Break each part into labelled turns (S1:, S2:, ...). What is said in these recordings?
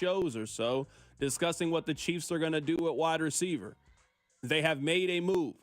S1: shows or so discussing what the Chiefs are going to do at wide receiver. They have made a move.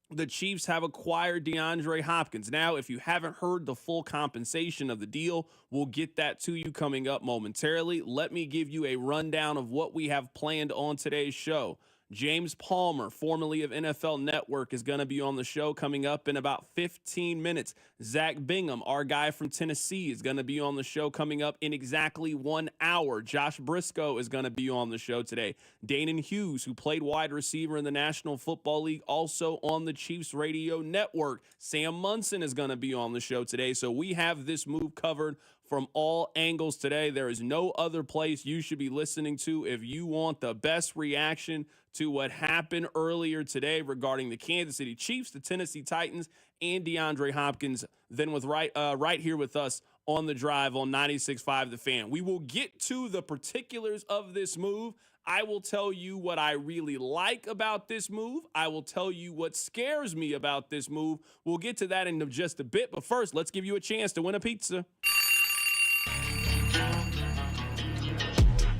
S1: The Chiefs have acquired DeAndre Hopkins. Now, if you haven't heard the full compensation of the deal, we'll get that to you coming up momentarily. Let me give you a rundown of what we have planned on today's show. James Palmer, formerly of NFL Network, is going to be on the show coming up in about 15 minutes. Zack Bingham, our guy from Tennessee, is going to be on the show coming up in exactly 1 hour. Josh Briscoe is going to be on the show today. Danon Hughes, who played wide receiver in the National Football League, also on the Chiefs Radio Network. Sam Munson is going to be on the show today. So we have this move covered from all angles today. There is no other place you should be listening to if you want the best reaction to what happened earlier today regarding the Kansas City Chiefs, the Tennessee Titans, and DeAndre Hopkins, than with right here with us on The Drive on 96.5 The Fan. We will get to the particulars of this move. I will tell you what I really like about this move. I will tell you what scares me about this move. We'll get to that in just a bit, but first, let's give you a chance to win a pizza.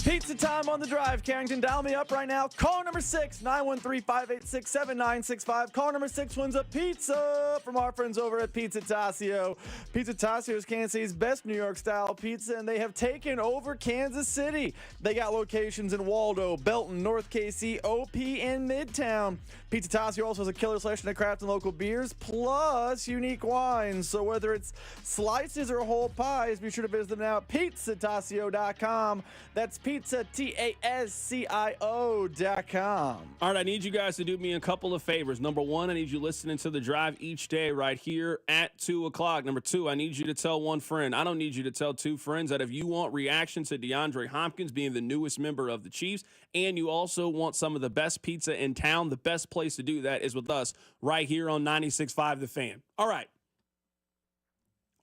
S2: Pizza time on The Drive. Carrington, dial me up right now. Call number 6, 913-586-7965. Call number 6 wins a pizza from our friends over at Pizza Tassio. Pizza Tassio is Kansas City's best New York-style pizza, and they have taken over Kansas City. They got locations in Waldo, Belton, North KC, OP, and Midtown. Pizza Tassio also has a killer selection of craft and local beers, plus unique wines. So whether it's slices or whole pies, be sure to visit them now at pizzatassio.com. That's pizzatassio.com.
S1: All right, I need you guys to do me a couple of favors. Number one, I need you listening to The Drive each day right here at 2 o'clock. Number two, I need you to tell one friend. I don't need you to tell two friends that if you want reaction to DeAndre Hopkins being the newest member of the Chiefs, and you also want some of the best pizza in town, the best place to do that is with us right here on 96.5 The Fan. All right.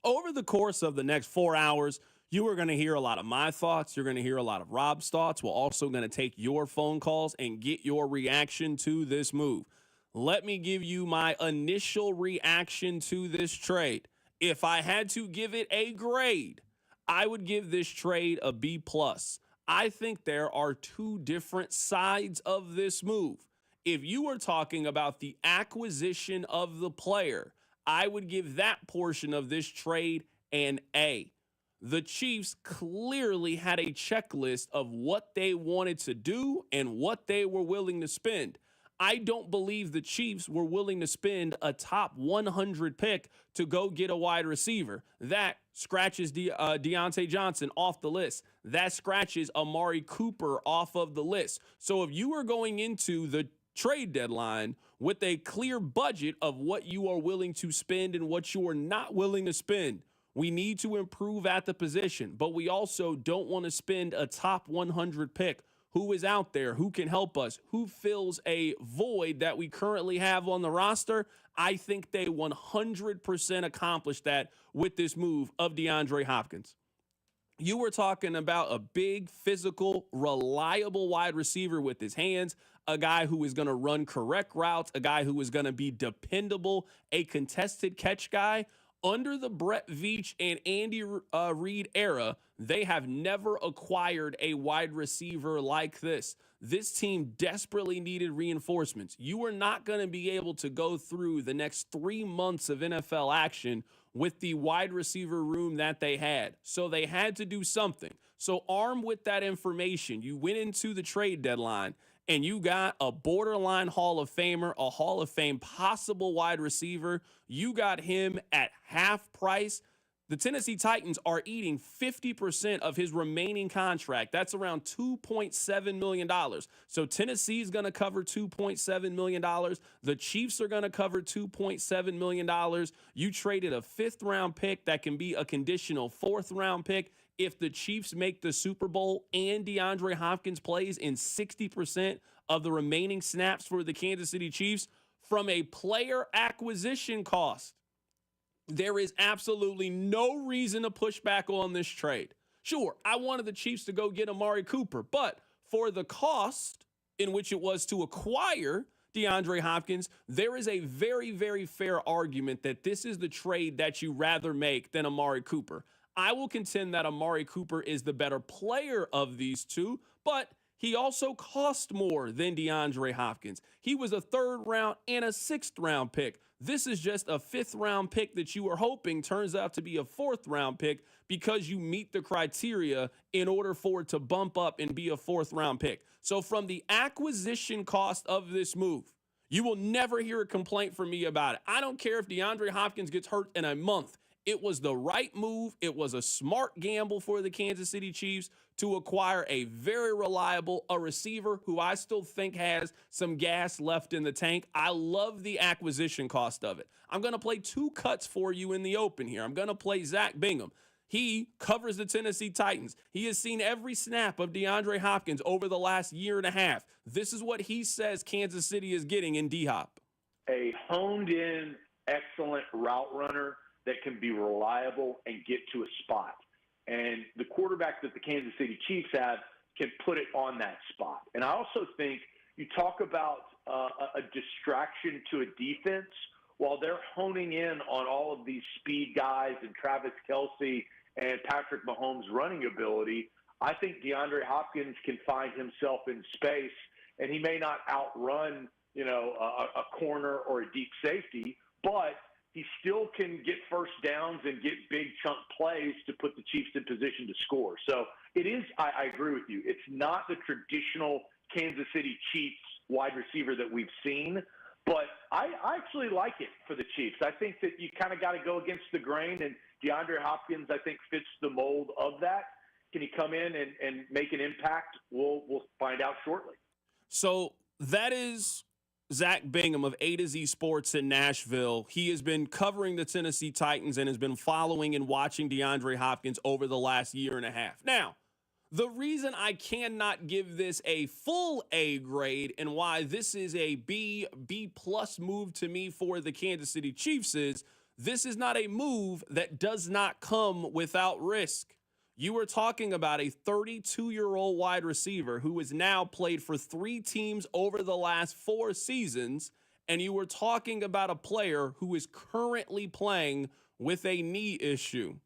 S1: Over the course of the next 4 hours, you are going to hear a lot of my thoughts. You're going to hear a lot of Rob's thoughts. We're also going to take your phone calls and get your reaction to this move. Let me give you my initial reaction to this trade. If I had to give it a grade, I would give this trade a B+. I think there are two different sides of this move. If you were talking about the acquisition of the player, I would give that portion of this trade an A. The Chiefs clearly had a checklist of what they wanted to do and what they were willing to spend. I don't believe the Chiefs were willing to spend a top 100 pick to go get a wide receiver. That scratches Deontay Johnson off the list. That scratches Amari Cooper off of the list. So if you were going into the trade deadline with a clear budget of what you are willing to spend and what you are not willing to spend, we need to improve at the position, but we also don't want to spend a top 100 pick. Who is out there? Who can help us? Who fills a void that we currently have on the roster? I think they 100% accomplished that with this move of DeAndre Hopkins. You were talking about a big, physical, reliable wide receiver with his hands, a guy who is going to run correct routes, a guy who is going to be dependable, a contested catch guy. Under the Brett Veach and Andy Reid era, they have never acquired a wide receiver like this. This team desperately needed reinforcements. You are not going to be able to go through the next 3 months of NFL action with the wide receiver room that they had. So they had to do something. So armed with that information, you went into the trade deadline and you got a borderline Hall of Famer, a Hall of Fame possible wide receiver. You got him at half price. The Tennessee Titans are eating 50% of his remaining contract. That's around $2.7 million. So Tennessee's going to cover $2.7 million. The Chiefs are going to cover $2.7 million. You traded a 5th-round pick that can be a conditional 4th-round pick if the Chiefs make the Super Bowl and DeAndre Hopkins plays in 60% of the remaining snaps for the Kansas City Chiefs. From a player acquisition cost, there is absolutely no reason to push back on this trade. Sure, I wanted the Chiefs to go get Amari Cooper, but for the cost in which it was to acquire DeAndre Hopkins, there is a very, very fair argument that this is the trade that you rather make than Amari Cooper. I will contend that Amari Cooper is the better player of these two, but he also cost more than DeAndre Hopkins. He was a 3rd round and a 6th round pick. This is just a 5th round pick that you were hoping turns out to be a 4th round pick because you meet the criteria in order for it to bump up and be a 4th round pick. So from the acquisition cost of this move, you will never hear a complaint from me about it. I don't care if DeAndre Hopkins gets hurt in a month. It was the right move. It was a smart gamble for the Kansas City Chiefs to acquire a very reliable, a receiver who I still think has some gas left in the tank. I love the acquisition cost of it. I'm going to play 2 cuts for you in the open here. I'm going to play Zack Bingham. He covers the Tennessee Titans. He has seen every snap of DeAndre Hopkins over the last year and a half. This is what he says Kansas City is getting in D-Hop.
S3: A honed-in, excellent route runner that can be reliable and get to a spot. And the quarterback that the Kansas City Chiefs have can put it on that spot. And I also think you talk about a distraction to a defense while they're honing in on all of these speed guys and Travis Kelce and Patrick Mahomes' running ability. I think DeAndre Hopkins can find himself in space, and he may not outrun, a corner or a deep safety, but he still can get first downs and get big chunk plays to put the Chiefs in position to score. So it is, I agree with you, it's not the traditional Kansas City Chiefs wide receiver that we've seen, but I actually like it for the Chiefs. I think that you kind of got to go against the grain, and DeAndre Hopkins, I think, fits the mold of that. Can he come in and make an impact? We'll find out shortly.
S1: So that is Zack Bingham of A to Z Sports in Nashville. He has been covering the Tennessee Titans and has been following and watching DeAndre Hopkins over the last year and a half. Now, the reason I cannot give this a full A grade and why this is a B plus move to me for the Kansas City Chiefs is this is not a move that does not come without risk. You are talking about a 32-year-old wide receiver who has now played for 3 teams over the last 4 seasons, and you were talking about a player who is currently playing with a knee issue.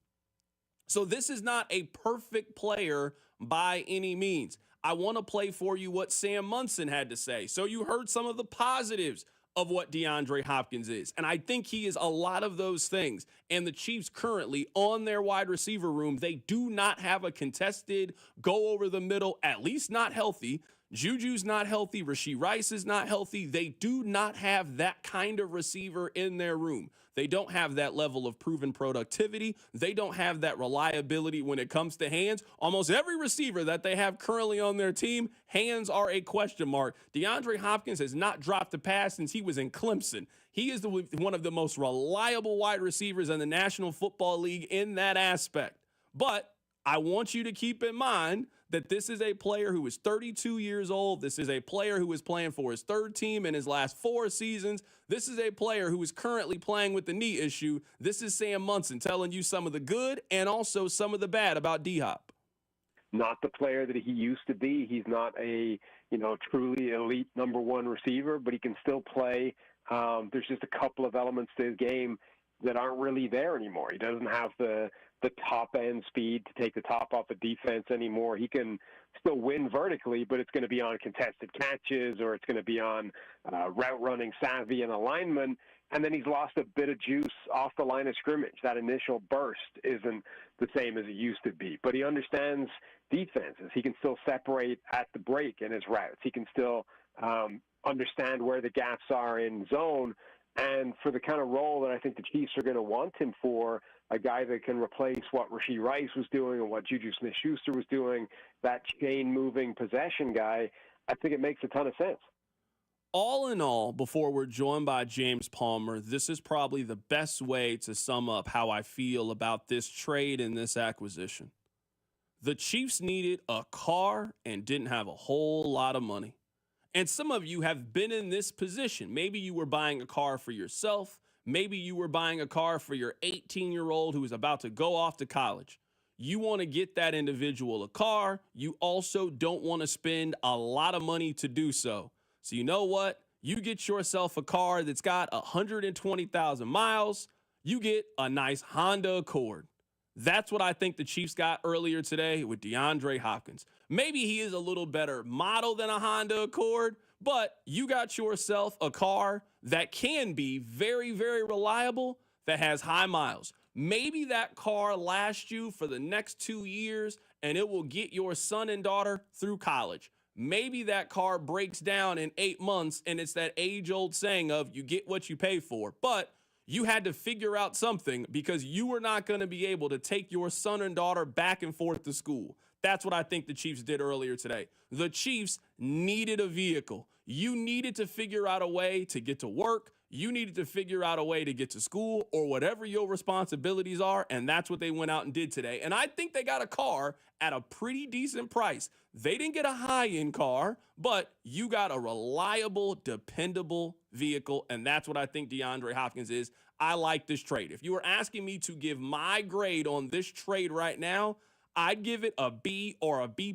S1: So this is not a perfect player by any means. I want to play for you what Sam Munson had to say. So you heard some of the positives of what DeAndre Hopkins is. And I think he is a lot of those things. And the Chiefs currently on their wide receiver room, they do not have a contested go over the middle, at least not healthy. Juju's not healthy. Rashee Rice is not healthy. They do not have that kind of receiver in their room. They don't have that level of proven productivity. They don't have that reliability when it comes to hands. Almost every receiver that they have currently on their team, hands are a question mark. DeAndre Hopkins has not dropped a pass since he was in Clemson. He is one of the most reliable wide receivers in the National Football League in that aspect. But I want you to keep in mind that this is a player who is 32 years old. This is a player who is playing for his 3rd team in his last 4 seasons. This is a player who is currently playing with the knee issue. This is Sam Munson telling you some of the good and also some of the bad about D-Hop.
S4: Not the player that he used to be. He's not a, truly elite number 1 receiver, but he can still play. There's just a couple of elements to his game that aren't really there anymore. He doesn't have the top end speed to take the top off a defense anymore. He can still win vertically, but it's going to be on contested catches or it's going to be on route running savvy and alignment. And then he's lost a bit of juice off the line of scrimmage. That initial burst isn't the same as it used to be, but he understands defenses. He can still separate at the break in his routes. He can still understand where the gaps are in zone. And for the kind of role that I think the Chiefs are going to want him for, a guy that can replace what Rashee Rice was doing and what Juju Smith-Schuster was doing, that chain-moving possession guy, I think it makes a ton of sense.
S1: All in all, before we're joined by James Palmer, this is probably the best way to sum up how I feel about this trade and this acquisition. The Chiefs needed a car and didn't have a whole lot of money. And some of you have been in this position. Maybe you were buying a car for yourself. Maybe you were buying a car for your 18-year-old who is about to go off to college. You want to get that individual a car. You also don't want to spend a lot of money to do so. So you know what? You get yourself a car that's got 120,000 miles. You get a nice Honda Accord. That's what I think the Chiefs got earlier today with DeAndre Hopkins. Maybe he is a little better model than a Honda Accord, but you got yourself a car that can be very, very reliable, that has high miles. Maybe that car lasts you for the next 2 years and it will get your son and daughter through college. Maybe that car breaks down in 8 months and it's that age-old saying of you get what you pay for. But you had to figure out something because you were not going to be able to take your son and daughter back and forth to school. That's what I think the Chiefs did earlier today. The Chiefs needed a vehicle. You needed to figure out a way to get to work. You needed to figure out a way to get to school or whatever your responsibilities are, and that's what they went out and did today. And I think they got a car at a pretty decent price. They didn't get a high-end car, but you got a reliable, dependable vehicle, and that's what I think DeAndre Hopkins is. I like this trade. If you were asking me to give my grade on this trade right now, I'd give it a B or a B+.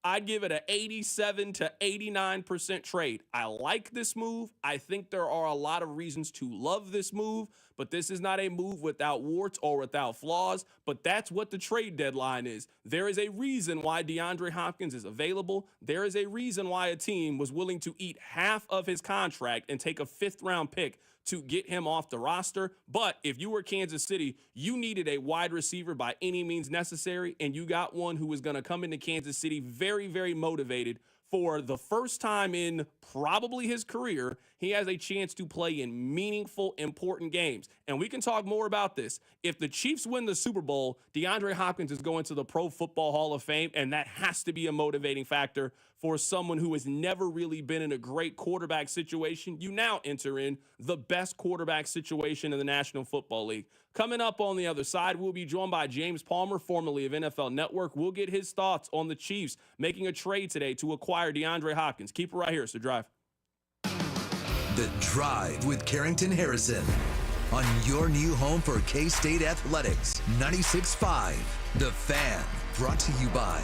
S1: I'd give it an 87 to 89% trade. I like this move. I think there are a lot of reasons to love this move, but this is not a move without warts or without flaws, but that's what the trade deadline is. There is a reason why DeAndre Hopkins is available. There is a reason why a team was willing to eat half of his contract and take a 5th-round pick to get him off the roster. But if you were Kansas City, you needed a wide receiver by any means necessary, and you got one who was going to come into Kansas City very, very motivated. For the first time in probably his career, he has a chance to play in meaningful, important games. And we can talk more about this. If the Chiefs win the Super Bowl, DeAndre Hopkins is going to the Pro Football Hall of Fame, and that has to be a motivating factor for someone who has never really been in a great quarterback situation. You now enter in the best quarterback situation in the National Football League. Coming up on the other side, we'll be joined by James Palmer, formerly of NFL Network. We'll get his thoughts on the Chiefs making a trade today to acquire DeAndre Hopkins. Keep it right here. It's The Drive.
S5: The Drive with Carrington Harrison on your new home for K-State Athletics. 96.5 The Fan. Brought to you by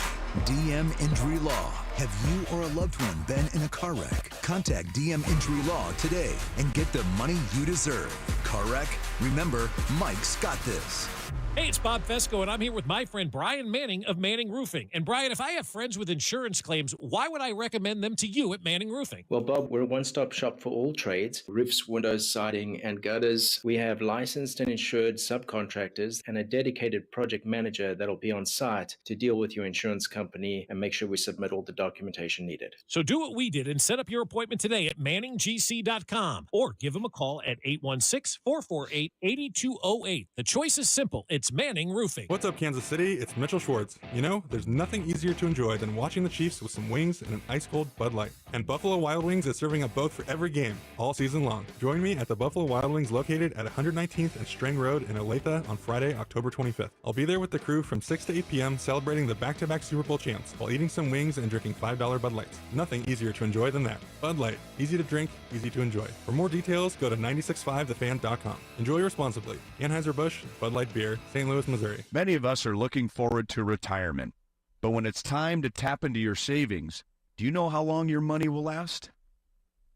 S5: DM Injury Law. Have you or a loved one been in a car wreck? Contact DM Injury Law today and get the money you deserve. Car wreck? Remember, Mike's got this.
S6: Hey, it's Bob Fesco, and I'm here with my friend Brian Manning of Manning Roofing. And Brian, if I have friends with insurance claims, why would I recommend them to you at Manning Roofing?
S7: Well, Bob, we're a one-stop shop for all trades, roofs, windows, siding, and gutters. We have licensed and insured subcontractors and a dedicated project manager that'll be on site to deal with your insurance company and make sure we submit all the documentation needed.
S6: So do what we did and set up your appointment today at manninggc.com or give them a call at 816-448-8208. The choice is simple. It's Manning Roofing.
S8: What's up, Kansas City? It's Mitchell Schwartz. You know, there's nothing easier to enjoy than watching the Chiefs with some wings and an ice-cold Bud Light. And Buffalo Wild Wings is serving up both for every game, all season long. Join me at the Buffalo Wild Wings located at 119th and Strang Road in Olathe on Friday, October 25th. I'll be there with the crew from 6 to 8 p.m. celebrating the back-to-back Super Bowl champs while eating some wings and drinking $5 Bud Lights. Nothing easier to enjoy than that. Bud Light. Easy to drink, easy to enjoy. For more details, go to 965thefan.com. Enjoy responsibly. Anheuser-Busch, Bud Light Beer, St. Louis, Missouri.
S9: Many of us are looking forward to retirement. But when it's time to tap into your savings, do you know how long your money will last?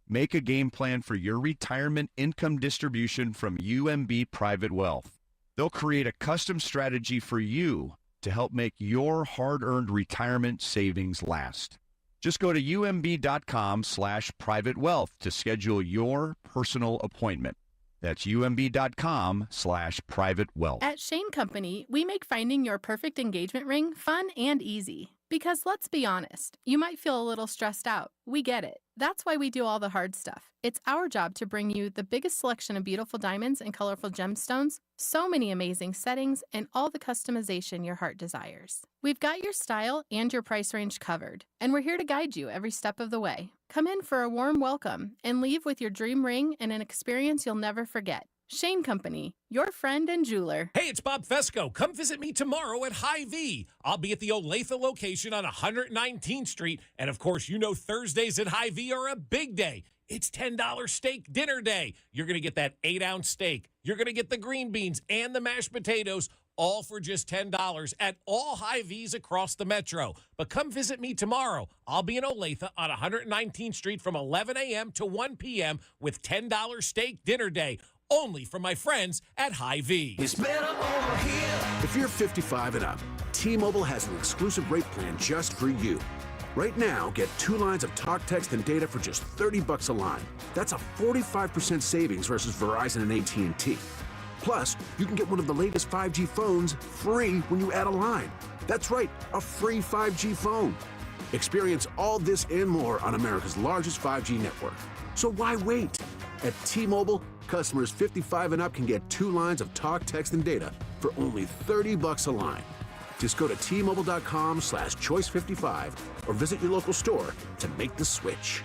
S9: Make a game plan for your retirement income distribution from UMB Private Wealth. They'll create a custom strategy for you to help make your hard-earned retirement savings last. Just go to umb.com/privatewealth to schedule your personal appointment. That's umb.com/privatewealth.
S10: At Shane Company, we make finding your perfect engagement ring fun and easy. Because let's be honest, you might feel a little stressed out. We get it. That's why we do all the hard stuff. It's our job to bring you the biggest selection of beautiful diamonds and colorful gemstones, so many amazing settings, and all the customization your heart desires. We've got your style and your price range covered, and we're here to guide you every step of the way. Come in for a warm welcome and leave with your dream ring and an experience you'll never forget. Shane Company, your friend and jeweler.
S6: Hey, it's Bob Fesco. Come visit me tomorrow at Hy-Vee. I'll be at the Olathe location on 119th Street. And of course, you know Thursdays at Hy-Vee are a big day. It's $10 steak dinner day. You're going to get that 8-ounce steak. You're going to get the green beans and the mashed potatoes, all for just $10 at all Hy-Vees across the metro. But come visit me tomorrow. I'll be in Olathe on 119th Street from 11 a.m. to 1 p.m. with $10 steak dinner day. only from my friends at Hy-Vee.
S11: If you're 55 and up, T-Mobile has an exclusive rate plan just for you. Right now, get 2 lines of talk, text, and data for just $30 a line. That's a 45% savings versus Verizon and AT&T. Plus, you can get one of the latest 5G phones free when you add a line. That's right, a free 5G phone. Experience all this and more on America's largest 5G network. So why wait? At T-Mobile, customers 55 and up can get 2 lines of talk, text, and data for only $30 a line. Just go to T-Mobile.com/choice55 or visit your local store to make the switch.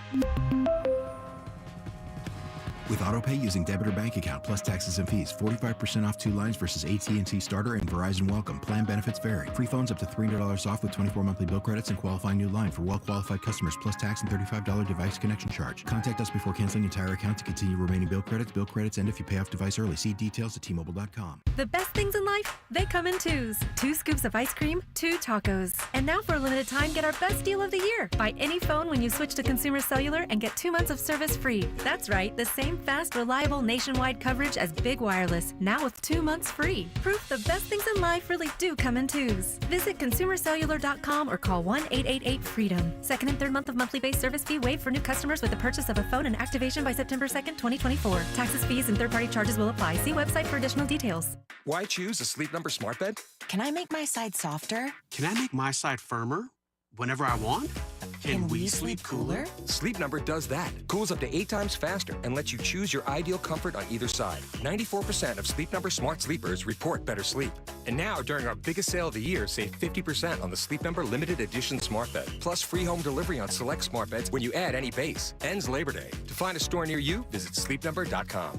S12: With AutoPay using debit or bank account plus taxes and fees, 45% off 2 lines versus AT&T Starter and Verizon Welcome. Plan benefits vary. Free phones up to $300 off with 24 monthly bill credits and qualifying new line for well-qualified customers plus tax and $35 device connection charge. Contact us before canceling entire account to continue remaining bill credits. Bill credits end if you pay off device early. See details at T-Mobile.com.
S13: The best things in life, they come in twos. 2 scoops of ice cream, 2 tacos. And now for a limited time, get our best deal of the year. Buy any phone when you switch to Consumer Cellular and get 2 months of service free. That's right, the same fast, reliable nationwide coverage as Big Wireless, now with 2 months free. Proof the best things in life really do come in twos. Visit consumercellular.com or call 1-888-FREEDOM. Second and third month of monthly base service fee waived for new customers with the purchase of a phone and activation by September 2nd, 2024. Taxes, fees, and third-party charges will apply. See website for additional details.
S14: Why choose a Sleep Number smart bed?
S15: Can I make my side softer?
S16: Can I make my side firmer whenever I want?
S15: Can we sleep cooler?
S14: Sleep Number does that. Cools up to 8 times faster and lets you choose your ideal comfort on either side. 94% of Sleep Number smart sleepers report better sleep. And now, during our biggest sale of the year, save 50% on the Sleep Number limited edition smart bed. Plus free home delivery on select smart beds when you add any base. Ends Labor Day. To find a store near you, visit sleepnumber.com.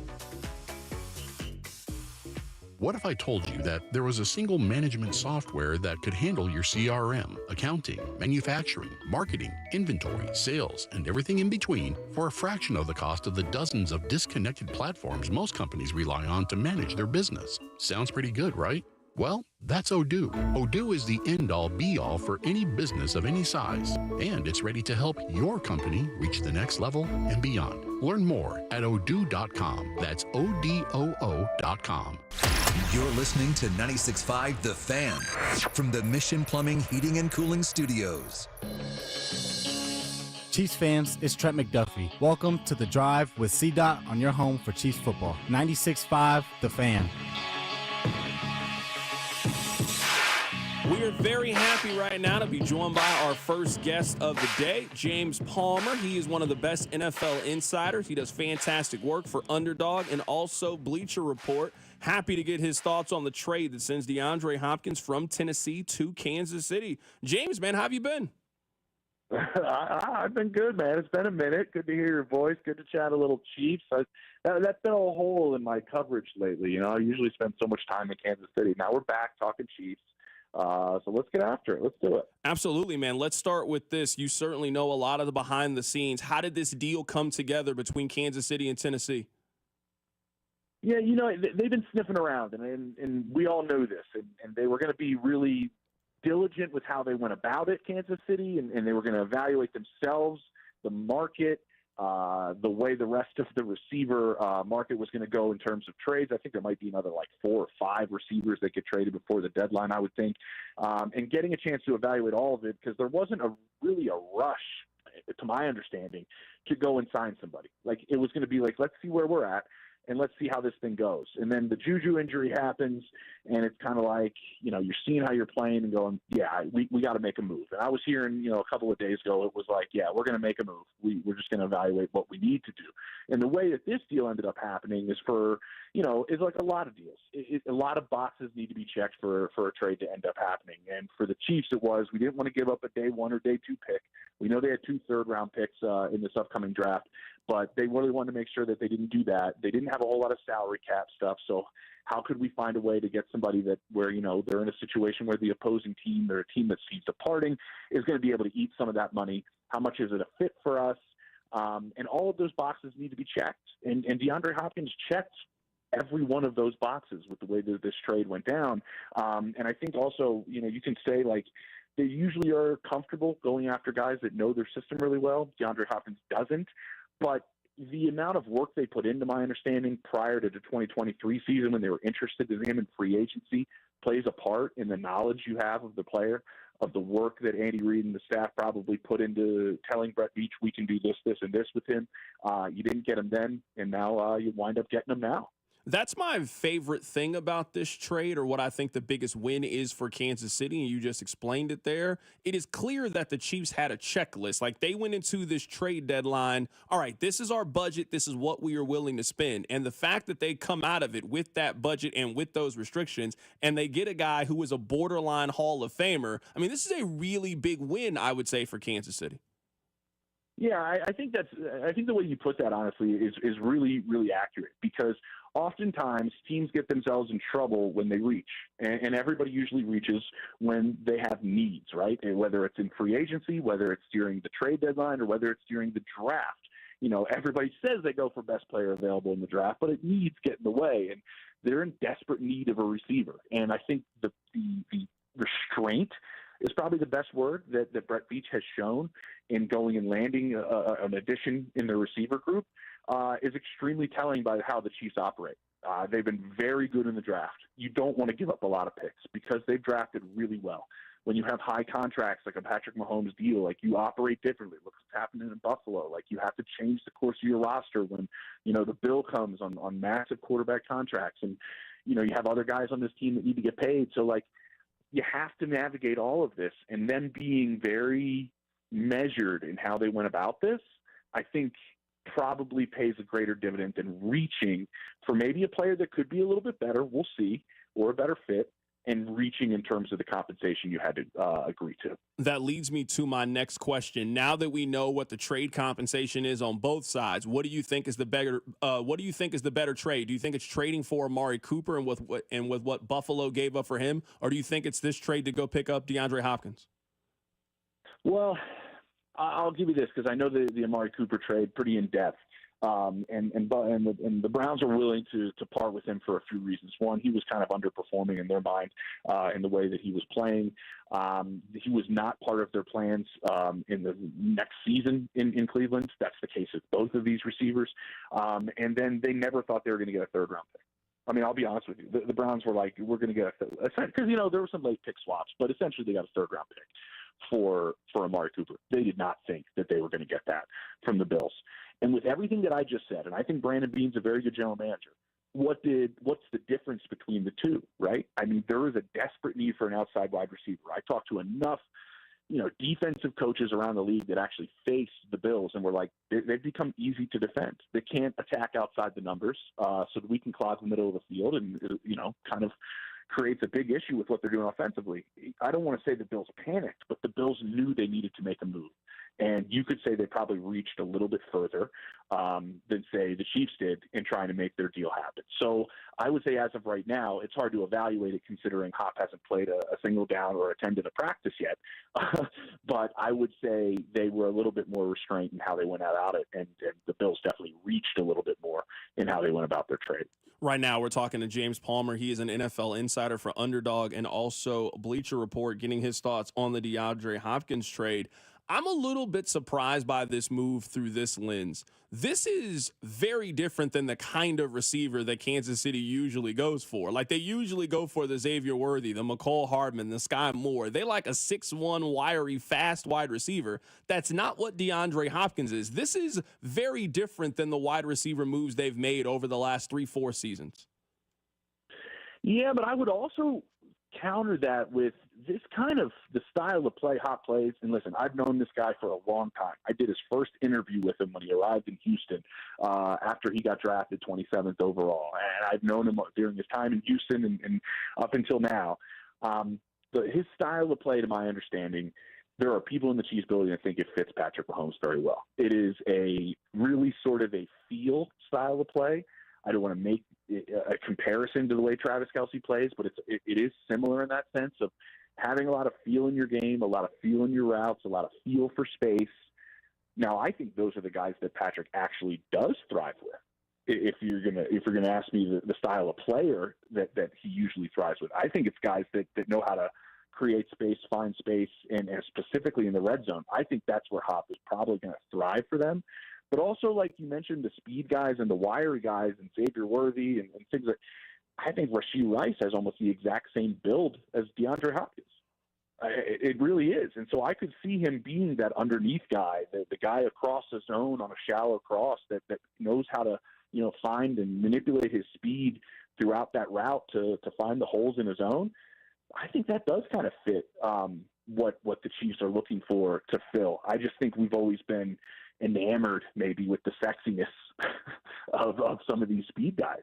S17: What if I told you that there was a single management software that could handle your CRM, accounting, manufacturing, marketing, inventory, sales, and everything in between for a fraction of the cost of the dozens of disconnected platforms most companies rely on to manage their business? Sounds pretty good, right? Well, that's Odoo. Odoo is the end-all be-all for any business of any size, and it's ready to help your company reach the next level and beyond. Learn more at odoo.com. That's ODOO.com.
S5: You're listening to 96.5 The Fan from the Mission Plumbing, Heating, and Cooling Studios.
S18: Chiefs fans, it's Trent McDuffie. Welcome to The Drive with C-Dot on your home for Chiefs football. 96.5 The Fan.
S1: We are very happy right now to be joined by our first guest of the day, James Palmer. He is one of the best NFL insiders. He does fantastic work for Underdog and also Bleacher Report. Happy to get his thoughts on the trade that sends DeAndre Hopkins from Tennessee to Kansas City. James, man, how have you been?
S19: I've been good, man. It's been a minute. Good to hear your voice. Good to chat a little Chiefs. That's been a hole in my coverage lately. You know, I usually spend so much time in Kansas City. Now we're back talking Chiefs. So let's get after it. Let's do it.
S1: Absolutely, man. Let's start with this. You certainly know a lot of the behind the scenes. How did this deal come together between Kansas City and Tennessee?
S19: Yeah, you know, they've been sniffing around, and we all know this. And they were going to be really diligent with how they went about it, Kansas City, and they were going to evaluate themselves, the market, the way the rest of the receiver market was going to go in terms of trades. I think there might be another like 4 or 5 receivers that get traded before the deadline, I would think, and getting a chance to evaluate all of it because there wasn't really a rush, to my understanding, to go and sign somebody. Like it was going to be like, let's see where we're at. And let's see how this thing goes. And then the Juju injury happens, and it's kind of like, you know, you're seeing how you're playing and going, yeah, we got to make a move. And I was hearing, you know, a couple of days ago, it was like, yeah, we're going to make a move. We're just going to evaluate what we need to do. And the way that this deal ended up happening is is like a lot of deals. A lot of boxes need to be checked for a trade to end up happening. And for the Chiefs, it was, we didn't want to give up a day 1 or day 2 pick. We know they had 2 third-round picks in this upcoming draft, but they really wanted to make sure that they didn't do that. They didn't have a whole lot of salary cap stuff, so how could we find a way to get somebody that where, you know, they're in a situation where the opposing team, they're a team that sees departing, is going to be able to eat some of that money? How much is it a fit for us? And all of those boxes need to be checked. And DeAndre Hopkins checked every one of those boxes with the way that this trade went down. And I think also, you know, you can say, like, they usually are comfortable going after guys that know their system really well. DeAndre Hopkins doesn't. But the amount of work they put into my understanding prior to the 2023 season when they were interested in him in free agency plays a part in the knowledge you have of the player, of the work that Andy Reid and the staff probably put into telling Brett Veach, we can do this, this, and this with him. You didn't get him then, and now you wind up getting him now.
S1: That's my favorite thing about this trade, or what I think the biggest win is for Kansas City, and you just explained it there. It is clear that the Chiefs had a checklist. Like, they went into this trade deadline, all right, this is our budget, this is what we are willing to spend. And the fact that they come out of it with that budget and with those restrictions, and they get a guy who is a borderline Hall of Famer, I mean, this is a really big win, I would say, for Kansas City.
S19: Yeah, I think the way you put that, honestly, is really, really accurate, because oftentimes teams get themselves in trouble when they reach, and everybody usually reaches when they have needs, right? And whether it's in free agency, whether it's during the trade deadline, or whether it's during the draft. You know, everybody says they go for best player available in the draft, but it needs get in the way, and they're in desperate need of a receiver. And I think the restraint is probably the best word that Brett Veach has shown in going and landing an addition in the receiver group is extremely telling by how the Chiefs operate. They've been very good in the draft. You don't want to give up a lot of picks because they've drafted really well. When you have high contracts like a Patrick Mahomes deal, like, you operate differently. Look what's happening in Buffalo. Like, you have to change the course of your roster when, you know, the bill comes on massive quarterback contracts, and, you know, you have other guys on this team that need to get paid. So, like, you have to navigate all of this, and then being very measured in how they went about this, I think probably pays a greater dividend than reaching for maybe a player that could be a little bit better, we'll see, or a better fit, and reaching in terms of the compensation you had to agree to.
S1: That leads me to my next question. Now that we know what the trade compensation is on both sides, what do you think is the better? What do you think is the better trade? Do you think it's trading for Amari Cooper and with what Buffalo gave up for him, or do you think it's this trade to go pick up DeAndre Hopkins?
S19: Well, I'll give you this, because I know the Amari Cooper trade pretty in depth. And the Browns are willing to part with him for a few reasons. One, he was kind of underperforming in their mind in the way that he was playing. He was not part of their plans in the next season in Cleveland. That's the case with both of these receivers. And then they never thought they were going to get a third-round pick. I mean, I'll be honest with you. The Browns were like, we're going to get because, you know, there were some late pick swaps, but essentially they got a third-round pick for Amari Cooper. They did not think that they were going to get that from the Bills. And with everything that I just said, and I think Brandon Beane's a very good general manager, what's the difference between the two, right? I mean, there is a desperate need for an outside wide receiver. I talked to enough, you know, defensive coaches around the league that actually face the Bills and were like, they've become easy to defend. They can't attack outside the numbers, so that we can clog the middle of the field, and, you know, kind of creates a big issue with what they're doing offensively. I don't want to say the Bills panicked, but the Bills knew they needed to make a move. And you could say they probably reached a little bit further than, say, the Chiefs did in trying to make their deal happen. So I would say as of right now, it's hard to evaluate it considering Hop hasn't played a single down or attended a practice yet. But I would say they were a little bit more restrained in how they went about it, and the Bills definitely reached a little bit more in how they went about their trade.
S1: Right now, we're talking to James Palmer. He is an NFL insider for Underdog and also Bleacher Report, getting his thoughts on the DeAndre Hopkins trade. I'm a little bit surprised by this move through this lens. This is very different than the kind of receiver that Kansas City usually goes for. Like, they usually go for the Xavier Worthy, the McCole Hardman, the Sky Moore. They like a 6'1", wiry, fast wide receiver. That's not what DeAndre Hopkins is. This is very different than the wide receiver moves they've made over the last 3-4 seasons.
S19: Yeah, but I would also counter that with this kind of the style of play Hop plays. And listen, I've known this guy for a long time. I did his first interview with him when he arrived in Houston after he got drafted 27th overall. And I've known him during his time in Houston and up until now. But his style of play, to my understanding, there are people in the Chiefs building that think it fits Patrick Mahomes very well. It is a really sort of a feel style of play. I don't want to make a comparison to the way Travis Kelce plays, but it is similar in that sense of having a lot of feel in your game, a lot of feel in your routes, a lot of feel for space. Now, I think those are the guys that Patrick actually does thrive with. If you're gonna ask me the style of player that he usually thrives with, I think it's guys that know how to create space, find space, and specifically in the red zone. I think that's where Hop is probably going to thrive for them. but also, like you mentioned, the speed guys and the wiry guys and Xavier Worthy and things like I think Rashee Rice has almost the exact same build as DeAndre Hopkins. It really is. And so I could see him being that underneath guy, the guy across the zone on a shallow cross that knows how to, find and manipulate his speed throughout that route to find the holes in his own. I think that does kind of fit what the Chiefs are looking for to fill. I just think we've always been enamored maybe with the sexiness of some of these speed guys.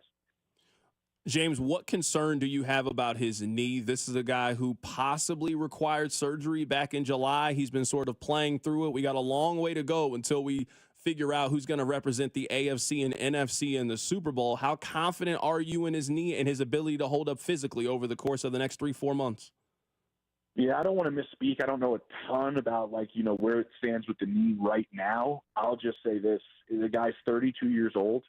S1: James, what concern do you have about his knee? This is a guy who possibly required surgery back in July. He's been sort of playing through it. We got a long way to go until we figure out who's going to represent the AFC and NFC in the Super Bowl. How confident are you in his knee and his ability to hold up physically over the course of the next 3-4 months?
S19: Yeah, I don't want to misspeak. I don't know a ton about, where it stands with the knee right now. I'll just say this. The guy's 32 years old.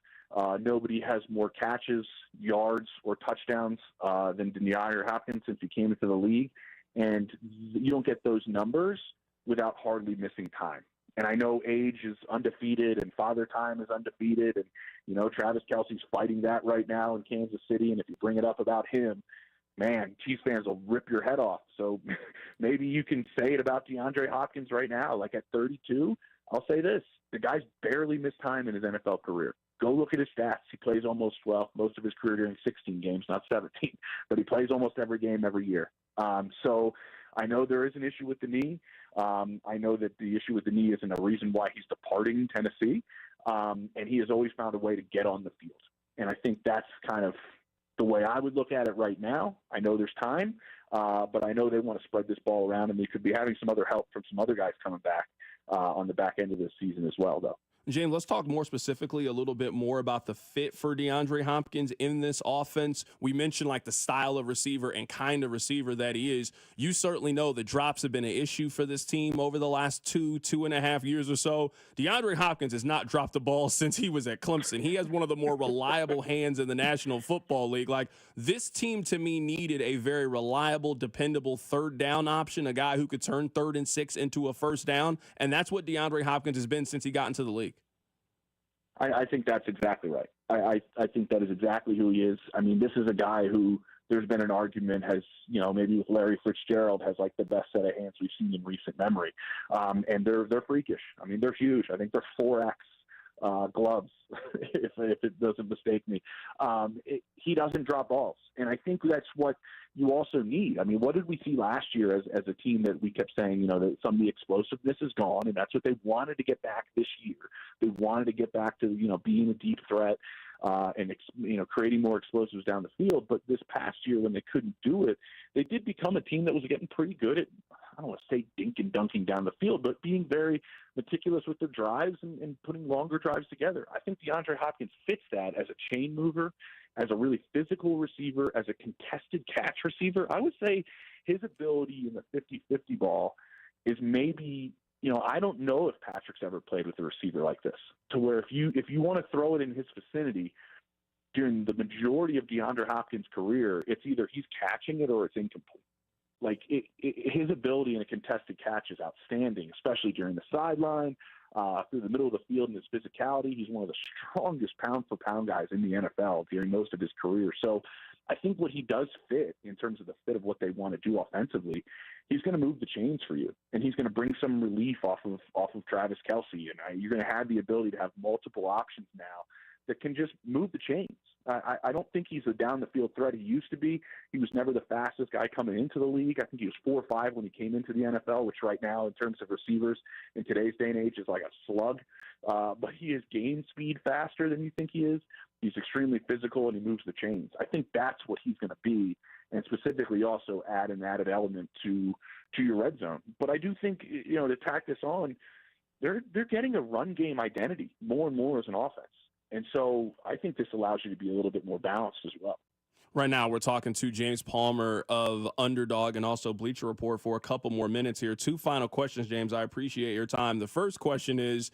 S19: Nobody has more catches, yards, or touchdowns than DeAndre Hopkins since he came into the league. And you don't get those numbers without hardly missing time. And I know age is undefeated and father time is undefeated. And, Travis Kelce's fighting that right now in Kansas City. And if you bring it up about him, man, Chiefs fans will rip your head off. So maybe you can say it about DeAndre Hopkins right now. Like at 32, I'll say this. The guy's barely missed time in his NFL career. Go look at his stats. He plays most of his career during 16 games, not 17, but he plays almost every game every year. So I know there is an issue with the knee. I know that the issue with the knee isn't a reason why he's departing Tennessee. And he has always found a way to get on the field. And I think that's kind of the way I would look at it right now. I know there's time, but I know they want to spread this ball around, and they could be having some other help from some other guys coming back on the back end of this season as well, though.
S1: James, let's talk more specifically a little bit more about the fit for DeAndre Hopkins in this offense. We mentioned the style of receiver and kind of receiver that he is. You certainly know the drops have been an issue for this team over the last 2.5 years or so. DeAndre Hopkins has not dropped the ball since he was at Clemson. He has one of the more reliable hands in the National Football League. This team to me needed a very reliable, dependable third down option, a guy who could turn 3rd and 6 into a first down. And that's what DeAndre Hopkins has been since he got into the league.
S19: I think that's exactly right. I think that is exactly who he is. I mean, this is a guy who there's been an argument has, maybe with Larry Fitzgerald has the best set of hands we've seen in recent memory. And they're freakish. I mean, they're huge. I think they're 4X gloves, if it doesn't mistake me. He doesn't drop balls. And I think that's what you also need. I mean, what did we see last year as a team that we kept saying, that some of the explosiveness is gone, and that's what they wanted to get back this year. They wanted to get back to, being a deep threat and, creating more explosives down the field. But this past year when they couldn't do it, they did become a team that was getting pretty good at, I don't want to say dink and dunking down the field, but being very meticulous with their drives and putting longer drives together. I think DeAndre Hopkins fits that as a chain mover, as a really physical receiver, as a contested catch receiver. I would say his ability in the 50-50 ball is maybe, I don't know if Patrick's ever played with a receiver like this, to where if you want to throw it in his vicinity during the majority of DeAndre Hopkins' career, it's either he's catching it or it's incomplete. His ability in a contested catch is outstanding, especially during the sideline, through the middle of the field, and his physicality. He's one of the strongest pound-for-pound guys in the NFL during most of his career. So I think what he does fit in terms of the fit of what they want to do offensively, he's going to move the chains for you, and he's going to bring some relief off of Travis Kelce. And you're going to have the ability to have multiple options now that can just move the chains. I don't think he's a down-the-field threat he used to be. He was never the fastest guy coming into the league. I think he was 4.5 when he came into the NFL, which right now, in terms of receivers in today's day and age, is like a slug. But he has gained speed faster than you think he is. He's extremely physical, and he moves the chains. I think that's what he's going to be, and specifically also add an added element to your red zone. But I do think, to tack this on, they're getting a run game identity more and more as an offense. And so I think this allows you to be a little bit more balanced as well.
S1: Right now, we're talking to James Palmer of Underdog and also Bleacher Report for a couple more minutes here. 2 final questions, James. I appreciate your time. The first question is,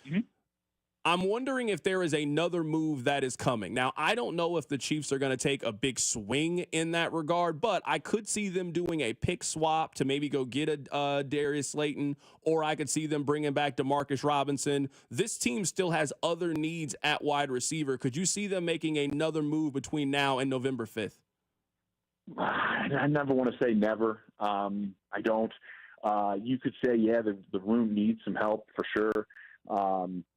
S1: I'm wondering if there is another move that is coming. Now, I don't know if the Chiefs are going to take a big swing in that regard, but I could see them doing a pick swap to maybe go get a Darius Slayton, or I could see them bringing back DeMarcus Robinson. This team still has other needs at wide receiver. Could you see them making another move between now and November 5th?
S19: I never want to say never. I don't. You could say, yeah, the room needs some help for sure.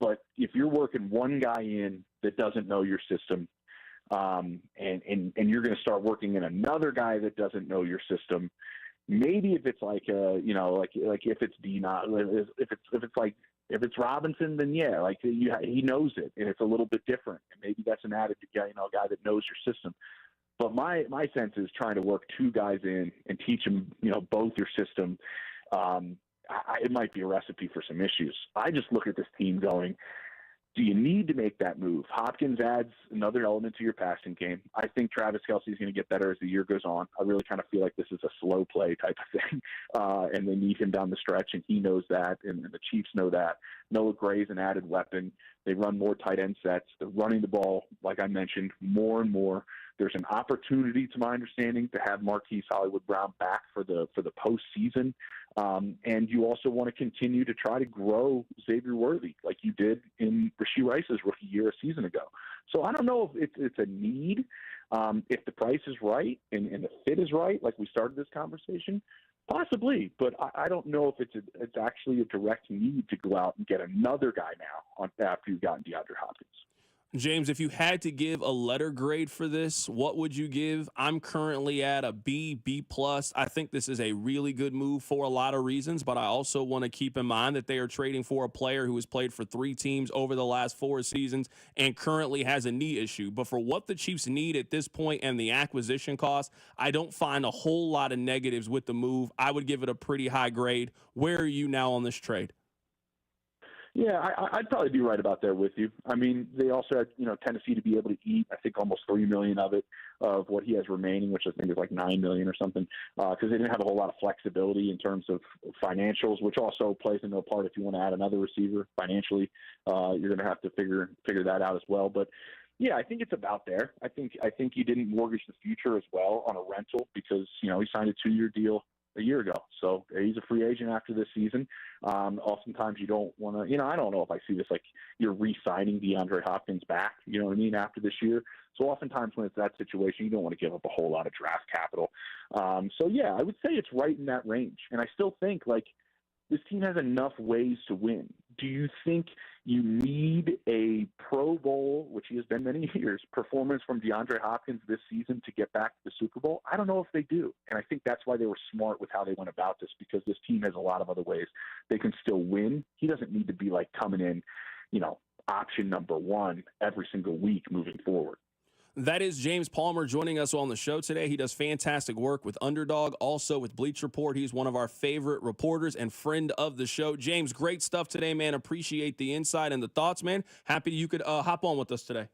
S19: But if you're working one guy in that doesn't know your system, and you're going to start working in another guy that doesn't know your system, maybe if it's like like if it's Dinon, if it's Robinson, then yeah, like he knows it and it's a little bit different. And maybe that's an added guy, a guy that knows your system. But my sense is trying to work two guys in and teach them, both your system. It might be a recipe for some issues. I just look at this team going, do you need to make that move? Hopkins adds another element to your passing game. I think Travis Kelce is going to get better as the year goes on. I really kind of feel like this is a slow play type of thing, and they need him down the stretch, and he knows that, and the Chiefs know that. Noah Gray's an added weapon. They run more tight end sets. They're running the ball, like I mentioned, more and more. There's an opportunity, to my understanding, to have Marquise Hollywood Brown back for the postseason. And you also want to continue to try to grow Xavier Worthy like you did in Rashee Rice's rookie year a season ago. So I don't know if it's a need. If the price is right and the fit is right, like we started this conversation, possibly. But I don't know if it's actually a direct need to go out and get another guy now after you've gotten DeAndre Hopkins.
S1: James, if you had to give a letter grade for this, what would you give? I'm currently at a B+. I think this is a really good move for a lot of reasons, but I also want to keep in mind that they are trading for a player who has played for 3 teams over the last 4 seasons and currently has a knee issue. But for what the Chiefs need at this point and the acquisition cost, I don't find a whole lot of negatives with the move. I would give it a pretty high grade. Where are you now on this trade?
S19: Yeah, I'd probably be right about there with you. I mean, they also had, Tennessee to be able to eat, I think, almost $3 million of what he has remaining, which I think is like $9 million or something, because they didn't have a whole lot of flexibility in terms of financials, which also plays into a part if you want to add another receiver financially. You're going to have to figure that out as well. But yeah, I think it's about there. I think you didn't mortgage the future as well on a rental because he signed a 2-year deal a year ago. So he's a free agent after this season. Oftentimes you don't want to, I don't know if I see this like you're re-signing DeAndre Hopkins back, you know what I mean, after this year. So oftentimes when it's that situation, you don't want to give up a whole lot of draft capital. So yeah, I would say it's right in that range. And I still think like this team has enough ways to win. Do you think you need a Pro Bowl, which he has been many years, performance from DeAndre Hopkins this season to get back to the Super Bowl? I don't know if they do. And I think that's why they were smart with how they went about this, because this team has a lot of other ways they can still win. He doesn't need to be like coming in, option number 1 every single week moving forward.
S1: That is James Palmer joining us on the show today. He does fantastic work with Underdog, also with Bleacher Report. He's one of our favorite reporters and friend of the show. James, great stuff today, man. Appreciate the insight and the thoughts, man. Happy you could hop on with us today.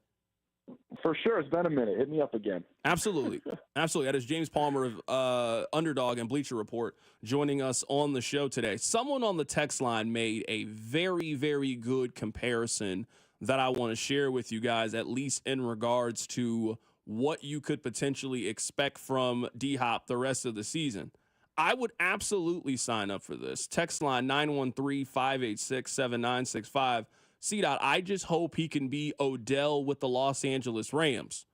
S19: For sure. It's been a minute. Hit me up again.
S1: Absolutely. Absolutely. That is James Palmer of Underdog and Bleacher Report joining us on the show today. Someone on the text line made a very, very good comparison that I want to share with you guys, at least in regards to what you could potentially expect from D-Hop the rest of the season. I would absolutely sign up for this. Text line 913-586-7965. C-Dot, I just hope he can be Odell with the Los Angeles Rams.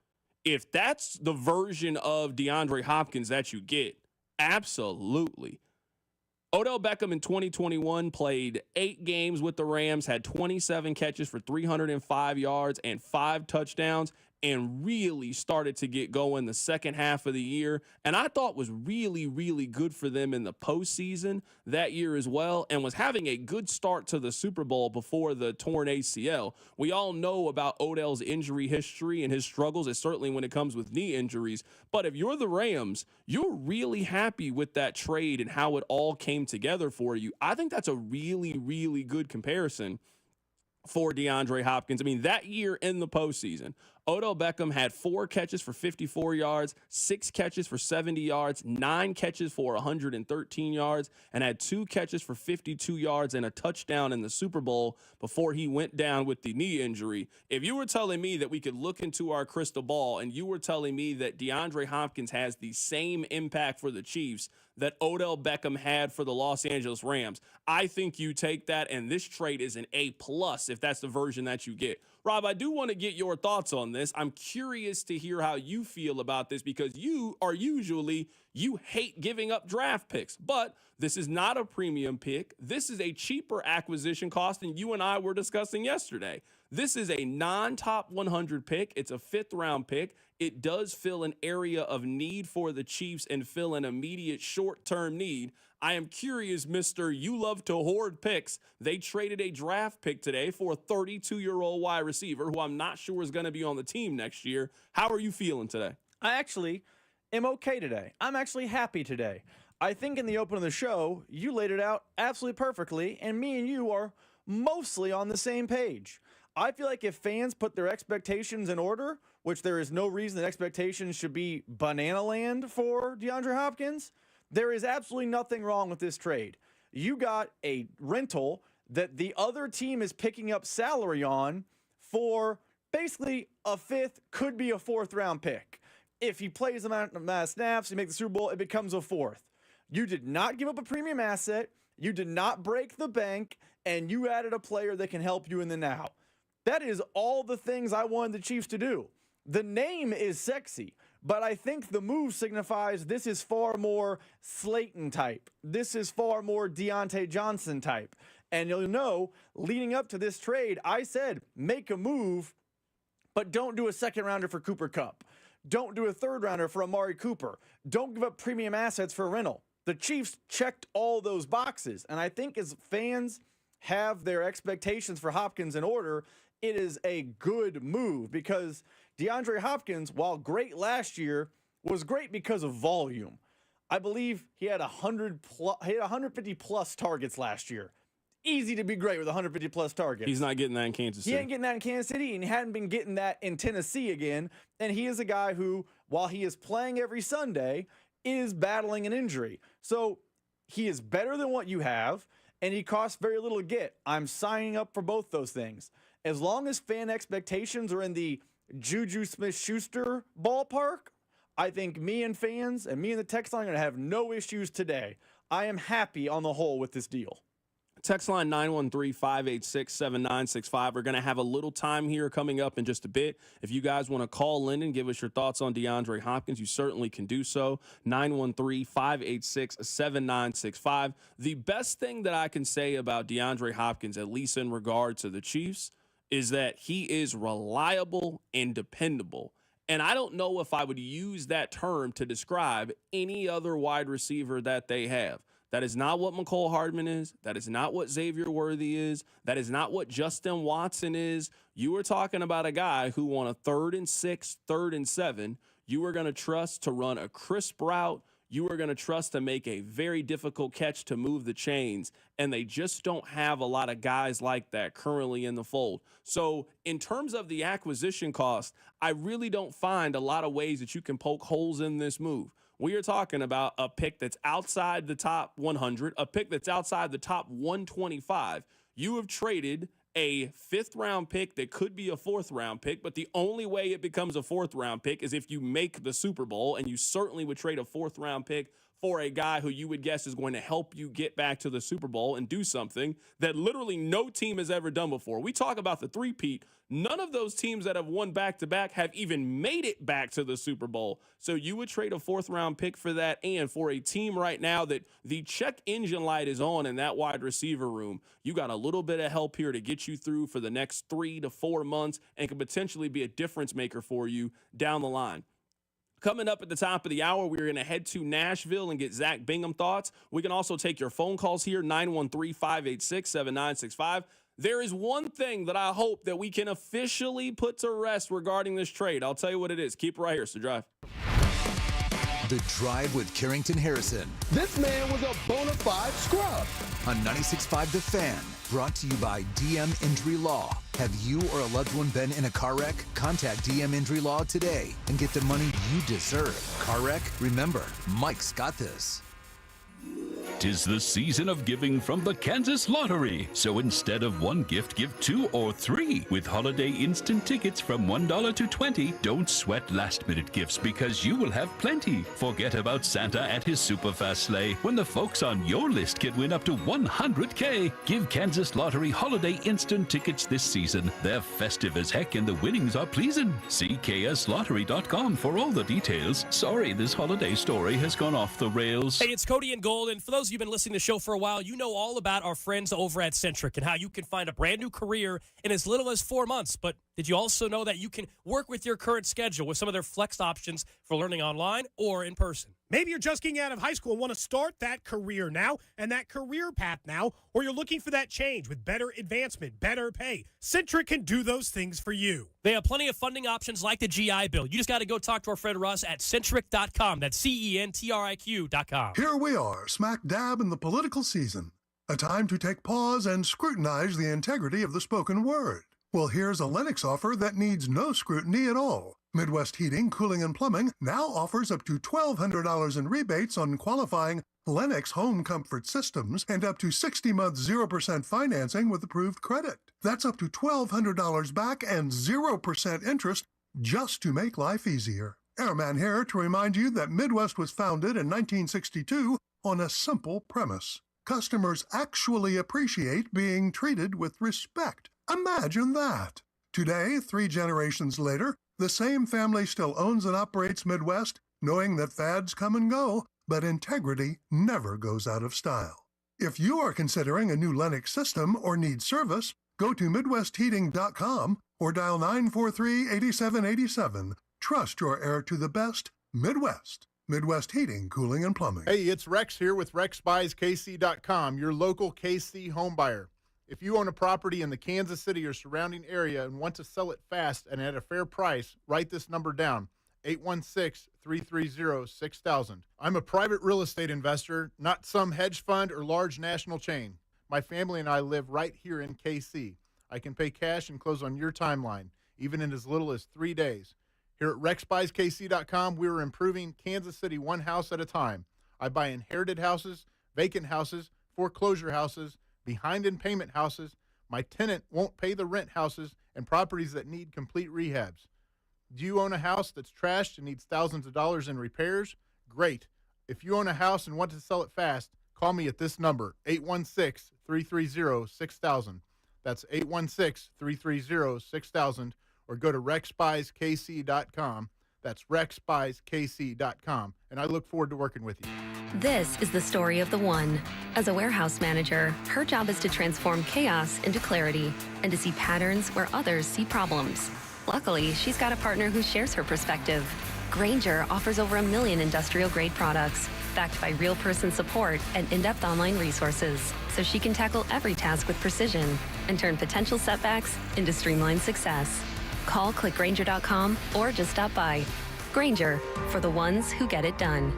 S1: If that's the version of DeAndre Hopkins that you get, absolutely. Odell Beckham in 2021 played 8 games with the Rams, had 27 catches for 305 yards and 5 touchdowns, and really started to get going the second half of the year. And I thought was really, really good for them in the postseason that year as well, and was having a good start to the Super Bowl before the torn ACL. We all know about Odell's injury history and his struggles, and certainly when it comes with knee injuries. But if you're the Rams, you're really happy with that trade and how it all came together for you. I think that's a really, really good comparison for DeAndre Hopkins. I mean, that year in the postseason, Odell Beckham had 4 catches for 54 yards, 6 catches for 70 yards, 9 catches for 113 yards, and had 2 catches for 52 yards and a touchdown in the Super Bowl before he went down with the knee injury. If you were telling me that we could look into our crystal ball and you were telling me that DeAndre Hopkins has the same impact for the Chiefs that Odell Beckham had for the Los Angeles Rams, I think you take that, and this trade is an A+ if that's the version that you get. Rob, I do want to get your thoughts on this. I'm curious to hear how you feel about this because you hate giving up draft picks, but this is not a premium pick. This is a cheaper acquisition cost than you and I were discussing yesterday. This is a non-top 100 pick. It's a 5th-round pick. It does fill an area of need for the Chiefs and fill an immediate short-term need. I am curious, Mr. You love to hoard picks. They traded a draft pick today for a 32-year-old wide receiver who I'm not sure is going to be on the team next year. How are you feeling today?
S2: I actually am okay today. I'm actually happy today. I think in the open of the show, you laid it out absolutely perfectly, and me and you are mostly on the same page. I feel like if fans put their expectations in order, which there is no reason that expectations should be banana land for DeAndre Hopkins, there is absolutely nothing wrong with this trade. You got a rental that the other team is picking up salary on for basically a 5th, could be a 4th-round pick. If he plays the amount of snaps, he makes the Super Bowl, it becomes a 4th. You did not give up a premium asset, you did not break the bank, and you added a player that can help you in the now. That is all the things I wanted the Chiefs to do. The name is sexy, but I think the move signifies this is far more Slayton type. This is far more Deontay Johnson type. And you'll know, leading up to this trade, I said, make a move, but don't do a 2nd-rounder for Cooper Kupp. Don't do a 3rd-rounder for Amari Cooper. Don't give up premium assets for a rental. The Chiefs checked all those boxes. And I think as fans have their expectations for Hopkins in order, it is a good move because DeAndre Hopkins, while great last year, was great because of volume. I believe he had 150+ targets last year. Easy to be great with 150+ targets.
S1: He's not getting that in Kansas City.
S2: He ain't getting that in Kansas City, and he hadn't been getting that in Tennessee again. And he is a guy who, while he is playing every Sunday, is battling an injury. So he is better than what you have, and he costs very little to get. I'm signing up for both those things. As long as fan expectations are in the Juju Smith-Schuster ballpark, I think me and fans and me and the text line are going to have no issues today. I am happy on the whole with this deal.
S1: Text line 913-586-7965. We're going to have a little time here coming up in just a bit. If you guys want to call in and give us your thoughts on DeAndre Hopkins, you certainly can do so. 913-586-7965. The best thing that I can say about DeAndre Hopkins, at least in regard to the Chiefs, is that he is reliable and dependable. And I don't know if I would use that term to describe any other wide receiver that they have. That is not what McCole Hardman is. That is not what Xavier Worthy is. That is not what Justin Watson is. You were talking about a guy who on a 3rd and 6, 3rd and 7, you were going to trust to run a crisp route. You were going to trust to make a very difficult catch to move the chains. And they just don't have a lot of guys like that currently in the fold. So in terms of the acquisition cost, I really don't find a lot of ways that you can poke holes in this move. We are talking about a pick that's outside the top 100, a pick that's outside the top 125. You have traded a 5th-round pick that could be a 4th-round pick, but the only way it becomes a 4th-round pick is if you make the Super Bowl, and you certainly would trade a 4th-round pick for a guy who you would guess is going to help you get back to the Super Bowl and do something that literally no team has ever done before. We talk about the three-peat. None of those teams that have won back-to-back have even made it back to the Super Bowl. So you would trade a 4th-round pick for that, and for a team right now that the check engine light is on in that wide receiver room, you got a little bit of help here to get you through for the next 3 to 4 months and could potentially be a difference maker for you down the line. Coming up at the top of the hour, we're going to head to Nashville and get Zack Bingham thoughts. We can also take your phone calls here, 913-586-7965. There is one thing that I hope that we can officially put to rest regarding this trade. I'll tell you what it is. Keep it right here. It's The Drive.
S5: The Drive with Carrington Harrison.
S11: This man was a bona fide scrub.
S5: On 96.5 The Fan, brought to you by DM Injury Law. Have you or a loved one been in a car wreck? Contact DM Injury Law today and get the money you deserve. Car wreck? Remember, Mike's got this.
S20: 'Tis the season of giving from the Kansas Lottery. So instead of one gift, give 2 or 3. With holiday instant tickets from $1 to $20, don't sweat last-minute gifts because you will have plenty. Forget about Santa and his super fast sleigh when the folks on your list can win up to $100K. Give Kansas Lottery holiday instant tickets this season. They're festive as heck and the winnings are pleasing. See kslottery.com for all the details. Sorry, this holiday story has gone off the rails.
S21: Hey, it's Cody and Gold, and for those of you who've been listening to the show for a while, you know all about our friends over at Centric and how you can find a brand new career in as little as 4 months. But did you also know that you can work with your current schedule with some of their flex options for learning online or in person?
S22: Maybe you're just getting out of high school and want to start that career now and that career path now, or you're looking for that change with better advancement, better pay. Centric can do those things for you.
S21: They have plenty of funding options like the GI Bill. You just got to go talk to our friend Russ at Centric.com. That's CENTRIQ.com.
S23: Here we are, smack dab in the political season. A time to take pause and scrutinize the integrity of the spoken word. Well, here's a Lennox offer that needs no scrutiny at all. Midwest Heating, Cooling, and Plumbing now offers up to $1,200 in rebates on qualifying Lennox home comfort systems and up to 60 months 0% financing with approved credit. That's up to $1,200 back and 0% interest just to make life easier. Airman here to remind you that Midwest was founded in 1962 on a simple premise. Customers actually appreciate being treated with respect. Imagine that. Today, 3 generations later, the same family still owns and operates Midwest, knowing that fads come and go, but integrity never goes out of style. If you are considering a new Lennox system or need service, go to MidwestHeating.com or dial 943-8787. Trust your air to the best, Midwest. Midwest Heating, Cooling, and Plumbing.
S24: Hey, it's Rex here with RexBuysKC.com, your local KC home buyer. If you own a property in the Kansas City or surrounding area and want to sell it fast and at a fair price, write this number down, 816-330-6000. I'm a private real estate investor, not some hedge fund or large national chain. My family and I live right here in KC. I can pay cash and close on your timeline, even in as little as 3 days. Here at RexBuysKC.com, we're improving Kansas City one house at a time. I buy inherited houses, vacant houses, foreclosure houses, behind in payment houses, my tenant won't pay the rent houses, and properties that need complete rehabs. Do you own a house that's trashed and needs thousands of dollars in repairs? Great. If you own a house and want to sell it fast, call me at this number, 816-330-6000. That's 816-330-6000, or go to RexBuysKC.com. That's RexBuysKC.com, and I look forward to working with you.
S25: This is the story of the one. As a warehouse manager, her job is to transform chaos into clarity and to see patterns where others see problems. Luckily, she's got a partner who shares her perspective. Grainger offers over 1 million industrial-grade products, backed by real person support and in-depth online resources, so she can tackle every task with precision and turn potential setbacks into streamlined success. Call clickgrainger.com or just stop by. Grainger, for the ones who get it done.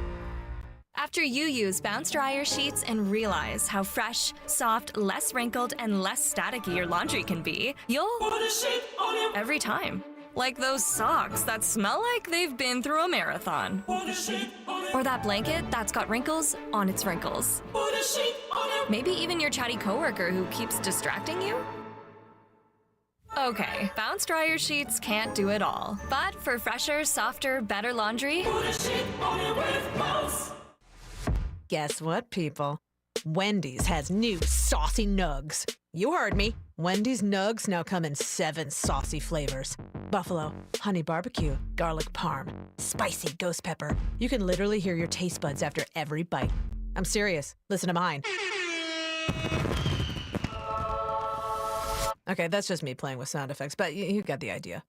S26: After you use Bounce Dryer Sheets and realize how fresh, soft, less wrinkled, and less staticky your laundry can be, you'll put a sheet on it every time. Like those socks that smell like they've been through a marathon. Put a sheet on it. Or that blanket that's got wrinkles on its wrinkles. Put a sheet on it. Maybe even your chatty coworker who keeps distracting you. Okay, Bounce Dryer Sheets can't do it all. But for fresher, softer, better laundry, put a sheet on it with Bounce.
S27: Guess what, people? Wendy's has new saucy nugs. You heard me. Wendy's nugs now come in 7 saucy flavors. Buffalo, honey barbecue, garlic parm, spicy ghost pepper. You can literally hear your taste buds after every bite. I'm serious. Listen to mine. Okay, that's just me playing with sound effects, but you got the idea.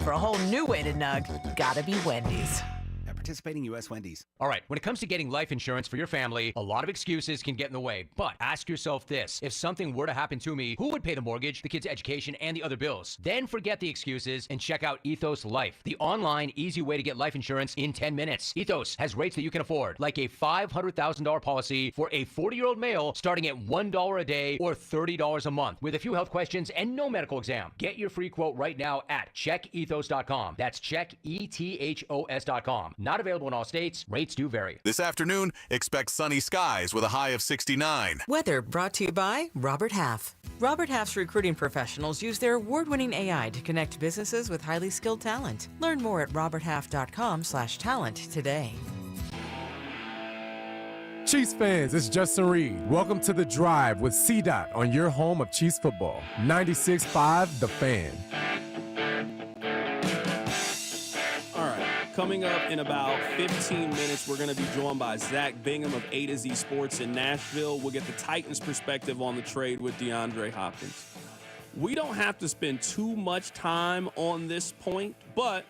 S27: For a whole new way to nug, gotta be Wendy's.
S3: participating U.S. Wendy's.
S4: All right, when it comes to getting life insurance for your family, a lot of excuses can get in the way. But ask yourself this. If something were to happen to me, who would pay the mortgage, the kids' education, and the other bills? Then forget the excuses and check out Ethos Life, the online, easy way to get life insurance in 10 minutes. Ethos has rates that you can afford, like a $500,000 policy for a 40-year-old male starting at $1 a day or $30 a month with a few health questions and no medical exam. Get your free quote right now at checkethos.com. That's checkethos.com. Not available in all states. Rates do vary.
S6: This afternoon, expect sunny skies with a high of 69.
S7: Weather brought to you by Robert Half. Robert Half's recruiting professionals use their award-winning AI to connect businesses with highly skilled talent. Learn more at roberthalf.com/talent today.
S8: Chiefs fans, it's Justin Reed. Welcome to The Drive with C-Dot on your home of Chiefs football. 96.5 The Fan.
S1: Coming up in about 15 minutes, we're going to be joined by Zack Bingham of A to Z Sports in Nashville. We'll get the Titans' perspective on the trade with DeAndre Hopkins. We don't have to spend too much time on this point, but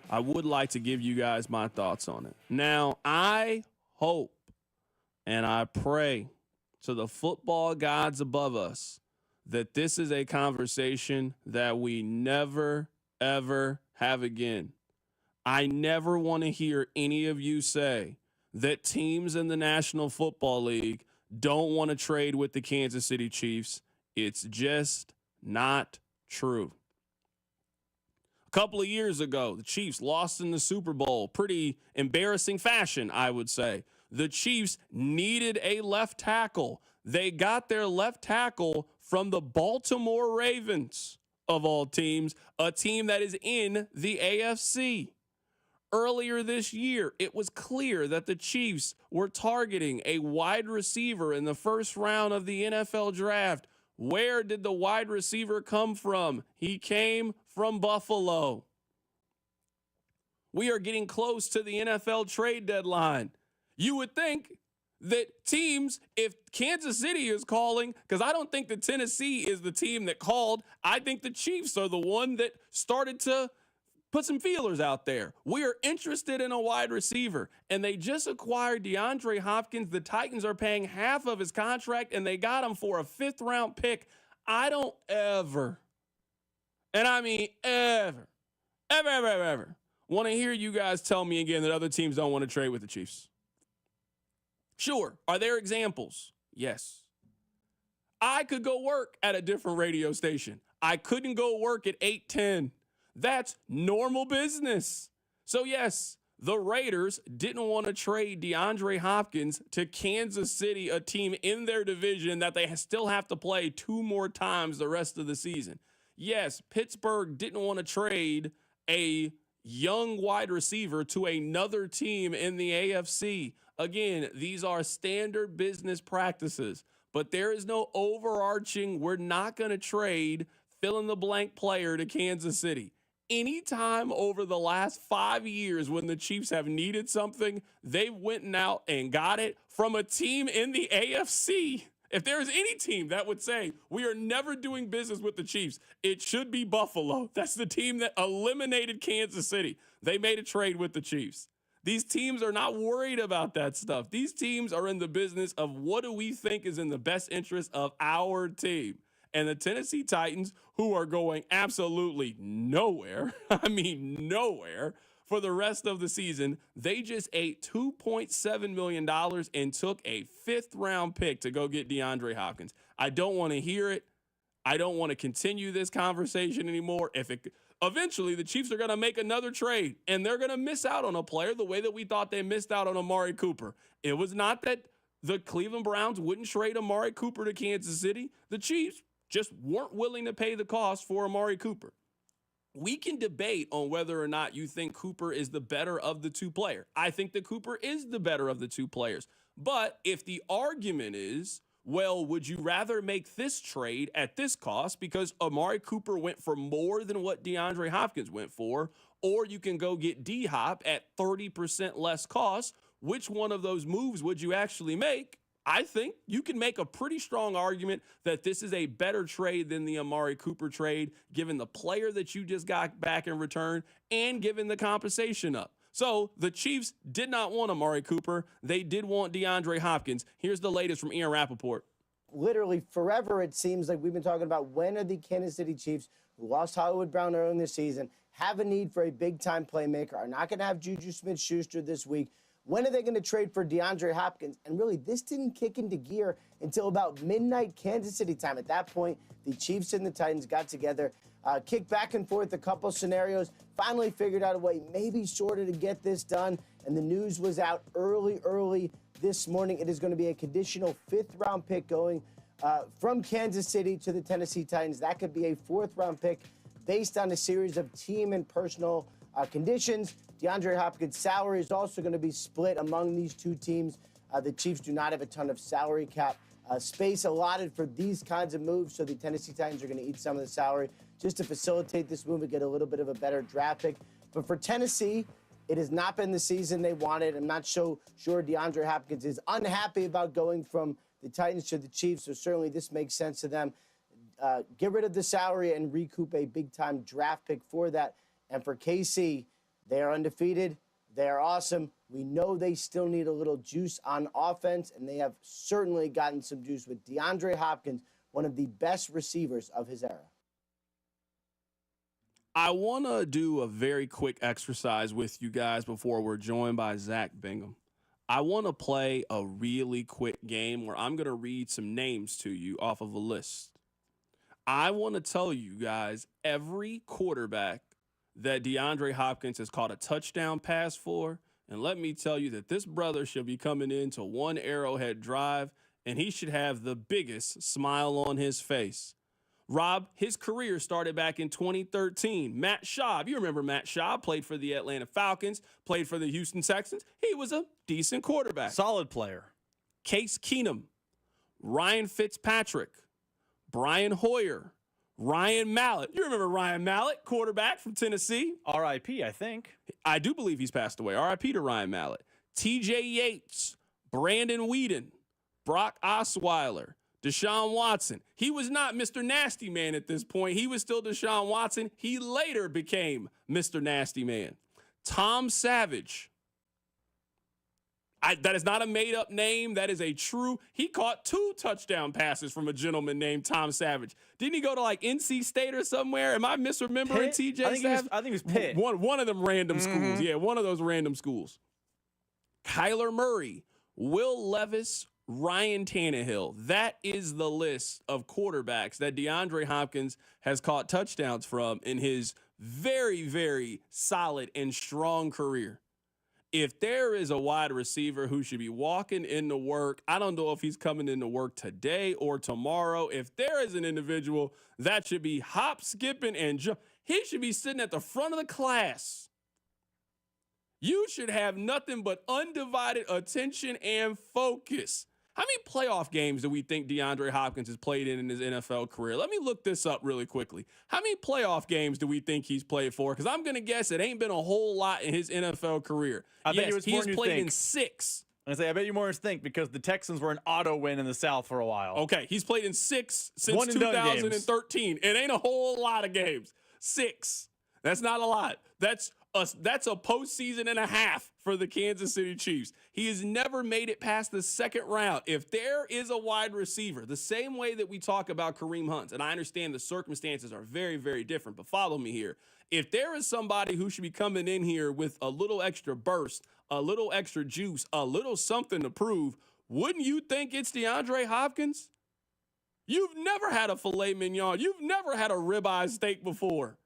S1: I would like to give you guys my thoughts on it. Now, I hope and I pray to the football gods above us that this is a conversation that we never, ever have again. I never want to hear any of you say that teams in the National Football League don't want to trade with the Kansas City Chiefs. It's just not true. A couple of years ago, the Chiefs lost in the Super Bowl. Pretty embarrassing fashion, I would say. The Chiefs needed a left tackle. They got their left tackle from the Baltimore Ravens, of all teams, a team that is in the AFC. Earlier this year, it was clear that the Chiefs were targeting a wide receiver in the first round of the NFL draft. Where did the wide receiver come from? He came from Buffalo. We are getting close to the NFL trade deadline. You would think that teams, if Kansas City is calling, because I don't think that Tennessee is the team that called, I think the Chiefs are the one that started to put some feelers out there. We are interested in a wide receiver, and they just acquired DeAndre Hopkins. The Titans are paying half of his contract, and they got him for a 5th-round pick. I don't ever, and I mean ever want to hear you guys tell me again that other teams don't want to trade with the Chiefs. Sure. Are there examples? Yes. I could go work at a different radio station. I couldn't go work at 810. That's normal business. So, yes, the Raiders didn't want to trade DeAndre Hopkins to Kansas City, a team in their division that they still have to play 2 more times the rest of the season. Yes, Pittsburgh didn't want to trade a young wide receiver to another team in the AFC. Again, these are standard business practices, but there is no overarching, we're not going to trade fill-in-the-blank player to Kansas City. Anytime over the last 5 years when the Chiefs have needed something, they've went out and got it from a team in the AFC. If there is any team that would say, we are never doing business with the Chiefs, it should be Buffalo. That's the team that eliminated Kansas City. They made a trade with the Chiefs. These teams are not worried about that stuff. These teams are in the business of what do we think is in the best interest of our team. And the Tennessee Titans, who are going absolutely nowhere, I mean nowhere, for the rest of the season, they just ate $2.7 million and took a 5th-round pick to go get DeAndre Hopkins. I don't want to hear it. I don't want to continue this conversation anymore. Eventually, the Chiefs are going to make another trade, and they're going to miss out on a player the way that we thought they missed out on Amari Cooper. It was not that the Cleveland Browns wouldn't trade Amari Cooper to Kansas City. The Chiefs just weren't willing to pay the cost for Amari Cooper. We can debate on whether or not you think Cooper is the better of the 2 players. I think that Cooper is the better of the 2 players. But if the argument is, well, would you rather make this trade at this cost because Amari Cooper went for more than what DeAndre Hopkins went for, or you can go get D-Hop at 30% less cost, which one of those moves would you actually make? I think you can make a pretty strong argument that this is a better trade than the Amari Cooper trade, given the player that you just got back in return and given the compensation up. So the Chiefs did not want Amari Cooper. They did want DeAndre Hopkins. Here's the latest from Ian Rappaport.
S3: Literally forever, it seems like we've been talking about when are the Kansas City Chiefs, who lost Hollywood Brown early in the season, have a need for a big-time playmaker, are not going to have Juju Smith-Schuster this week. When are they going to trade for DeAndre Hopkins? And really, this didn't kick into gear until about midnight Kansas City time. At that point, the Chiefs and the Titans got together, kicked back and forth a couple scenarios, finally figured out a way, maybe sort of, to get this done. And the news was out early this morning. It is going to be a conditional 5th-round pick going from Kansas City to the Tennessee Titans. That could be a 4th-round pick based on a series of team and personal conditions. DeAndre Hopkins' salary is also going to be split among these two teams. The Chiefs do not have a ton of salary cap space allotted for these kinds of moves, so the Tennessee Titans are going to eat some of the salary just to facilitate this move and get a little bit of a better draft pick. But for Tennessee, it has not been the season they wanted. I'm not so sure DeAndre Hopkins is unhappy about going from the Titans to the Chiefs, so certainly this makes sense to them. Get rid of the salary and recoup a big-time draft pick for that. And for KC, they are undefeated. They are awesome. We know they still need a little juice on offense, and they have certainly gotten some juice with DeAndre Hopkins, one of the best receivers of his era.
S1: I want to do a very quick exercise with you guys before we're joined by Zack Bingham. I want to play a really quick game where I'm going to read some names to you off of a list. I want to tell you guys every quarterback that DeAndre Hopkins has caught a touchdown pass for, and let me tell you that this brother should be coming into one Arrowhead Drive, and he should have the biggest smile on his face. Rob, his career started back in 2013. Matt Schaub, you remember Matt Schaub, played for the Atlanta Falcons, played for the Houston Texans. He was a decent quarterback.
S2: Solid player.
S1: Case Keenum, Ryan Fitzpatrick, Brian Hoyer, Ryan Mallett. You remember Ryan Mallett, quarterback from Tennessee?
S2: R.I.P., I think.
S1: I do believe he's passed away. R.I.P. to Ryan Mallett. T.J. Yates, Brandon Whedon, Brock Osweiler, Deshaun Watson. He was not Mr. Nasty Man at this point. He was still Deshaun Watson. He later became Mr. Nasty Man. Tom Savage. That is not a made-up name. That is a true. He caught 2 touchdown passes from a gentleman named Tom Savage. Didn't he go to like NC State or somewhere? Am I misremembering TJ Savage?
S2: I think it was Pitt.
S1: One of them random schools. Yeah, one of those random schools. Kyler Murray, Will Levis, Ryan Tannehill. That is the list of quarterbacks that DeAndre Hopkins has caught touchdowns from in his very, very solid and strong career. If there is a wide receiver who should be walking into work, I don't know if he's coming into work today or tomorrow. If there is an individual that should be hop, skipping, and jump, he should be sitting at the front of the class. You should have nothing but undivided attention and focus. How many playoff games do we think DeAndre Hopkins has played in his NFL career? Let me look this up really quickly. How many playoff games do we think he's played for? Because I'm going to guess it ain't been a whole lot in his NFL career.
S2: I bet he has played
S1: in 6.
S2: I bet you more than you think, because the Texans were an auto win in the South for a while.
S1: Okay, he's played in 6 since 2013. It ain't a whole lot of games. 6. That's not a lot. That's a postseason and a half for the Kansas City Chiefs. He has never made it past the second round. If there is a wide receiver, the same way that we talk about Kareem Hunt, and I understand the circumstances are very, very different, but follow me here. If there is somebody who should be coming in here with a little extra burst, a little extra juice, a little something to prove, wouldn't you think it's DeAndre Hopkins? You've never had a filet mignon. You've never had a ribeye steak before.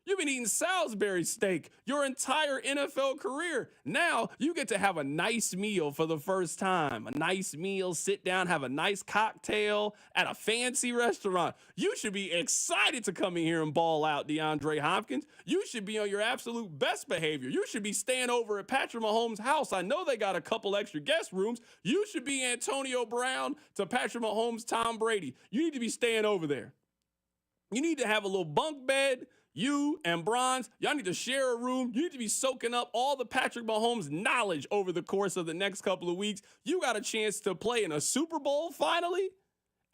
S1: You've been eating Salisbury steak your entire NFL career. Now you get to have a nice meal for the first time. A nice meal, sit down, have a nice cocktail at a fancy restaurant. You should be excited to come in here and ball out, DeAndre Hopkins. You should be on your absolute best behavior. You should be staying over at Patrick Mahomes' house. I know they got a couple extra guest rooms. You should be Antonio Brown to Patrick Mahomes' Tom Brady. You need to be staying over there. You need to have a little bunk bed. You and Bronze, y'all need to share a room. You need to be soaking up all the Patrick Mahomes knowledge over the course of the next couple of weeks. You got a chance to play in a Super Bowl finally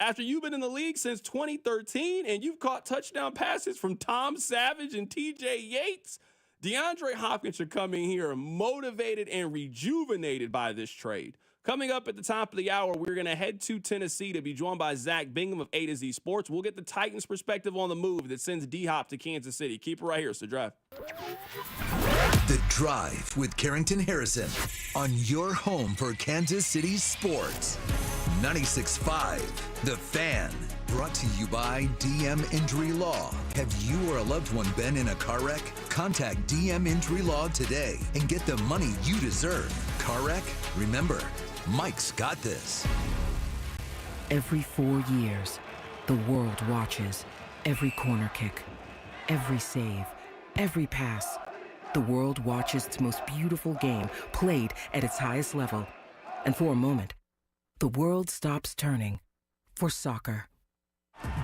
S1: after you've been in the league since 2013 and you've caught touchdown passes from Tom Savage and TJ Yates. DeAndre Hopkins should come in here motivated and rejuvenated by this trade. Coming up at the top of the hour, we're going to head to Tennessee to be joined by Zack Bingham of A to Z Sports. We'll get the Titans' perspective on the move that sends D-Hop to Kansas City. Keep it right here. It's The Drive.
S5: The Drive with Carrington Harrison on your home for Kansas City sports. 96.5, The Fan. Brought to you by DM Injury Law. Have you or a loved one been in a car wreck? Contact DM Injury Law today and get the money you deserve. Car wreck? Remember, Mike's got this.
S9: Every 4 years, the world watches. Every corner kick, every save, every pass. The world watches its most beautiful game played at its highest level. And for a moment, the world stops turning for soccer.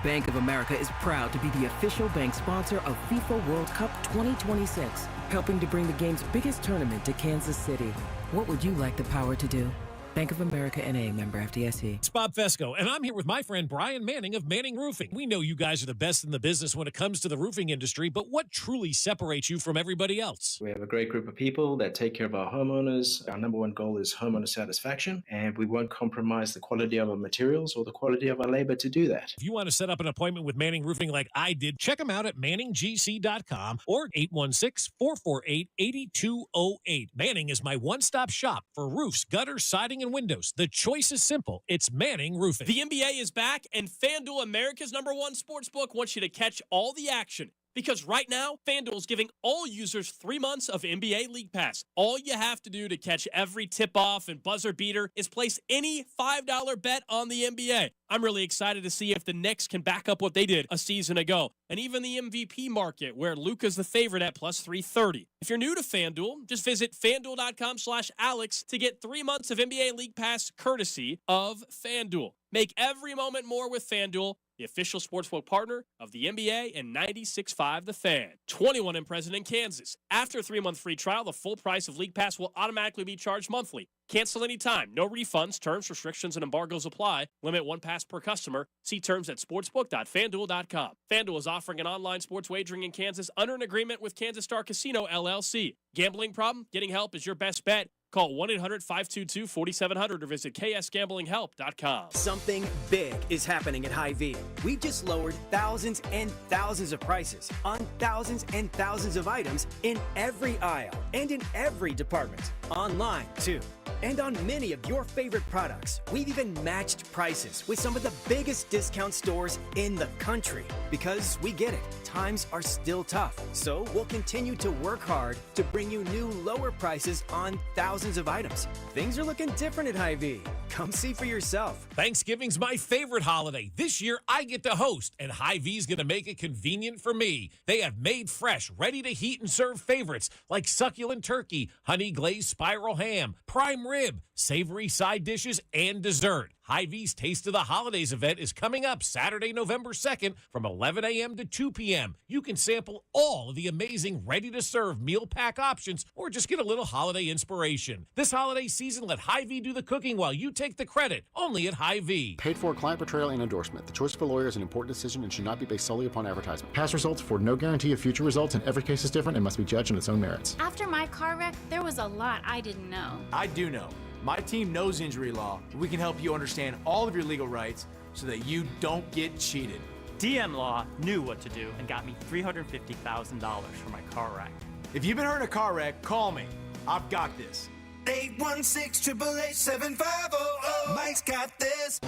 S9: Bank of America is proud to be the official bank sponsor of FIFA World Cup 2026, helping to bring the game's biggest tournament to Kansas City. What would you like the power to do? Bank of America N.A., member FDIC.
S10: It's Bob Fesco, and I'm here with my friend Brian Manning of Manning Roofing. We know you guys are the best in the business when it comes to the roofing industry, but what truly separates you from everybody else?
S12: We have a great group of people that take care of our homeowners. Our number one goal is homeowner satisfaction, and we won't compromise the quality of our materials or the quality of our labor to do that.
S10: If you want to set up an appointment with Manning Roofing like I did, check them out at manninggc.com or 816-448-8208. Manning is my one-stop shop for roofs, gutters, siding, and windows. The choice is simple. It's Manning Roofing.
S21: The NBA is back, and FanDuel, America's #1 sportsbook, wants you to catch all the action. Because right now, FanDuel is giving all users 3 months of NBA League Pass. All you have to do to catch every tip-off and buzzer beater is place any $5 bet on the NBA. I'm really excited to see if the Knicks can back up what they did a season ago. And even the MVP market, where Luka's the favorite at plus 330. If you're new to FanDuel, just visit FanDuel.com/Alex to get 3 months of NBA League Pass courtesy of FanDuel. Make every moment more with FanDuel, the official sportsbook partner of the NBA and 96.5 The Fan. 21 and present in Kansas. After a 3-month free trial, the full price of League Pass will automatically be charged monthly. Cancel anytime. No refunds. Terms, restrictions, and embargoes apply. Limit 1 pass per customer. See terms at sportsbook.fanduel.com. FanDuel is offering an online sports wagering in Kansas under an agreement with Kansas Star Casino, LLC. Gambling problem? Getting help is your best bet. Call 1-800-522-4700 or visit ksgamblinghelp.com.
S13: Something big is happening at Hy-Vee. We've just lowered thousands and thousands of prices on thousands and thousands of items in every aisle and in every department. Online, too. And on many of your favorite products, we've even matched prices with some of the biggest discount stores in the country. Because we get it, times are still tough. So we'll continue to work hard to bring you new lower prices on thousands of items. Things are looking different at Hy-Vee. Come see for yourself.
S10: Thanksgiving's my favorite holiday. This year, I get to host, and Hy-Vee's going to make it convenient for me. They have made fresh, ready to heat and serve favorites like succulent turkey, honey glazed spiral ham, prime rib, savory side dishes, and dessert. Hy-Vee's Taste of the Holidays event is coming up Saturday, November 2nd from 11 a.m. to 2 p.m. You can sample all of the amazing ready-to-serve meal pack options or just get a little holiday inspiration. This holiday season, let Hy-Vee do the cooking while you take the credit. Only at Hy-Vee.
S14: Paid for client portrayal and endorsement. The choice of a lawyer is an important decision and should not be based solely upon advertisement. Past results afford no guarantee of future results, and every case is different and must be judged on its own merits.
S15: After my car wreck, there was a lot I didn't know.
S16: I do know. My team knows injury law. We can help you understand all of your legal rights so that you don't get cheated.
S28: DM Law knew what to do and got me $350,000 for my car wreck.
S16: If you've been hurt in a car wreck, call me. I've got this.
S5: 816-888-7500. Mike's got this.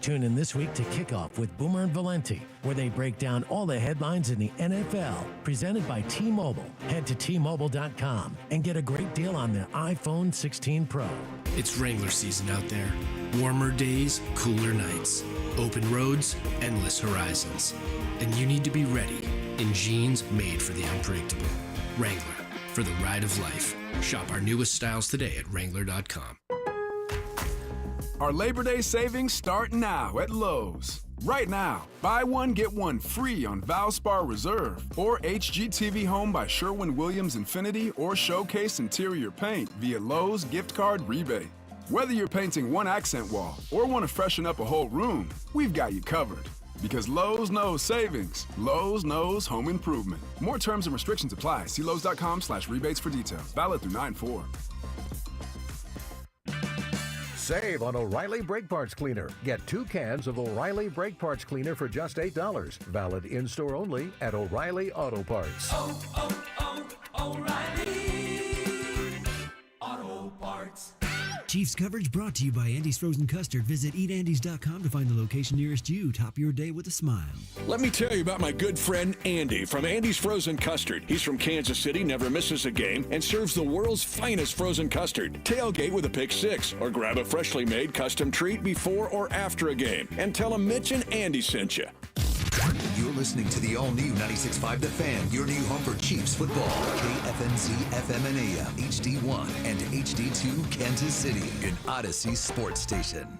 S29: Tune in this week to Kickoff with Boomer and Valenti, where they break down all the headlines in the NFL, presented by T-Mobile. Head to T-Mobile.com and get a great deal on the iPhone 16 Pro.
S30: It's Wrangler season out there. Warmer days, cooler nights. Open roads, endless horizons. And you need to be ready in jeans made for the unpredictable. Wrangler, for the ride of life. Shop our newest styles today at Wrangler.com.
S31: Our Labor Day savings start now at Lowe's. Right now, buy one, get one free on Valspar Reserve or HGTV Home by Sherwin-Williams Infinity or Showcase Interior Paint via Lowe's gift card rebate. Whether you're painting one accent wall or want to freshen up a whole room, we've got you covered. Because Lowe's knows savings. Lowe's knows home improvement. More terms and restrictions apply. See Lowe's.com/rebates for details. Valid through 9/4.
S11: Save on O'Reilly Brake Parts Cleaner. Get 2 cans of O'Reilly Brake Parts Cleaner for just $8. Valid in-store only at O'Reilly Auto Parts.
S17: O'Reilly Auto Parts.
S18: Chiefs coverage brought to you by Andy's Frozen Custard. Visit eatandys.com to find the location nearest you. Top your day with a smile.
S19: Let me tell you about my good friend Andy from Andy's Frozen Custard. He's from Kansas City, never misses a game, and serves the world's finest frozen custard. Tailgate with a pick six, or grab a freshly made custom treat before or after a game. And tell him Mitch and Andy sent you.
S5: You're listening to the all-new 96.5 The Fan, your new home for Chiefs football. KFNZ FM and AM, HD1 and HD2 Kansas City, an Odyssey sports station.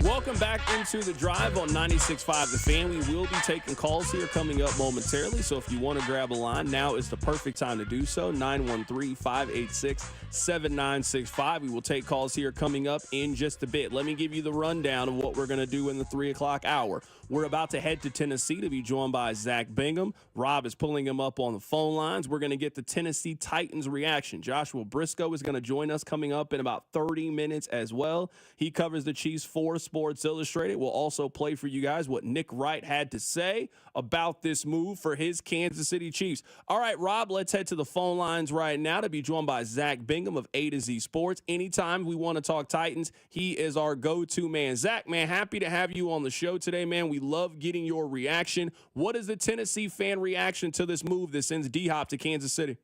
S1: Welcome back into the drive on 96.5 The Fan. We will be taking calls here coming up momentarily, so if you want to grab a line, now is the perfect time to do so. 913-586-7965. We will take calls here coming up in just a bit. Let me give you the rundown of what we're going to do in the 3 o'clock hour. We're about to head to Tennessee to be joined by Zack Bingham. Rob is pulling him up on the phone lines. We're going to get the Tennessee Titans reaction. Joshua Briscoe is going to join us coming up in about 30 minutes as well. He covers the Chiefs for Sports Illustrated. We'll also play for you guys what Nick Wright had to say about this move for his Kansas City Chiefs. All right, Rob, let's head to the phone lines right now to be joined by Zack Bingham of A to Z Sports. Anytime we want to talk Titans, he is our go-to man. Zack, man, happy to have you on the show today, man. We love getting your reaction. What is the Tennessee fan reaction to this move that sends D-Hop to Kansas City?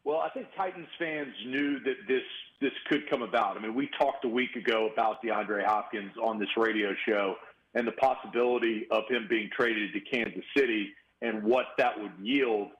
S20: Well, I think Titans fans knew that this could come about. I mean, we talked a week ago about DeAndre Hopkins on this radio show and the possibility of him being traded to Kansas City and what that would yield.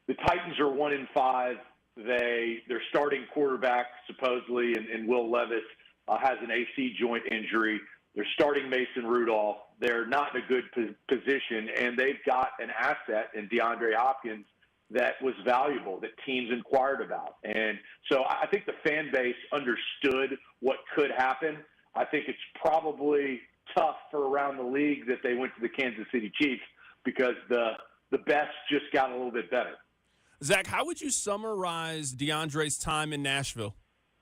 S20: The Titans are 1-5. Their starting quarterback, supposedly, and Will Levis, has an AC joint injury. They're starting Mason Rudolph. They're not in a good position, and they've got an asset in DeAndre Hopkins that was valuable, that teams inquired about. And so I think the fan base understood what could happen. I think it's probably tough for around the league that they went to the Kansas City Chiefs because the best just got a little bit better.
S1: Zack, how would you summarize DeAndre's time in Nashville?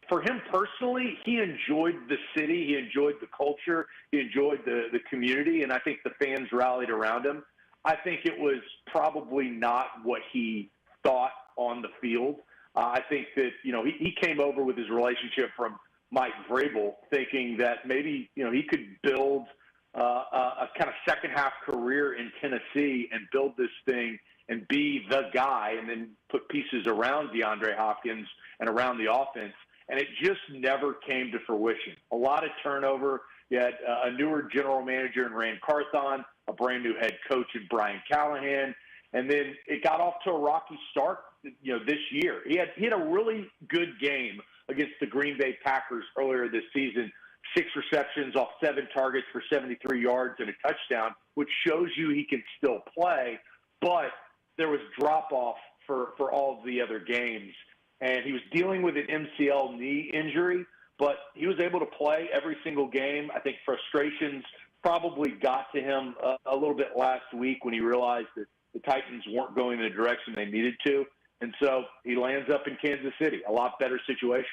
S20: For him personally, he enjoyed the city, he enjoyed the culture, he enjoyed the community, and I think the fans rallied around him. I think it was probably not what he thought on the field. I think that, he came over with his relationship from Mike Vrabel thinking that maybe, he could build a kind of second-half career in Tennessee and build this thing and be the guy and then put pieces around DeAndre Hopkins and around the offense. And it just never came to fruition. A lot of turnover. You had a newer general manager in Rand Carthon, a brand new head coach in Brian Callahan, and then it got off to a rocky start, this year. He had a really good game against the Green Bay Packers earlier this season. 6 receptions off 7 targets for 73 yards and a touchdown, which shows you he can still play, but there was drop-off for all of the other games. And he was dealing with an MCL knee injury, but he was able to play every single game. I think frustrations probably got to him a little bit last week when he realized that the Titans weren't going in the direction they needed to. And so he lands up in Kansas City, a lot better situation.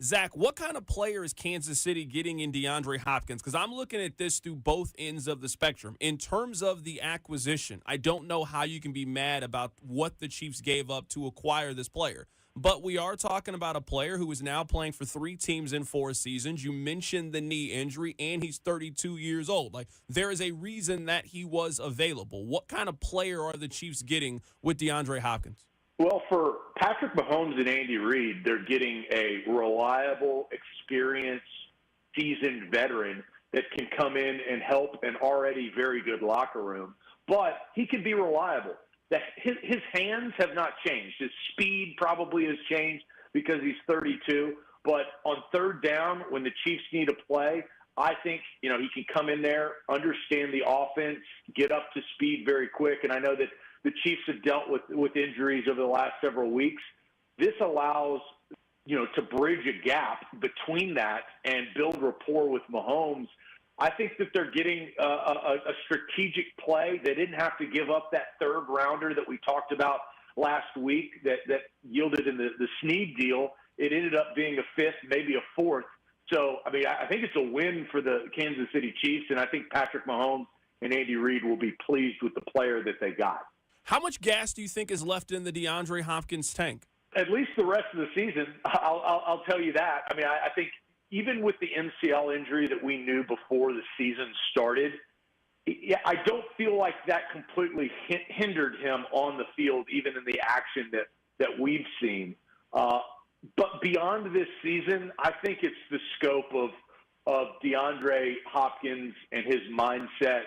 S1: Zack, what kind of player is Kansas City getting in DeAndre Hopkins? Because I'm looking at this through both ends of the spectrum. In terms of the acquisition, I don't know how you can be mad about what the Chiefs gave up to acquire this player. But we are talking about a player who is now playing for 3 teams in 4 seasons. You mentioned the knee injury, and he's 32 years old. There is a reason that he was available. What kind of player are the Chiefs getting with DeAndre Hopkins?
S20: Well, for Patrick Mahomes and Andy Reid, they're getting a reliable, experienced, seasoned veteran that can come in and help an already very good locker room. But he can be reliable. His hands have not changed. His speed probably has changed because he's 32. But on third down, when the Chiefs need a play, I think, he can come in there, understand the offense, get up to speed very quick. And I know that the Chiefs have dealt with injuries over the last several weeks. This allows to bridge a gap between that and build rapport with Mahomes. I think that they're getting a strategic play. They didn't have to give up that third rounder that we talked about last week that yielded in the Snead deal. It ended up being a fifth, maybe a fourth. So, I mean, I think it's a win for the Kansas City Chiefs, and I think Patrick Mahomes and Andy Reid will be pleased with the player that they got.
S1: How much gas do you think is left in the DeAndre Hopkins tank?
S20: At least the rest of the season, I'll tell you that. I mean, I think even with the MCL injury that we knew before the season started, I don't feel like that completely hindered him on the field, even in the action that we've seen. But beyond this season, I think it's the scope of DeAndre Hopkins and his mindset.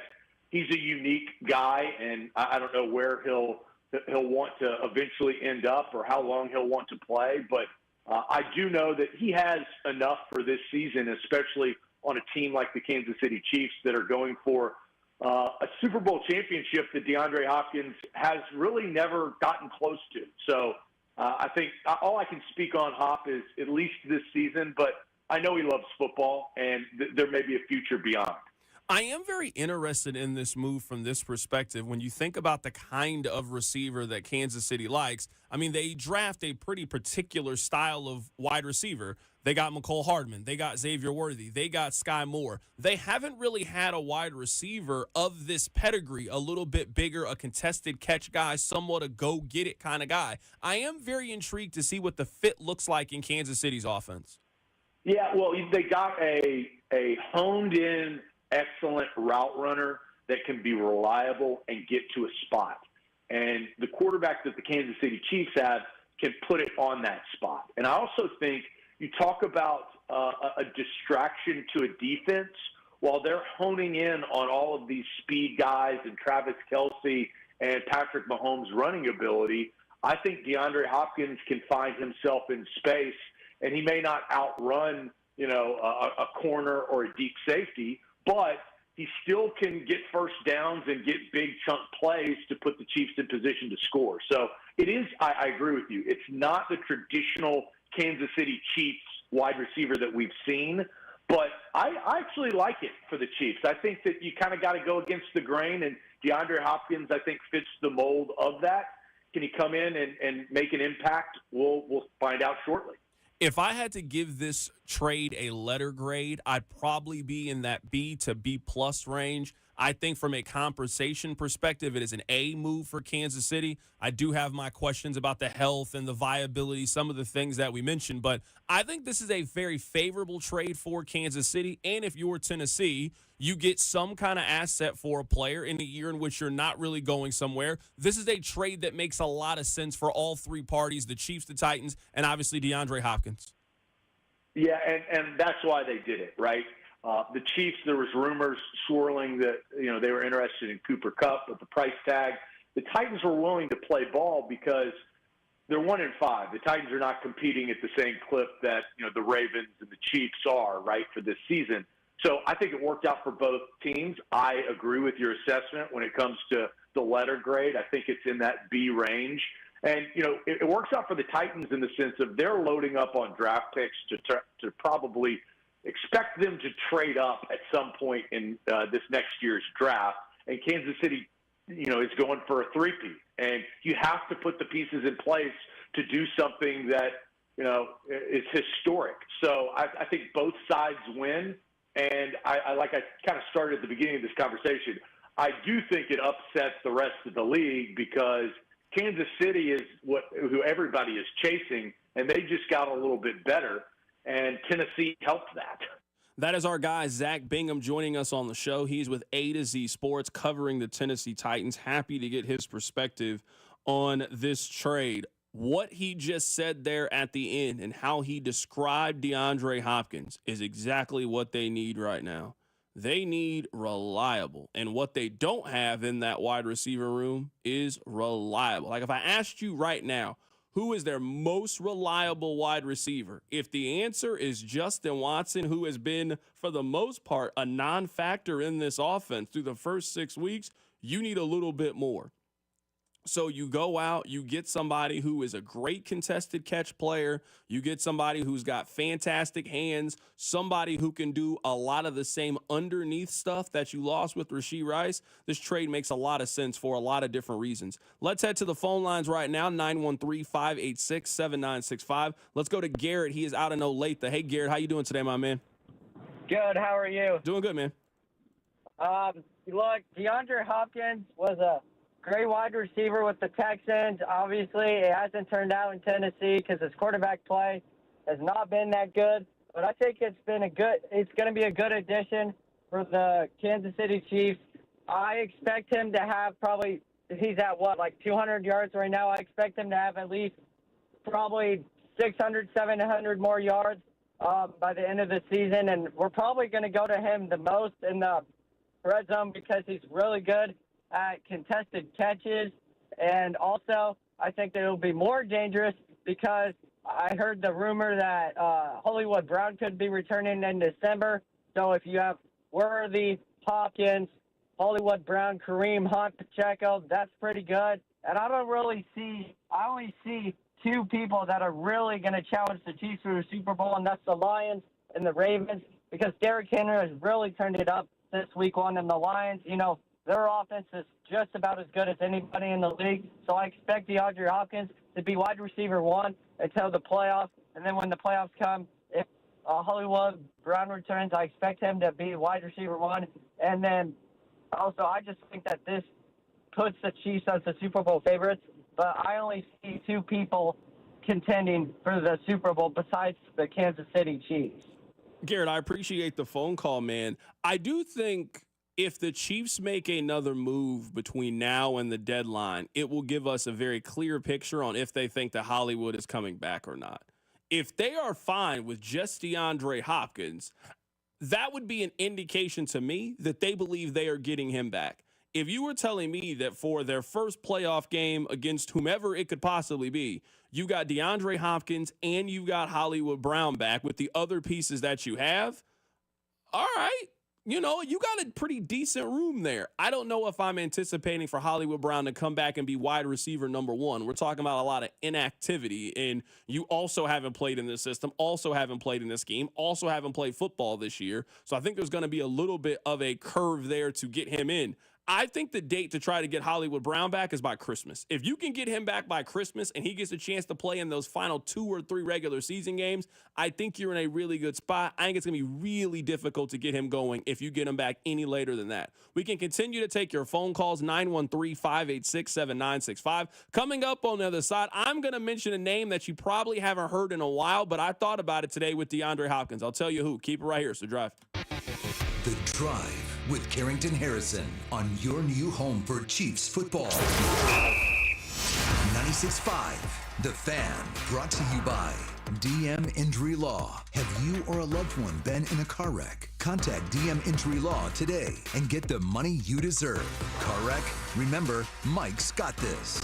S20: He's a unique guy, and I don't know where he'll want to eventually end up or how long he'll want to play. But I do know that he has enough for this season, especially on a team like the Kansas City Chiefs that are going for a Super Bowl championship that DeAndre Hopkins has really never gotten close to. So I think all I can speak on Hop is at least this season, but I know he loves football, and there may be a future beyond.
S1: I am very interested in this move from this perspective. When you think about the kind of receiver that Kansas City likes, I mean, they draft a pretty particular style of wide receiver. They got McCole Hardman. They got Xavier Worthy. They got Sky Moore. They haven't really had a wide receiver of this pedigree, a little bit bigger, a contested catch guy, somewhat a go-get-it kind of guy. I am very intrigued to see what the fit looks like in Kansas City's offense.
S20: Yeah, well, they got a honed-in, excellent route runner that can be reliable and get to a spot. And the quarterback that the Kansas City Chiefs have can put it on that spot. And I also think you talk about a distraction to a defense while they're honing in on all of these speed guys and Travis Kelce and Patrick Mahomes' running ability. I think DeAndre Hopkins can find himself in space, and he may not outrun, a corner or a deep safety, but he still can get first downs and get big chunk plays to put the Chiefs in position to score. So it is, I agree with you, it's not the traditional Kansas City Chiefs wide receiver that we've seen, but I actually like it for the Chiefs. I think that you kind of got to go against the grain, and DeAndre Hopkins, I think, fits the mold of that. Can he come in and make an impact? We'll find out shortly.
S1: If I had to give this trade a letter grade, I'd probably be in that B to B plus range. I think from a compensation perspective, it is an A move for Kansas City. I do have my questions about the health and the viability, some of the things that we mentioned, but I think this is a very favorable trade for Kansas City. And if you're Tennessee, you get some kind of asset for a player in a year in which you're not really going somewhere. This is a trade that makes a lot of sense for all three parties, the Chiefs, the Titans, and obviously DeAndre Hopkins.
S20: Yeah, and that's why they did it, right? The Chiefs, there was rumors swirling that, they were interested in Cooper Kupp with the price tag. The Titans were willing to play ball because they're 1-5. The Titans are not competing at the same clip that, the Ravens and the Chiefs are, right, for this season. So I think it worked out for both teams. I agree with your assessment when it comes to the letter grade. I think it's in that B range. And, it works out for the Titans in the sense of they're loading up on draft picks to probably expect them to trade up at some point in this next year's draft. And Kansas City, is going for a three-peat. And you have to put the pieces in place to do something that, is historic. So I think both sides win. And I kind of started at the beginning of this conversation, I do think it upsets the rest of the league because Kansas City is who everybody is chasing, and they just got a little bit better, and Tennessee helped that.
S1: That is our guy, Zack Bingham, joining us on the show. He's with A to Z Sports, covering the Tennessee Titans. Happy to get his perspective on this trade. What he just said there at the end and how he described DeAndre Hopkins is exactly what they need right now. They need reliable. And what they don't have in that wide receiver room is reliable. Like if I asked you right now, who is their most reliable wide receiver? If the answer is Justin Watson, who has been, for the most part, a non-factor in this offense through the first 6 weeks, you need a little bit more. So you go out, you get somebody who is a great contested catch player. You get somebody who's got fantastic hands, somebody who can do a lot of the same underneath stuff that you lost with Rashee Rice. This trade makes a lot of sense for a lot of different reasons. Let's head to the phone lines right now, 913-586-7965. Let's go to Garrett. He is out of Olathe. Hey, Garrett, how you doing today, my man?
S3: Good. How are you?
S1: Doing good, man.
S3: Look, DeAndre Hopkins was a great wide receiver with the Texans. Obviously, it hasn't turned out in Tennessee because his quarterback play has not been that good. But I think it's going to be a good addition for the Kansas City Chiefs. I expect him to have he's at 200 yards right now. I expect him to have at least probably 600, 700 more yards by the end of the season. And we're probably going to go to him the most in the red zone because he's really good at contested catches, and also I think that it'll be more dangerous because I heard the rumor that Hollywood Brown could be returning in December. So if you have Worthy, Hopkins, Hollywood Brown, Kareem Hunt, Pacheco, that's pretty good. And I only see two people that are really going to challenge the Chiefs for the Super Bowl, and that's the Lions and the Ravens, because Derrick Henry has really turned it up this week one, and the Lions, their offense is just about as good as anybody in the league. So I expect DeAndre Hopkins to be wide receiver 1 until the playoffs. And then when the playoffs come, if Hollywood Brown returns, I expect him to be wide receiver 1. And then also I just think that this puts the Chiefs as the Super Bowl favorites. But I only see two people contending for the Super Bowl besides the Kansas City Chiefs.
S1: Garrett, I appreciate the phone call, man. I do think if the Chiefs make another move between now and the deadline, it will give us a very clear picture on if they think that Hollywood is coming back or not. If they are fine with just DeAndre Hopkins, that would be an indication to me that they believe they are getting him back. If you were telling me that for their first playoff game against whomever it could possibly be, you got DeAndre Hopkins and you got Hollywood Brown back with the other pieces that you have, all right. You got a pretty decent room there. I don't know if I'm anticipating for Hollywood Brown to come back and be wide receiver number 1. We're talking about a lot of inactivity, and you also haven't played in this system, also haven't played in this scheme, also haven't played football this year. So I think there's going to be a little bit of a curve there to get him in. I think the date to try to get Hollywood Brown back is by Christmas. If you can get him back by Christmas and he gets a chance to play in those final 2 or 3 regular season games, I think you're in a really good spot. I think it's going to be really difficult to get him going if you get him back any later than that. We can continue to take your phone calls, 913-586-7965. Coming up on the other side, I'm going to mention a name that you probably haven't heard in a while, but I thought about it today with DeAndre Hopkins. I'll tell you who. Keep it right here, so drive.
S5: The Drive with Carrington Harrison on your new home for Chiefs football. 96.5, The Fan, brought to you by DM Injury Law. Have you or a loved one been in a car wreck? Contact DM Injury Law today and get the money you deserve. Car wreck? Remember, Mike's got this.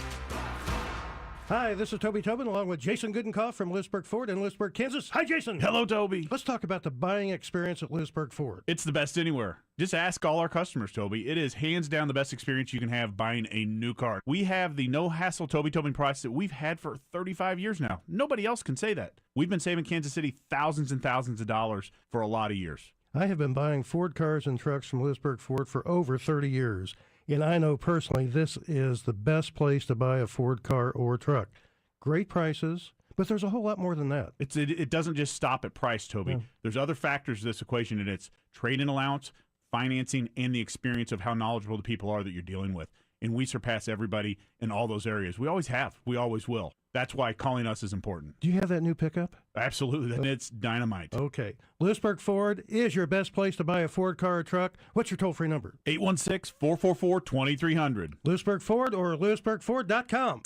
S4: Hi, this is Toby Tobin along with Jason Goodenkoff from Lewisburg Ford in Lewisburg, Kansas. Hi, Jason.
S6: Hello, Toby.
S4: Let's talk about the buying experience at Lewisburg Ford.
S6: It's the best anywhere. Just ask all our customers, Toby. It is hands down the best experience you can have buying a new car. We have the no-hassle Toby Tobin price that we've had for 35 years now. Nobody else can say that. We've been saving Kansas City thousands and thousands of dollars for a lot of years.
S4: I have been buying Ford cars and trucks from Lewisburg Ford for over 30 years, and I know personally this is the best place to buy a Ford car or truck. Great prices, but there's a whole lot more than that.
S6: It doesn't just stop at price, Toby.
S4: Yeah.
S6: There's other factors to this equation, and it's trade-in allowance, financing, and the experience of how knowledgeable the people are that you're dealing with. And we surpass everybody in all those areas. We always have. We always will. That's why calling us is important.
S4: Do you have that new pickup?
S6: Absolutely. And it's dynamite.
S4: Okay. Lewisburg Ford is your best place to buy a Ford car or truck. What's your toll-free number?
S6: 816-444-2300.
S4: Lewisburg Ford or lewisburgford.com.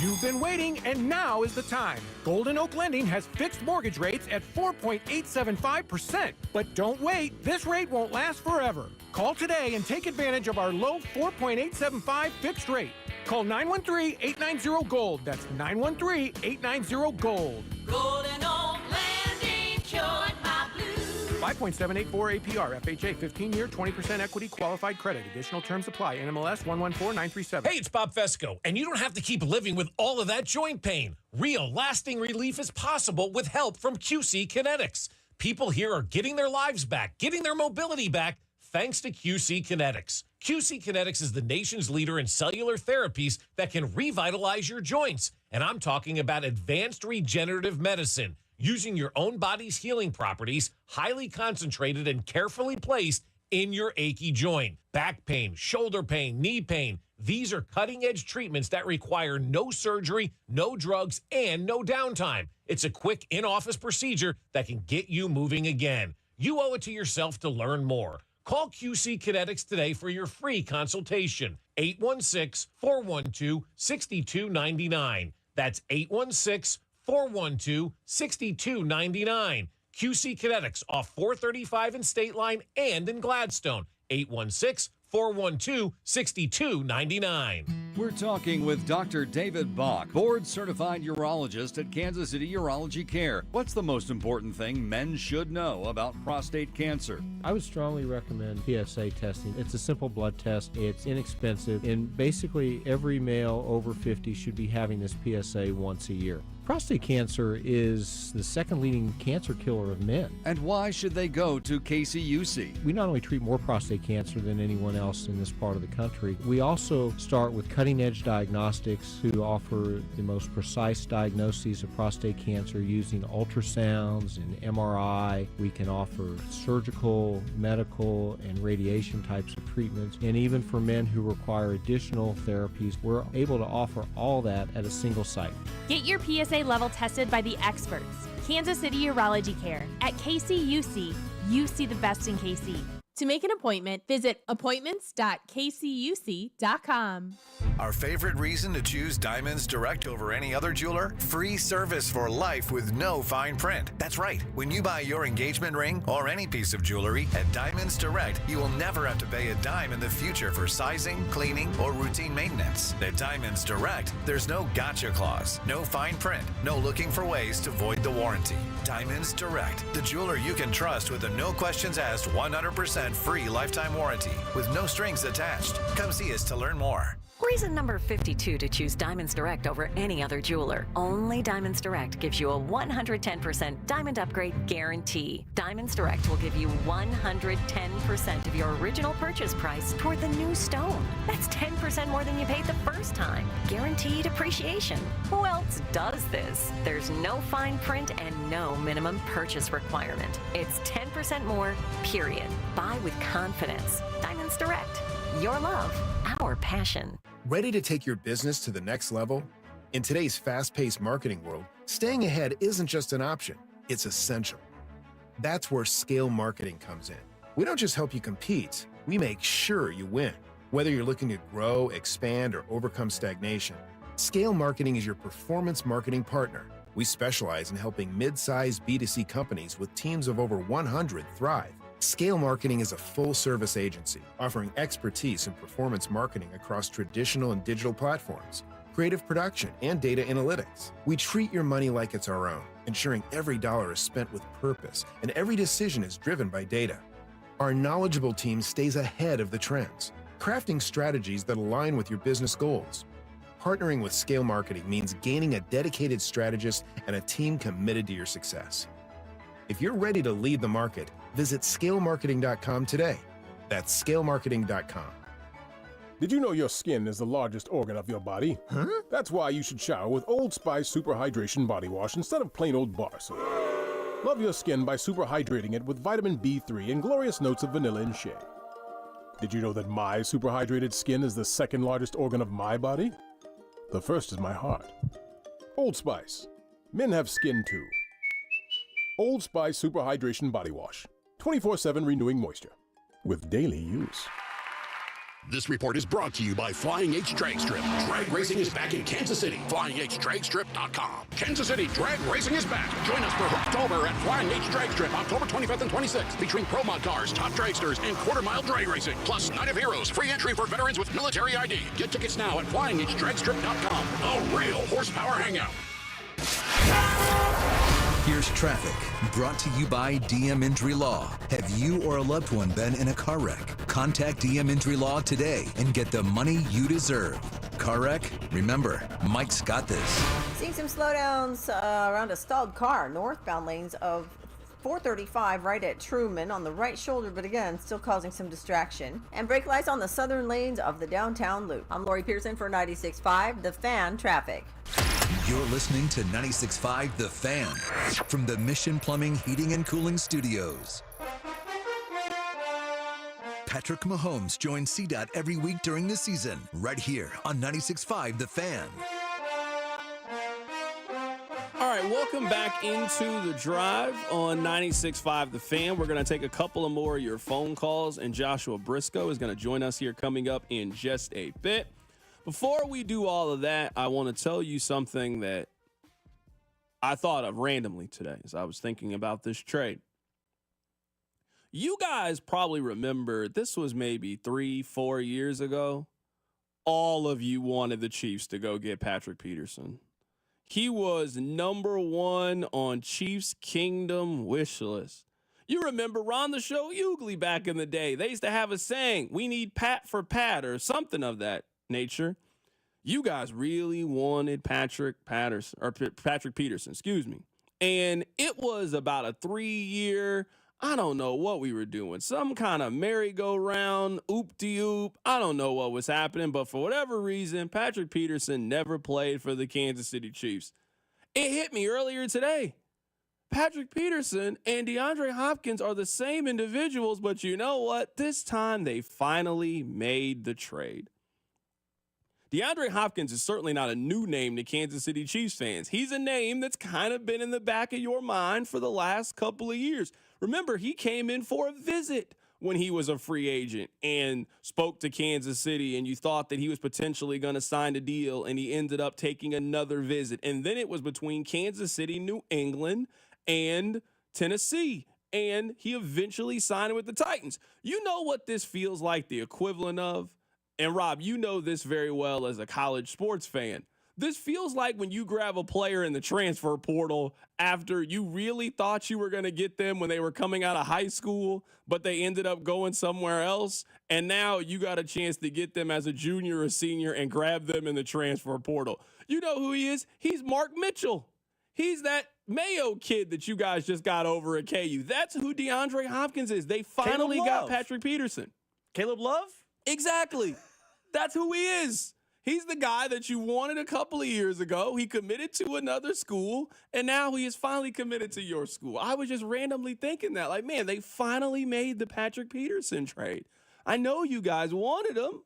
S7: You've been waiting, and now is the time. Golden Oak Lending has fixed mortgage rates at 4.875%. But don't wait. This rate won't last forever. Call today and take advantage of our low 4.875 fixed rate. Call 913-890-GOLD. That's 913-890-GOLD.
S17: Golden Oak Landing, cured my blues.
S7: 5.784 APR. FHA 15-year 20% equity qualified credit. Additional terms apply. NMLS 114937.
S10: Hey, it's Bob Fesco, and you don't have to keep living with all of that joint pain. Real lasting relief is possible with help from QC Kinetics. People here are getting their lives back, getting their mobility back, thanks to QC Kinetics. QC Kinetics is the nation's leader in cellular therapies that can revitalize your joints. And I'm talking about advanced regenerative medicine, using your own body's healing properties, highly concentrated and carefully placed in your achy joint. Back pain, shoulder pain, knee pain. These are cutting-edge treatments that require no surgery, no drugs, and no downtime. It's a quick in-office procedure that can get you moving again. You owe it to yourself to learn more. Call QC Kinetics today for your free consultation. 816-412-6299. That's 816-412-6299. QC Kinetics off 435 in State Line and in Gladstone. 816-412-6299.
S2: We're talking with Dr. David Bach, board-certified urologist at Kansas City Urology Care. What's the most important thing men should know about prostate cancer?
S8: I would strongly recommend PSA testing. It's a simple blood test. It's inexpensive, and basically every male over 50 should be having this PSA once a year. Prostate cancer is the second leading cancer killer of men.
S2: And why should they go to KCUC?
S8: We not only treat more prostate cancer than anyone else in this part of the country, we also start with cutting-edge diagnostics to offer the most precise diagnoses of prostate cancer using ultrasounds and MRI. We can offer surgical, medical, and radiation types of treatments. And even for men who require additional therapies, we're able to offer all that at a single site.
S9: Get your PSA level tested by the experts. Kansas City Urology Care. At KCUC, you see the best in KC. To make an appointment, visit appointments.kcuc.com.
S12: Our favorite reason to choose Diamonds Direct over any other jeweler? Free service for life with no fine print. That's right. When you buy your engagement ring or any piece of jewelry at Diamonds Direct, you will never have to pay a dime in the future for sizing, cleaning, or routine maintenance. At Diamonds Direct, there's no gotcha clause, no fine print, no looking for ways to void the warranty. Diamonds Direct, the jeweler you can trust with a no questions asked 100% free lifetime warranty with no strings attached. Come see us to learn more.
S21: Reason number 52 to choose Diamonds Direct over any other jeweler. Only Diamonds Direct gives you a 110% diamond upgrade guarantee. Diamonds Direct will give you 110% of your original purchase price toward the new stone. That's 10% more than you paid the first time. Guaranteed appreciation. Who else does this? There's no fine print and no minimum purchase requirement. It's 10% more, period. Buy with confidence. Diamonds Direct. Your love, our passion.
S22: Ready to take your business to the next level? In today's fast-paced marketing world, staying ahead isn't just an option, it's essential. That's where scale marketing comes in. We don't just help you compete, we make sure you win. Whether you're looking to grow, expand, or overcome stagnation, Scale Marketing is your performance marketing partner. We specialize in helping mid-sized B2C companies with teams of over 100 thrive. Scale Marketing is a full-service agency offering expertise in performance marketing across traditional and digital platforms, creative production, and data analytics. We treat your money like it's our own, ensuring every dollar is spent with purpose and every decision is driven by data. Our knowledgeable team stays ahead of the trends, crafting strategies that align with your business goals. Partnering with Scale Marketing means gaining a dedicated strategist and a team committed to your success. If you're ready to lead the market, visit scalemarketing.com today. That's scalemarketing.com.
S23: Did you know your skin is the largest organ of your body? Huh? That's why you should shower with Old Spice Super Hydration Body Wash instead of plain old bar soap. Love your skin by super hydrating it with vitamin B3 and glorious notes of vanilla and shea. Did you know that my super hydrated skin is the second largest organ of my body? The first is my heart. Old Spice. Men have skin too. Old Spice Super Hydration Body Wash. 24/7 renewing moisture. With daily use.
S24: This report is brought to you by Flying H Drag Strip. Drag racing is back in Kansas City. FlyingHDragstrip.com. Kansas City Drag Racing is back. Join us for Hooktober at Flying H Drag Strip, October 25th and 26th, featuring pro mod cars, top dragsters, and quarter-mile drag racing. Plus, Night of Heroes, free entry for veterans with military ID. Get tickets now at FlyingHDragstrip.com. A real horsepower hangout.
S5: Here's traffic, brought to you by DM Injury Law. Have you or a loved one been in a car wreck? Contact DM Injury Law today and get the money you deserve. Car wreck? Remember, Mike's got this.
S13: Seeing some slowdowns around a stalled car, northbound lanes of 435 right at Truman on the right shoulder, but again, still causing some distraction. And brake lights on the southern lanes of the downtown loop. I'm Lori Pearson for 96.5, The Fan Traffic.
S5: You're listening to 96.5 The Fan from the Mission Plumbing, Heating, and Cooling Studios. Patrick Mahomes joins CDOT every week during the season, right here on 96.5 The Fan.
S1: All right, welcome back into the drive on 96.5 The Fan. We're going to take a couple of more of your phone calls, and Joshua Briscoe is going to join us here coming up in just a bit. Before we do all of that, I want to tell you something that I thought of randomly today as I was thinking about this trade. You guys probably remember this was maybe 3-4 years ago. All of you wanted the Chiefs to go get Patrick Peterson. He was number one on Chiefs Kingdom wish list. You remember Ron the Show Hughley back in the day. They used to have a saying, we need Pat for Pat or something of that nature. You guys really wanted Patrick Peterson, And it was about a 3-year, I don't know what we were doing. Some kind of merry-go-round, oop-de-oop. I don't know what was happening, but for whatever reason, Patrick Peterson never played for the Kansas City Chiefs. It hit me earlier today. Patrick Peterson and DeAndre Hopkins are the same individuals, but you know what? This time they finally made the trade. DeAndre Hopkins is certainly not a new name to Kansas City Chiefs fans. He's a name that's kind of been in the back of your mind for the last couple of years. Remember, he came in for a visit when he was a free agent and spoke to Kansas City, and you thought that he was potentially going to sign a deal, and he ended up taking another visit. And then it was between Kansas City, New England, and Tennessee. And he eventually signed with the Titans. You know what this feels like the equivalent of? And Rob, you know this very well as a college sports fan. This feels like when you grab a player in the transfer portal after you really thought you were going to get them when they were coming out of high school, but they ended up going somewhere else. And now you got a chance to get them as a junior or senior and grab them in the transfer portal. You know who he is? He's Mark Mitchell. He's that Mayo kid that you guys just got over at KU. That's who DeAndre Hopkins is. They finally got Patrick Peterson.
S14: Caleb Love?
S1: Exactly. That's who he is. He's the guy that you wanted a couple of years ago. He committed to another school, and now he is finally committed to your school. I was just randomly thinking that, like, man, they finally made the Patrick Peterson trade. I know you guys wanted him.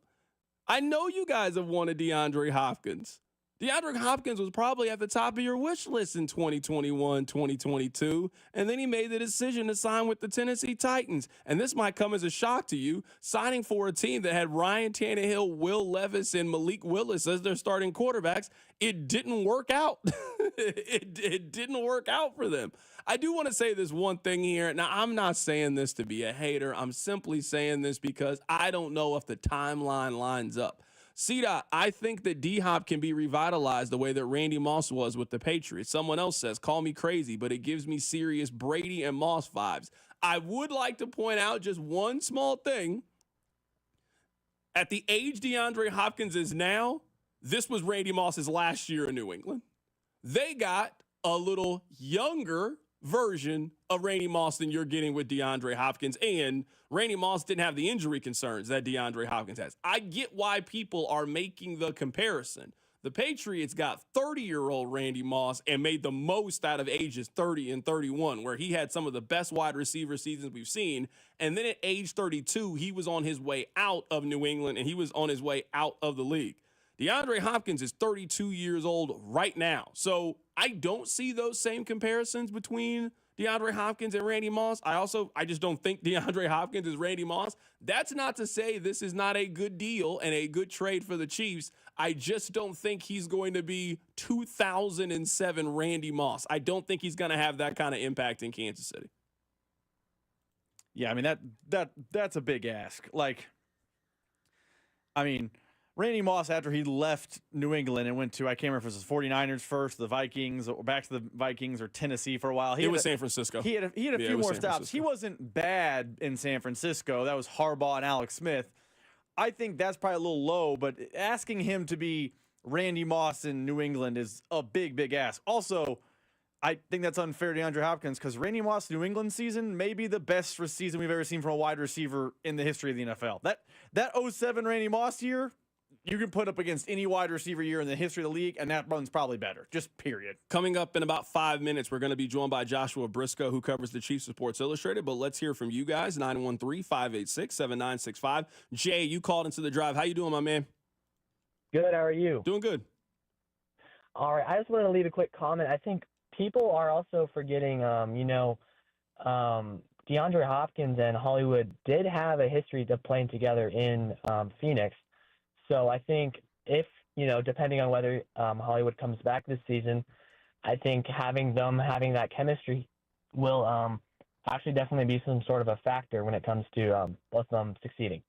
S1: I know you guys have wanted DeAndre Hopkins. DeAndre Hopkins was probably at the top of your wish list in 2021, 2022, and then he made the decision to sign with the Tennessee Titans. And this might come as a shock to you, signing for a team that had Ryan Tannehill, Will Levis, and Malik Willis as their starting quarterbacks. It didn't work out. It didn't work out for them. I do want to say this one thing here. Now, I'm not saying this to be a hater. I'm simply saying this because I don't know if the timeline lines up. CDOT, I think that D-Hop can be revitalized the way that Randy Moss was with the Patriots. Someone else says, call me crazy, but it gives me serious Brady and Moss vibes. I would like to point out just one small thing. At the age DeAndre Hopkins is now, this was Randy Moss's last year in New England. They got a little younger version of Randy Moss than you're getting with DeAndre Hopkins, and Randy Moss didn't have the injury concerns that DeAndre Hopkins has. I get why people are making the comparison. The Patriots got 30-year-old Randy Moss and made the most out of ages 30 and 31, where he had some of the best wide receiver seasons we've seen. And then at age 32, he was on his way out of New England, and he was on his way out of the league. DeAndre Hopkins is 32 years old right now. So I don't see those same comparisons between DeAndre Hopkins and Randy Moss. I just don't think DeAndre Hopkins is Randy Moss. That's not to say this is not a good deal and a good trade for the Chiefs. I just don't think he's going to be 2007 Randy Moss. I don't think he's going to have that kind of impact in Kansas City.
S14: Yeah, I mean, that's a big ask. Like, I mean,
S11: Randy Moss, after he left New England and went to, I can't remember if it was the 49ers first, the Vikings, or back to the Vikings or Tennessee for a while.
S1: It was San Francisco.
S11: He had a few more stops. He wasn't bad in San Francisco. That was Harbaugh and Alex Smith. I think that's probably a little low, but asking him to be Randy Moss in New England is a big, big ask. Also, I think that's unfair to DeAndre Hopkins because Randy Moss' New England season may be the best season we've ever seen from a wide receiver in the history of the NFL. That 07 Randy Moss year, you can put up against any wide receiver year in the history of the league, and that one's probably better. Just period.
S1: Coming up in about 5 minutes, we're going to be joined by Joshua Briscoe, who covers the Chiefs of Sports Illustrated. But let's hear from you guys, 913-586-7965. Jay, you called into the drive. How you doing, my man?
S14: Good. How are you?
S1: Doing good.
S14: All right. I just wanted to leave a quick comment. I think people are also forgetting, DeAndre Hopkins and Hollywood did have a history of playing together in Phoenix. So I think if, depending on whether Hollywood comes back this season, I think having that chemistry will actually definitely be some sort of a factor when it comes to both of them succeeding.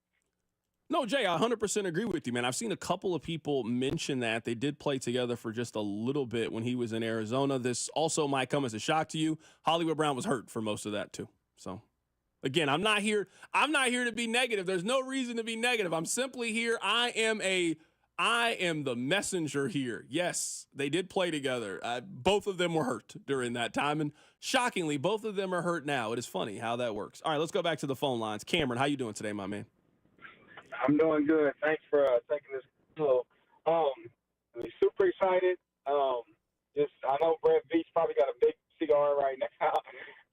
S1: No, Jay, I 100% agree with you, man. I've seen a couple of people mention that. They did play together for just a little bit when he was in Arizona. This also might come as a shock to you. Hollywood Brown was hurt for most of that, too. So, again, I'm not here to be negative. There's no reason to be negative. I'm simply here. I am the messenger here. Yes, they did play together. Both of them were hurt during that time. And shockingly, both of them are hurt now. It is funny how that works. All right, let's go back to the phone lines. Cameron, how you doing today, my man?
S15: I'm doing good. Thanks for taking this call. I'm super excited. I know Brett Veach probably got a big cigar right now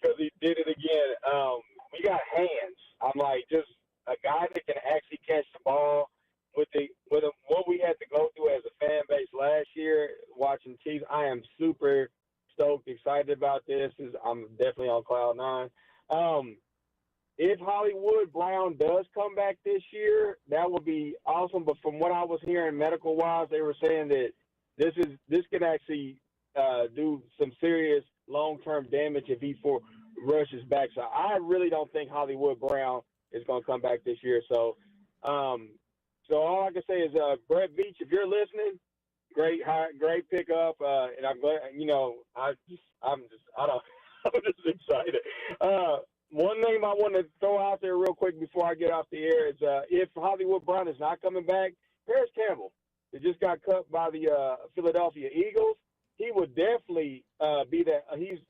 S15: because he did it again. We got hands. I'm like, just a guy that can actually catch the ball with what we had to go through as a fan base last year watching Chiefs. I am super stoked, excited about this. I'm definitely on cloud nine. If Hollywood Brown does come back this year, that would be awesome. But from what I was hearing medical-wise, they were saying that this could actually do some serious long-term damage if he rushes back. So I really don't think Hollywood Brown is going to come back this year. So all I can say is, Brett Veach, if you're listening, great pickup. And I'm glad. I'm just excited. One name I want to throw out there real quick before I get off the air is if Hollywood Brown is not coming back, Paris Campbell, who just got cut by the Philadelphia Eagles, he would definitely be that. He's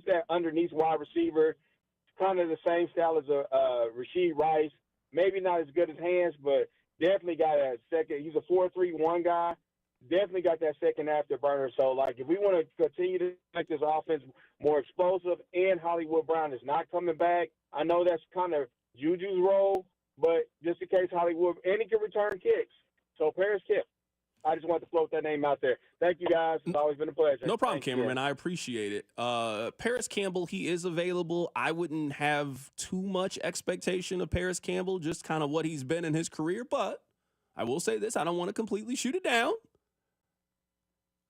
S15: that underneath wide receiver, kind of the same style as Rashee Rice. Maybe not as good as hands, but definitely got a second. He's a 4-3-1 guy. Definitely got that second afterburner. So, like, if we want to continue to make this offense more explosive and Hollywood Brown is not coming back, I know that's kind of Juju's role, but just in case Hollywood, and he can return kicks. So, Paris Kip, I just want to float that name out there. Thank you, guys. It's always been a pleasure.
S1: No problem, Cameron. I appreciate it. Paris Campbell, he is available. I wouldn't have too much expectation of Paris Campbell, just kind of what he's been in his career. But I will say this, I don't want to completely shoot it down.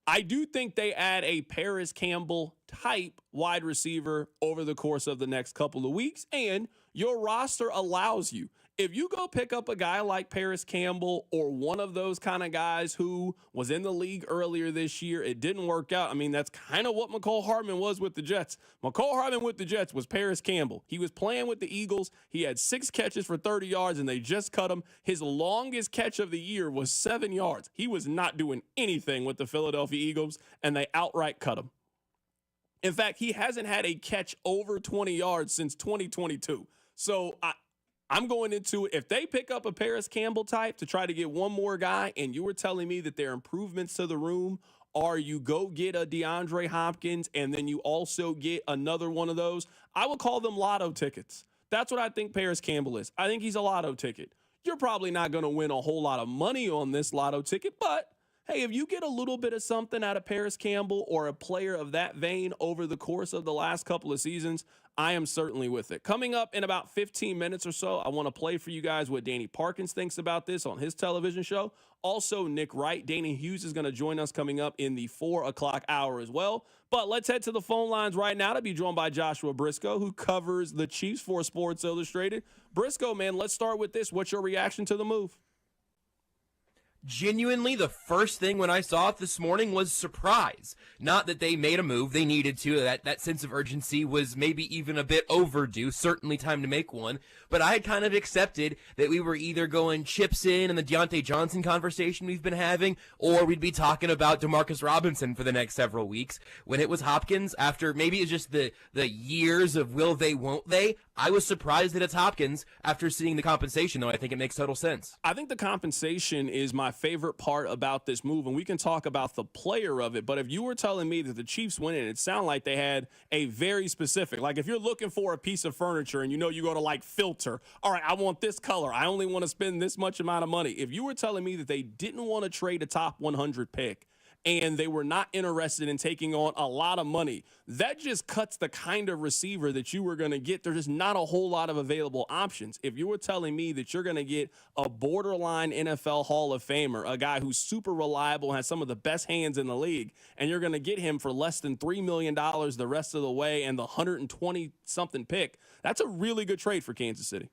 S1: I do think they add a Paris Campbell type wide receiver over the course of the next couple of weeks, and your roster allows you. If you go pick up a guy like Paris Campbell or one of those kind of guys who was in the league earlier this year, it didn't work out. I mean, that's kind of what McCole Hardman was with the Jets. McCole Hardman with the Jets was Paris Campbell. He was playing with the Eagles. He had 6 catches for 30 yards, and they just cut him. His longest catch of the year was 7 yards. He was not doing anything with the Philadelphia Eagles, and they outright cut him. In fact, he hasn't had a catch over 20 yards since 2022. So I'm going into it. If they pick up a Paris Campbell type to try to get one more guy, and you were telling me that their improvements to the room are you go get a DeAndre Hopkins and then you also get another one of those, I would call them lotto tickets. That's what I think Paris Campbell is. I think he's a lotto ticket. You're probably not going to win a whole lot of money on this lotto ticket, but hey, if you get a little bit of something out of Paris Campbell or a player of that vein over the course of the last couple of seasons, I am certainly with it. Coming up in about 15 minutes or so, I want to play for you guys what Danny Parkins thinks about this on his television show. Also, Nick Wright, Danon Hughes is going to join us coming up in the 4 o'clock hour as well. But let's head to the phone lines right now to be joined by Joshua Briscoe, who covers the Chiefs for Sports Illustrated. Briscoe, man, let's start with this. What's your reaction to the move?
S16: genuinely, the first thing when I saw it this morning was surprise. Not that they made a move. They needed to. That sense of urgency was maybe even a bit overdue. Certainly time to make one. But I had kind of accepted that we were either going chips in the Deontay Johnson conversation we've been having, or we'd be talking about DeMarcus Robinson for the next several weeks. When it was Hopkins, after maybe it's just the years of will they, won't they, I was surprised that it's Hopkins after seeing the compensation, though I think it makes total sense.
S1: I think the compensation is my favorite part about this move, and we can talk about the player of it, but if you were telling me that the Chiefs went in, it sounded like they had a very specific, like if you're looking for a piece of furniture and you go to like filter, all right, I want this color, I only want to spend this much amount of money. If you were telling me that they didn't want to trade a top 100 pick and they were not interested in taking on a lot of money, that just cuts the kind of receiver that you were going to get. There's just not a whole lot of available options. If you were telling me that you're going to get a borderline NFL Hall of Famer, a guy who's super reliable, has some of the best hands in the league, and you're going to get him for less than $3 million the rest of the way and the 120-something pick, that's a really good trade for Kansas City.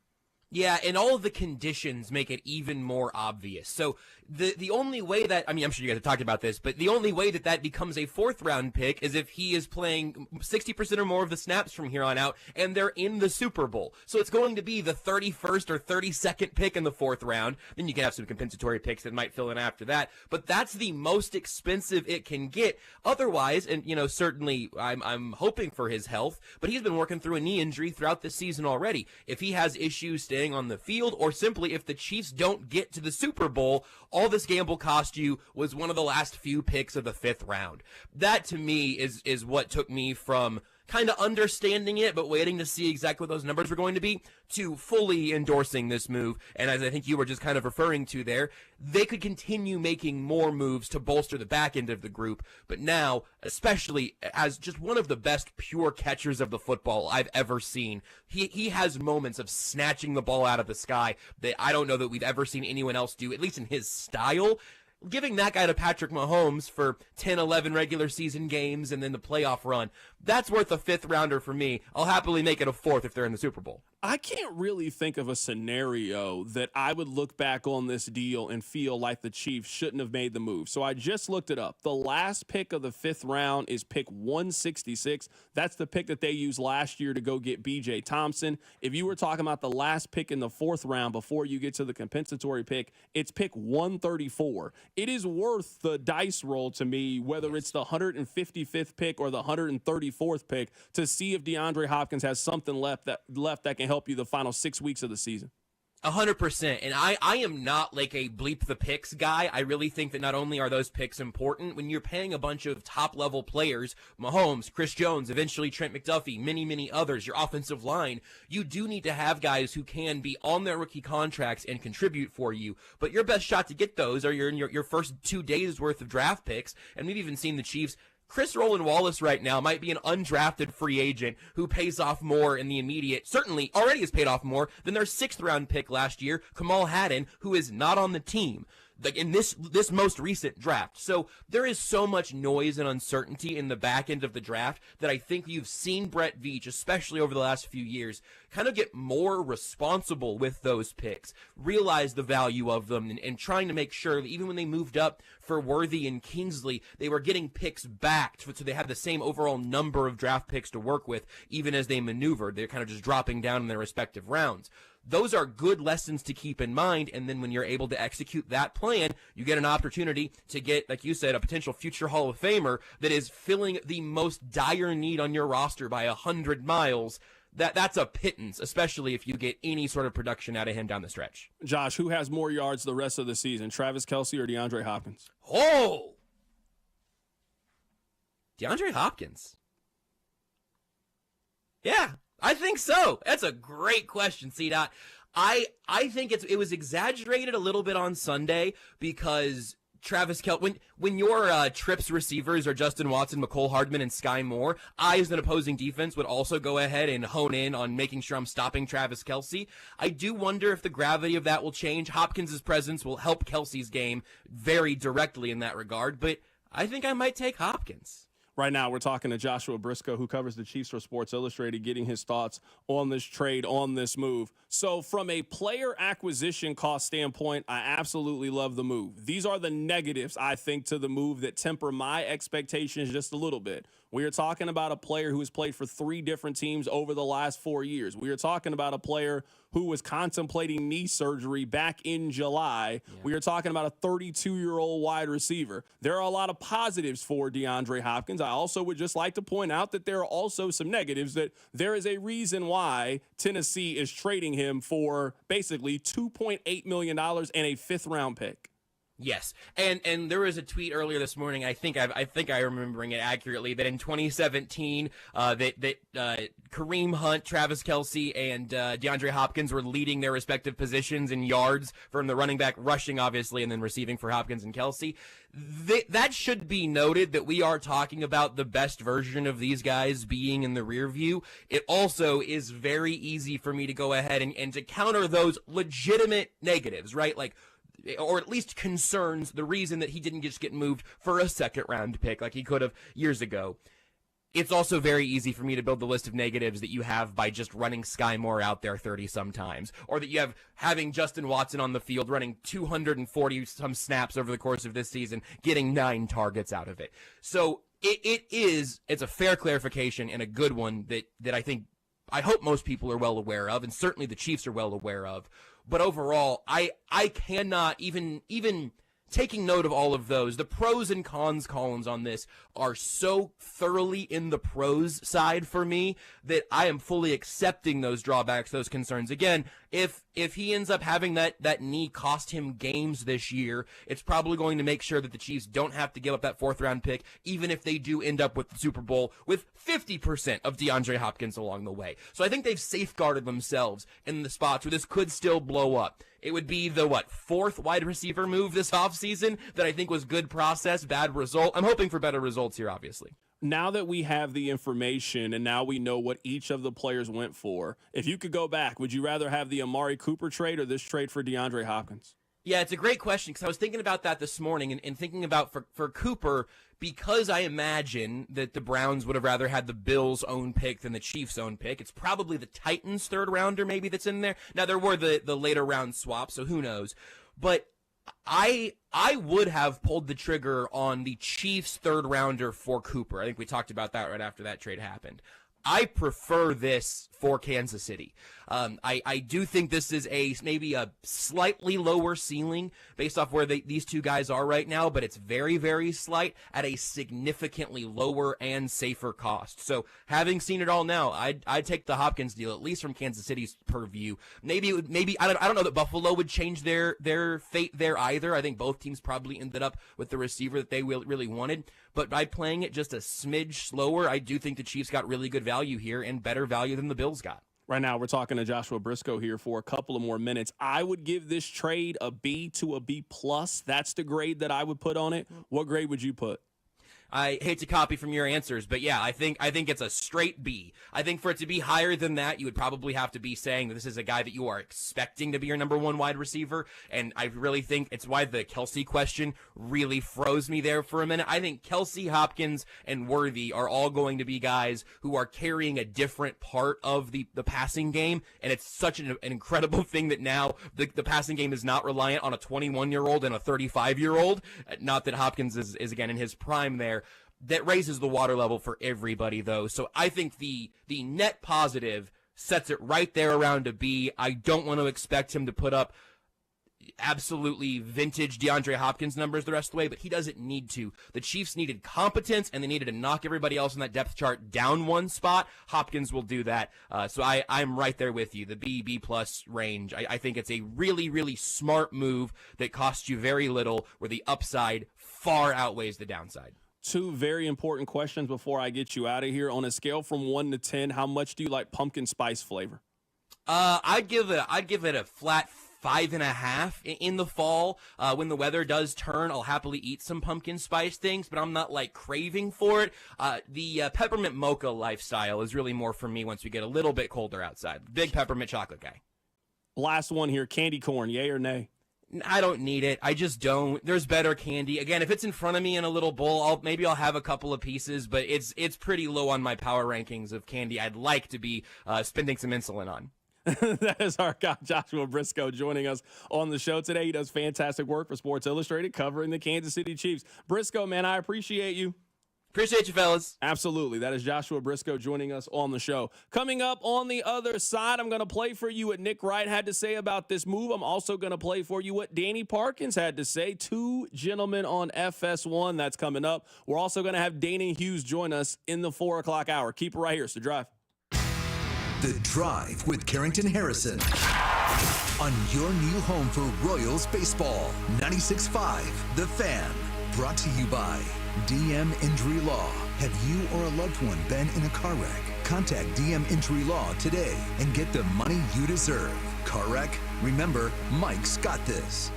S16: Yeah, and all of the conditions make it even more obvious. So the only way that, I mean, I'm sure you guys have talked about this, but the only way that becomes a fourth-round pick is if he is playing 60% or more of the snaps from here on out, and they're in the Super Bowl. So it's going to be the 31st or 32nd pick in the fourth round. Then you can have some compensatory picks that might fill in after that. But that's the most expensive it can get. Otherwise, and, certainly I'm hoping for his health, but he's been working through a knee injury throughout the season already. If he has issues staying on the field, or simply if the Chiefs don't get to the Super Bowl, all this gamble cost you was one of the last few picks of the fifth round. That to me is what took me from kind of understanding it, but waiting to see exactly what those numbers were going to be, to fully endorsing this move. And as I think you were just kind of referring to there, they could continue making more moves to bolster the back end of the group. But now, especially as just one of the best pure catchers of the football I've ever seen, he has moments of snatching the ball out of the sky that I don't know that we've ever seen anyone else do, at least in his style. Giving that guy to Patrick Mahomes for 10, 11 regular season games and then the playoff run, that's worth a fifth rounder for me. I'll happily make it a fourth if they're in the Super Bowl.
S1: I can't really think of a scenario that I would look back on this deal and feel like the Chiefs shouldn't have made the move. So I just looked it up. The last pick of the fifth round is pick 166. That's the pick that they used last year to go get B.J. Thompson. If you were talking about the last pick in the fourth round before you get to the compensatory pick, it's pick 134. It is worth the dice roll to me, whether it's the 155th pick or the 134th pick, to see if DeAndre Hopkins has something left that can help you the final 6 weeks of the season.
S16: 100%. And I am not like a bleep the picks guy. I really think that not only are those picks important, when you're paying a bunch of top-level players, Mahomes, Chris Jones, eventually Trent McDuffie, many, many others, your offensive line, you do need to have guys who can be on their rookie contracts and contribute for you. But your best shot to get those are your first 2 days worth of draft picks. And we've even seen the Chiefs. Chris Roland Wallace right now might be an undrafted free agent who pays off more in the immediate, certainly already has paid off more than their sixth-round pick last year, Kamal Haddon, who is not on the team in this most recent draft. So there is so much noise and uncertainty in the back end of the draft that I think you've seen Brett Veach, especially over the last few years, kind of get more responsible with those picks, realize the value of them, and trying to make sure that even when they moved up for Worthy and Kingsley, they were getting picks back so they had the same overall number of draft picks to work with, even as they maneuvered. They're kind of just dropping down in their respective rounds. Those are good lessons to keep in mind, and then when you're able to execute that plan, you get an opportunity to get, like you said, a potential future Hall of Famer that is filling the most dire need on your roster by 100 miles. That's a pittance, especially if you get any sort of production out of him down the stretch.
S1: Josh, who has more yards the rest of the season, Travis Kelce or DeAndre Hopkins?
S16: Oh! DeAndre Hopkins. Yeah. I think so. That's a great question, C-Dot. I think it was exaggerated a little bit on Sunday because Travis Kelce, when your trips receivers are Justin Watson, McCole Hardman, and Sky Moore, I, as an opposing defense, would also go ahead and hone in on making sure I'm stopping Travis Kelce. I do wonder if the gravity of that will change. Hopkins' presence will help Kelce's game very directly in that regard, but I think I might take Hopkins.
S1: Right now, we're talking to Joshua Briscoe, who covers the Chiefs for Sports Illustrated, getting his thoughts on this trade, on this move. So from a player acquisition cost standpoint, I absolutely love the move. These are the negatives, I think, to the move that temper my expectations just a little bit. We are talking about a player who has played for 3 different teams over the last 4 years. We are talking about a player who was contemplating knee surgery back in July. Yeah. We are talking about a 32-year-old wide receiver. There are a lot of positives for DeAndre Hopkins. I also would just like to point out that there are also some negatives, that there is a reason why Tennessee is trading him for basically $2.8 million and a 5th-round pick.
S16: Yes, and there was a tweet earlier this morning. I think I'm remembering it accurately, that in 2017, Kareem Hunt, Travis Kelce, and DeAndre Hopkins were leading their respective positions in yards from the running back, rushing obviously, and then receiving for Hopkins and Kelce. That should be noted, that we are talking about the best version of these guys being in the rear view. It also is very easy for me to go ahead and to counter those legitimate negatives, right? Like, or at least concerns, the reason that he didn't just get moved for a 2nd-round pick like he could have years ago. It's also very easy for me to build the list of negatives that you have by just running Sky Moore out there 30-some times, or that you have having Justin Watson on the field running 240-some snaps over the course of this season, getting 9 targets out of it. So it's a fair clarification and a good one that I hope most people are well aware of, and certainly the Chiefs are well aware of. But overall, I cannot even taking note of all of those. The pros and cons columns on this are so thoroughly in the pros side for me that I am fully accepting those drawbacks, those concerns. Again, if he ends up having that knee cost him games this year, it's probably going to make sure that the Chiefs don't have to give up that 4th-round pick, even if they do end up with the Super Bowl with 50% of DeAndre Hopkins along the way. So I think they've safeguarded themselves in the spots where this could still blow up. It would be the, 4th wide receiver move this offseason that I think was good process, bad result. I'm hoping for better results here, obviously.
S1: Now that we have the information and now we know what each of the players went for, if you could go back, would you rather have the Amari Cooper trade or this trade for DeAndre Hopkins?
S16: Yeah, it's a great question, because I was thinking about that this morning and thinking about for Cooper, because I imagine that the Browns would have rather had the Bills' own pick than the Chiefs' own pick. It's probably the Titans' 3rd-rounder maybe that's in there. Now, there were the later round swaps, so who knows. But I would have pulled the trigger on the Chiefs' 3rd-rounder for Cooper. I think we talked about that right after that trade happened. I prefer this for Kansas City. I do think this is maybe a slightly lower ceiling based off where these two guys are right now, but it's very, very slight at a significantly lower and safer cost. So having seen it all now, I'd take the Hopkins deal, at least from Kansas City's purview. Maybe I don't know that Buffalo would change their fate there either. I think both teams probably ended up with the receiver that they really wanted. But by playing it just a smidge slower, I do think the Chiefs got really good value here and better value than the Bills got.
S1: Right now, we're talking to Joshua Briscoe here for a couple of more minutes. I would give this trade a B to a B+. That's the grade that I would put on it. What grade would you put?
S16: I hate to copy from your answers, but yeah, I think it's a straight B. I think for it to be higher than that, you would probably have to be saying that this is a guy that you are expecting to be your number 1 wide receiver, and I really think it's why the Kelce question really froze me there for a minute. I think Kelce, Hopkins, and Worthy are all going to be guys who are carrying a different part of the passing game, and it's such an incredible thing that now the passing game is not reliant on a 21-year-old and a 35-year-old. Not that Hopkins is again in his prime there. That raises the water level for everybody, though. So I think the net positive sets it right there around a B. I don't want to expect him to put up absolutely vintage DeAndre Hopkins numbers the rest of the way, but he doesn't need to. The Chiefs needed competence, and they needed to knock everybody else in that depth chart down 1 spot. Hopkins will do that. So I'm right there with you, the B+ range. I think it's a really, really smart move that costs you very little, where the upside far outweighs the downside.
S1: 2 very important questions before I get you out of here. On a scale from 1 to 10, how much do you like pumpkin spice flavor?
S16: I'd give it a flat 5.5 in the fall. When the weather does turn, I'll happily eat some pumpkin spice things, but I'm not craving for it. The peppermint mocha lifestyle is really more for me once we get a little bit colder outside. Big peppermint chocolate guy.
S1: Last one here, candy corn, yay or nay?
S16: I don't need it. I just don't. There's better candy. Again, if it's in front of me in a little bowl, maybe I'll have a couple of pieces, but it's pretty low on my power rankings of candy I'd like to be spending some insulin on.
S1: That is our guy, Joshua Briscoe, joining us on the show today. He does fantastic work for Sports Illustrated covering the Kansas City Chiefs. Briscoe, man, I appreciate you.
S16: Appreciate you, fellas.
S1: Absolutely. That is Joshua Briscoe joining us on the show. Coming up on the other side, I'm going to play for you what Nick Wright had to say about this move. I'm also going to play for you what Danny Parkins had to say. Two gentlemen on FS1. That's coming up. We're also going to have Danon Hughes join us in the 4 o'clock hour. Keep it right here. It's The Drive.
S5: The Drive with Carrington Harrison on your new home for Royals baseball. 96.5 The Fan. Brought to you by DM Injury Law. Have you or a loved one been in a car wreck? Contact DM Injury Law today and get the money you deserve. Car wreck? Remember, Mike's got this.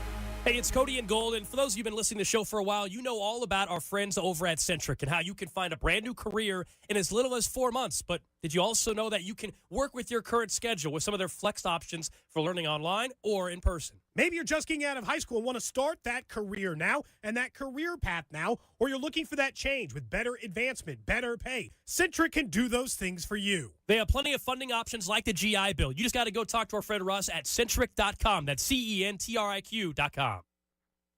S3: Hey, it's Cody and Gold, and for those of you who've been listening to the show for a while, you know all about our friends over at Centric and how you can find a brand new career in as little as 4 months. But did you also know that you can work with your current schedule with some of their flex options for learning online or in person?
S18: Maybe you're just getting out of high school and want to start that career now and that career path now, or you're looking for that change with better advancement, better pay. Centric can do those things for you.
S3: They have plenty of funding options like the GI Bill. You just got to go talk to our friend Russ at Centric.com. That's CENTRIQ.com.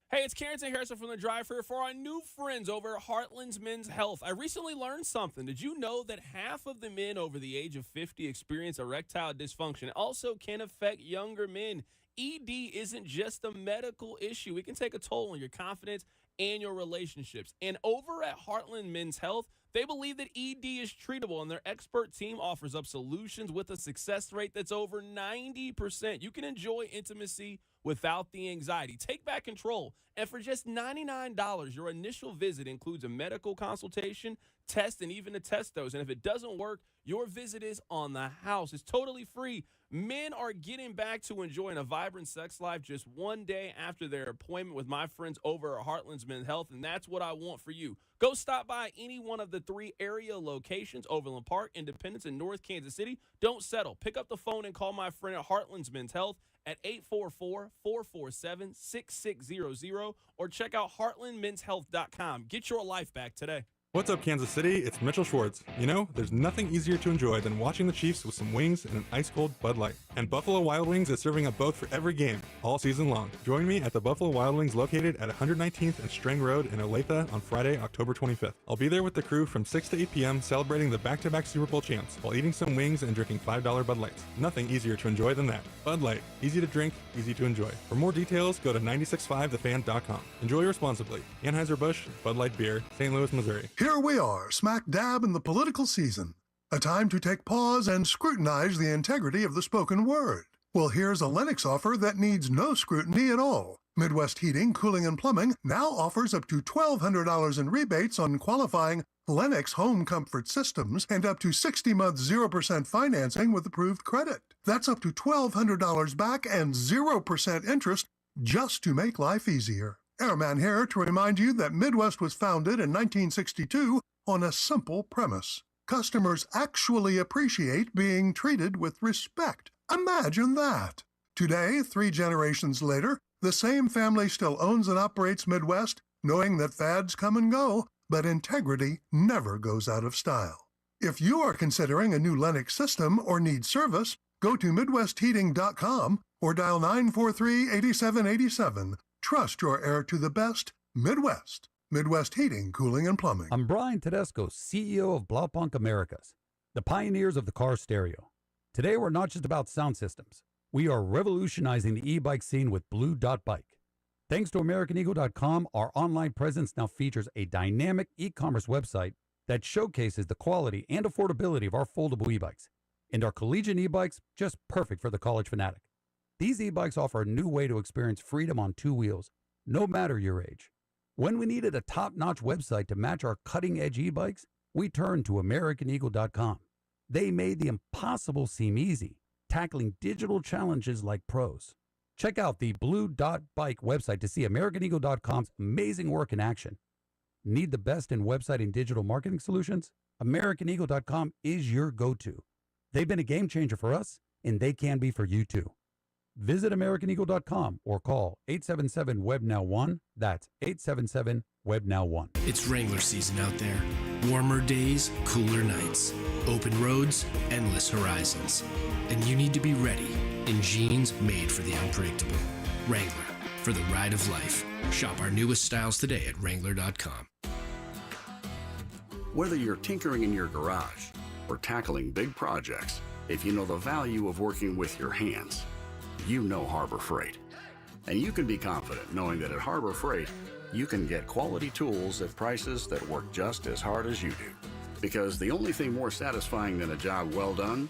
S1: Hey, it's Carrington Harrison from The Drive here for our new friends over at Heartland's Men's Health. I recently learned something. Did you know that half of the men over the age of 50 experience erectile dysfunction? It also can affect younger men. ED isn't just a medical issue. It can take a toll on your confidence and your relationships. And over at Heartland Men's Health, they believe that ED is treatable, and their expert team offers up solutions with a success rate that's over 90%. You can enjoy intimacy without the anxiety. Take back control. And for just $99, your initial visit includes a medical consultation, test, and even a test dose. And if it doesn't work, your visit is on the house. It's totally free. Men are getting back to enjoying a vibrant sex life just one day after their appointment with my friends over at Heartland's Men's Health, and that's what I want for you. Go stop by any one of the 3 area locations, Overland Park, Independence, and North Kansas City. Don't settle. Pick up the phone and call my friend at Heartland's Men's Health at 844-447-6600 or check out heartlandmenshealth.com. Get your life back today.
S19: What's up, Kansas City? It's Mitchell Schwartz. You know, there's nothing easier to enjoy than watching the Chiefs with some wings and an ice-cold Bud Light. And Buffalo Wild Wings is serving up both for every game, all season long. Join me at the Buffalo Wild Wings located at 119th and Strang Road in Olathe on Friday, October 25th. I'll be there with the crew from 6 to 8 p.m. celebrating the back-to-back Super Bowl champs while eating some wings and drinking $5 Bud Lights. Nothing easier to enjoy than that. Bud Light. Easy to drink, easy to enjoy. For more details, go to 965thefan.com. Enjoy responsibly. Anheuser-Busch, Bud Light Beer, St. Louis, Missouri.
S20: Here we are, smack dab in the political season. A time to take pause and scrutinize the integrity of the spoken word. Well, here's a Lennox offer that needs no scrutiny at all. Midwest Heating, Cooling, and Plumbing now offers up to $1,200 in rebates on qualifying Lennox home comfort systems and up to 60 months 0% financing with approved credit. That's up to $1,200 back and 0% interest just to make life easier. Airman here to remind you that Midwest was founded in 1962 on a simple premise. Customers actually appreciate being treated with respect. Imagine that. Today, 3 generations later, the same family still owns and operates Midwest, knowing that fads come and go, but integrity never goes out of style. If you are considering a new Lennox system or need service, go to MidwestHeating.com or dial 943-8787. Trust your air to the best, Midwest. Midwest Heating, Cooling, and Plumbing.
S25: I'm Brian Tedesco, CEO of Blaupunkt Americas, the pioneers of the car stereo. Today, we're not just about sound systems. We are revolutionizing the e-bike scene with Blue Dot Bike. Thanks to AmericanEagle.com, our online presence now features a dynamic e-commerce website that showcases the quality and affordability of our foldable e-bikes. And our collegiate e-bikes, just perfect for the college fanatic. These e-bikes offer a new way to experience freedom on 2 wheels, no matter your age. When we needed a top-notch website to match our cutting-edge e-bikes, we turned to AmericanEagle.com. They made the impossible seem easy, tackling digital challenges like pros. Check out the Blue Dot Bike website to see AmericanEagle.com's amazing work in action. Need the best in website and digital marketing solutions? AmericanEagle.com is your go-to. They've been a game changer for us, and they can be for you too. Visit AmericanEagle.com or call 877-WEB-NOW1. That's 877-WEB-NOW1.
S4: It's Wrangler season out there. Warmer days, cooler nights. Open roads, endless horizons. And you need to be ready in jeans made for the unpredictable. Wrangler, for the ride of life. Shop our newest styles today at Wrangler.com.
S24: Whether you're tinkering in your garage or tackling big projects, if you know the value of working with your hands, you know Harbor Freight. And you can be confident knowing that at Harbor Freight, you can get quality tools at prices that work just as hard as you do. Because the only thing more satisfying than a job well done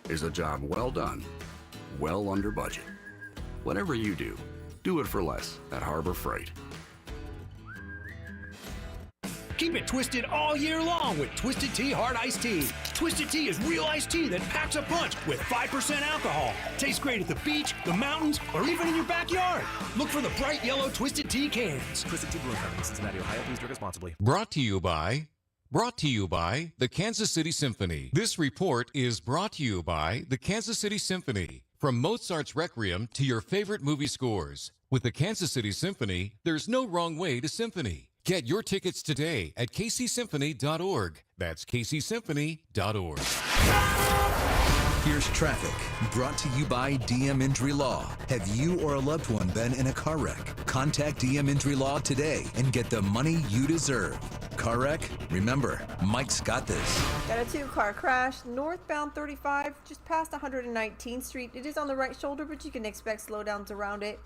S24: is a job well done, well under budget. Whatever you do, do it for less at Harbor Freight.
S6: Keep it twisted all year long with Twisted Tea Hard Iced Tea. Twisted Tea is real iced tea that packs a punch with 5% alcohol. Tastes great at the beach, the mountains, or even in your backyard. Look for the bright yellow Twisted Tea cans.
S7: Twisted Tea Blue Company, Cincinnati, Ohio. Please drink responsibly.
S10: Brought to you by the Kansas City Symphony. This report is brought to you by the Kansas City Symphony. From Mozart's Requiem to your favorite movie scores. With the Kansas City Symphony, there's no wrong way to symphony. Get your tickets today at kcsymphony.org. That's kcsymphony.org.
S5: Here's traffic, brought to you by DM Injury Law. Have you or a loved one been in a car wreck? Contact DM Injury Law today and get the money you deserve. Car wreck? Remember, Mike's got this.
S13: Got a 2-car crash, northbound 35, just past 119th Street. It is on the right shoulder, but you can expect slowdowns around it.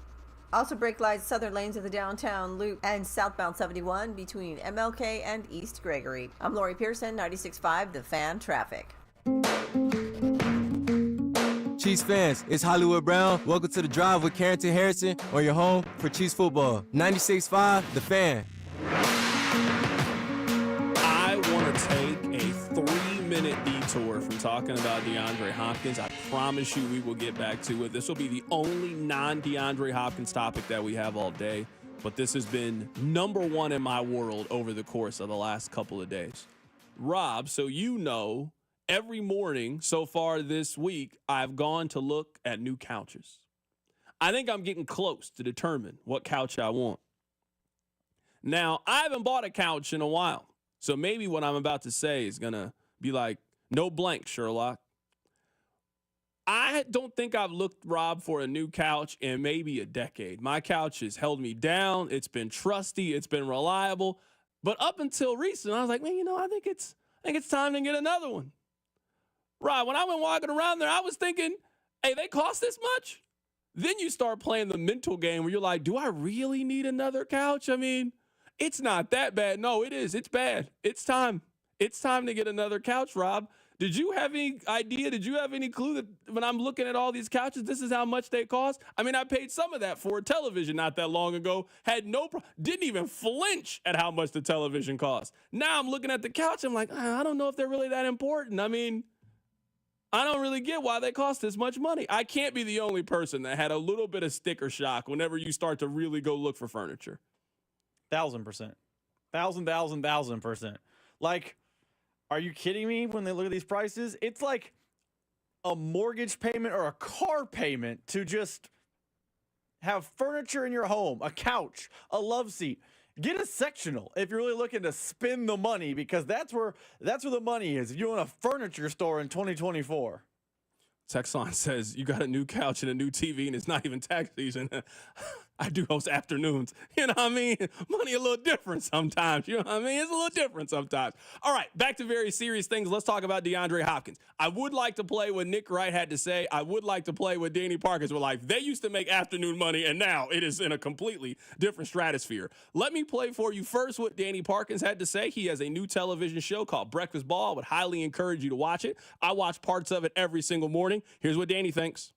S13: Also brake lights, southern lanes of the downtown loop, and southbound 71 between MLK and East Gregory. I'm Lori Pearson, 96.5 The Fan Traffic.
S17: Chiefs fans, it's Hollywood Brown. Welcome to The Drive with Carrington Harrison on your home for Chiefs football. 96.5 The Fan.
S1: I want to take a 3-minute detour from talking about DeAndre Hopkins. I promise you we will get back to it. This will be the only non-DeAndre Hopkins topic that we have all day, but this has been number one in my world over the course of the last couple of days. Rob, so you know, every morning so far this week, I've gone to look at new couches. I think I'm getting close to determine what couch I want. Now, I haven't bought a couch in a while, so maybe what I'm about to say is going to be like, no blank, Sherlock. I don't think I've looked, Rob, for a new couch in maybe a decade. My couch has held me down. It's been trusty. It's been reliable. But up until recent, I was like, man, you know, I think it's time to get another one. Rob, when I went walking around there, I was thinking, hey, they cost this much? Then you start playing the mental game where you're like, do I really need another couch? I mean, it's not that bad. No, it is. It's bad. It's time. It's time to get another couch, Rob. Did you have any idea? Did you have any clue that when I'm looking at all these couches, this is how much they cost? I mean, I paid some of that for a television not that long ago. Had didn't even flinch at how much the television cost. Now I'm looking at the couch. I'm like, I don't know if they're really that important. I mean, I don't really get why they cost this much money. I can't be the only person that had a little bit of sticker shock whenever you start to really go look for furniture.
S11: 1,000%. 1,000%. Like, are you kidding me when they look at these prices? It's like a mortgage payment or a car payment to just have furniture in your home, a couch, a love seat. Get a sectional if you're really looking to spend the money, because that's where the money is. If you want a furniture store in 2024.
S1: Texon says you got a new couch and a new TV and it's not even tax season. I do host afternoons. You know what I mean? Money a little different sometimes. You know what I mean? It's a little different sometimes. All right, back to very serious things. Let's talk about DeAndre Hopkins. I would like to play what Nick Wright had to say. I would like to play what Danny Parkins were like. They used to make afternoon money, and now it is in a completely different stratosphere. Let me play for you first what Danny Parkins had to say. He has a new television show called Breakfast Ball. I would highly encourage you to watch it. I watch parts of it every single morning. Here's what Danny thinks.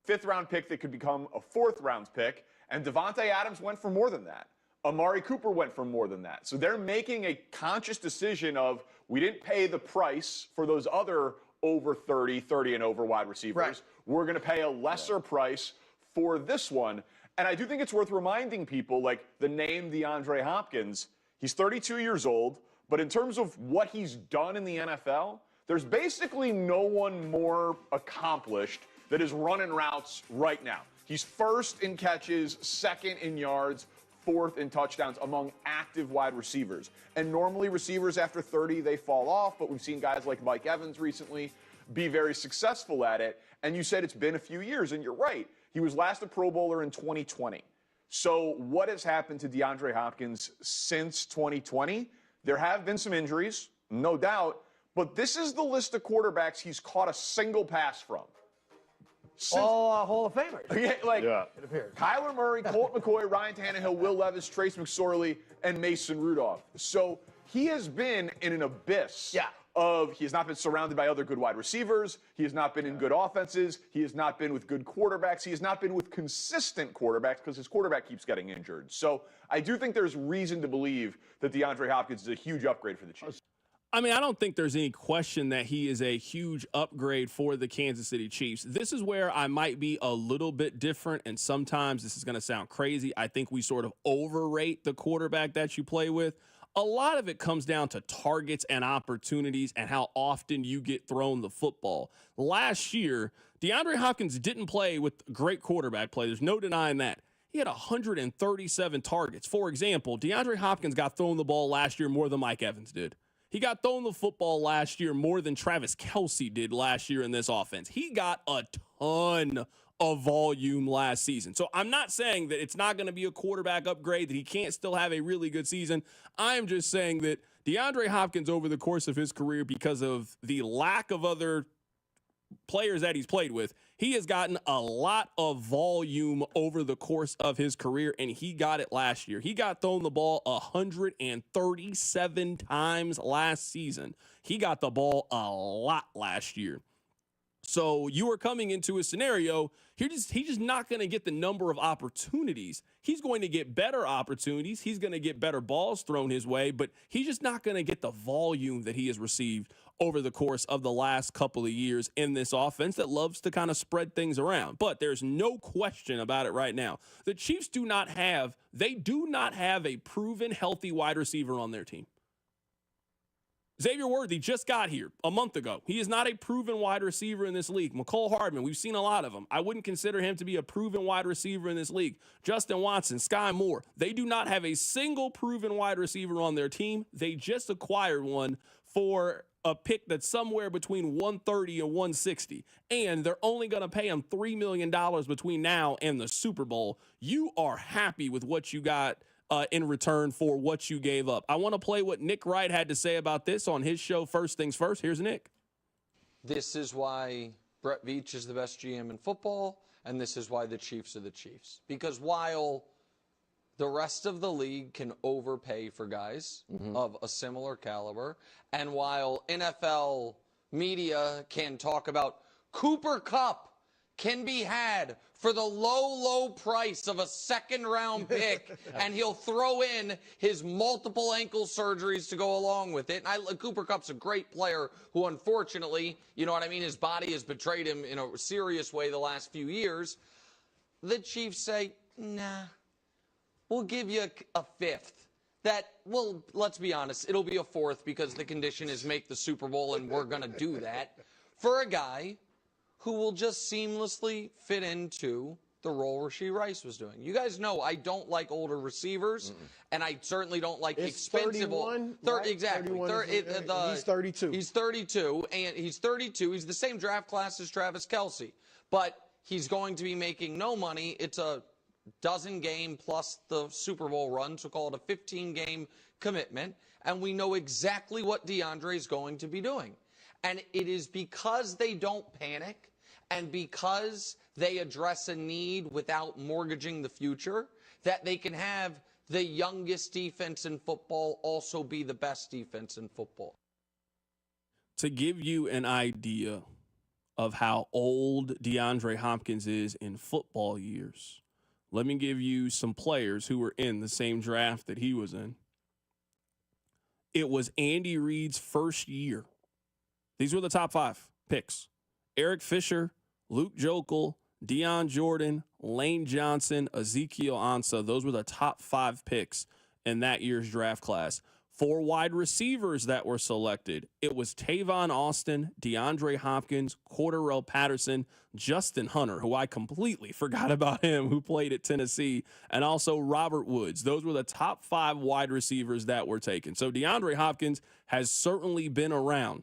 S26: 5th-round pick that could become a 4th-round pick. And Devontae Adams went for more than that. Amari Cooper went for more than that. So they're making a conscious decision of, we didn't pay the price for those other over 30 and over wide receivers. Right. We're going to pay a lesser price for this one. And I do think it's worth reminding people, like the name DeAndre Hopkins, he's 32 years old, but in terms of what he's done in the NFL, there's basically no one more accomplished that is running routes right now. He's first in catches, second in yards, fourth in touchdowns among active wide receivers. And normally receivers after 30, they fall off, but we've seen guys like Mike Evans recently be very successful at it. And you said it's been a few years, and you're right. He was last a Pro Bowler in 2020. So what has happened to DeAndre Hopkins since 2020? There have been some injuries, no doubt, but this is the list of quarterbacks he's caught a single pass from.
S2: All Hall of Famers.
S26: It appears. Kyler Murray, Colt McCoy, Ryan Tannehill, Will Levis, Trace McSorley, and Mason Rudolph. So he has been in an abyss he has not been surrounded by other good wide receivers. He has not been in good offenses. He has not been with good quarterbacks. He has not been with consistent quarterbacks because his quarterback keeps getting injured. So I do think there's reason to believe that DeAndre Hopkins is a huge upgrade for the Chiefs.
S1: I mean, I don't think there's any question that he is a huge upgrade for the Kansas City Chiefs. This is where I might be a little bit different, and sometimes this is going to sound crazy. I think we sort of overrate the quarterback that you play with. A lot of it comes down to targets and opportunities and how often you get thrown the football. Last year, DeAndre Hopkins didn't play with great quarterback play. There's no denying that. He had 137 targets. For example, DeAndre Hopkins got thrown the ball last year more than Mike Evans did. He got thrown the football last year more than Travis Kelce did last year in this offense. He got a ton of volume last season. So I'm not saying that it's not going to be a quarterback upgrade, that he can't still have a really good season. I am just saying that DeAndre Hopkins over the course of his career, because of the lack of other players that he's played with, he has gotten a lot of volume over the course of his career, and he got it last year. He got thrown the ball 137 times last season. He got the ball a lot last year. So you are coming into a scenario, he's just not going to get the number of opportunities. He's going to get better opportunities. He's going to get better balls thrown his way, but he's just not going to get the volume that he has received over the course of the last couple of years in this offense that loves to kind of spread things around. But there's no question about it right now. The Chiefs do not have a proven healthy wide receiver on their team. Xavier Worthy just got here a month ago. He is not a proven wide receiver in this league. McCole Hardman, we've seen a lot of them. I wouldn't consider him to be a proven wide receiver in this league. Justin Watson, Sky Moore, they do not have a single proven wide receiver on their team. They just acquired one for a pick that's somewhere between 130 and 160, and they're only going to pay him $3 million between now and the Super Bowl. You are happy with what you got in return for what you gave up. I want to play what Nick Wright had to say about this on his show, First Things First. Here's Nick.
S8: This is why Brett Veach is the best GM in football, and this is why the Chiefs are the Chiefs. Because while the rest of the league can overpay for guys of a similar caliber, and while NFL media can talk about Cooper Kupp can be had for the low price of a second-round pick, and he'll throw in his multiple ankle surgeries to go along with it. And Cooper Kupp's a great player who, unfortunately, you know what I mean, his body has betrayed him in a serious way the last few years. The Chiefs say, nah, we'll give you a fifth. Well, let's be honest, it'll be a fourth because the condition is make the Super Bowl, and we're going to do that for a guy who will just seamlessly fit into the role Rashee Rice was doing. You guys know I don't like older receivers, and I certainly don't like expensive.
S2: 31, right?
S8: Exactly.
S2: he's 32.
S8: He's 32, and he's 32. He's the same draft class as Travis Kelce, but he's going to be making no money. It's a dozen game plus the Super Bowl run, so call it a 15-game commitment, and we know exactly what DeAndre is going to be doing. And it is because they don't panic and because they address a need without mortgaging the future that they can have the youngest defense in football also be the best defense in football.
S1: To give you an idea of how old DeAndre Hopkins is in football years, let me give you some players who were in the same draft that he was in. It was Andy Reid's first year. These were the top 5 picks. Eric Fisher, Luke Jokel, Deion Jordan, Lane Johnson, Ezekiel Ansah. Those were the top 5 picks in that year's draft class. 4 wide receivers that were selected. It was Tavon Austin, DeAndre Hopkins, Cordarrelle Patterson, Justin Hunter, who I completely forgot about him, who played at Tennessee, and also Robert Woods. Those were the top 5 wide receivers that were taken. So DeAndre Hopkins has certainly been around.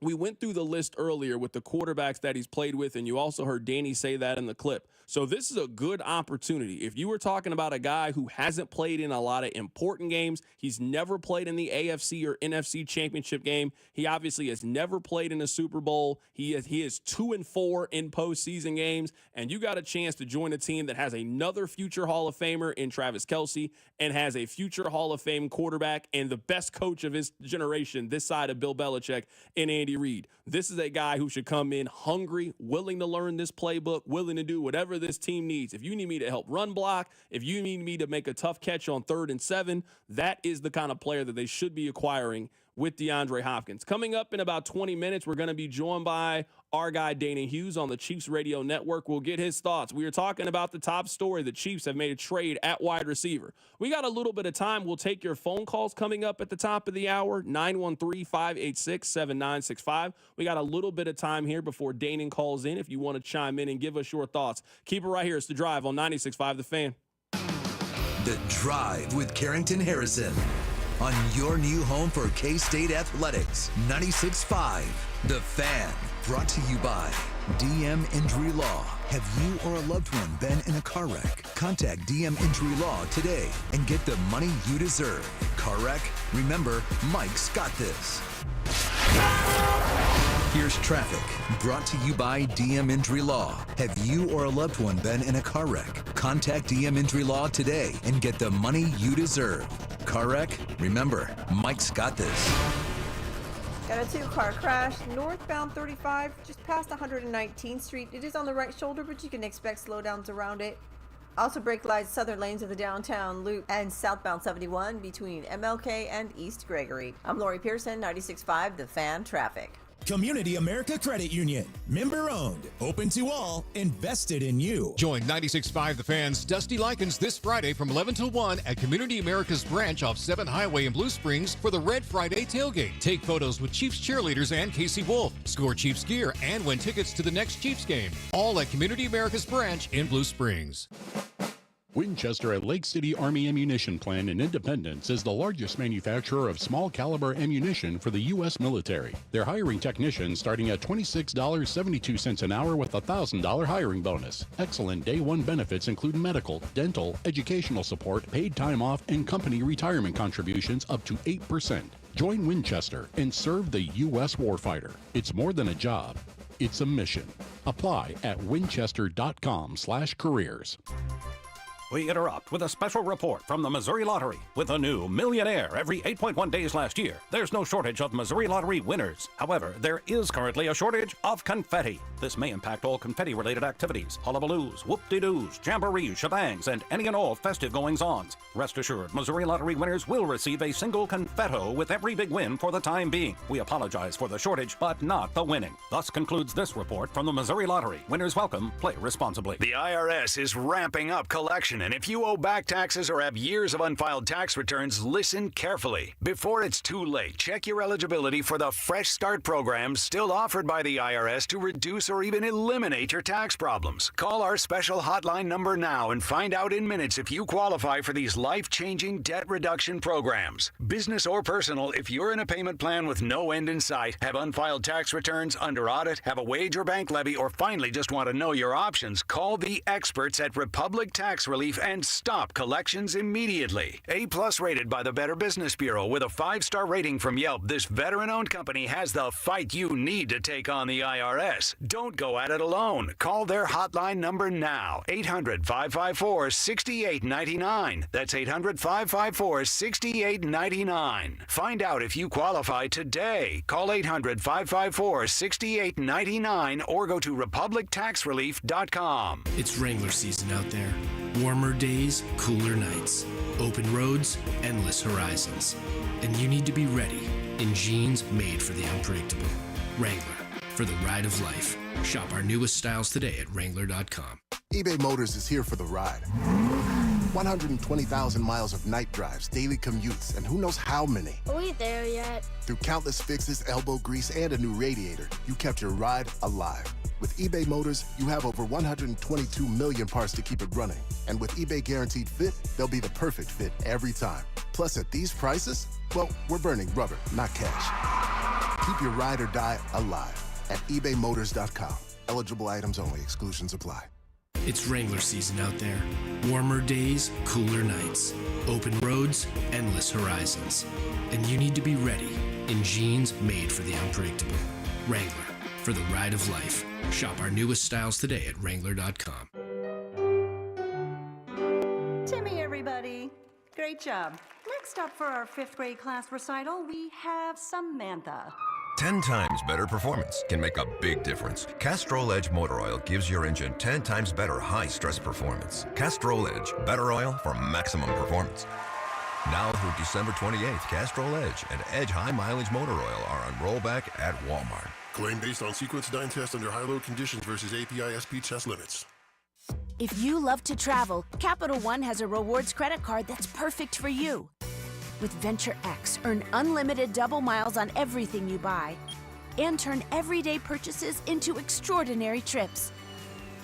S1: We went through the list earlier with the quarterbacks that he's played with, and you also heard Danny say that in the clip. So this is a good opportunity. If you were talking about a guy who hasn't played in a lot of important games, he's never played in the AFC or NFC championship game. He obviously has never played in a Super Bowl. He is 2-4 in postseason games, and you got a chance to join a team that has another future Hall of Famer in Travis Kelce and has a future Hall of Fame quarterback and the best coach of his generation this side of Bill Belichick in Andy Reid. This is a guy who should come in hungry, willing to learn this playbook, willing to do whatever this team needs. If you need me to help run block, if you need me to make a tough catch on 3rd and 7, that is the kind of player that they should be acquiring with DeAndre Hopkins. Coming up in about 20 minutes, we're going to be joined by our guy Danon Hughes on the Chiefs Radio Network. We'll get his thoughts. We are talking about the top story. The Chiefs have made a trade at wide receiver. We got a little bit of time. We'll take your phone calls coming up at the top of the hour, 913-586-7965. We got a little bit of time here before Danon calls in if you want to chime in and give us your thoughts. Keep it right here. It's The Drive on 96.5 The Fan.
S5: The Drive with Carrington Harrison on your new home for K-State Athletics, 96.5 The Fan. Brought to you by DM Injury Law. Have you or a loved one been in a car wreck? Contact DM Injury Law today and get the money you deserve. Car wreck? Remember, Mike's got this. Here's traffic, brought to you by DM Injury Law. Have you or a loved one been in a car wreck? Contact DM Injury Law today and get the money you deserve. Car wreck? Remember, Mike's got this.
S13: Got a 2-car crash, northbound 35, just past 119th Street. It is on the right shoulder, but you can expect slowdowns around it. Also brake lights, southern lanes of the downtown loop, and southbound 71 between MLK and East Gregory. I'm Lori Pearson, 96.5 The Fan Traffic.
S9: Community America Credit Union. Member owned, open to all, invested in you.
S10: Join 96.5 The Fan's Dusty Likens this Friday from 11 till 1 at Community America's branch off 7th Highway in Blue Springs for the Red Friday tailgate. Take photos with Chiefs cheerleaders and Casey Wolf. Score Chiefs gear and win tickets to the next Chiefs game. All at Community America's branch in Blue Springs.
S24: Winchester at Lake City Army Ammunition Plant in Independence is the largest manufacturer of small caliber ammunition for the U.S. military. They're hiring technicians starting at $26.72 an hour with a $1,000 hiring bonus. Excellent day one benefits include medical, dental, educational support, paid time off, and company retirement contributions up to 8%. Join Winchester and serve the U.S. warfighter. It's more than a job. It's a mission. Apply at winchester.com/careers.
S12: We interrupt with a special report from the Missouri Lottery. With a new millionaire every 8.1 days last year, there's no shortage of Missouri Lottery winners. However, there is currently a shortage of confetti. This may impact all confetti-related activities, hullabaloos, whoop-de-doos, jamborees, shebangs, and any and all festive goings-ons. Rest assured, Missouri Lottery winners will receive a single confetto with every big win for the time being. We apologize for the shortage, but not the winning. Thus concludes this report from the Missouri Lottery. Winners welcome. Play responsibly.
S14: The IRS is ramping up collection, and if you owe back taxes or have years of unfiled tax returns, listen carefully. Before it's too late, check your eligibility for the Fresh Start program still offered by the IRS to reduce or even eliminate your tax problems. Call our special hotline number now and find out in minutes if you qualify for these life-changing debt reduction programs. Business or personal, if you're in a payment plan with no end in sight, have unfiled tax returns, under audit, have a wage or bank levy, or finally just want to know your options, call the experts at Republic Tax Relief and stop collections immediately. A+ rated by the Better Business Bureau with a 5-star rating from Yelp, this veteran-owned company has the fight you need to take on the IRS. Don't go at it alone. Call their hotline number now, 800-554-6899. That's 800-554-6899. Find out if you qualify today. Call 800-554-6899 or go to republictaxrelief.com.
S4: It's Wrangler season out there. Warmer days, cooler nights, open roads, endless horizons. And you need to be ready in jeans made for the unpredictable. Wrangler, for the ride of life. Shop our newest styles today at Wrangler.com.
S21: eBay Motors is here for the ride.
S15: 120,000 miles of night drives, daily commutes, and who knows how many.
S16: Are we there yet?
S15: Through countless fixes, elbow grease, and a new radiator, you kept your ride alive. With eBay Motors, you have over 122 million parts to keep it running. And with eBay Guaranteed Fit, they'll be the perfect fit every time. Plus, at these prices, well, we're burning rubber, not cash. Keep your ride or die alive at ebaymotors.com. Eligible items only. Exclusions apply.
S4: It's Wrangler season out there. Warmer days, cooler nights. Open roads, endless horizons. And you need to be ready in jeans made for the unpredictable. Wrangler, for the ride of life. Shop our newest styles today at Wrangler.com.
S18: Timmy, everybody. Great job. Next up for our 5th grade class recital, we have Samantha.
S21: 10 times better performance can make a big difference. Castrol Edge Motor Oil gives your engine 10 times better high-stress performance. Castrol Edge, better oil for maximum performance. Now through December 28th, Castrol Edge and Edge High Mileage Motor Oil are on rollback at Walmart.
S24: Claim based on sequence 9 test under high-load conditions versus API SP test limits.
S22: If you love to travel, Capital One has a rewards credit card that's perfect for you. With Venture X, earn unlimited double miles on everything you buy and turn everyday purchases into extraordinary trips.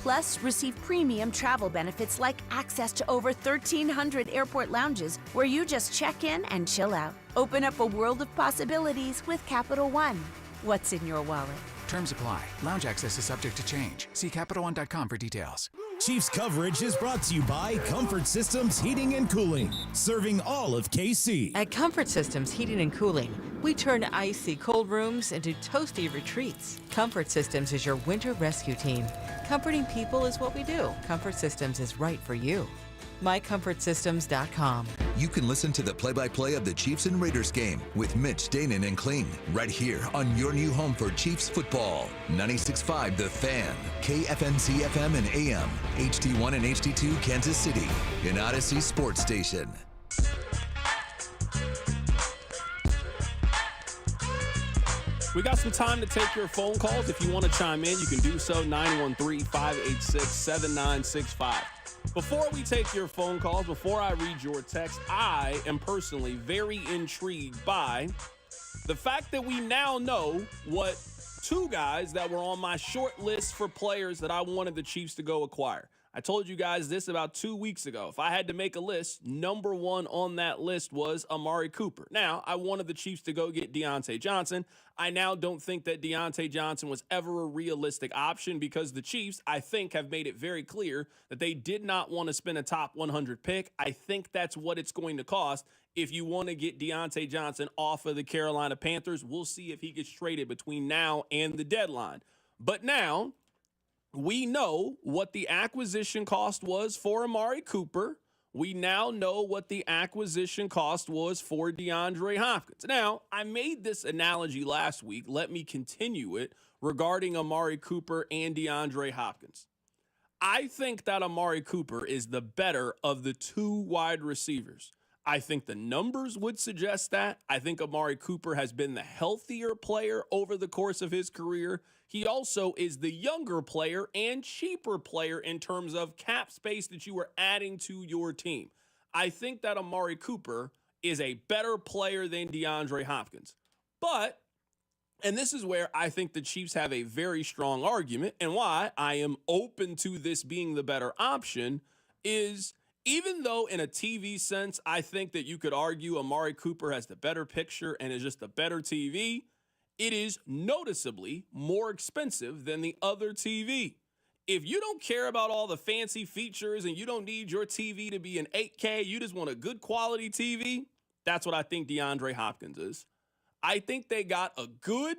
S22: Plus, receive premium travel benefits like access to over 1,300 airport lounges where you just check in and chill out. Open up a world of possibilities with Capital One. What's in your wallet?
S23: Terms apply. Lounge access is subject to change. See CapitalOne.com for details.
S9: Chiefs coverage is brought to you by Comfort Systems Heating and Cooling, serving all of KC.
S27: At Comfort Systems Heating and Cooling, we turn icy cold rooms into toasty retreats. Comfort Systems is your winter rescue team. Comforting people is what we do. Comfort Systems is right for you. MyComfortSystems.com.
S5: You can listen to the play-by-play of the Chiefs and Raiders game with Mitch, Danon, and Kling right here on your new home for Chiefs football. 96.5 The Fan, KFNC FM and AM, HD1 and HD2 Kansas City, an Odyssey sports station.
S1: We got some time to take your phone calls. If you want to chime in, you can do so, 913-586-7965. Before we take your phone calls, before I read your text, I am personally very intrigued by the fact that we now know what two guys that were on my short list for players that I wanted the Chiefs to go acquire. I told you guys this about 2 weeks ago. If I had to make a list, number one on that list was Amari Cooper. Now, I wanted the Chiefs to go get Deontay Johnson. I now don't think that Deontay Johnson was ever a realistic option because the Chiefs, I think, have made it very clear that they did not want to spend a top 100 pick. I think that's what it's going to cost if you want to get Deontay Johnson off of the Carolina Panthers. We'll see if he gets traded between now and the deadline. But now, we know what the acquisition cost was for Amari Cooper. We now know what the acquisition cost was for DeAndre Hopkins. Now, I made this analogy last week. Let me continue it regarding Amari Cooper and DeAndre Hopkins. I think that Amari Cooper is the better of the two wide receivers. I think the numbers would suggest that. I think Amari Cooper has been the healthier player over the course of his career. He also is the younger player and cheaper player in terms of cap space that you are adding to your team. I think that Amari Cooper is a better player than DeAndre Hopkins. But, and this is where I think the Chiefs have a very strong argument and why I am open to this being the better option is even though in a TV sense, I think that you could argue Amari Cooper has the better picture and is just a better TV, it is noticeably more expensive than the other TV. If you don't care about all the fancy features and you don't need your TV to be an 8K, you just want a good quality TV, that's what I think DeAndre Hopkins is. I think they got a good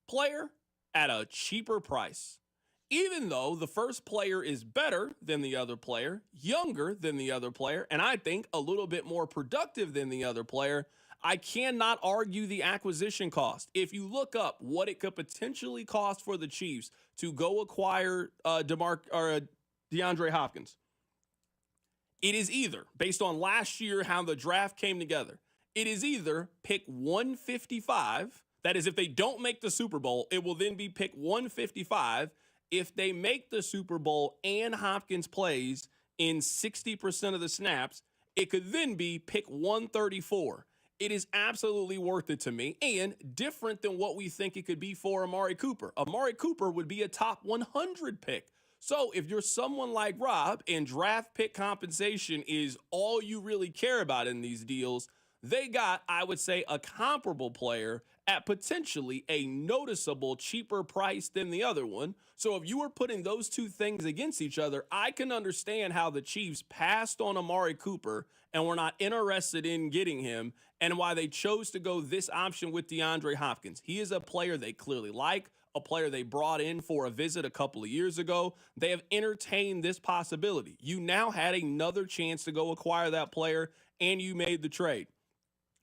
S1: player at a cheaper price. Even though the first player is better than the other player, younger than the other player, and I think a little bit more productive than the other player, I cannot argue the acquisition cost. If you look up what it could potentially cost for the Chiefs to go acquire DeAndre Hopkins, it is either, based on last year how the draft came together, it is either pick 155, that is if they don't make the Super Bowl, it will then be pick 155. If they make the Super Bowl and Hopkins plays, in 60% of the snaps, it could then be pick 134. It is absolutely worth it to me, and different than what we think it could be for Amari Cooper. Amari Cooper would be a top 100 pick. So if you're someone like Rob and draft pick compensation is all you really care about in these deals, they got, I would say, a comparable player at potentially a noticeable cheaper price than the other one. So if you were putting those two things against each other, I can understand how the Chiefs passed on Amari Cooper and were not interested in getting him, and why they chose to go this option with DeAndre Hopkins. He is a player they clearly like, a player they brought in for a visit a couple of years ago. They have entertained this possibility. You now had another chance to go acquire that player, and you made the trade.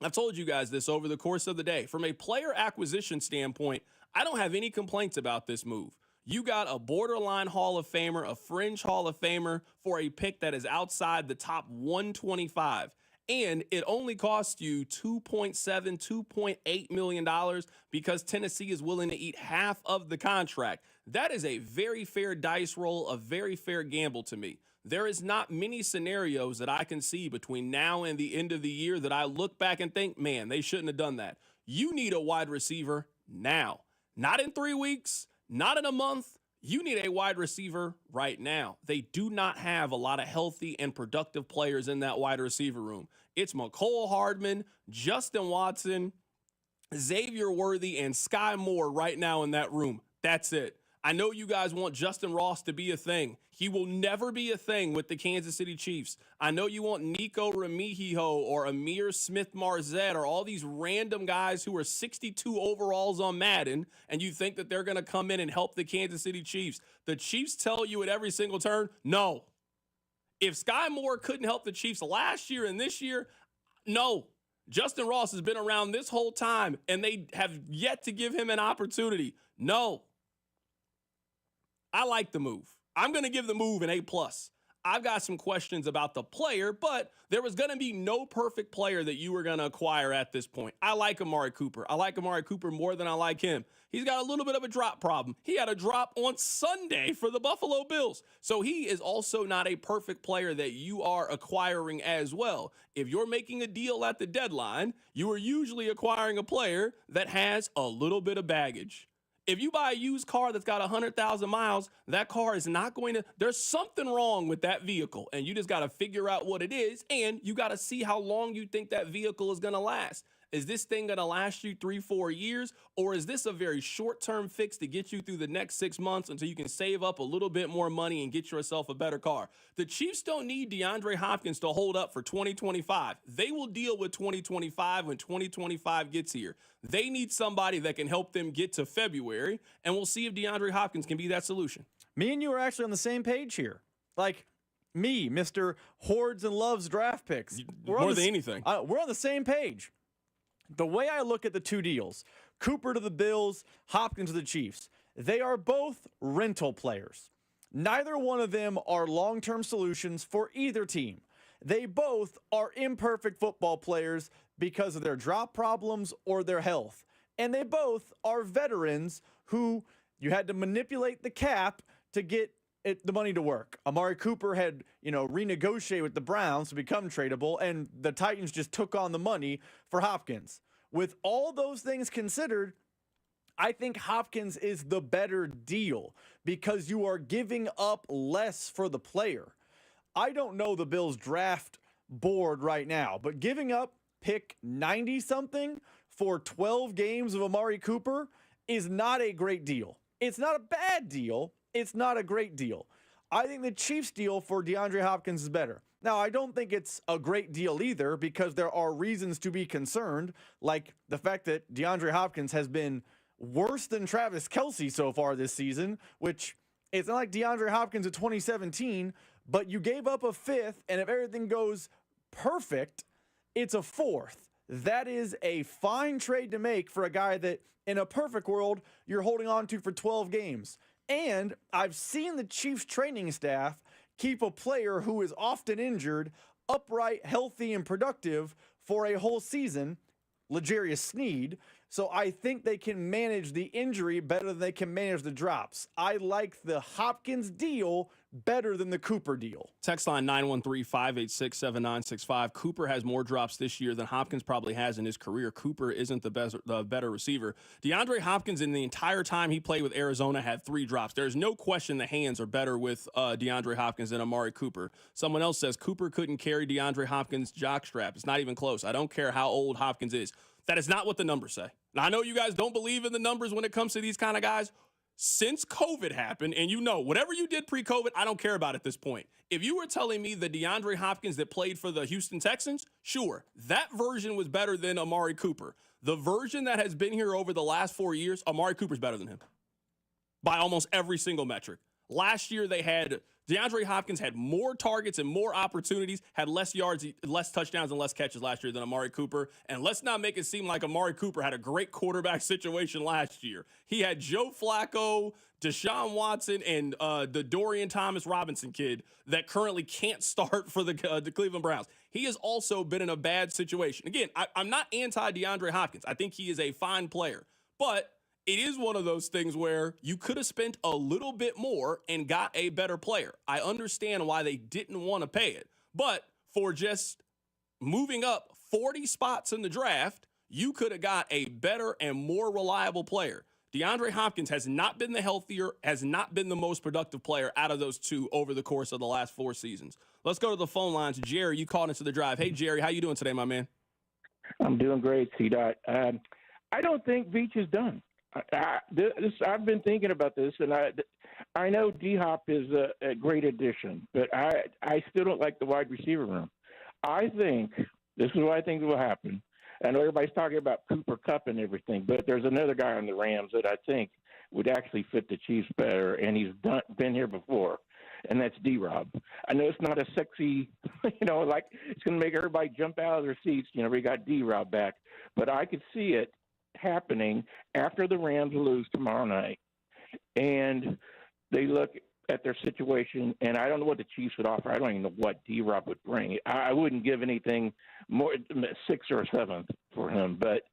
S1: I've told you guys this over the course of the day. From a player acquisition standpoint, I don't have any complaints about this move. You got a borderline Hall of Famer, a fringe Hall of Famer for a pick that is outside the top 125. And it only cost you $2.8 million because Tennessee is willing to eat half of the contract. That is a very fair dice roll, a very fair gamble to me. There is not many scenarios that I can see between now and the end of the year that I look back and think, man, they shouldn't have done that. You need a wide receiver now, not in 3 weeks, not in a month. You need a wide receiver right now. They do not have a lot of healthy and productive players in that wide receiver room. It's McCole Hardman, Justin Watson, Xavier Worthy, and Sky Moore right now in that room. That's it. I know you guys want Justin Ross to be a thing. He will never be a thing with the Kansas City Chiefs. I know you want Nico Remihijo or Amir Smith-Marzette or all these random guys who are 62 overalls on Madden, and you think that they're going to come in and help the Kansas City Chiefs. The Chiefs tell you at every single turn, no. If Sky Moore couldn't help the Chiefs last year and this year, no. Justin Ross has been around this whole time, and they have yet to give him an opportunity. No. I like the move. I'm going to give the move an A+. I've got some questions about the player, but there was going to be no perfect player that you were going to acquire at this point. I like Amari Cooper. I like Amari Cooper more than I like him. He's got a little bit of a drop problem. He had a drop on Sunday for the Buffalo Bills. So he is also not a perfect player that you are acquiring as well. If you're making a deal at the deadline, you are usually acquiring a player that has a little bit of baggage. If you buy a used car that's got 100,000 miles, that car is not going to, there's something wrong with that vehicle, and you just got to figure out what it is, and you got to see how long you think that vehicle is going to last. Is this thing going to last you 3-4 years, or is this a very short-term fix to get you through the next 6 months until you can save up a little bit more money and get yourself a better car? The Chiefs don't need DeAndre Hopkins to hold up for 2025. They will deal with 2025 when 2025 gets here. They need somebody that can help them get to February, and we'll see if DeAndre Hopkins can be that solution.
S11: Me and you are actually on the same page here. Like, me, Mr. Hoards and loves draft picks.
S1: More than anything.
S11: We're on the same page. The way I look at the two deals, Cooper to the Bills, Hopkins to the Chiefs, they are both rental players. Neither one of them are long-term solutions for either team. They both are imperfect football players because of their drop problems or their health. And they both are veterans who you had to manipulate the cap to get the money to work. Amari Cooper had, renegotiated with the Browns to become tradable, and the Titans just took on the money for Hopkins. With all those things considered, I think Hopkins is the better deal because you are giving up less for the player. I don't know the Bills draft board right now, but giving up pick 90-something for 12 games of Amari Cooper is not a great deal. It's not a bad deal. It's not a great deal. I think the Chiefs deal for DeAndre Hopkins is better. Now, I don't think it's a great deal either because there are reasons to be concerned, like the fact that DeAndre Hopkins has been worse than Travis Kelce so far this season, which it's not like DeAndre Hopkins in 2017, but you gave up a fifth, and if everything goes perfect, it's a fourth. That is a fine trade to make for a guy that, in a perfect world, you're holding on to for 12 games. And I've seen the Chiefs training staff keep a player who is often injured upright, healthy, and productive for a whole season, L'Jarius Sneed. So I think they can manage the injury better than they can manage the drops. I like the Hopkins deal better than the Cooper deal.
S1: Text line 913-586-7965. Cooper has more drops this year than Hopkins probably has in his career. Cooper isn't the better receiver. DeAndre Hopkins, in the entire time he played with Arizona, had 3 drops. There's no question the hands are better with DeAndre Hopkins than Amari Cooper. Someone else says Cooper couldn't carry DeAndre Hopkins' jockstrap. It's not even close. I don't care how old Hopkins is. That is not what the numbers say. Now, I know you guys don't believe in the numbers when it comes to these kind of guys. Since COVID happened, and whatever you did pre-COVID, I don't care about at this point. If you were telling me the DeAndre Hopkins that played for the Houston Texans, sure, that version was better than Amari Cooper. The version that has been here over the last 4 years, Amari Cooper's better than him by almost every single metric. Last year, DeAndre Hopkins had more targets and more opportunities, had less yards, less touchdowns, and less catches last year than Amari Cooper. And let's not make it seem like Amari Cooper had a great quarterback situation last year. He had Joe Flacco, Deshaun Watson, and the Dorian Thomas-Robinson kid that currently can't start for the Cleveland Browns. He has also been in a bad situation. Again, I'm not anti-DeAndre Hopkins. I think he is a fine player. But it is one of those things where you could have spent a little bit more and got a better player. I understand why they didn't want to pay it. But for just moving up 40 spots in the draft, you could have got a better and more reliable player. DeAndre Hopkins has not been the healthier, has not been the most productive player out of those two over the course of the last 4 seasons. Let's go to the phone lines. Jerry, you called into the drive. Hey, Jerry, how you doing today, my man?
S3: I'm doing great, C-Dot. I don't think Veach is done. I've been thinking about this, and I know D-Hop is a great addition, but I still don't like the wide receiver room. I think this is what I think will happen. I know everybody's talking about Cooper Kupp and everything, but there's another guy on the Rams that I think would actually fit the Chiefs better, and he's been here before, and that's D-Rob. I know it's not a sexy, like it's going to make everybody jump out of their seats. We got D-Rob back, but I could see it happening after the Rams lose tomorrow night, and they look at their situation, and I don't know what the Chiefs would offer. I don't even know what D-Rob would bring. I wouldn't give anything more 6th or 7th for him, but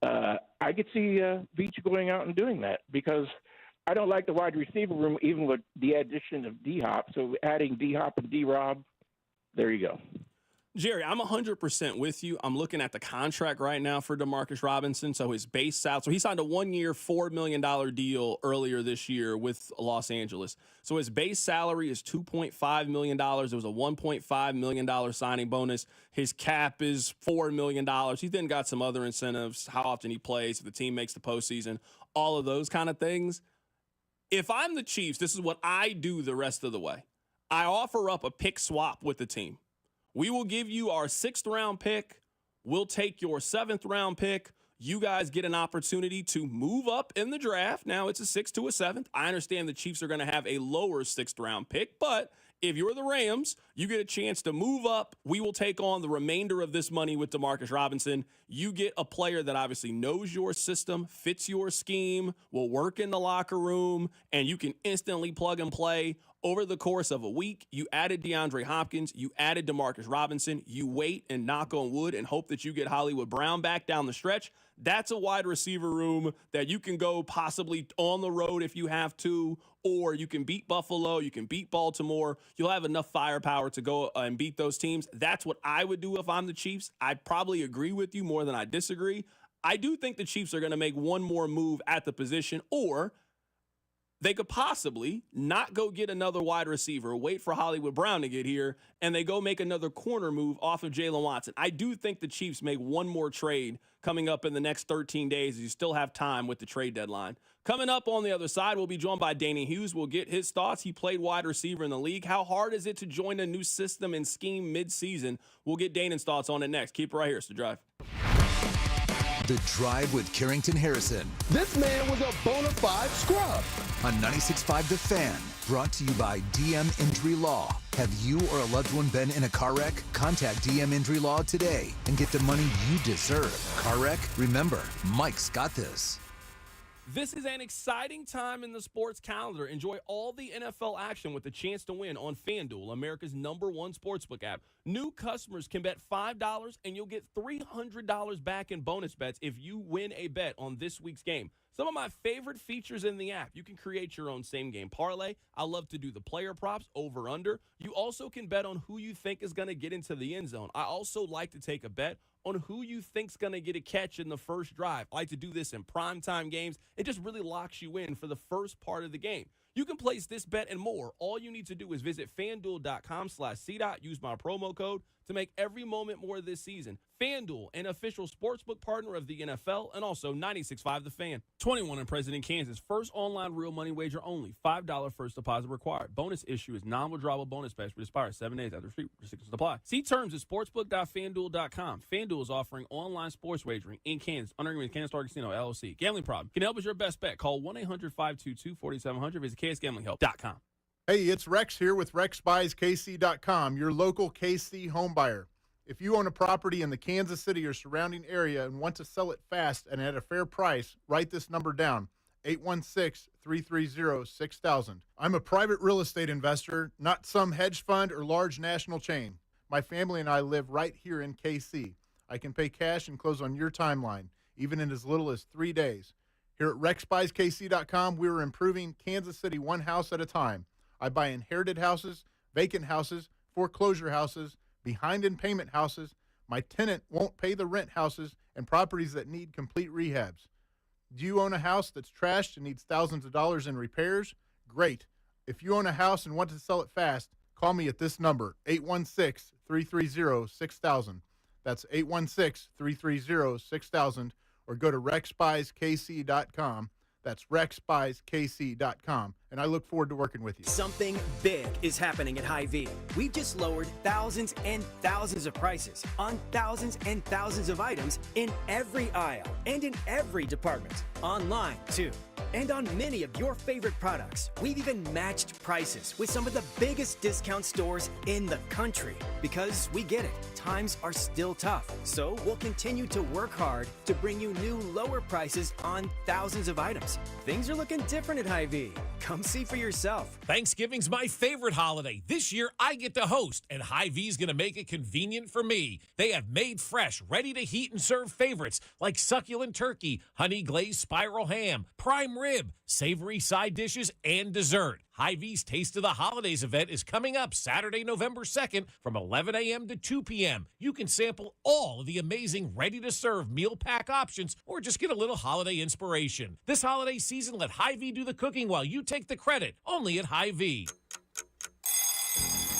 S3: I could see Veach going out and doing that because I don't like the wide receiver room, even with the addition of D-Hop. So adding D-Hop and D-Rob, there you go.
S1: Jerry, I'm 100% with you. I'm looking at the contract right now for Demarcus Robinson. So his base salary, so he signed a 1-year, $4 million deal earlier this year with Los Angeles. So his base salary is $2.5 million. There was a $1.5 million signing bonus. His cap is $4 million. He then got some other incentives, how often he plays, if the team makes the postseason, all of those kind of things. If I'm the Chiefs, this is what I do the rest of the way. I offer up a pick swap with the team. We will give you our 6th round pick. We'll take your 7th round pick. You guys get an opportunity to move up in the draft. Now it's a 6th to a 7th. I understand the Chiefs are going to have a lower 6th round pick, but if you're the Rams, you get a chance to move up. We will take on the remainder of this money with Demarcus Robinson. You get a player that obviously knows your system, fits your scheme, will work in the locker room, and you can instantly plug and play. Over the course of a week, you added DeAndre Hopkins, you added Demarcus Robinson, you wait and knock on wood and hope that you get Hollywood Brown back down the stretch. That's a wide receiver room that you can go possibly on the road if you have to, or you can beat Buffalo, you can beat Baltimore. You'll have enough firepower to go and beat those teams. That's what I would do if I'm the Chiefs. I probably agree with you more than I disagree. I do think the Chiefs are going to make one more move at the position, or they could possibly not go get another wide receiver, wait for Hollywood Brown to get here, and they go make another corner move off of Jalen Watson. I do think the Chiefs make one more trade coming up in the next 13 days. You still have time with the trade deadline. Coming up on the other side, we'll be joined by Danon Hughes. We'll get his thoughts. He played wide receiver in the league. How hard is it to join a new system and scheme mid-season? We'll get Danon's thoughts on it next. Keep it right here. It's The Drive.
S5: The Drive with Carrington Harrison.
S24: This man was a bona fide scrub.
S5: On 96.5 The Fan, brought to you by DM Injury Law. Have you or a loved one been in a car wreck? Contact DM Injury Law today and get the money you deserve. Car wreck? Remember, Mike's got this.
S1: This is an exciting time in the sports calendar. Enjoy all the NFL action with a chance to win on FanDuel, America's #1 sportsbook app. New customers can bet $5 and you'll get $300 back in bonus bets if you win a bet on this week's game. Some of my favorite features in the app. You can create your own same-game parlay. I love to do the player props, over-under. You also can bet on who you think is going to get into the end zone. I also like to take a bet on who you think's going to get a catch in the first drive. I like to do this in primetime games. It just really locks you in for the first part of the game. You can place this bet and more. All you need to do is visit FanDuel.com/CDOT. Use my promo code to make every moment more this season. FanDuel, an official sportsbook partner of the NFL, and also 96.5 The Fan. 21 and present in Kansas. First online real money wager only. $5 first deposit required. Bonus issue is non-withdrawable bonus bets, which expires 7 days after restrictions apply. See terms at sportsbook.fanduel.com. FanDuel is offering online sports wagering in Kansas under agreement with Kansas Star Casino, LLC. Gambling problem? Can help is your best bet. Call 1-800-522-4700. Visit ksgamblinghelp.com.
S6: Hey, it's Rex here with RexBuysKC.com, your local KC home buyer. If you own a property in the Kansas City or surrounding area and want to sell it fast and at a fair price, write this number down, 816-330-6000. I'm a private real estate investor, not some hedge fund or large national chain. My family and I live right here in KC. I can pay cash and close on your timeline, even in as little as 3 days. Here at RexBuysKC.com, we're improving Kansas City one house at a time. I buy inherited houses, vacant houses, foreclosure houses, behind in payment houses, my tenant won't pay the rent houses, and properties that need complete rehabs. Do you own a house that's trashed and needs thousands of dollars in repairs? Great. If you own a house and want to sell it fast, call me at this number, 816-330-6000. That's 816-330-6000, or go to RexBuysKC.com. That's RexBuysKC.com, and I look forward to working with you.
S7: Something big is happening at Hy-Vee. We've just lowered thousands and thousands of prices on thousands and thousands of items in every aisle and in every department. Online, too. And on many of your favorite products. We've even matched prices with some of the biggest discount stores in the country. Because we get it, times are still tough. So we'll continue to work hard to bring you new lower prices on thousands of items. Things are looking different at Hy-Vee. Come see for yourself.
S16: Thanksgiving's my favorite holiday. This year, I get to host, and Hy-Vee's going to make it convenient for me. They have made fresh, ready to heat and serve favorites like succulent turkey, honey glazed spiral ham, prime rib, savory side dishes, and dessert. Hy-Vee's Taste of the Holidays event is coming up Saturday, November 2nd from 11 a.m. to 2 p.m. You can sample all of the amazing ready-to-serve meal pack options or just get a little holiday inspiration. This holiday season, let Hy-Vee do the cooking while you take the credit, only at Hy-Vee.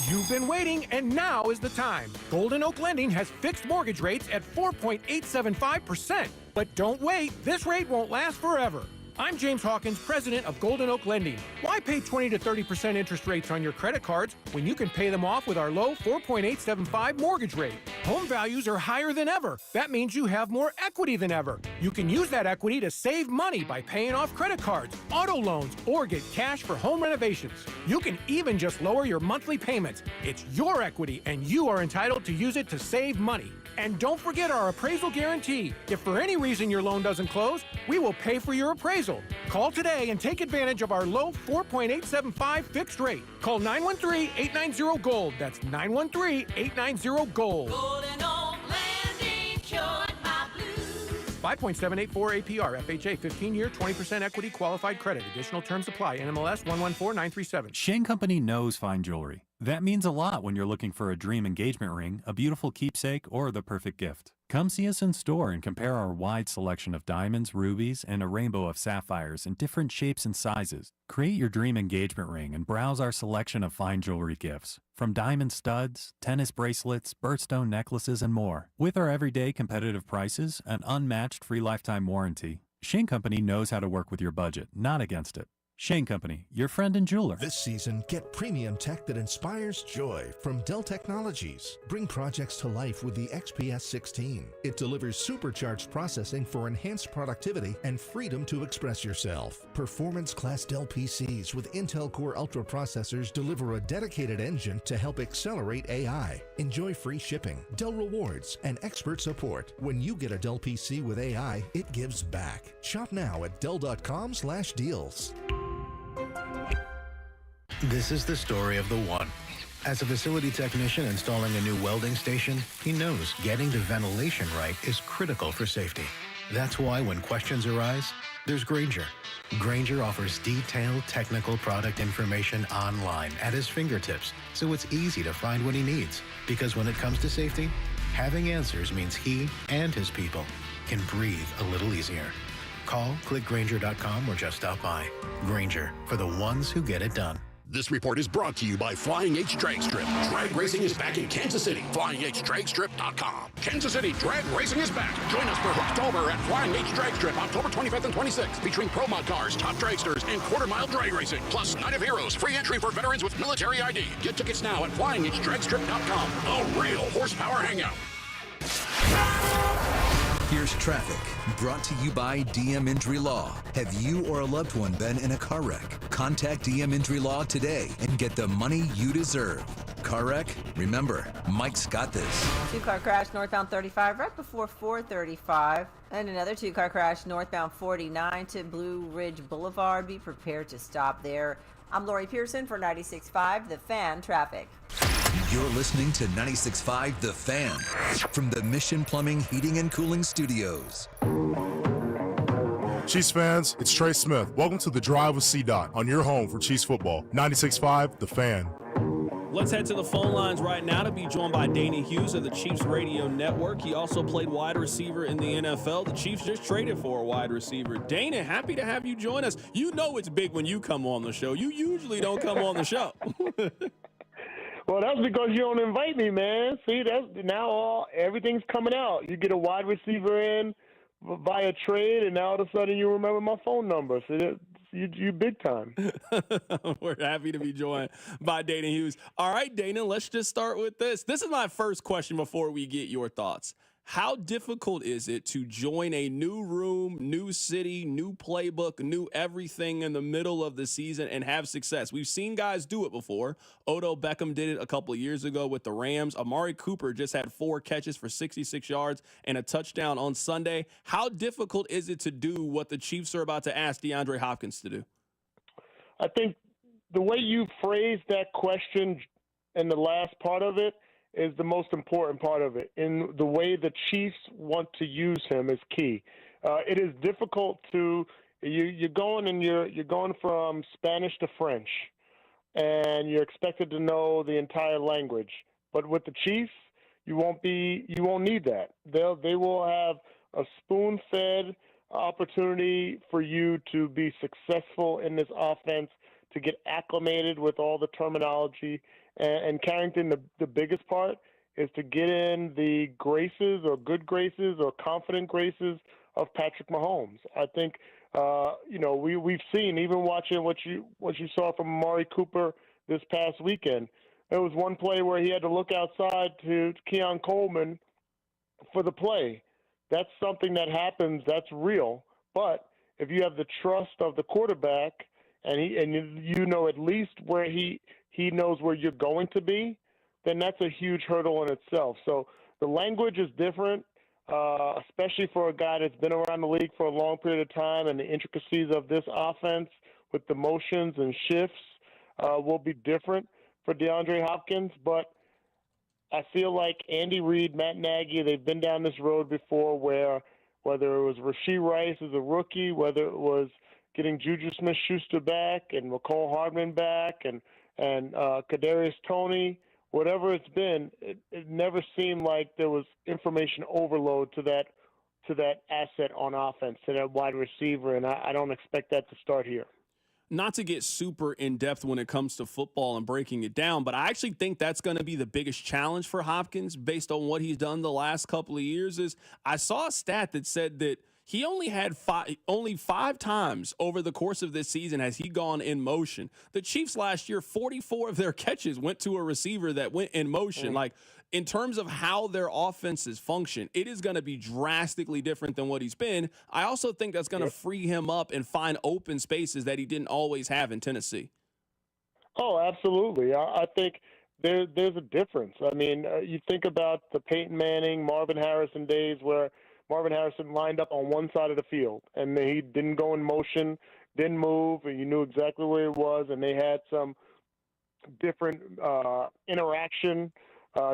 S17: You've been waiting, and now is the time. Golden Oak Lending has fixed mortgage rates at 4.875%. But don't wait, this rate won't last forever. I'm James Hawkins, president of Golden Oak Lending. Why pay 20 to 30% interest rates on your credit cards when you can pay them off with our low 4.875 mortgage rate? Home values are higher than ever. That means you have more equity than ever. You can use that equity to save money by paying off credit cards, auto loans, or get cash for home renovations. You can even just lower your monthly payments. It's your equity, and you are entitled to use it to save money. And don't forget our appraisal guarantee. If for any reason your loan doesn't close, we will pay for your appraisal. Call today and take advantage of our low 4.875 fixed rate. Call 913-890-GOLD. That's 913-890-GOLD.
S19: Golden Oak Lending cured my blues.
S17: 5.784 APR, FHA, 15-year, 20% equity qualified credit. Additional terms apply. NMLS 114937.
S20: Shane Company knows fine jewelry. That means a lot when you're looking for a dream engagement ring, a beautiful keepsake, or the perfect gift. Come see us in store and compare our wide selection of diamonds, rubies, and a rainbow of sapphires in different shapes and sizes. Create your dream engagement ring and browse our selection of fine jewelry gifts. From diamond studs, tennis bracelets, birthstone necklaces, and more. With our everyday competitive prices, an unmatched free lifetime warranty, Shane Company knows how to work with your budget, not against it. Shane Company, your friend and jeweler.
S25: This season, get premium tech that inspires joy from Dell Technologies. Bring projects to life with the XPS 16. It delivers supercharged processing for enhanced productivity and freedom to express yourself. Performance-class Dell PCs with Intel Core Ultra processors deliver a dedicated engine to help accelerate AI. Enjoy free shipping, Dell rewards, and expert support. When you get a Dell PC with AI, it gives back. Shop now at Dell.com/deals.
S28: This is the story of the one. As a facility technician installing a new welding station, he knows getting the ventilation right is critical for safety. That's why when questions arise, there's Grainger. Grainger offers detailed technical product information online at his fingertips, so it's easy to find what he needs. Because when it comes to safety, having answers means he and his people can breathe a little easier. Call, click Grainger.com, or just stop by. Grainger, for the ones who get it done.
S24: This report is brought to you by Flying H Drag Strip. Drag racing is back in Kansas City. FlyingHDragStrip.com. Kansas City Drag Racing is back. Join us for Hooktober at Flying H Drag Strip, October 25th and 26th, featuring pro mod cars, top dragsters, and quarter-mile drag racing. Plus, Night of Heroes, free entry for veterans with military ID. Get tickets now at FlyingHDragStrip.com. A real horsepower hangout.
S5: Here's traffic, brought to you by DM Injury Law. Have you or a loved one been in a car wreck? Contact DM Injury Law today and get the money you deserve. Car wreck? Remember, Mike's got this.
S2: Two-car crash northbound 35 right before 435. And another two-car crash northbound 49 to Blue Ridge Boulevard. Be prepared to stop there. I'm Lori Pearson for 96.5 The Fan Traffic.
S5: You're listening to 96.5 The Fan from the Mission Plumbing, Heating, and Cooling Studios.
S8: Chiefs fans, it's Trey Smith. Welcome to The Drive with C-Dot on your home for Chiefs football. 96.5 The Fan.
S1: Let's head to the phone lines right now to be joined by Danon Hughes of the Chiefs Radio Network. He also played wide receiver in the NFL. The Chiefs just traded for a wide receiver. Danon, happy to have you join us. You know it's big when you come on the show. You usually don't come on the show.
S10: Well, that's because you don't invite me, man. See, that's now everything's coming out. You get a wide receiver in via trade, and now all of a sudden you remember my phone number. So you big time.
S1: We're happy to be joined by Danon Hughes. All right, Danon, let's just start with this. This is my first question before we get your thoughts. How difficult is it to join a new room, new city, new playbook, new everything in the middle of the season and have success? We've seen guys do it before. Odell Beckham did it a couple of years ago with the Rams. Amari Cooper just had 4 catches for 66 yards and a touchdown on Sunday. How difficult is it to do what the Chiefs are about to ask DeAndre Hopkins to do?
S10: I think the way you phrased that question in the last part of it is the most important part of it. In the way the Chiefs want to use him is key. It is difficult to you're going from Spanish to French, and you're expected to know the entire language. But with the Chiefs, you won't need that. They will have a spoon-fed opportunity for you to be successful in this offense, to get acclimated with all the terminology. And Carrington, the biggest part is to get in the graces or good graces or confident graces of Patrick Mahomes. I think, we've seen, even watching what you saw from Amari Cooper this past weekend. There was one play where he had to look outside to Keon Coleman for the play. That's something that happens. That's real. But if you have the trust of the quarterback and you know at least where he knows where you're going to be, then that's a huge hurdle in itself. So the language is different, especially for a guy that's been around the league for a long period of time, and the intricacies of this offense with the motions and shifts will be different for DeAndre Hopkins. But I feel like Andy Reid, Matt Nagy, they've been down this road before where whether it was Rashee Rice as a rookie, whether it was getting Juju Smith-Schuster back and McCole Hardman back and Kadarius Toney, whatever it's been, it never seemed like there was information overload to that asset on offense, to that wide receiver, and I don't expect that to start here.
S1: Not to get super in-depth when it comes to football and breaking it down, but I actually think that's going to be the biggest challenge for Hopkins based on what he's done the last couple of years. Is I saw a stat that said that he only had five times over the course of this season has he gone in motion. The Chiefs last year, 44 of their catches went to a receiver that went in motion. Like, in terms of how their offenses function, it is going to be drastically different than what he's been. I also think that's going to free him up and find open spaces that he didn't always have in Tennessee.
S10: Oh, absolutely. I think there's a difference. I mean, you think about the Peyton Manning, Marvin Harrison days where Marvin Harrison lined up on one side of the field, and he didn't go in motion, didn't move, and you knew exactly where it was, and they had some different interaction,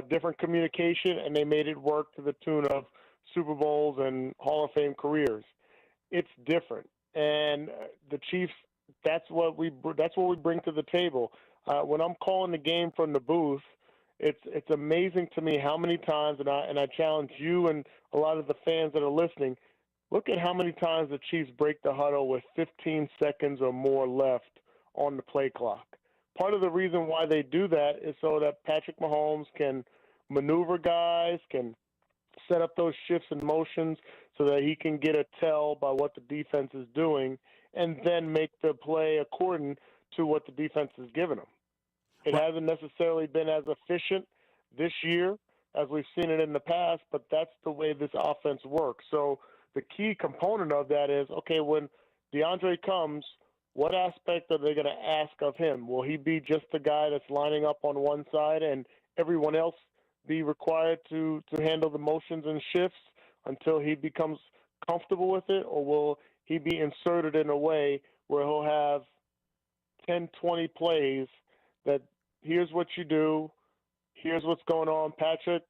S10: different communication, and they made it work to the tune of Super Bowls and Hall of Fame careers. It's different. and the Chiefs. That's what we bring to the table. When I'm calling the game from the booth, it's amazing to me how many times, and I challenge you and a lot of the fans that are listening. Look at how many times the Chiefs break the huddle with 15 seconds or more left on the play clock. Part of the reason why they do that is so that Patrick Mahomes can maneuver guys, can set up those shifts and motions so that he can get a tell by what the defense is doing and then make the play according to what the defense has given him. It hasn't necessarily been as efficient this year as we've seen it in the past, but that's the way this offense works. So the key component of that is, okay, when DeAndre comes, what aspect are they going to ask of him? Will he be just the guy that's lining up on one side and everyone else be required to handle the motions and shifts until he becomes comfortable with it? Or will he be inserted in a way where he'll have 10, 20 plays that here's what you do, here's what's going on, Patrick,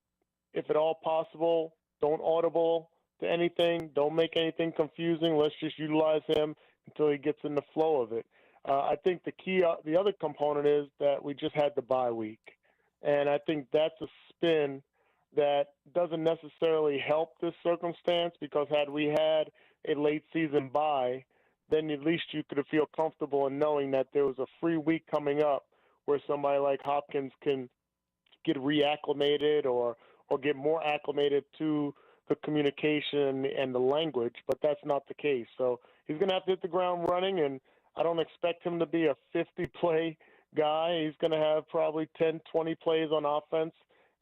S10: if at all possible, don't audible to anything, don't make anything confusing, let's just utilize him until he gets in the flow of it. I think the other component is that we just had the bye week, and I think that's a spin that doesn't necessarily help this circumstance, because had we had a late season bye, then at least you could feel comfortable in knowing that there was a free week coming up where somebody like Hopkins can get reacclimated or get more acclimated to the communication and the language, but that's not the case. So he's going to have to hit the ground running, and I don't expect him to be a 50-play guy. He's going to have probably 10, 20 plays on offense,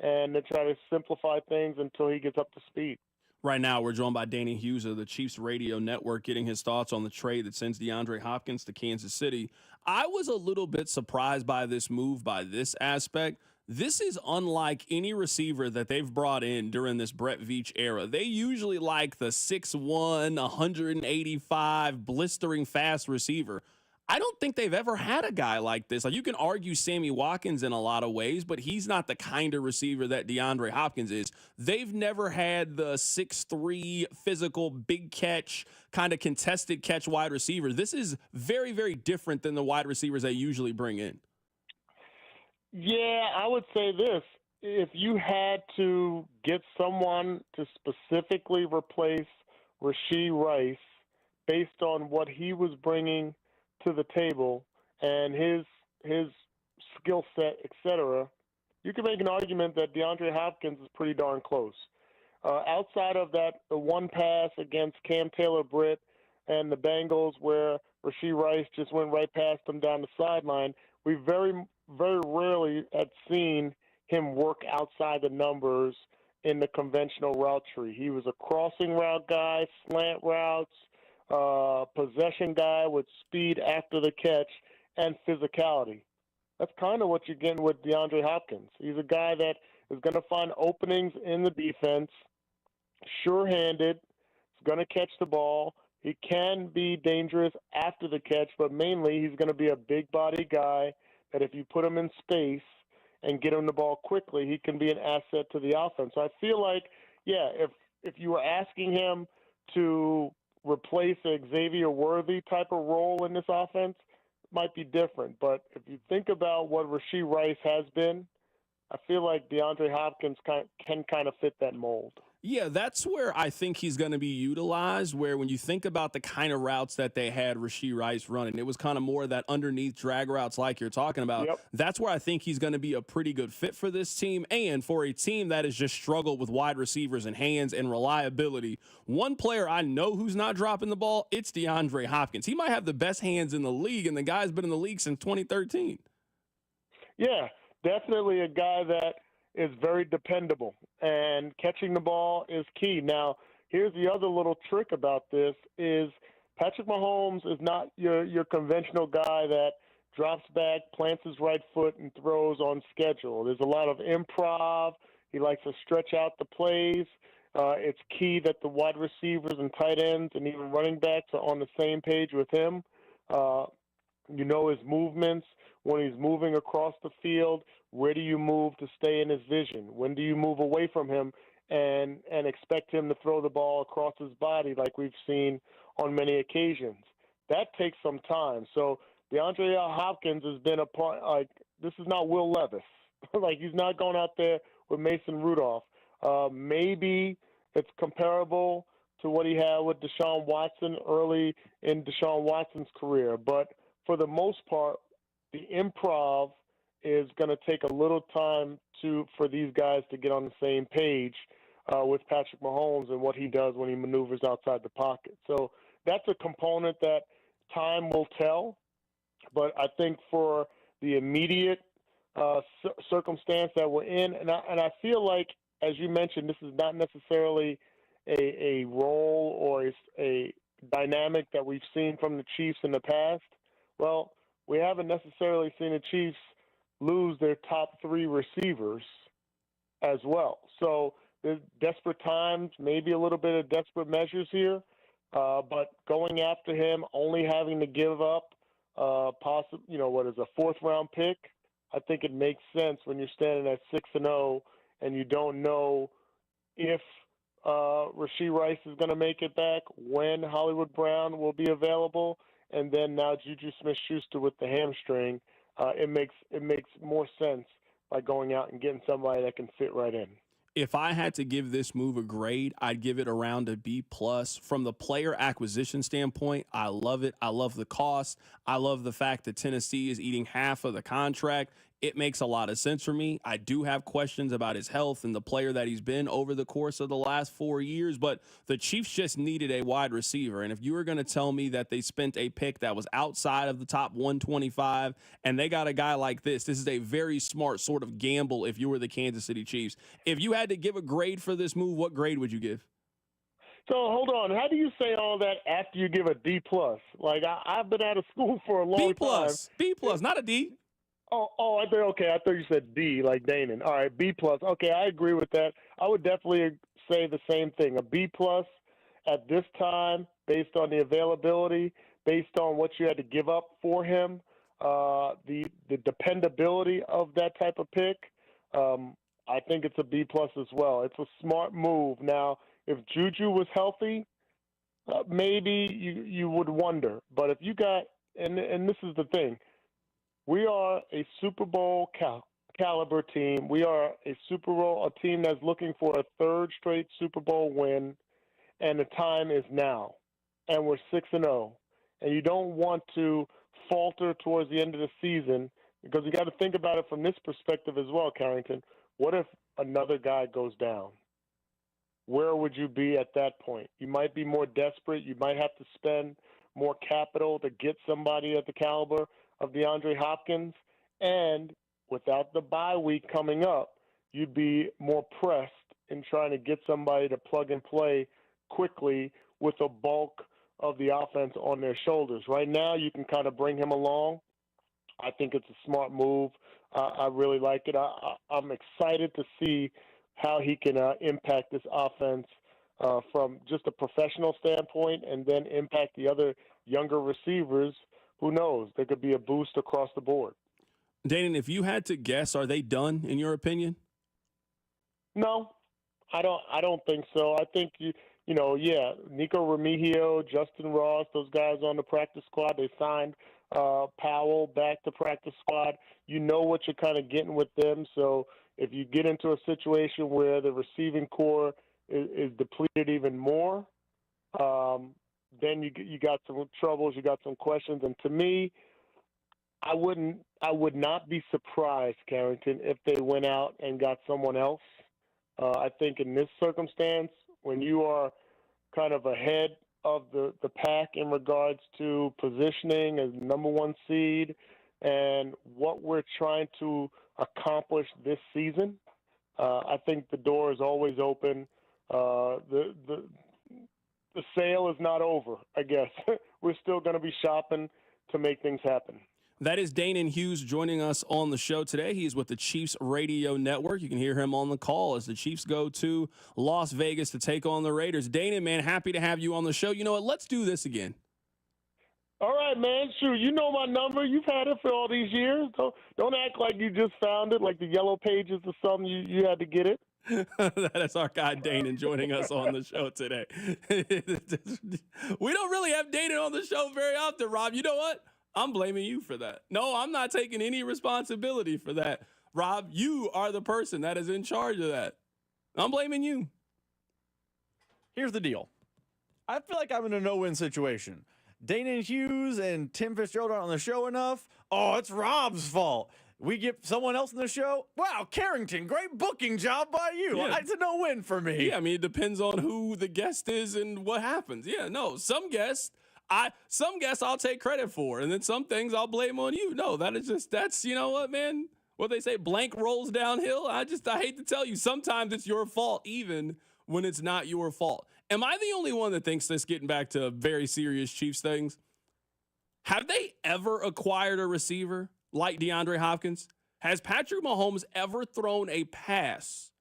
S10: and to try to simplify things until he gets up to speed.
S1: Right now, we're joined by Danon Hughes of the Chiefs Radio Network, getting his thoughts on the trade that sends DeAndre Hopkins to Kansas City. I was a little bit surprised by this move, by this aspect. This is unlike any receiver that they've brought in during this Brett Veach era. They usually like the 6'1", 185, blistering fast receiver. I don't think they've ever had a guy like this. Like, you can argue Sammy Watkins in a lot of ways, but he's not the kind of receiver that DeAndre Hopkins is. They've never had the 6'3", physical, big catch, kind of contested catch wide receiver. This is very, very different than the wide receivers they usually bring in.
S10: Yeah, I would say this. If you had to get someone to specifically replace Rashee Rice based on what he was bringing to the table and his skill set, etc., you can make an argument that DeAndre Hopkins is pretty darn close. Outside of that, the one pass against Cam Taylor-Britt and the Bengals where Rashee Rice just went right past him down the sideline, we very, very rarely had seen him work outside the numbers in the conventional route tree. He was a crossing route guy, slant routes, possession guy with speed after the catch and physicality. That's kind of what you're getting with DeAndre Hopkins. He's a guy that is going to find openings in the defense, sure-handed, he's going to catch the ball. He can be dangerous after the catch, but mainly he's going to be a big-body guy that if you put him in space and get him the ball quickly, he can be an asset to the offense. So I feel like, yeah, if you were asking him to replace a Xavier Worthy type of role in this offense, it might be different. But if you think about what Rashee Rice has been, I feel like DeAndre Hopkins can kind of fit that mold.
S1: Yeah, that's where I think he's going to be utilized, where when you think about the kind of routes that they had Rashee Rice running, it was kind of more of that underneath drag routes like you're talking about.
S10: Yep.
S1: That's where I think he's going to be a pretty good fit for this team, and for a team that has just struggled with wide receivers and hands and reliability. One player I know who's not dropping the ball, it's DeAndre Hopkins. He might have the best hands in the league, and the guy's been in the league since 2013.
S10: Yeah, definitely a guy that is very dependable, and catching the ball is key. Now, here's the other little trick about this is Patrick Mahomes is not your conventional guy that drops back, plants his right foot, and throws on schedule. There's a lot of improv. He likes to stretch out the plays. It's key that the wide receivers and tight ends and even running backs are on the same page with him. You know his movements. When he's moving across the field, where do you move to stay in his vision? When do you move away from him and expect him to throw the ball across his body like we've seen on many occasions. That takes some time. So DeAndre Hopkins has been a part. Like, this is not Will Levis. Like, he's not going out there with Mason Rudolph. Maybe it's comparable to what he had with Deshaun Watson early in Deshaun Watson's career. But for the most part, the improv is going to take a little time for these guys to get on the same page with Patrick Mahomes and what he does when he maneuvers outside the pocket. So that's a component that time will tell. But I think for the immediate circumstance that we're in, and I feel like, as you mentioned, this is not necessarily a role or a dynamic that we've seen from the Chiefs in the past. Well, we haven't necessarily seen the Chiefs lose their top 3 receivers as well. So there's desperate times, maybe a little bit of desperate measures here, but going after him, only having to give up a 4th-round pick, I think it makes sense when you're standing at 6-0 and you don't know if Rashee Rice is going to make it back, when Hollywood Brown will be available, and then now Juju Smith-Schuster with the hamstring. It makes more sense by going out and getting somebody that can fit right in.
S1: If I had to give this move a grade, I'd give it around a B+. From the player acquisition standpoint, I love it. I love the cost. I love the fact that Tennessee is eating half of the contract. It makes a lot of sense for me. I do have questions about his health and the player that he's been over the course of the last 4 years, but the Chiefs just needed a wide receiver. And if you were going to tell me that they spent a pick that was outside of the top 125 and they got a guy like this is a very smart sort of gamble if you were the Kansas City Chiefs. If you had to give a grade for this move, what grade would you give?
S10: So hold on. How do you say all that after you give a D+? Like, I've been out of school for a long time.
S1: B+, not a D.
S10: Oh, I thought you said D, like Danon. All right, B+. Okay, I agree with that. I would definitely say the same thing. A B+ at this time, based on the availability, based on what you had to give up for him, the dependability of that type of pick. I think it's a B+ as well. It's a smart move. Now, if Juju was healthy, maybe you would wonder. But if you got, and this is the thing, we are a Super Bowl caliber team. We are a team that's looking for a 3rd straight Super Bowl win, and the time is now. And we're 6-0. And you don't want to falter towards the end of the season, because you got to think about it from this perspective as well, Carrington. What if another guy goes down? Where would you be at that point? You might be more desperate. You might have to spend more capital to get somebody at the caliber of DeAndre Hopkins, and without the bye week coming up, you'd be more pressed in trying to get somebody to plug and play quickly with a bulk of the offense on their shoulders. Right now, you can kind of bring him along. I think it's a smart move. I really like it. I'm excited to see how he can impact this offense from just a professional standpoint, and then impact the other younger receivers. Who knows? There could be a boost across the board.
S1: Danon, if you had to guess, are they done in your opinion?
S10: No, I don't think so. I think Nico Remigio, Justin Ross, those guys on the practice squad. They signed Powell back to practice squad. You know what you're kind of getting with them. So if you get into a situation where the receiving core is depleted even more, then you got some troubles, you got some questions, and to me, I would not be surprised, Carrington, if they went out and got someone else. I think in this circumstance, when you are kind of ahead of the pack in regards to positioning as number 1 seed and what we're trying to accomplish this season, I think the door is always open. The sale is not over, I guess. We're still going to be shopping to make things happen.
S1: That is Danon Hughes joining us on the show today. He is with the Chiefs Radio Network. You can hear him on the call as the Chiefs go to Las Vegas to take on the Raiders. Danon, man, happy to have you on the show. You know what? Let's do this again.
S10: All right, man. Sure, you know my number. You've had it for all these years. Don't act like you just found it, like the yellow pages or something. You had to get it.
S1: That is our guy Danon joining us on the show today. We don't really have Danon on the show very often, Rob. You know what? I'm blaming you for that. No, I'm not taking any responsibility for that. Rob, you are the person that is in charge of that. I'm blaming you.
S11: Here's the deal. I feel like I'm in a no-win situation. Danon Hughes and Tim Fitzgerald aren't on the show enough. Oh, it's Rob's fault. We get someone else on the show. Wow, Carrington, great booking job by you.
S1: Yeah.
S11: It's a no-win for me.
S1: Yeah, I mean, it depends on who the guest is and what happens. Yeah, no, some guests I'll take credit for, and then some things I'll blame on you. No, that's you know what, man? What they say, blank rolls downhill. I hate to tell you, sometimes it's your fault, even when it's not your fault. Am I the only one that thinks this, getting back to very serious Chiefs things? Have they ever acquired a receiver like DeAndre Hopkins? Has Patrick Mahomes ever thrown a pass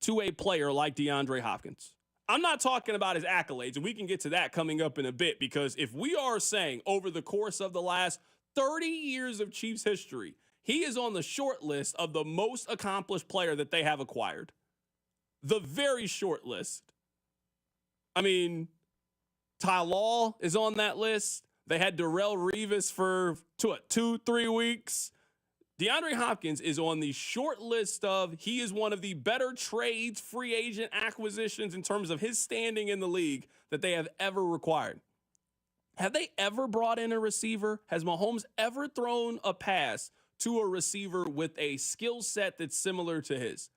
S1: to a player like DeAndre Hopkins? I'm not talking about his accolades, and we can get to that coming up in a bit, because if we are saying over the course of the last 30 years of Chiefs history, he is on the short list of the most accomplished player that they have acquired. The very short list. I mean, Ty Law is on that list. They had Darrelle Revis for 2-3 weeks. DeAndre Hopkins is on the short list of, he is one of the better trades, free agent acquisitions in terms of his standing in the league that they have ever required. Have they ever brought in a receiver? Has Mahomes ever thrown a pass to a receiver with a skill set that's similar to his?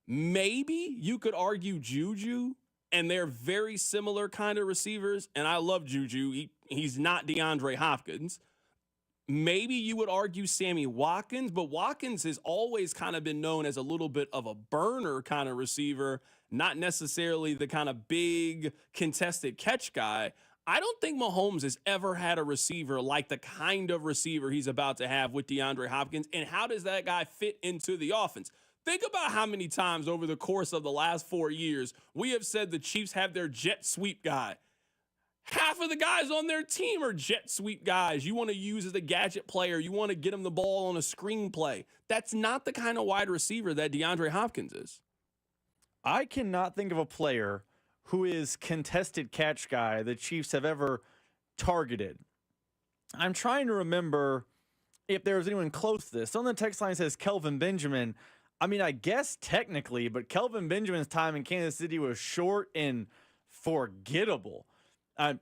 S1: Maybe you could argue Juju, and they're very similar kind of receivers. And I love Juju. He's not DeAndre Hopkins. Maybe you would argue Sammy Watkins, but Watkins has always kind of been known as a little bit of a burner kind of receiver, not necessarily the kind of big contested catch guy. I don't think Mahomes has ever had a receiver like the kind of receiver he's about to have with DeAndre Hopkins. And how does that guy fit into the offense? Think about how many times over the course of the last 4 years we have said the Chiefs have their jet sweep guy. Half of the guys on their team are jet sweep guys you want to use as a gadget player. You want to get them the ball on a screenplay. That's not the kind of wide receiver that DeAndre Hopkins is.
S11: I cannot think of a player who is contested catch guy the Chiefs have ever targeted. I'm trying to remember if there was anyone close to this. On the text line says Kelvin Benjamin. I mean, I guess technically, but Kelvin Benjamin's time in Kansas City was short and forgettable. That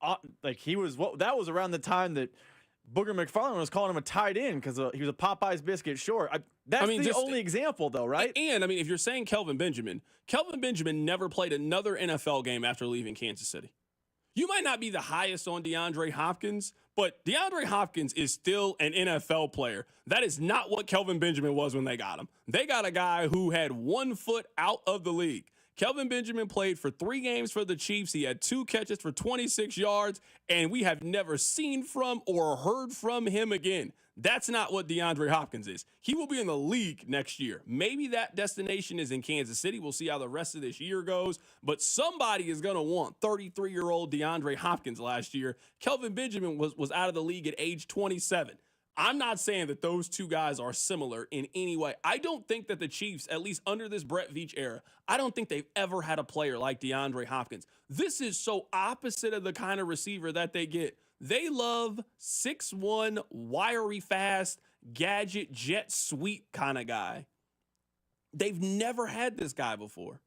S11: was around the time that Booger McFarland was calling him a tight end because he was a Popeye's biscuit short. That's the only example, though, right?
S1: And, I mean, if you're saying Kelvin Benjamin never played another NFL game after leaving Kansas City. You might not be the highest on DeAndre Hopkins, but DeAndre Hopkins is still an NFL player. That is not what Kelvin Benjamin was when they got him. They got a guy who had 1 foot out of the league. Kelvin Benjamin played for 3 games for the Chiefs. He had 2 catches for 26 yards, and we have never seen from or heard from him again. That's not what DeAndre Hopkins is. He will be in the league next year. Maybe that destination is in Kansas City. We'll see how the rest of this year goes. But somebody is going to want 33-year-old DeAndre Hopkins last year. Kelvin Benjamin was out of the league at age 27. I'm not saying that those two guys are similar in any way. I don't think that the Chiefs, at least under this Brett Veach era, I don't think they've ever had a player like DeAndre Hopkins. This is so opposite of the kind of receiver that they get. They love 6'1", wiry fast, gadget, jet sweep kind of guy. They've never had this guy before.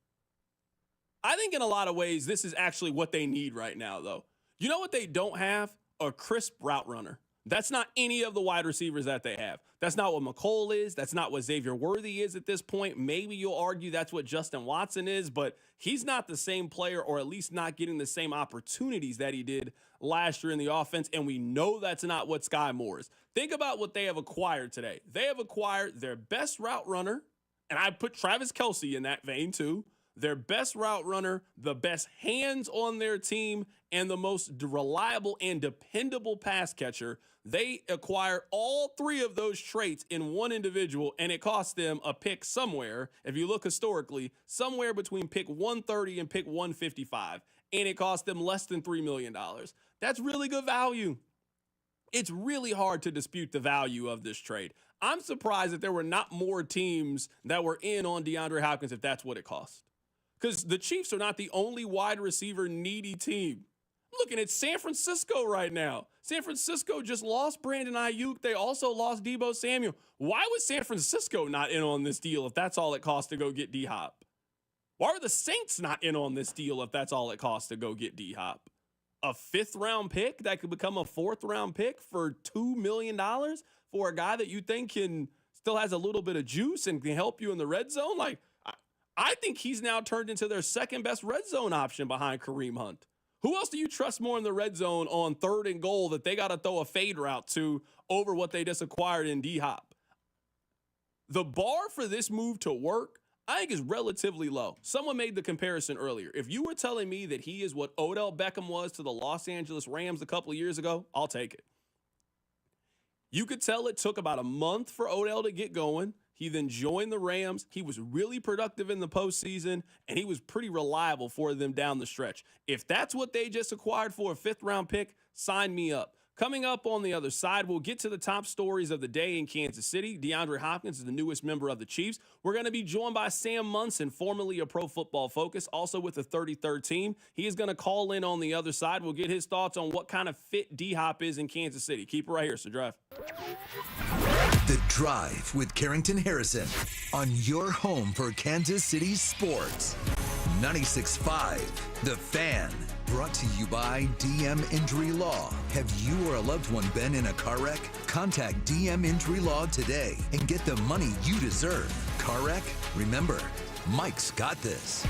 S1: I think in a lot of ways, this is actually what they need right now, though. You know what they don't have? A crisp route runner. That's not any of the wide receivers that they have. That's not what McCole is. That's not what Xavier Worthy is at this point. Maybe you'll argue that's what Justin Watson is, but he's not the same player, or at least not getting the same opportunities that he did last year in the offense, and we know that's not what Sky Moore is. Think about what they have acquired today. They have acquired their best route runner, and I put Travis Kelce in that vein too. Their best route runner, the best hands on their team, and the most reliable and dependable pass catcher. They acquire all 3 of those traits in one individual, and it cost them a pick somewhere, if you look historically, somewhere between pick 130 and pick 155, and it cost them less than $3 million. That's really good value. It's really hard to dispute the value of this trade. I'm surprised that there were not more teams that were in on DeAndre Hopkins if that's what it cost. Because the Chiefs are not the only wide receiver needy team. I'm looking at San Francisco right now. San Francisco just lost Brandon Ayuk. They also lost Deebo Samuel. Why was San Francisco not in on this deal if that's all it costs to go get D-Hop? Why are the Saints not in on this deal if that's all it costs to go get D-Hop? A 5th-round pick that could become a 4th-round pick for $2 million for a guy that you think still has a little bit of juice and can help you in the red zone? Like, I think he's now turned into their second-best red zone option behind Kareem Hunt. Who else do you trust more in the red zone on 3rd and goal that they got to throw a fade route to over what they just acquired in D-Hop? The bar for this move to work, I think, is relatively low. Someone made the comparison earlier. If you were telling me that he is what Odell Beckham was to the Los Angeles Rams a couple of years ago, I'll take it. You could tell it took about a month for Odell to get going. He then joined the Rams. He was really productive in the postseason, and he was pretty reliable for them down the stretch. If that's what they just acquired for a 5th-round pick, sign me up. Coming up on the other side, we'll get to the top stories of the day in Kansas City. DeAndre Hopkins is the newest member of the Chiefs. We're going to be joined by Sam Munson, formerly of Pro Football Focus, also with the 33rd team. He is going to call in on the other side. We'll get his thoughts on what kind of fit D-Hop is in Kansas City. Keep it right here, so Drive.
S5: The Drive with Carrington Harrison on your home for Kansas City sports. 96.5, The Fan. Brought to you by DM Injury Law. Have you or a loved one been in a car wreck? Contact DM Injury Law today and get the money you deserve. Car wreck? Remember, Mike's got this.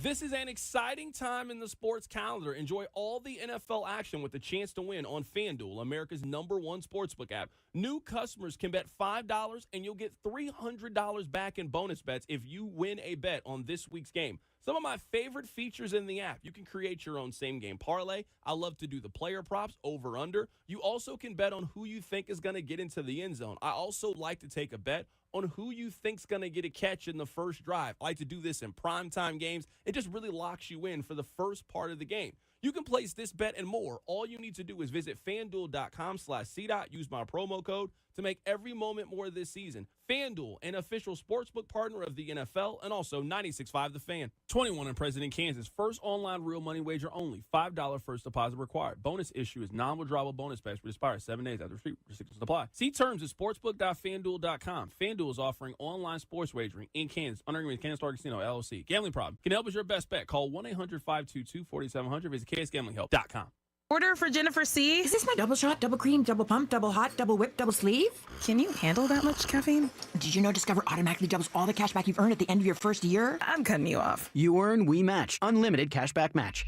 S1: This is an exciting time in the sports calendar. Enjoy all the NFL action with a chance to win on FanDuel, America's #1 sportsbook app. New customers can bet $5 and you'll get $300 back in bonus bets if you win a bet on this week's game. Some of my favorite features in the app. You can create your own same-game parlay. I love to do the player props, over-under. You also can bet on who you think is going to get into the end zone. I also like to take a bet on who you think's going to get a catch in the first drive. I like to do this in primetime games. It just really locks you in for the first part of the game. You can place this bet and more. All you need to do is visit FanDuel.com/CDOT. Use my promo code to make every moment more this season. FanDuel, an official sportsbook partner of the NFL, and also 96.5 The Fan. 21 and present in Kansas. First online real money wager only. $5 first deposit required. Bonus issue is non-withdrawable bonus bets which expire 7 days after restrictions apply. See terms at sportsbook.fanduel.com. FanDuel is offering online sports wagering in Kansas under agreement with Kansas Star Casino, LLC. Gambling problem? Can help us your best bet. Call 1-800-522-4700. Visit ksgamblinghelp.com.
S4: Order for Jennifer C. Is this my double shot, double cream, double pump, double hot, double whip, double sleeve? Can you handle that much caffeine? Did you know Discover automatically doubles all the cash back you've earned at the end of your first year? I'm cutting you off.
S12: You earn, we match. Unlimited cashback match.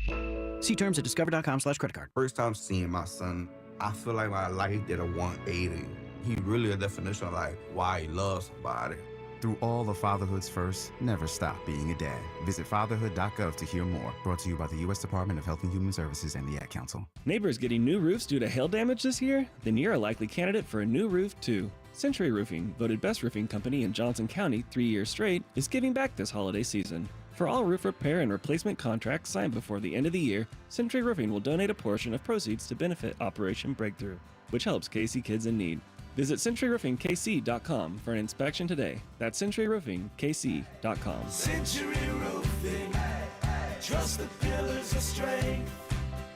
S12: See terms at discover.com/creditcard.
S13: First time seeing my son, I feel like my life did a 180. He really a definition of like why he loves somebody.
S14: Through all the fatherhood's first, never stop being a dad. Visit fatherhood.gov to hear more. Brought to you by the U.S. Department of Health and Human Services and the Ad Council.
S15: Neighbors getting new roofs due to hail damage this year? Then you're a likely candidate for a new roof, too. Century Roofing, voted best roofing company in Johnson County 3 years straight, is giving back this holiday season. For all roof repair and replacement contracts signed before the end of the year, Century Roofing will donate a portion of proceeds to benefit Operation Breakthrough, which helps KC kids in need. Visit CenturyRoofingKC.com for an inspection today. That's CenturyRoofingKC.com.
S19: Century Roofing, trust the pillars of strength.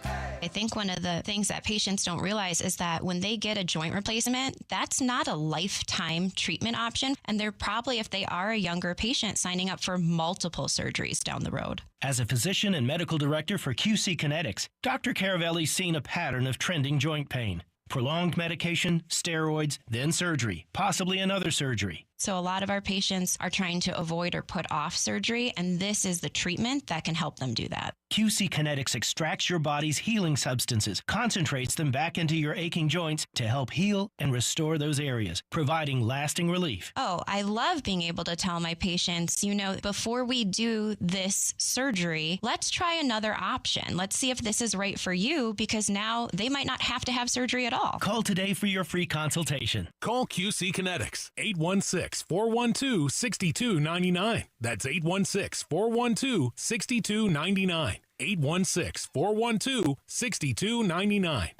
S18: I think one of the things that patients don't realize is that when they get a joint replacement, that's not a lifetime treatment option. And they're probably, if they are a younger patient, signing up for multiple surgeries down the road.
S21: As a physician and medical director for QC Kinetics, Dr. Caravelli's seen a pattern of trending joint pain. Prolonged medication, steroids, then surgery, possibly another surgery.
S18: So a lot of our patients are trying to avoid or put off surgery, and this is the treatment that can help them do that.
S21: QC Kinetics extracts your body's healing substances, concentrates them back into your aching joints to help heal and restore those areas, providing lasting relief.
S18: Oh, I love being able to tell my patients, before we do this surgery, let's try another option. Let's see if this is right for you, because now they might not have to have surgery at all.
S21: Call today for your free consultation.
S8: Call QC Kinetics, 816-412-6299. That's 816-412-6299. 816-412-6299.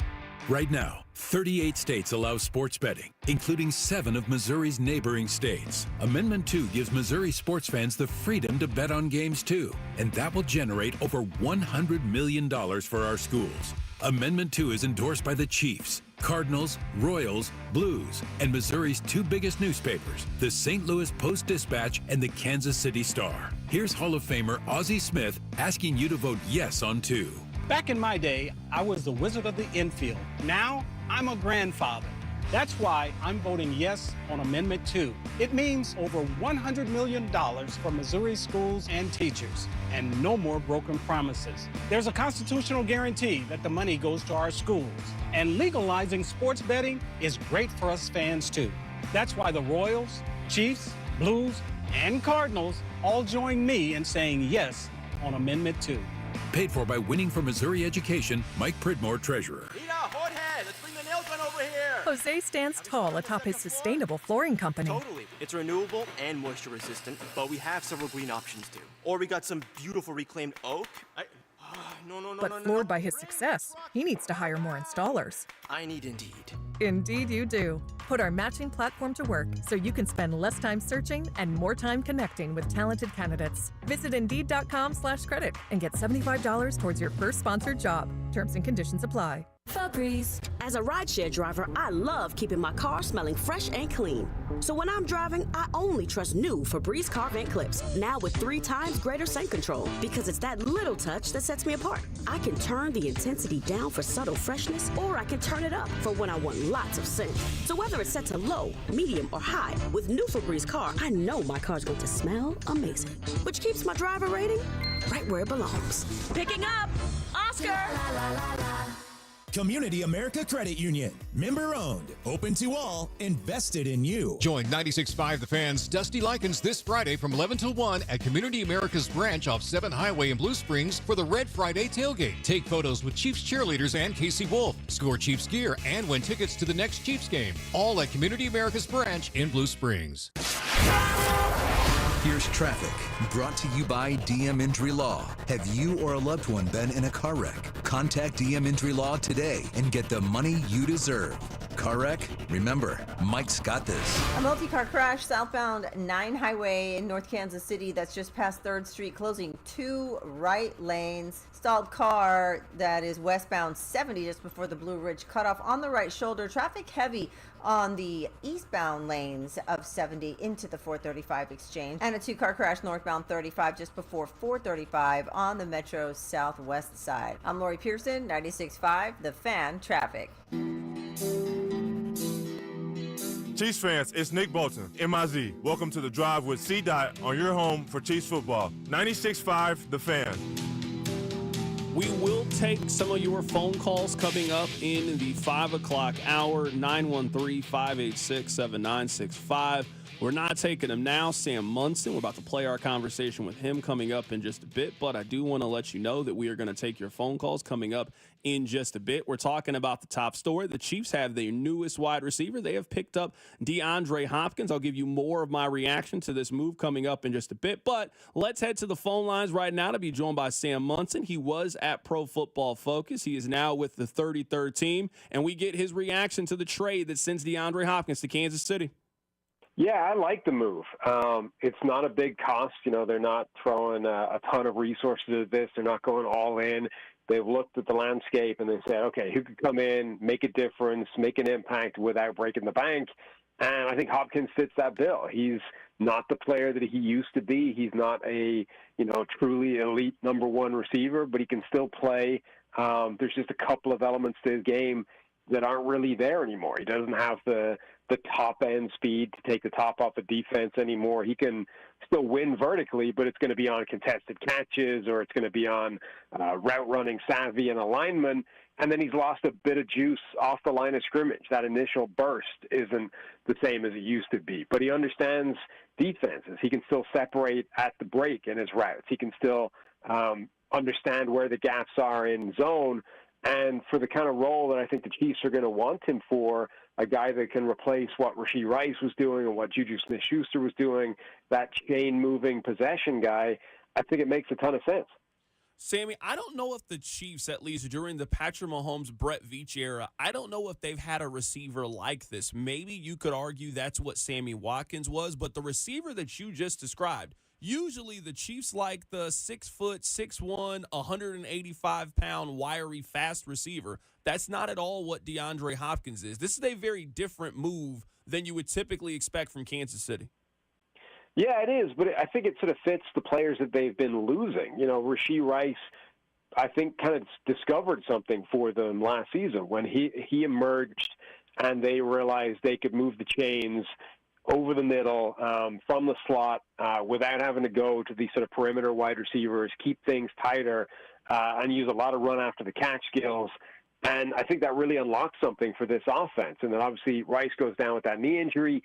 S3: Right now, 38 states allow sports betting, including 7 of Missouri's neighboring states. Amendment 2 gives Missouri sports fans the freedom to bet on games too, and that will generate over $100 million for our schools. Amendment 2 is endorsed by the Chiefs, Cardinals, Royals, Blues, and Missouri's 2 biggest newspapers, the St. Louis Post-Dispatch and the Kansas City Star. Here's Hall of Famer Ozzie Smith asking you to vote yes on 2.
S6: Back in my day, I was the wizard of the infield. Now, I'm a grandfather. That's why I'm voting yes on Amendment 2. It means over $100 million for Missouri schools and teachers, and no more broken promises. There's a constitutional guarantee that the money goes to our schools, and legalizing sports betting is great for us fans too. That's why the Royals, Chiefs, Blues, and Cardinals all join me in saying yes on Amendment 2.
S3: Paid for by Winning for Missouri Education, Mike Pridmore, Treasurer.
S7: Rita, hot head, let's bring the nail gun over here.
S9: Jose stands tall atop his sustainable flooring company.
S7: Totally. It's renewable and moisture resistant, but we have several green options too. Or we got some beautiful reclaimed oak.
S9: But floored by his success, he needs to hire more installers.
S7: I need Indeed.
S9: Indeed you do. Put our matching platform to work so you can spend less time searching and more time connecting with talented candidates. Visit Indeed.com/credit and get $75 towards your first sponsored job. Terms and conditions apply.
S22: Febreze. As a rideshare driver, I love keeping my car smelling fresh and clean. So when I'm driving, I only trust new Febreze car vent clips, now with 3 times greater scent control, because it's that little touch that sets me apart. I can turn the intensity down for subtle freshness, or I can turn it up for when I want lots of scent. So whether it's set to low, medium, or high, with new Febreze car, I know my car's going to smell amazing, which keeps my driver rating right where it belongs. Picking up, Oscar!
S23: Community America Credit Union. Member owned, open to all, invested in you.
S26: Join 96.5 The Fan's Dusty Likens this Friday from 11 till 1 at Community America's branch off 7th Highway in Blue Springs for the Red Friday tailgate. Take photos with Chiefs cheerleaders and Casey Wolf. Score Chiefs gear and win tickets to the next Chiefs game. All at Community America's branch in Blue Springs.
S5: Here's traffic, brought to you by DM Injury Law. Have you or a loved one been in a car wreck? Contact DM Injury Law today and get the money you deserve. Car wreck? Remember, Mike's got this.
S2: A multi-car crash southbound 9 Highway in North Kansas City that's just past 3rd Street, closing 2 right lanes. Stalled car that is westbound 70 just before the Blue Ridge cutoff on the right shoulder. Traffic heavy on the eastbound lanes of 70 into the 435 exchange. And a 2-car crash northbound 35 just before 435 on the Metro southwest side. I'm Lori Pearson, 96.5 The Fan Traffic.
S8: Chiefs fans, it's Nick Bolton, MIZ. Welcome to The Drive with C-Dot on your home for Chiefs football. 96.5 The Fan.
S1: We will take some of your phone calls coming up in the 5 o'clock hour, 913-586-7965. We're not taking him now. Sam Munson, we're about to play our conversation with him coming up in just a bit, but I do want to let you know that we are going to take your phone calls coming up in just a bit. We're talking about the top story. The Chiefs have their newest wide receiver. They have picked up DeAndre Hopkins. I'll give you more of my reaction to this move coming up in just a bit, but let's head to the phone lines right now to be joined by Sam Munson. He was at Pro Football Focus. He is now with the 33rd team, and we get his reaction to the trade that sends DeAndre Hopkins to Kansas City.
S27: Yeah, I like the move. It's not a big cost. You know, they're not throwing a ton of resources at this. They're not going all in. They've looked at the landscape and they said, okay, who could come in, make a difference, make an impact without breaking the bank? And I think Hopkins fits that bill. He's not the player that he used to be. He's not a, truly elite number 1 receiver, but he can still play. There's just a couple of elements to his game that aren't really there anymore. He doesn't have the top-end speed to take the top off the defense anymore. He can still win vertically, but it's going to be on contested catches or it's going to be on route-running savvy and alignment. And then he's lost a bit of juice off the line of scrimmage. That initial burst isn't the same as it used to be. But he understands defenses. He can still separate at the break in his routes. He can still understand where the gaps are in zone. And for the kind of role that I think the Chiefs are going to want him for, a guy that can replace what Rashee Rice was doing and what Juju Smith-Schuster was doing, that chain-moving possession guy, I think it makes a ton of sense.
S1: Sammy, I don't know if the Chiefs, at least during the Patrick Mahomes, Brett Veach era, I don't know if they've had a receiver like this. Maybe you could argue that's what Sammy Watkins was, but the receiver that you just described, usually the Chiefs like the 6 foot, 6'1", 185-pound, wiry, fast receiver. That's not at all what DeAndre Hopkins is. This is a very different move than you would typically expect from Kansas City.
S27: Yeah, it is, but I think it sort of fits the players that they've been losing. You know, Rashee Rice, I think, kind of discovered something for them last season when he emerged and they realized they could move the chains over the middle from the slot without having to go to these sort of perimeter wide receivers, keep things tighter, and use a lot of run after the catch skills. And I think that really unlocked something for this offense. And then obviously Rice goes down with that knee injury.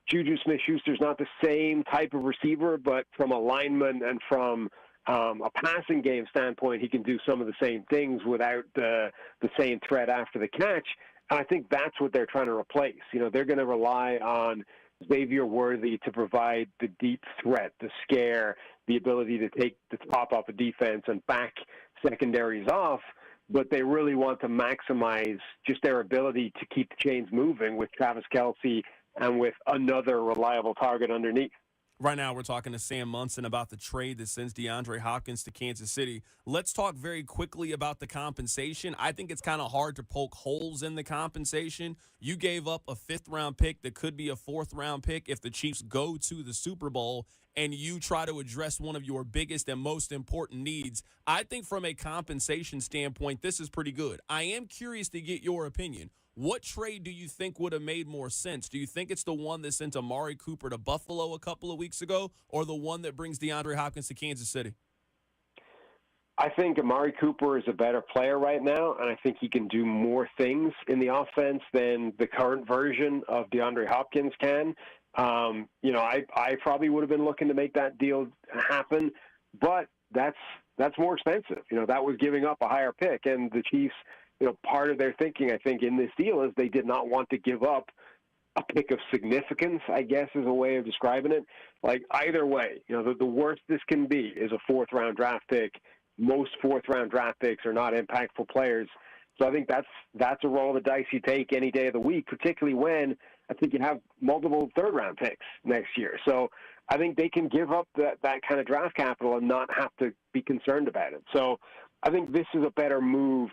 S27: Juju Smith-Schuster's not the same type of receiver, but from a lineman and from a passing game standpoint, he can do some of the same things without the same threat after the catch. And I think that's what they're trying to replace. You know, they're going to rely on Xavier Worthy to provide the deep threat, the scare, the ability to take the top off a defense and back secondaries off. But they really want to maximize just their ability to keep the chains moving with Travis Kelce and with another reliable target underneath.
S1: Right now, we're talking to Sam Munson about the trade that sends DeAndre Hopkins to Kansas City. Let's talk very quickly about the compensation. I think it's kind of hard to poke holes in the compensation. You gave up a 5th-round pick that could be a 4th-round pick if the Chiefs go to the Super Bowl, and you try to address one of your biggest and most important needs. I think from a compensation standpoint, this is pretty good. I am curious to get your opinion. What trade do you think would have made more sense? Do you think it's the one that sent Amari Cooper to Buffalo a couple of weeks ago, or the one that brings DeAndre Hopkins to Kansas City?
S27: I think Amari Cooper is a better player right now, and I think he can do more things in the offense than the current version of DeAndre Hopkins can. You know, I probably would have been looking to make that deal happen, but that's more expensive. You know, that was giving up a higher pick, and the Chiefs, you know, part of their thinking, I think, in this deal is they did not want to give up a pick of significance, I guess is a way of describing it. Like, either way, you know, the worst this can be is a 4th-round draft pick. Most 4th-round draft picks are not impactful players. So I think that's a roll of the dice you take any day of the week, particularly when I think you have multiple 3rd-round picks next year. So I think they can give up that kind of draft capital and not have to be concerned about it. So I think this is a better move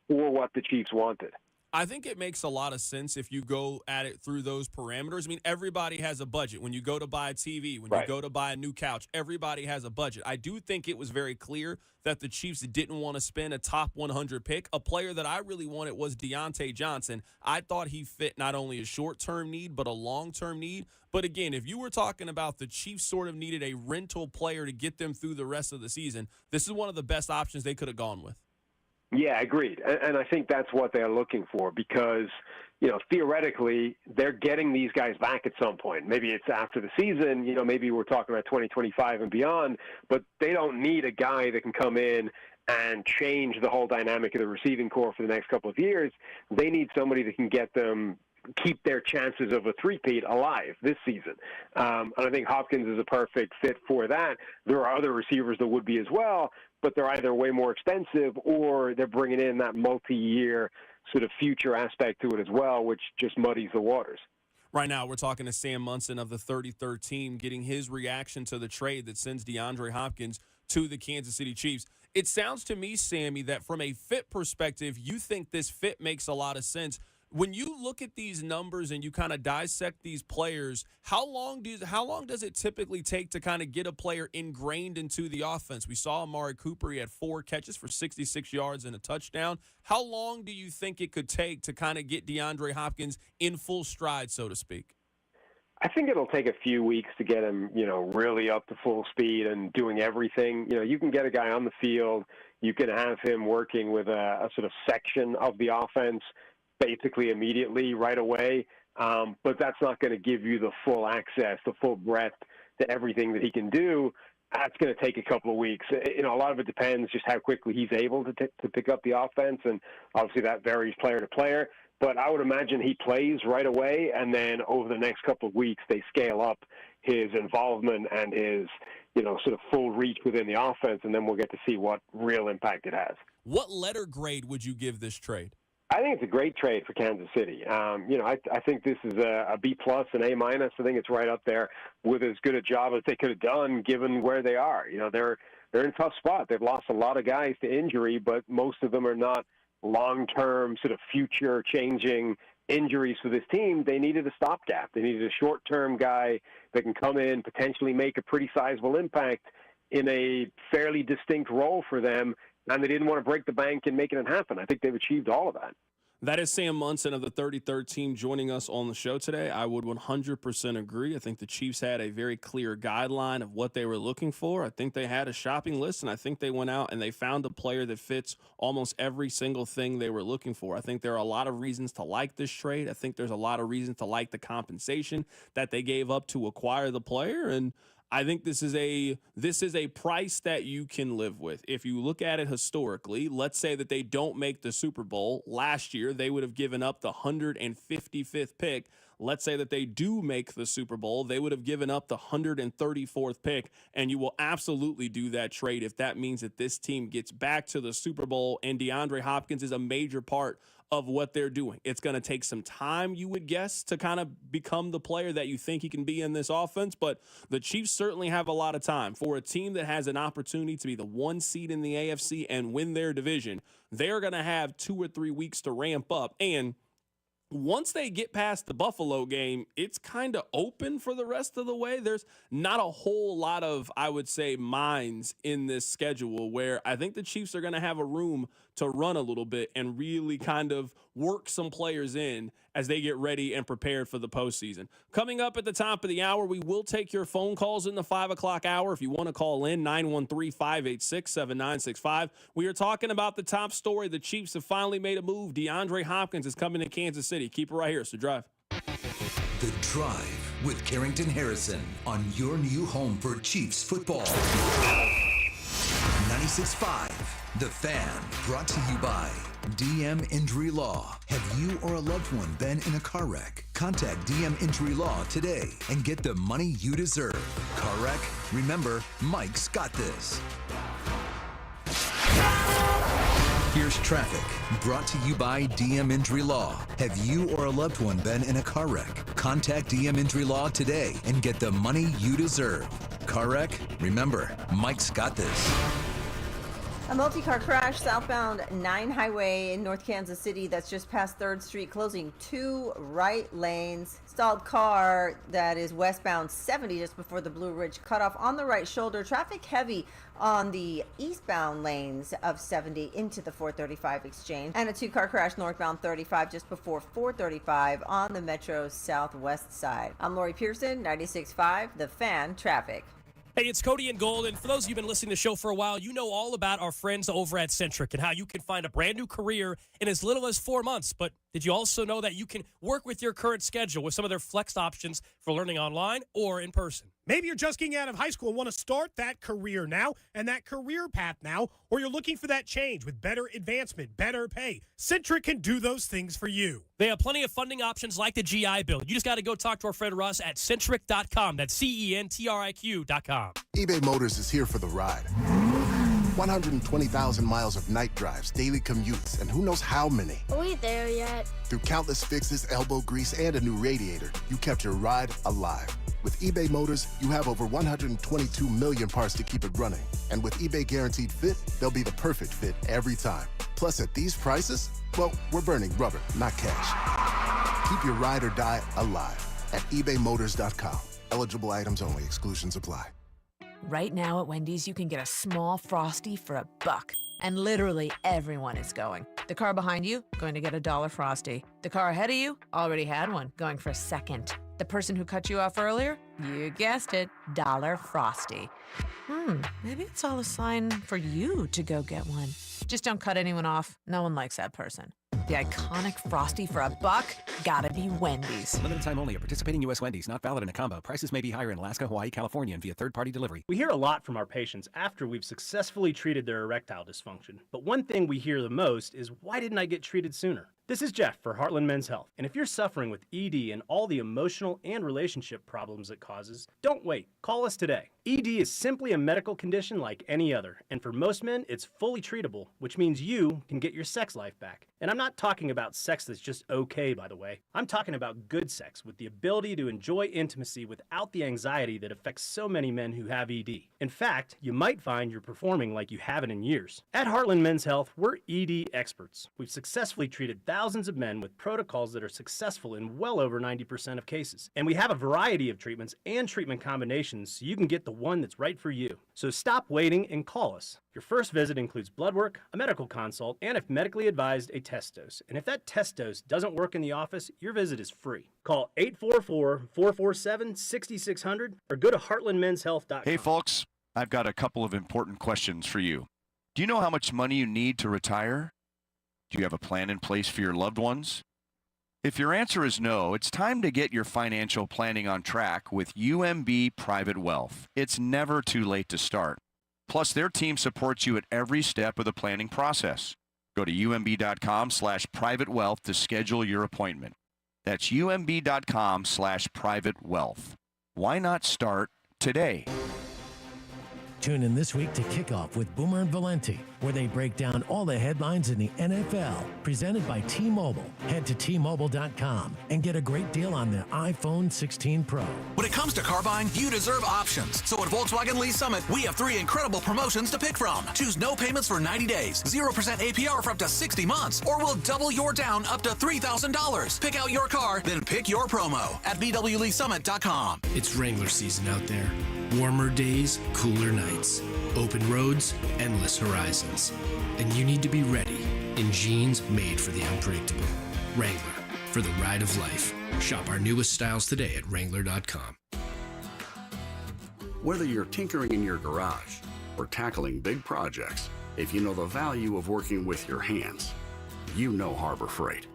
S27: for what the Chiefs wanted.
S1: I think it makes a lot of sense if you go at it through those parameters. I mean, everybody has a budget. When you go to buy a TV, when you go to buy a new couch, everybody has a budget. I do think it was very clear that the Chiefs didn't want to spend a top 100 pick. A player that I really wanted was Deontay Johnson. I thought he fit not only a short-term need, but a long-term need. But again, if you were talking about the Chiefs sort of needed a rental player to get them through the rest of the season, this is one of the best options they could have gone with.
S27: Yeah, agreed. And I think that's what they're looking for because, you know, theoretically, they're getting these guys back at some point. Maybe it's after the season, you know, maybe we're talking about 2025 and beyond, but they don't need a guy that can come in and change the whole dynamic of the receiving corps for the next couple of years. They need somebody that can get them, keep their chances of a three-peat alive this season. And I think Hopkins is a perfect fit for that. There are other receivers that would be as well, but they're either way more expensive or they're bringing in that multi-year sort of future aspect to it as well, which just muddies the waters.
S1: Right now, we're talking to Sam Munson of the 33rd team, getting his reaction to the trade that sends DeAndre Hopkins to the Kansas City Chiefs. It sounds to me, Sammy, that from a fit perspective, you think this fit makes a lot of sense. When you look at these numbers and you kind of dissect these players, how long does it typically take to kind of get a player ingrained into the offense? We saw Amari Cooper. He had 4 catches for 66 yards and a touchdown. How long do you think it could take to kind of get DeAndre Hopkins in full stride, so to speak?
S27: I think it'll take a few weeks to get him, you know, really up to full speed and doing everything. You know, you can get a guy on the field. You can have him working with a sort of section of the offense basically immediately right away, but that's not going to give you the full access, the full breadth to everything that he can do. That's going to take a couple of weeks. You know, a lot of it depends just how quickly he's able to pick up the offense, and obviously that varies player to player. But I would imagine he plays right away, and then over the next couple of weeks they scale up his involvement and his, sort of full reach within the offense, and then we'll get to see what real impact it has.
S1: What letter grade would you give this trade?
S27: I think it's a great trade for Kansas City. I think this is a B+, an A-. I think it's right up there with as good a job as they could have done given where they are. They're in a tough spot. They've lost a lot of guys to injury, but most of them are not long-term sort of future-changing injuries for this team. They needed a stopgap. They needed a short-term guy that can come in, potentially make a pretty sizable impact in a fairly distinct role for them, and they didn't want to break the bank and making it happen. I think they've achieved all of that.
S1: That is Sam Munson of the 33rd team joining us on the show today. I would 100% agree. I think the Chiefs had a very clear guideline of what they were looking for. I think they had a shopping list, and I think they went out and they found a player that fits almost every single thing they were looking for. I think there are a lot of reasons to like this trade. I think there's a lot of reasons to like the compensation that they gave up to acquire the player, and I think this is a price that you can live with. If you look at it historically, let's say that they don't make the Super Bowl. Last year, they would have given up the 155th pick. Let's say that they do make the Super Bowl. They would have given up the 134th pick, and you will absolutely do that trade if that means that this team gets back to the Super Bowl, and DeAndre Hopkins is a major part of what they're doing. It's going to take some time, you would guess, to kind of become the player that you think he can be in this offense, but the Chiefs certainly have a lot of time. For a team that has an opportunity to be the 1 seed in the AFC and win their division, they're going to have 2 or 3 weeks to ramp up, and once they get past the Buffalo game, it's kind of open for the rest of the way. There's not a whole lot of, I would say, mines in this schedule where I think the Chiefs are going to have a room to run a little bit and really kind of work some players in as they get ready and prepared for the postseason. Coming up at the top of the hour, we will take your phone calls in the 5 o'clock hour. If you want to call in, 913-586-7965. We are talking about the top story. The Chiefs have finally made a move. DeAndre Hopkins is coming to Kansas City. Keep it right here. So Drive.
S5: The Drive with Carrington Harrison on your new home for Chiefs football. 96.5, The Fan, brought to you by DM Injury Law. Have you or a loved one been in a car wreck? Contact DM Injury Law today and get the money you deserve. Car wreck? Remember, Mike's got this. Here's traffic, brought to you by DM Injury Law. Have you or a loved one been in a car wreck? Contact DM Injury Law today and get the money you deserve. Car wreck? Remember, Mike's got this.
S2: A multi-car crash southbound 9 Highway in North Kansas City that's just past 3rd Street, closing 2 right lanes. Stalled car that is westbound 70 just before the Blue Ridge cutoff on the right shoulder. Traffic heavy on the eastbound lanes of 70 into the 435 exchange. And a 2-car crash northbound 35 just before 435 on the Metro's southwest side. I'm Lori Pearson, 96.5, The Fan Traffic.
S10: Hey, it's Cody and Gold, and for those of you who've been listening to the show for a while, you know all about our friends over at Centric and how you can find a brand new career in as little as 4 months. But did you also know that you can work with your current schedule with some of their flex options for learning online or in person?
S11: Maybe you're just getting out of high school and want to start that career now and that career path now, or you're looking for that change with better advancement, better pay. Centric can do those things for you.
S10: They have plenty of funding options like the GI Bill. You just got to go talk to our friend Russ at Centric.com. That's CENTRIQ.com.
S16: eBay Motors is here for the ride. 120,000 miles of night drives, daily commutes, and who knows how many.
S17: Are we there yet?
S16: Through countless fixes, elbow grease, and a new radiator, you kept your ride alive. With eBay Motors, you have over 122 million parts to keep it running. And with eBay Guaranteed Fit, they'll be the perfect fit every time. Plus, at these prices, well, we're burning rubber, not cash. Keep your ride or die alive at ebaymotors.com. Eligible items only. Exclusions apply.
S20: Right now at Wendy's, you can get a small Frosty for $1. And literally everyone is going. The car behind you, going to get a $1 Frosty. The car ahead of you, already had one, going for a second. The person who cut you off earlier, you guessed it, $1 Frosty. Maybe it's all a sign for you to go get one. Just don't cut anyone off. No one likes that person. The iconic Frosty for $1, gotta be Wendy's.
S12: Limited time only at participating U.S. Wendy's. Not valid in a combo. Prices may be higher in Alaska, Hawaii, California, and via third-party delivery.
S24: We hear a lot from our patients after we've successfully treated their erectile dysfunction. But one thing we hear the most is, why didn't I get treated sooner? This is Jeff for Heartland Men's Health, and if you're suffering with ED and all the emotional and relationship problems it causes, don't wait. Call us today. ED is simply a medical condition like any other, and for most men, it's fully treatable, which means you can get your sex life back. And I'm not talking about sex that's just okay, by the way. I'm talking about good sex with the ability to enjoy intimacy without the anxiety that affects so many men who have ED. In fact, you might find you're performing like you haven't in years. At Heartland Men's Health, we're ED experts. We've successfully treated thousands of men with protocols that are successful in well over 90% of cases. And we have a variety of treatments and treatment combinations so you can get the one that's right for you. So stop waiting and call us. Your first visit includes blood work, a medical consult, and if medically advised, a test dose. And if that test dose doesn't work in the office, your visit is free. Call 844-447-6600 or go to heartlandmenshealth.com.
S4: Hey folks, I've got a couple of important questions for you. Do you know how much money you need to retire? Do you have a plan in place for your loved ones? If your answer is no, it's time to get your financial planning on track with UMB Private Wealth. It's never too late to start. Plus, their team supports you at every step of the planning process. Go to umb.com/privatewealth to schedule your appointment. That's umb.com/privatewealth. Why not start today?
S13: Tune in this week to Kickoff with Boomer and Valenti, where they break down all the headlines in the NFL, presented by T-Mobile. Head to T-Mobile.com and get a great deal on the iPhone 16 Pro.
S14: When it comes to car buying, you deserve options. So at Volkswagen Lease Summit, we have 3 incredible promotions to pick from. Choose no payments for 90 days, 0% APR for up to 60 months, or we'll double your down up to $3,000. Pick out your car, then pick your promo at VWLeaseSummit.com.
S15: It's Wrangler season out there. Warmer days, cooler nights, open roads, endless horizons. And you need to be ready in jeans made for the unpredictable. Wrangler, for the ride of life. Shop our newest styles today at Wrangler.com.
S17: Whether you're tinkering in your garage or tackling big projects, if you know the value of working with your hands, you know Harbor Freight.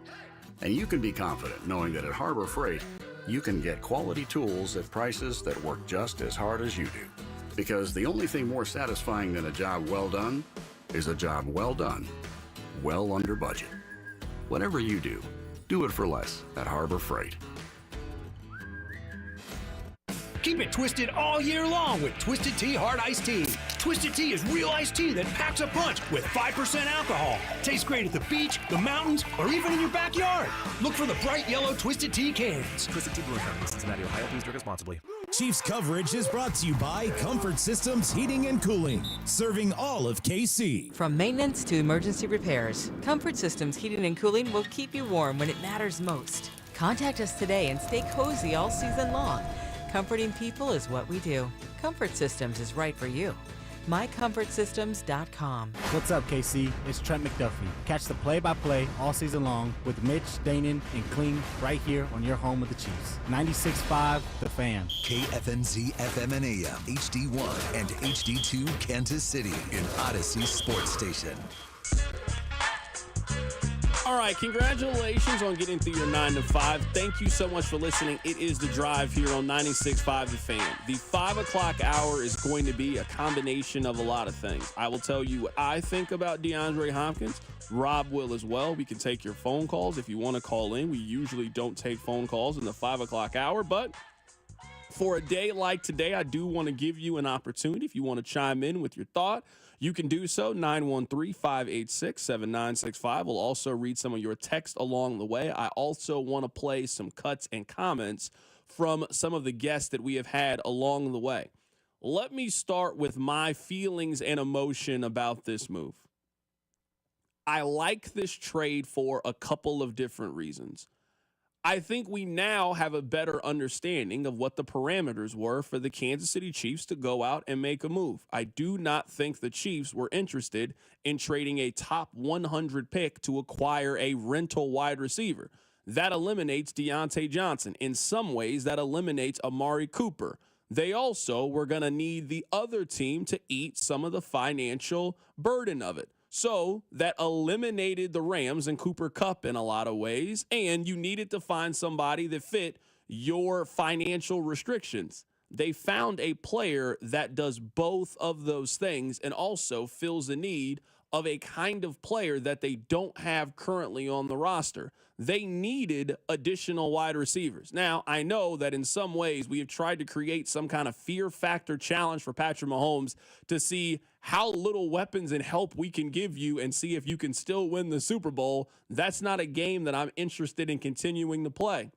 S17: And you can be confident knowing that at Harbor Freight, you can get quality tools at prices that work just as hard as you do. Because the only thing more satisfying than a job well done is a job well done, well under budget. Whatever you do, do it for less at Harbor Freight.
S19: Keep it twisted all year long with Twisted Tea Hard Iced Tea. Twisted Tea is real iced tea that packs a punch with 5% alcohol. Tastes great at the beach, the mountains, or even in your backyard. Look for the bright yellow Twisted Tea cans.
S25: Twisted Tea Brewing Company, Cincinnati, Ohio. Please drink responsibly.
S23: Chiefs coverage is brought to you by Comfort Systems Heating and Cooling, serving all of KC.
S28: From maintenance to emergency repairs, Comfort Systems Heating and Cooling will keep you warm when it matters most. Contact us today and stay cozy all season long. Comforting people is what we do. Comfort Systems is right for you. MyComfortSystems.com.
S29: What's up, KC? It's Trent McDuffie. Catch the play-by-play all season long with Mitch, Danon, and Kling right here on your home of the Chiefs. 96.5, The Fan.
S5: KFNZ FM and AM, HD1 and HD2 Kansas City in Odyssey Sports Station.
S1: All right, congratulations on getting through your 9 to 5. Thank you so much for listening. It is The Drive here on 96.5 The Fan. The 5 o'clock hour is going to be a combination of a lot of things. I will tell you what I think about DeAndre Hopkins. Rob will as well. We can take your phone calls if you want to call in. We usually don't take phone calls in the 5 o'clock hour, but for a day like today, I do want to give you an opportunity. If you want to chime in with your thought, you can do so, 913-586-7965. We'll also read some of your text along the way. I also want to play some cuts and comments from some of the guests that we have had along the way. Let me start with my feelings and emotion about this move. I like this trade for a couple of different reasons. I think we now have a better understanding of what the parameters were for the Kansas City Chiefs to go out and make a move. I do not think the Chiefs were interested in trading a top 100 pick to acquire a rental wide receiver. That eliminates Deontay Johnson. In some ways, that eliminates Amari Cooper. They also were going to need the other team to eat some of the financial burden of it. So that eliminated the Rams and Cooper Kupp in a lot of ways, and you needed to find somebody that fit your financial restrictions. They found a player that does both of those things and also fills the need of a kind of player that they don't have currently on the roster. They needed additional wide receivers. Now, I know that in some ways we have tried to create some kind of fear factor challenge for Patrick Mahomes to see how little weapons and help we can give you and see if you can still win the Super Bowl. That's not a game that I'm interested in continuing to play.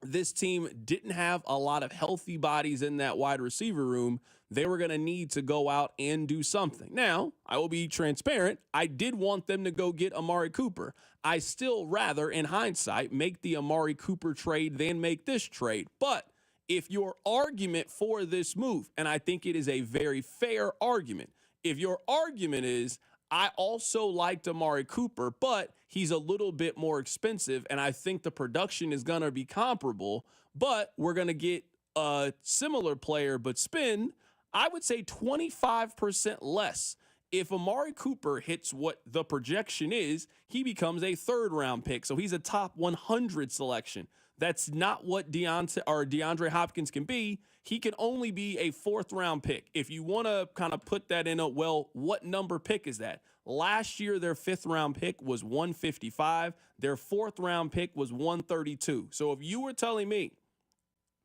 S1: This team didn't have a lot of healthy bodies in that wide receiver room. They were going to need to go out and do something. Now, I will be transparent. I did want them to go get Amari Cooper. I still rather, in hindsight, make the Amari Cooper trade than make this trade. But if your argument for this move, and I think it is a very fair argument, if your argument is, I also liked Amari Cooper, but he's a little bit more expensive, and I think the production is going to be comparable, but we're going to get a similar player but spend, I would say 25% less. If Amari Cooper hits what the projection is, he becomes a third-round pick, so he's a top 100 selection. That's not what DeAndre Hopkins can be. He can only be a fourth-round pick. If you want to kind of put that in well, what number pick is that? Last year, their fifth-round pick was 155. Their fourth-round pick was 132. So if you were telling me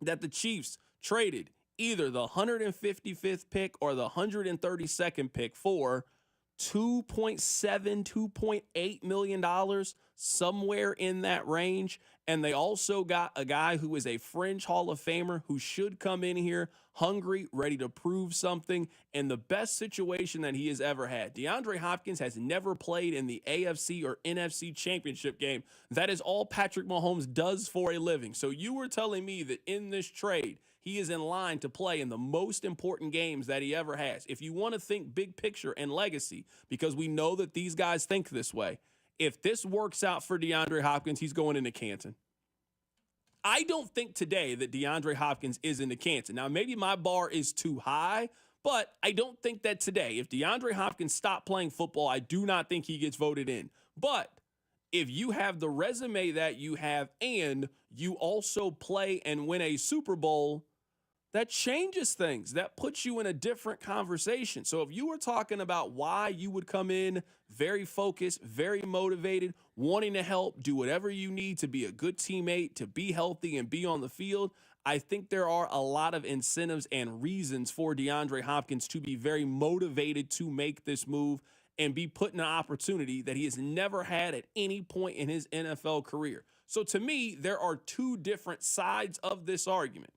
S1: that the Chiefs traded either the 155th pick or the 132nd pick for $2.7, $2.8 million, somewhere in that range, and they also got a guy who is a fringe Hall of Famer who should come in here hungry, ready to prove something, in the best situation that he has ever had. DeAndre Hopkins has never played in the AFC or NFC championship game. That is all Patrick Mahomes does for a living. So you were telling me that in this trade, he is in line to play in the most important games that he ever has. If you want to think big picture and legacy, because we know that these guys think this way, if this works out for DeAndre Hopkins, he's going into Canton. I don't think today that DeAndre Hopkins is into Canton. Now, maybe my bar is too high, but I don't think that today, if DeAndre Hopkins stopped playing football, I do not think he gets voted in. But if you have the resume that you have and you also play and win a Super Bowl, that changes things. That puts you in a different conversation. So if you were talking about why you would come in very focused, very motivated, wanting to help, do whatever you need to be a good teammate, to be healthy and be on the field, I think there are a lot of incentives and reasons for DeAndre Hopkins to be very motivated to make this move and be put in an opportunity that he has never had at any point in his NFL career. So to me, there are two different sides of this argument.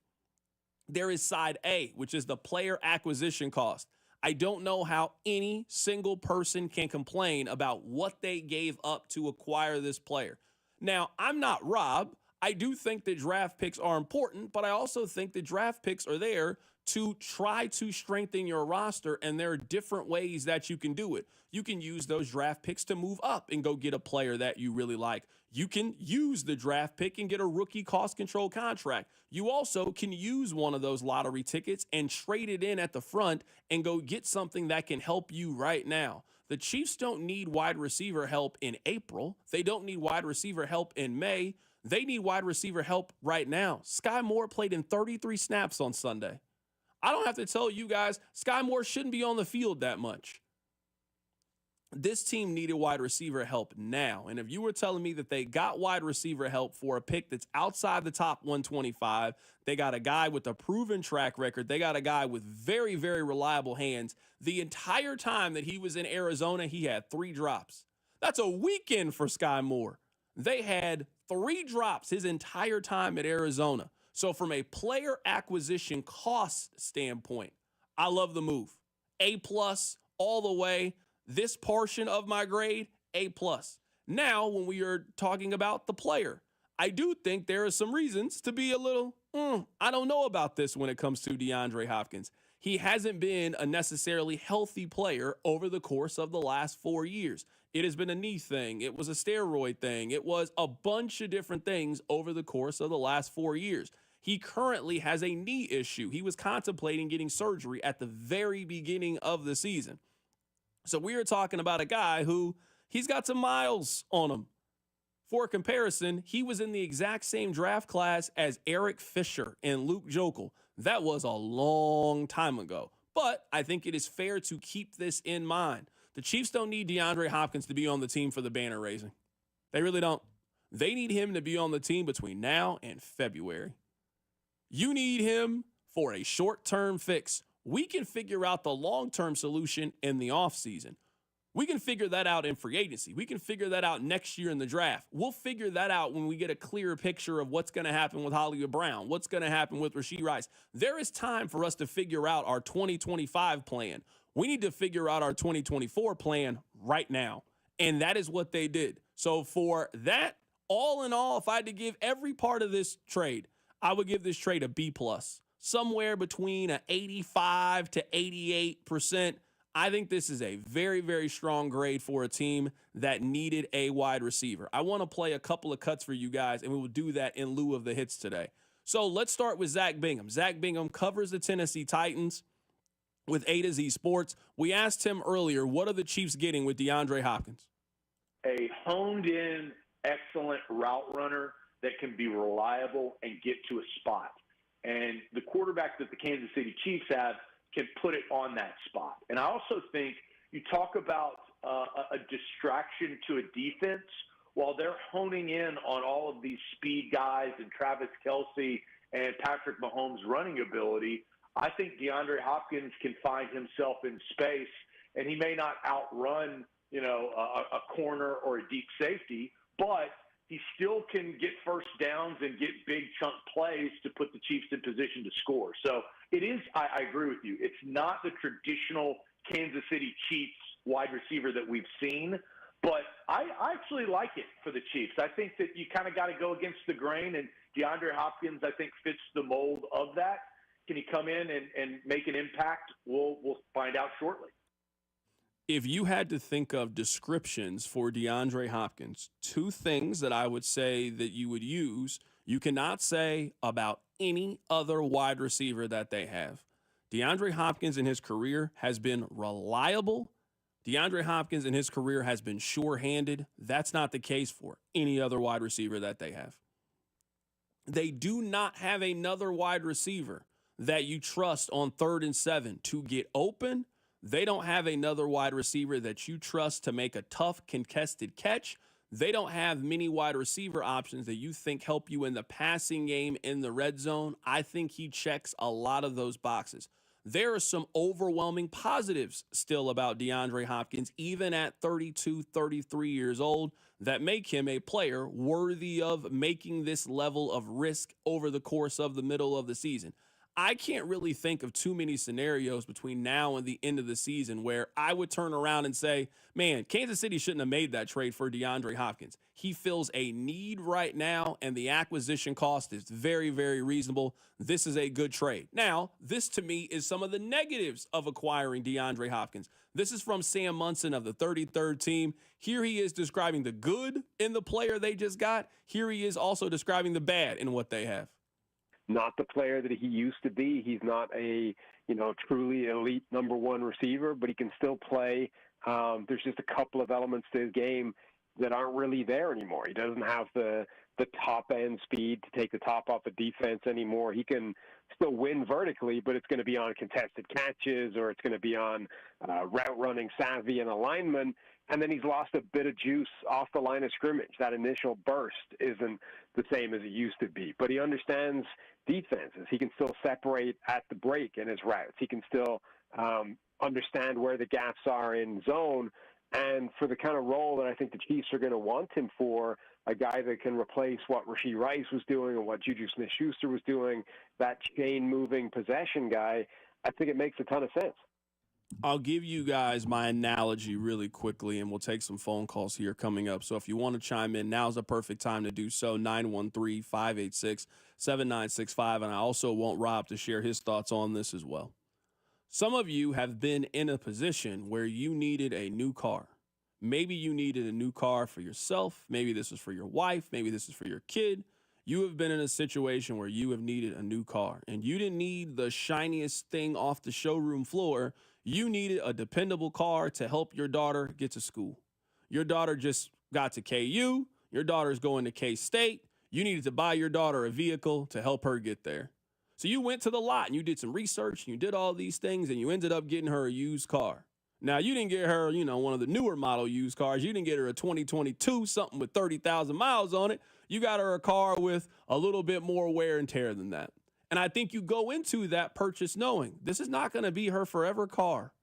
S1: There is side A, which is the player acquisition cost. I don't know how any single person can complain about what they gave up to acquire this player. Now, I'm not Rob. I do think that draft picks are important, but I also think that draft picks are there to try to strengthen your roster, and there are different ways that you can do it. You can use those draft picks to move up and go get a player that you really like. You can use the draft pick and get a rookie cost control contract. You also can use one of those lottery tickets and trade it in at the front and go get something that can help you right now. The Chiefs don't need wide receiver help in April. They don't need wide receiver help in May. They need wide receiver help right now. Sky Moore played in 33 snaps on Sunday. I don't have to tell you guys, Sky Moore shouldn't be on the field that much. This team needed wide receiver help now. And if you were telling me that they got wide receiver help for a pick that's outside the top 125, they got a guy with a proven track record, they got a guy with very, very reliable hands. The entire time that he was in Arizona, he had 3 drops. That's a weekend for Sky Moore. They had 3 drops his entire time at Arizona. So from a player acquisition cost standpoint, I love the move. A+ all the way. This portion of my grade, A+. Now, when we are talking about the player, I do think there are some reasons to be a little, I don't know about this when it comes to DeAndre Hopkins. He hasn't been a necessarily healthy player over the course of the last 4 years. It has been a knee thing. It was a steroid thing. It was a bunch of different things over the course of the last 4 years. He currently has a knee issue. He was contemplating getting surgery at the very beginning of the season. So we are talking about a guy who he's got some miles on him. For comparison, he was in the exact same draft class as Eric Fisher and Luke Joeckel. That was a long time ago. But I think it is fair to keep this in mind. The Chiefs don't need DeAndre Hopkins to be on the team for the banner raising. They really don't. They need him to be on the team between now and February. You need him for a short-term fix. We can figure out the long-term solution in the offseason. We can figure that out in free agency. We can figure that out next year in the draft. We'll figure that out when we get a clearer picture of what's going to happen with Hollywood Brown, what's going to happen with Rashee Rice. There is time for us to figure out our 2025 plan. We need to figure out our 2024 plan right now, and that is what they did. So for that, all in all, if I had to give every part of this trade, I would give this trade a B+, somewhere between an 85 to 88%. I think this is a very, very strong grade for a team that needed a wide receiver. I want to play a couple of cuts for you guys, and we will do that in lieu of the hits today. So let's start with Zack Bingham. Zack Bingham covers the Tennessee Titans with A to Z Sports. We asked him earlier, what are the Chiefs getting with DeAndre Hopkins?
S3: A honed-in, excellent route runner that can be reliable and get to a spot. And the quarterback that the Kansas City Chiefs have can put it on that spot. And I also think you talk about a distraction to a defense while they're honing in on all of these speed guys and Travis Kelce and Patrick Mahomes' running ability. I think DeAndre Hopkins can find himself in space, and he may not outrun, a corner or a deep safety, but he still can get first downs and get big chunk plays to put the Chiefs in position to score. So it is, I agree with you, it's not the traditional Kansas City Chiefs wide receiver that we've seen, but I actually like it for the Chiefs. I think that you kind of got to go against the grain, and DeAndre Hopkins, I think, fits the mold of that. Can he come in and make an impact? We'll find out shortly.
S1: If you had to think of descriptions for DeAndre Hopkins, two things that I would say that you would use, you cannot say about any other wide receiver that they have. DeAndre Hopkins in his career has been reliable. DeAndre Hopkins in his career has been sure-handed. That's not the case for any other wide receiver that they have. They do not have another wide receiver that you trust on 3rd and 7 to get open. They don't have another wide receiver that you trust to make a tough contested catch. They don't have many wide receiver options that you think help you in the passing game in the red zone. I think he checks a lot of those boxes. There are some overwhelming positives still about DeAndre Hopkins, even at 32, 33 years old, that make him a player worthy of making this level of risk over the course of the middle of the season. I can't really think of too many scenarios between now and the end of the season where I would turn around and say, man, Kansas City shouldn't have made that trade for DeAndre Hopkins. He fills a need right now, and the acquisition cost is very, very reasonable. This is a good trade. Now, this to me is some of the negatives of acquiring DeAndre Hopkins. This is from Sam Munson of the 33rd team. Here he is describing the good in the player they just got. Here he is also describing the bad in what they have.
S27: Not the player that he used to be. He's not a, truly elite number one receiver, but he can still play. There's just a couple of elements to his game that aren't really there anymore. He doesn't have the top end speed to take the top off a defense anymore. He can still win vertically, but it's going to be on contested catches, or it's going to be on route running savvy and alignment. And then he's lost a bit of juice off the line of scrimmage. That initial burst isn't the same as it used to be. But he understands defenses. He can still separate at the break in his routes. He can still understand where the gaps are in zone. And for the kind of role that I think the Chiefs are going to want him for, a guy that can replace what Rashee Rice was doing and what Juju Smith-Schuster was doing, that chain-moving possession guy, I think it makes a ton of sense.
S1: I'll give you guys my analogy really quickly, and we'll take some phone calls here coming up. So if you want to chime in, now's the perfect time to do so, 913-586-7965. And I also want Rob to share his thoughts on this as well. Some of you have been in a position where you needed a new car. Maybe you needed a new car for yourself. Maybe this is for your wife. Maybe this is for your kid. You have been in a situation where you have needed a new car, and you didn't need the shiniest thing off the showroom floor. You needed a dependable car to help your daughter get to school. Your daughter just got to KU. Your daughter's going to K-State. You needed to buy your daughter a vehicle to help her get there. So you went to the lot and you did some research and you did all these things and you ended up getting her a used car. Now, you didn't get her, one of the newer model used cars. You didn't get her a 2022, something with 30,000 miles on it. You got her a car with a little bit more wear and tear than that. And I think you go into that purchase knowing this is not going to be her forever car.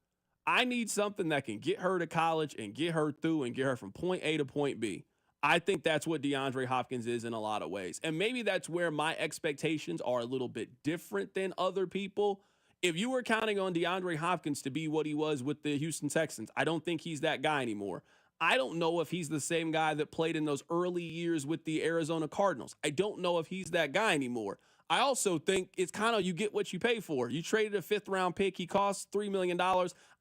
S1: I need something that can get her to college and get her through and get her from point A to point B. I think that's what DeAndre Hopkins is in a lot of ways. And maybe that's where my expectations are a little bit different than other people. If you were counting on DeAndre Hopkins to be what he was with the Houston Texans, I don't think he's that guy anymore. I don't know if he's the same guy that played in those early years with the Arizona Cardinals. I don't know if he's that guy anymore. I also think it's kind of you get what you pay for. You traded a 5th-round pick. He costs $3 million.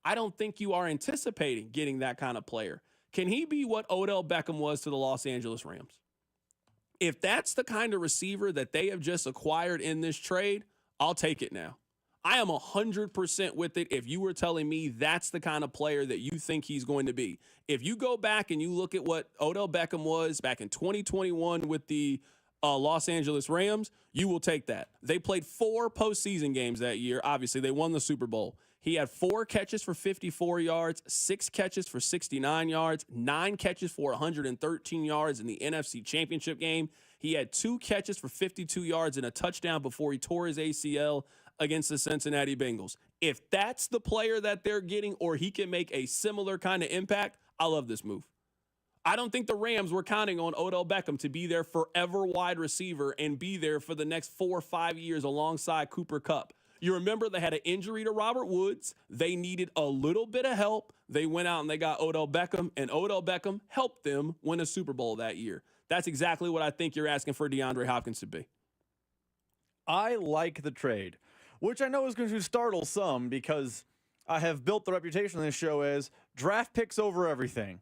S1: I don't think you are anticipating getting that kind of player. Can he be what Odell Beckham was to the Los Angeles Rams? If that's the kind of receiver that they have just acquired in this trade, I'll take it now. I am 100% with it if you were telling me that's the kind of player that you think he's going to be. If you go back and you look at what Odell Beckham was back in 2021 with the Los Angeles Rams, you will take that. They played 4 postseason games that year. Obviously, they won the Super Bowl. He had 4 catches for 54 yards, 6 catches for 69 yards, 9 catches for 113 yards in the NFC Championship game. He had 2 catches for 52 yards and a touchdown before he tore his ACL against the Cincinnati Bengals. If that's the player that they're getting or he can make a similar kind of impact, I love this move. I don't think the Rams were counting on Odell Beckham to be their forever wide receiver and be there for the next 4 or 5 years alongside Cooper Kupp. You remember they had an injury to Robert Woods. They needed a little bit of help. They went out and they got Odell Beckham, and Odell Beckham helped them win a Super Bowl that year. That's exactly what I think you're asking for DeAndre Hopkins to be.
S2: I like the trade, which I know is going to startle some because I have built the reputation on this show as draft picks over everything.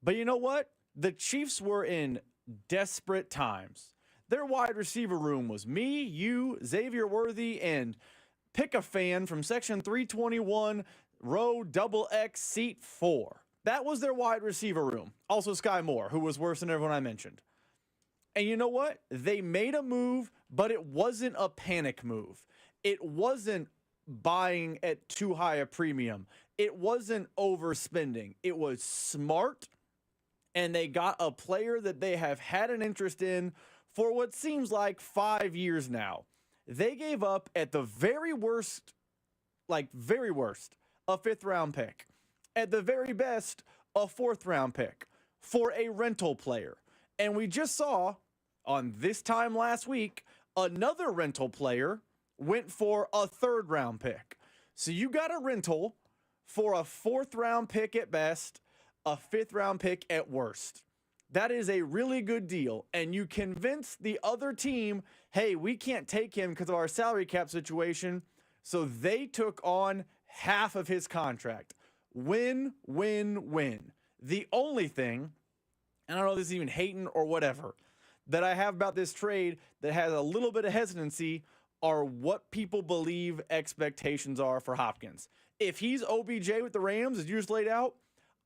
S2: But you know what? The Chiefs were in desperate times. Their wide receiver room was me, you, Xavier Worthy, and pick a fan from section 321, row XX, seat 4. That was their wide receiver room. Also Sky Moore, who was worse than everyone I mentioned. And you know what? They made a move, but it wasn't a panic move. It wasn't buying at too high a premium. It wasn't overspending. It was smart, and they got a player that they have had an interest in for what seems like 5 years now. They gave up at the very worst, a 5th-round pick. At the very best, a 4th-round pick for a rental player. And we just saw on this time last week, another rental player went for a 3rd-round pick. So you got a rental for a 4th-round pick at best, a 5th-round pick at worst. That is a really good deal. And you convince the other team, hey, we can't take him because of our salary cap situation. So they took on half of his contract. Win, win, win. The only thing, and I don't know if this is even hating or whatever, that I have about this trade that has a little bit of hesitancy are what people believe expectations are for Hopkins. If he's OBJ with the Rams, as you just laid out,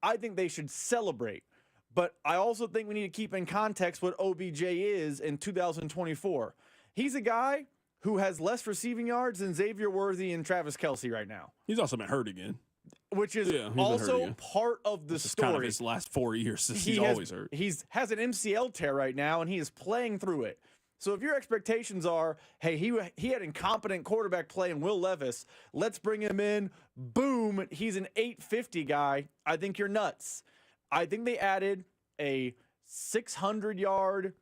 S2: I think they should celebrate. But I also think we need to keep in context what OBJ is in 2024. He's a guy who has less receiving yards than Xavier Worthy and Travis Kelce right now.
S1: He's also been hurt again.
S2: Which is also part of the story.
S1: Kind of his last 4 years. He's always hurt.
S2: He has an MCL tear right now, and he is playing through it. So if your expectations are, hey, he had incompetent quarterback play in Will Levis, let's bring him in, boom, he's an 850 guy, I think you're nuts. I think they added a 600-yard,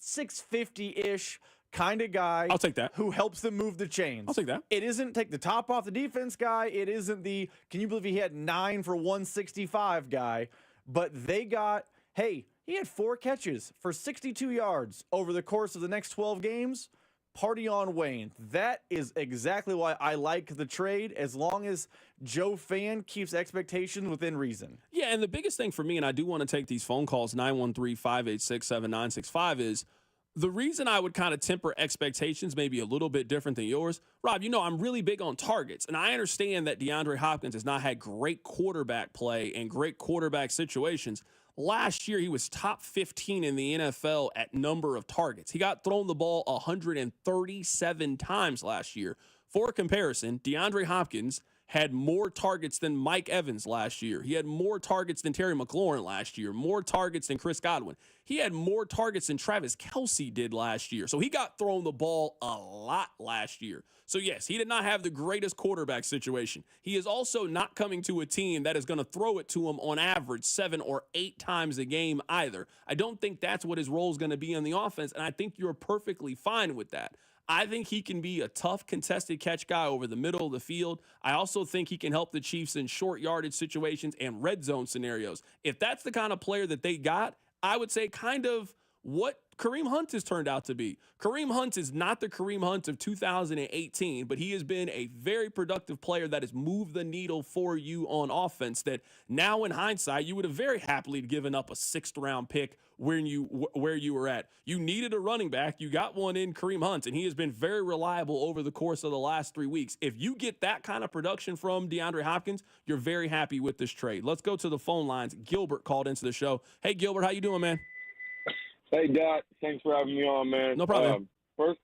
S2: 650-ish kind of guy.
S1: I'll take that.
S2: Who helps them move the chains.
S1: I'll take that.
S2: It isn't take the top off the defense guy. It isn't the, can you believe he had 9 for 165 guy. But they got, hey, he had 4 catches for 62 yards over the course of the next 12 games. Party on Wayne. That is exactly why I like the trade, as long as Joe Fan keeps expectations within reason.
S1: Yeah, and the biggest thing for me, and I do want to take these phone calls, 913-586-7965, is the reason I would kind of temper expectations maybe a little bit different than yours. Rob, you know I'm really big on targets, and I understand that DeAndre Hopkins has not had great quarterback play and great quarterback situations. Last year, he was top 15 in the NFL at number of targets. He got thrown the ball 137 times last year. For comparison, DeAndre Hopkins had more targets than Mike Evans last year. He had more targets than Terry McLaurin last year, more targets than Chris Godwin. He had more targets than Travis Kelce did last year. So he got thrown the ball a lot last year. So yes, he did not have the greatest quarterback situation. He is also not coming to a team that is going to throw it to him on average 7 or 8 times a game either. I don't think that's what his role is going to be in the offense, and I think you're perfectly fine with that. I think he can be a tough contested catch guy over the middle of the field. I also think he can help the Chiefs in short yardage situations and red zone scenarios. If that's the kind of player that they got, I would say kind of what Kareem Hunt has turned out to be. Kareem Hunt is not the Kareem Hunt of 2018, but he has been a very productive player that has moved the needle for you on offense that now in hindsight, you would have very happily given up a 6th-round pick where you were at. You needed a running back. You got one in Kareem Hunt, and he has been very reliable over the course of the last 3 weeks. If you get that kind of production from DeAndre Hopkins, you're very happy with this trade. Let's go to the phone lines. Gilbert called into the show. Hey, Gilbert, how you doing, man?
S6: Hey, Dot. Thanks for having me on, man.
S1: No problem.
S6: First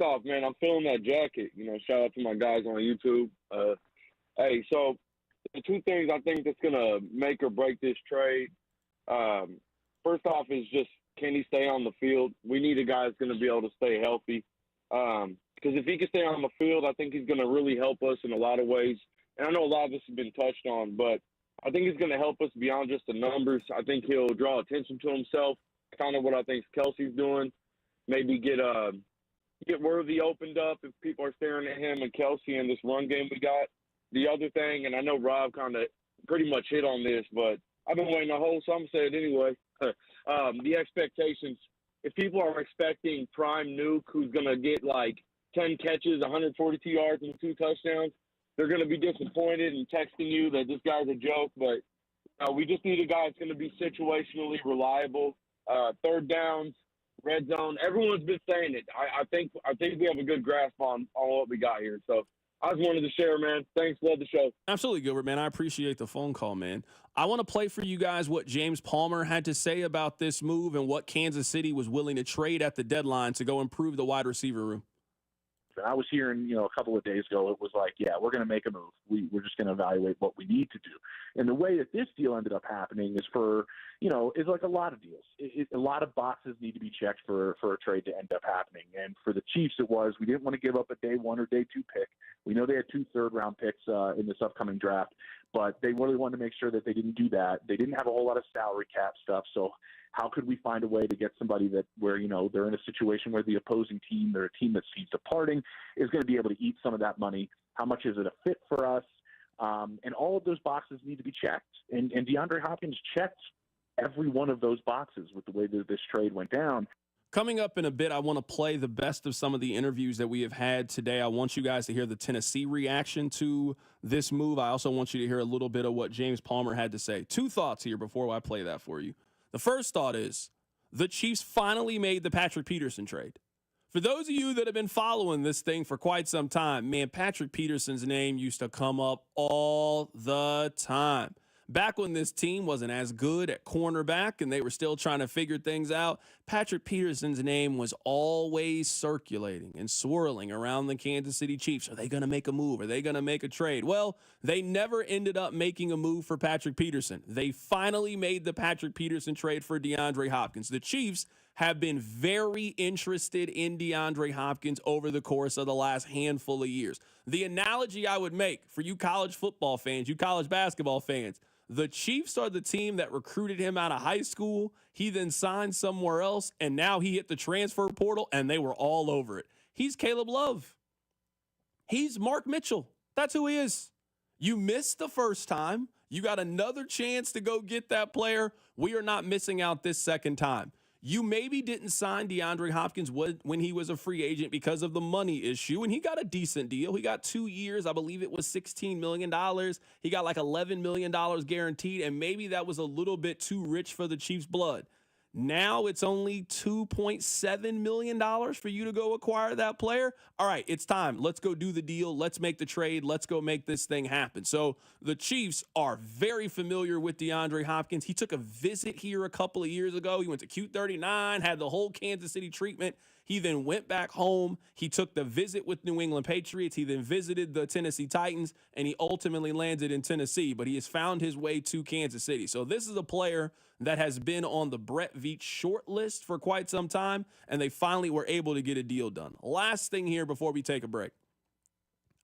S6: off, man, I'm feeling that jacket. Shout out to my guys on YouTube. So the 2 things I think that's going to make or break this trade, first off is just, can he stay on the field? We need a guy that's going to be able to stay healthy. Because if he can stay on the field, I think he's going to really help us in a lot of ways. And I know a lot of this has been touched on, but I think he's going to help us beyond just the numbers. I think he'll draw attention to himself. Kind of what I think Kelsey's doing. Maybe get Worthy opened up if people are staring at him and Kelsey in this run game we got. The other thing, and I know Rob kind of pretty much hit on this, but I've been waiting a whole, so I'm going to say it anyway. The expectations, if people are expecting prime Nuke, who's going to get like 10 catches, 142 yards, and 2 touchdowns, they're going to be disappointed and texting you that this guy's a joke. But we just need a guy that's going to be situationally reliable. 3rd downs, red zone. Everyone's been saying it. I think we have a good grasp on what we got here. So I just wanted to share, man. Thanks. Love the show.
S1: Absolutely, Gilbert, man. I appreciate the phone call, man. I want to play for you guys what James Palmer had to say about this move and what Kansas City was willing to trade at the deadline to go improve the wide receiver room.
S7: I was hearing, a couple of days ago, it was like, yeah, we're going to make a move. We're just going to evaluate what we need to do. And the way that this deal ended up happening is is like a lot of deals. A lot of boxes need to be checked for a trade to end up happening. And for the Chiefs, it was, we didn't want to give up a day 1 or day 2 pick. We know they had 2 third-round picks in this upcoming draft, but they really wanted to make sure that they didn't do that. They didn't have a whole lot of salary cap stuff, so how could we find a way to get somebody that where, they're in a situation where the opposing team, they're a team that sees departing, is going to be able to eat some of that money? How much is it a fit for us? And all of those boxes need to be checked. And DeAndre Hopkins checked every one of those boxes with the way that this trade went down.
S1: Coming up in a bit, I want to play the best of some of the interviews that we have had today. I want you guys to hear the Tennessee reaction to this move. I also want you to hear a little bit of what James Palmer had to say. 2 thoughts here before I play that for you. The first thought is the Chiefs finally made the Patrick Peterson trade. For those of you that have been following this thing for quite some time, man, Patrick Peterson's name used to come up all the time. Back when this team wasn't as good at cornerback and they were still trying to figure things out, Patrick Peterson's name was always circulating and swirling around the Kansas City Chiefs. Are they going to make a move? Are they going to make a trade? Well, they never ended up making a move for Patrick Peterson. They finally made the Patrick Peterson trade for DeAndre Hopkins. The Chiefs have been very interested in DeAndre Hopkins over the course of the last handful of years. The analogy I would make for you college football fans, you college basketball fans, the Chiefs are the team that recruited him out of high school. He then signed somewhere else, and now he hit the transfer portal, and they were all over it. He's Caleb Love. He's Mark Mitchell. That's who he is. You missed the first time. You got another chance to go get that player. We are not missing out this second time. You maybe didn't sign DeAndre Hopkins when he was a free agent because of the money issue, and he got a decent deal. He got 2 years. I believe it was $16 million. He got like $11 million guaranteed, and maybe that was a little bit too rich for the Chiefs' blood. Now it's only $2.7 million for you to go acquire that player. All right, it's time. Let's go do the deal. Let's make the trade. Let's go make this thing happen. So the Chiefs are very familiar with DeAndre Hopkins. He took a visit here a couple of years ago. He went to Q39, had the whole Kansas City treatment. He then went back home. He took the visit with New England Patriots. He then visited the Tennessee Titans, and he ultimately landed in Tennessee. But he has found his way to Kansas City. So this is a player that has been on the Brett Veach short list for quite some time, and they finally were able to get a deal done. Last thing here before we take a break.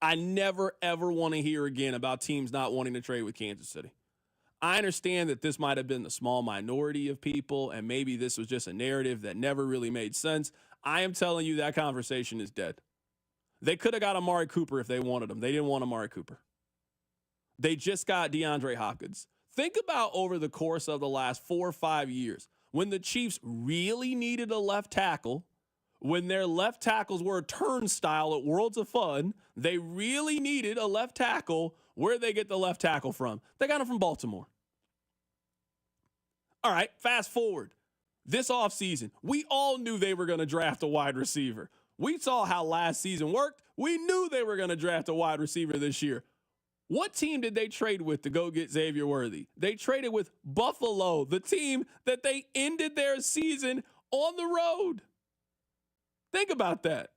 S1: I never, ever want to hear again about teams not wanting to trade with Kansas City. I understand that this might have been the small minority of people, and maybe this was just a narrative that never really made sense. I am telling you that conversation is dead. They could have got Amari Cooper if they wanted him. They didn't want Amari Cooper. They just got DeAndre Hopkins. Think about over the course of the last 4 or 5 years, when the Chiefs really needed a left tackle, when their left tackles were a turnstile at Worlds of Fun, they really needed a left tackle. Where'd they get the left tackle from? They got him from Baltimore. All right, fast forward. This offseason, we all knew they were going to draft a wide receiver. We saw how last season worked. We knew they were going to draft a wide receiver this year. What team did they trade with to go get Xavier Worthy? They traded with Buffalo, the team that they ended their season on the road. Think about that.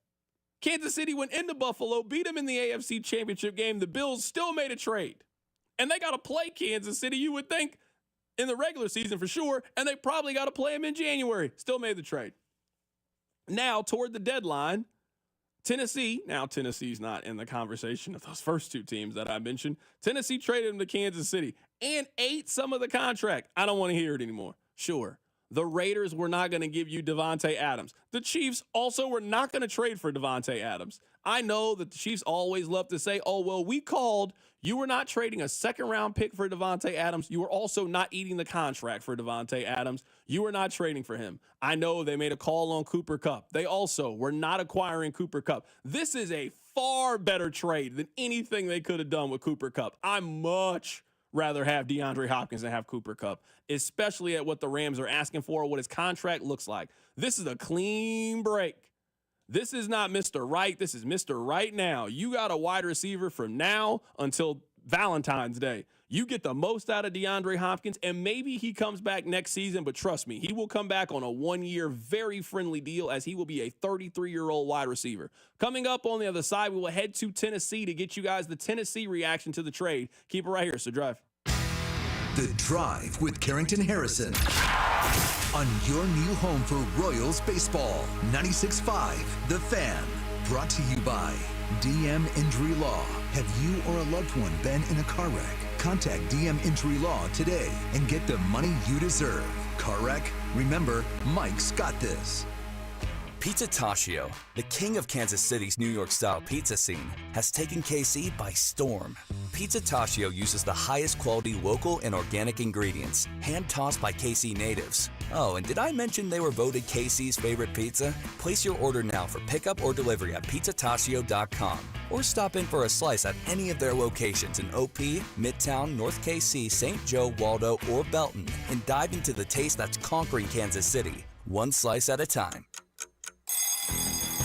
S1: Kansas City went into Buffalo, beat them in the AFC Championship game. The Bills still made a trade. And they got to play Kansas City, you would think, in the regular season for sure, and they probably got to play them in January. Still made the trade. Now, toward the deadline, Tennessee's not in the conversation of those first two teams that I mentioned. Tennessee traded them to Kansas City and ate some of the contract. I don't want to hear it anymore. Sure. The Raiders were not going to give you Devontae Adams. The Chiefs also were not going to trade for Devontae Adams. I know that the Chiefs always love to say, oh, well, we called. You were not trading a second-round pick for Devontae Adams. You were also not eating the contract for Devontae Adams. You were not trading for him. I know they made a call on Cooper Kupp. They also were not acquiring Cooper Kupp. This is a far better trade than anything they could have done with Cooper Kupp. I much rather have DeAndre Hopkins than have Cooper Kupp, especially at what the Rams are asking for, what his contract looks like. This is a clean break. This is not Mr. Right. This is Mr. Right now. You got a wide receiver from now until Valentine's Day. You get the most out of DeAndre Hopkins, and maybe he comes back next season, but trust me, he will come back on a 1-year, very friendly deal as he will be a 33-year-old wide receiver. Coming up on the other side, we will head to Tennessee to get you guys the Tennessee reaction to the trade. Keep it right here, so drive.
S5: The Drive with Carrington Harrison on your new home for Royals baseball. 96.5 The Fan. Brought to you by DM Injury Law. Have you or a loved one been in a car wreck? Contact DM Injury Law today and get the money you deserve. Car wreck? Remember, Mike's got this.
S8: Pizza Taccio, the king of Kansas City's New York-style pizza scene, has taken KC by storm. Pizza Taccio uses the highest quality local and organic ingredients, hand-tossed by KC natives. Oh, and did I mention they were voted KC's favorite pizza? Place your order now for pickup or delivery at pizzataccio.com. Or stop in for a slice at any of their locations in OP, Midtown, North KC, St. Joe, Waldo, or Belton, and dive into the taste that's conquering Kansas City, one slice at a time.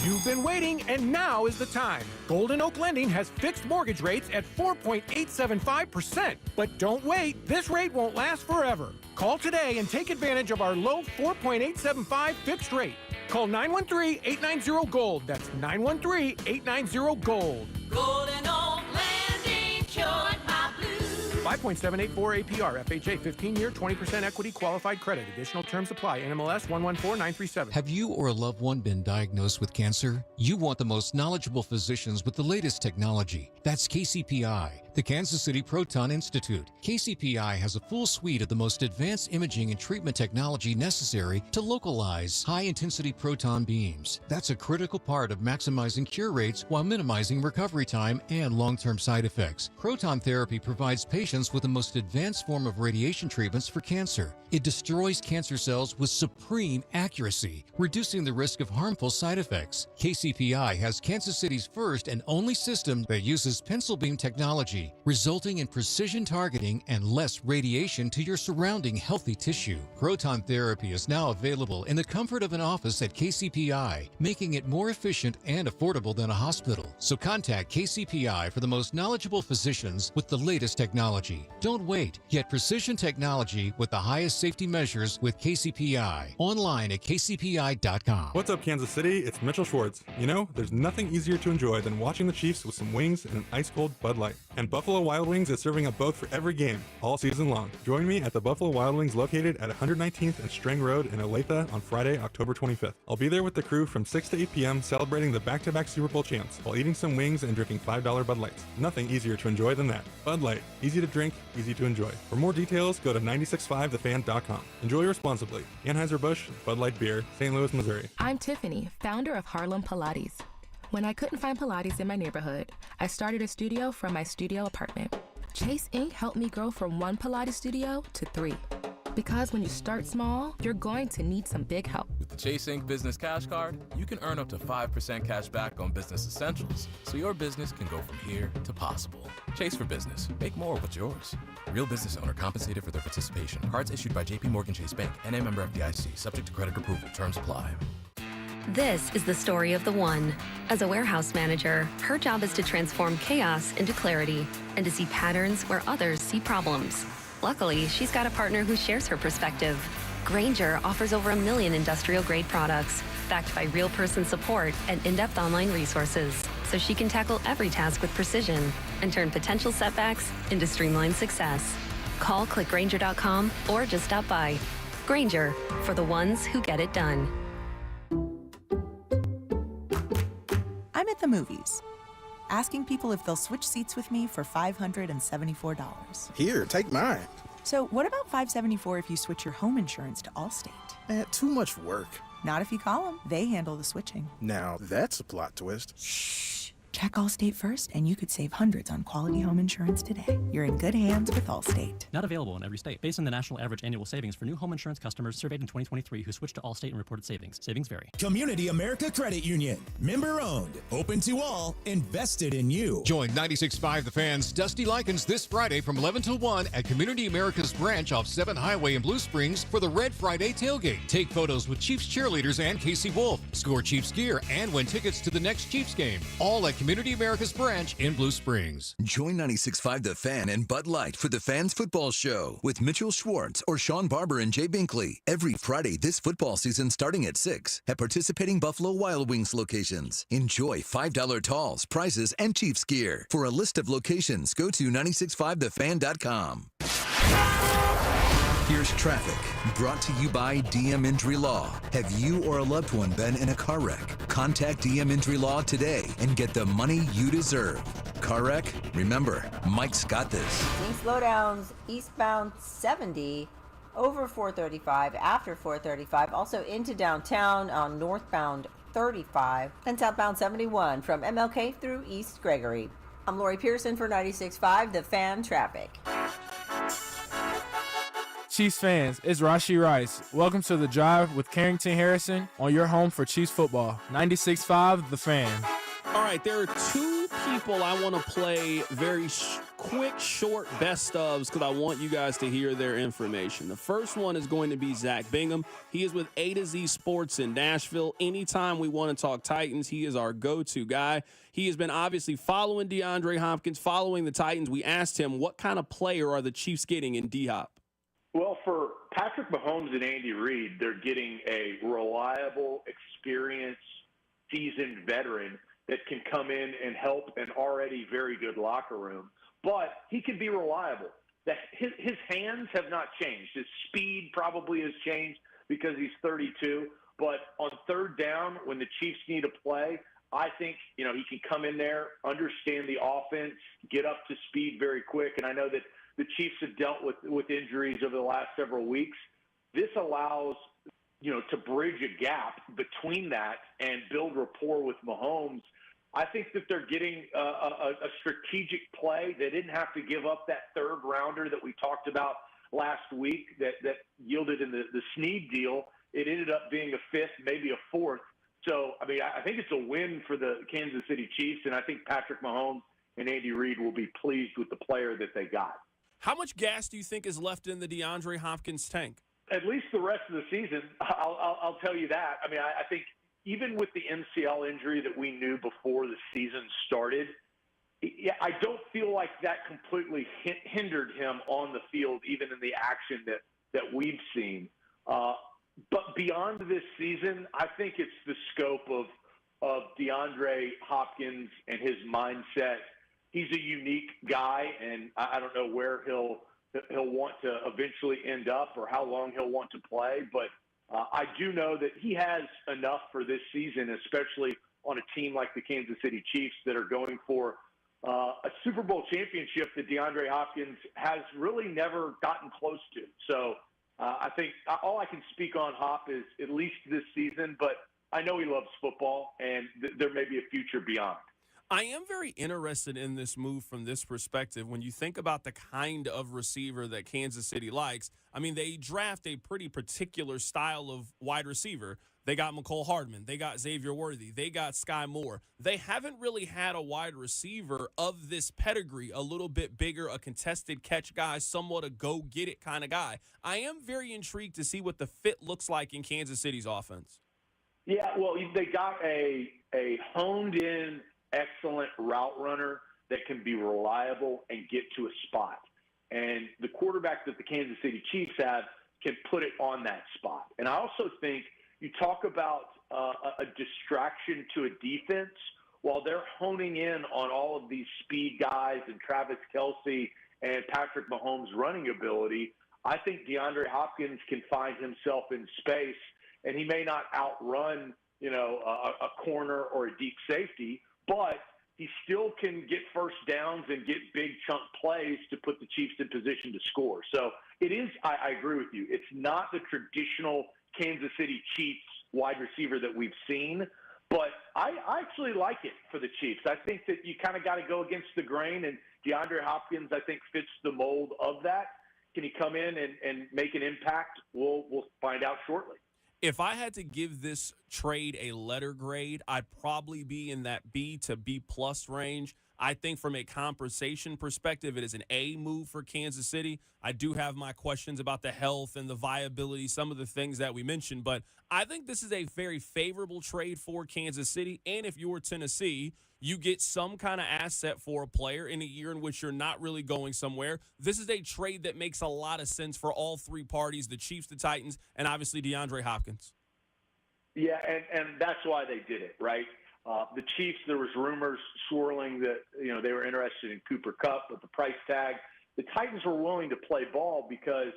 S9: You've been waiting, and now is the time. Golden Oak Lending has fixed mortgage rates at 4.875%. But don't wait, this rate won't last forever. Call today and take advantage of our low 4.875 fixed rate. Call 913-890-GOLD. That's 913-890-GOLD.
S10: Golden Oak Lending, cured my blues.
S9: 5.784 APR, FHA, 15-year, 20% equity, qualified credit. Additional terms apply. NMLS 114937.
S11: Have you or a loved one been diagnosed with cancer? You want the most knowledgeable physicians with the latest technology. That's KCPI, the Kansas City Proton Institute. KCPI has a full suite of the most advanced imaging and treatment technology necessary to localize high-intensity proton beams. That's a critical part of maximizing cure rates while minimizing recovery time and long-term side effects. Proton therapy provides patients with the most advanced form of radiation treatments for cancer. It destroys cancer cells with supreme accuracy, reducing the risk of harmful side effects. KCPI has Kansas City's first and only system that uses pencil beam technology therapy, resulting in precision targeting and less radiation to your surrounding healthy tissue. Proton therapy is now available in the comfort of an office at KCPI, making it more efficient and affordable than a hospital. So contact KCPI for the most knowledgeable physicians with the latest technology. Don't wait. Get precision technology with the highest safety measures with KCPI. Online at kcpi.com.
S4: What's up, Kansas City? It's Mitchell Schwartz. You know, there's nothing easier to enjoy than watching the Chiefs with some wings and an ice-cold Bud Light. And Buffalo Wild Wings is serving up both for every game, all season long. Join me at the Buffalo Wild Wings located at 119th and Strang Road in Olathe on Friday, October 25th. I'll be there with the crew from 6 to 8 p.m. celebrating the back-to-back Super Bowl champs while eating some wings and drinking $5 Bud Lights. Nothing easier to enjoy than that. Bud Light. Easy to drink, easy to enjoy. For more details, go to 965thefan.com. Enjoy responsibly. Anheuser-Busch, Bud Light Beer, St. Louis, Missouri.
S12: I'm Tiffany, founder of Harlem Pilates. When I couldn't find Pilates in my neighborhood, I started a studio from my studio apartment. Chase Inc. helped me grow from 1 Pilates studio to 3. Because when you start small, you're going to need some big help.
S16: With the Chase Inc. Business Cash Card, you can earn up to 5% cash back on business essentials, so your business can go from here to possible. Chase for Business. Make more what's yours. Real business owner compensated for their participation. Cards issued by J.P. Morgan Chase Bank, N.A. member FDIC, subject to credit approval. Terms apply.
S18: This is the story of the one. As a warehouse manager, her job is to transform chaos into clarity and to see patterns where others see problems. Luckily, she's got a partner who shares her perspective. Grainger offers over 1 million industrial-grade products, backed by real-person support and in-depth online resources, so she can tackle every task with precision and turn potential setbacks into streamlined success. Call clickgrainger.com or just stop by. Grainger, for the ones who get it done.
S20: I'm at the movies, asking people if they'll switch seats with me for $574.
S21: Here, take mine.
S20: So what about $574 if you switch your home insurance to Allstate?
S21: Too much work.
S20: Not if you call them. They handle the switching.
S21: Now, that's a plot twist.
S20: Shh. Check Allstate first, and you could save hundreds on quality home insurance today. You're in good hands with Allstate.
S22: Not available in every state. Based on the national average annual savings for new home insurance customers surveyed in 2023 who switched to Allstate and reported savings. Savings vary.
S23: Community America Credit Union. Member owned. Open to all. Invested in you.
S11: Join 96.5 The Fan's Dusty Likens this Friday from 11 till 1 at Community America's branch off 7th Highway in Blue Springs for the Red Friday tailgate. Take photos with Chiefs cheerleaders and Casey Wolf. Score Chiefs gear and win tickets to the next Chiefs game. All at Community America's branch in Blue Springs.
S5: Join 96.5 The Fan and Bud Light for the Fans Football Show with Mitchell Schwartz or Sean Barber and Jay Binkley every Friday this football season starting at 6 at participating Buffalo Wild Wings locations. Enjoy $5 talls, prizes, and Chiefs gear. For a list of locations, go to 965thefan.com. Here's traffic, brought to you by DM Injury Law. Have you or a loved one been in a car wreck? Contact DM Injury Law today and get the money you deserve. Car wreck? Remember, Mike's got this.
S24: Seeing slowdowns eastbound 70, over 435, after 435, also into downtown on northbound 35, and southbound 71 from MLK through East Gregory. I'm Lori Pearson for 96.5 The Fan Traffic.
S26: Chiefs fans, it's Rashee Rice. Welcome to The Drive with Carrington Harrison on your home for Chiefs football. 96.5 The Fan.
S1: All right, there are two people I want to play very quick, short best ofs because I want you guys to hear their information. The first one is going to be Zack Bingham. He is with A to Z Sports in Nashville. Anytime we want to talk Titans, he is our go-to guy. He has been obviously following DeAndre Hopkins, following the Titans. We asked him, what kind of player are the Chiefs getting in D-Hop?
S3: Well, for Patrick Mahomes and Andy Reid, they're getting a reliable, experienced, seasoned veteran that can come in and help an already very good locker room. But he can be reliable. His hands have not changed. His speed probably has changed because he's 32. But on third down, when the Chiefs need a play, I think, he can come in there, understand the offense, get up to speed very quick. And I know that the Chiefs have dealt with injuries over the last several weeks. This allows, to bridge a gap between that and build rapport with Mahomes. I think that they're getting a strategic play. They didn't have to give up that third rounder that we talked about last week that yielded in the Snead deal. It ended up being a fifth, maybe a fourth. So, I think it's a win for the Kansas City Chiefs, and I think Patrick Mahomes and Andy Reid will be pleased with the player that they got.
S1: How much gas do you think is left in the DeAndre Hopkins tank?
S3: At least the rest of the season, I'll tell you that. I mean, I think even with the MCL injury that we knew before the season started, I don't feel like that completely hindered him on the field, even in the action that we've seen. But beyond this season, I think it's the scope of DeAndre Hopkins and his mindset. He's a unique guy, and I don't know where he'll want to eventually end up or how long he'll want to play. But I do know that he has enough for this season, especially on a team like the Kansas City Chiefs that are going for a Super Bowl championship that DeAndre Hopkins has really never gotten close to. So I think all I can speak on Hop is at least this season, but I know he loves football, and there may be a future beyond.
S1: I am very interested in this move from this perspective. When you think about the kind of receiver that Kansas City likes, I mean, they draft a pretty particular style of wide receiver. They got McCole Hardman. They got Xavier Worthy. They got Sky Moore. They haven't really had a wide receiver of this pedigree, a little bit bigger, a contested catch guy, somewhat a go-get-it kind of guy. I am very intrigued to see what the fit looks like in Kansas City's offense.
S3: Yeah, well, they got a honed-in, excellent route runner that can be reliable and get to a spot. And the quarterback that the Kansas City Chiefs have can put it on that spot. And I also think you talk about a distraction to a defense while they're honing in on all of these speed guys and Travis Kelce and Patrick Mahomes' running ability. I think DeAndre Hopkins can find himself in space, and he may not outrun, a corner or a deep safety, but he still can get first downs and get big chunk plays to put the Chiefs in position to score. So it is, I agree with you, it's not the traditional Kansas City Chiefs wide receiver that we've seen, but I actually like it for the Chiefs. I think that you kind of got to go against the grain, and DeAndre Hopkins, I think, fits the mold of that. Can he come in and make an impact? We'll find out shortly.
S1: If I had to give this trade a letter grade, I'd probably be in that B to B plus range. I think from a compensation perspective, it is an A move for Kansas City. I do have my questions about the health and the viability, some of the things that we mentioned, but I think this is a very favorable trade for Kansas City. And if you're Tennessee, you get some kind of asset for a player in a year in which you're not really going somewhere. This is a trade that makes a lot of sense for all three parties, the Chiefs, the Titans, and obviously DeAndre Hopkins.
S3: Yeah, and that's why they did it, right? The Chiefs, there was rumors swirling that, they were interested in Cooper Kupp with the price tag. The Titans were willing to play ball because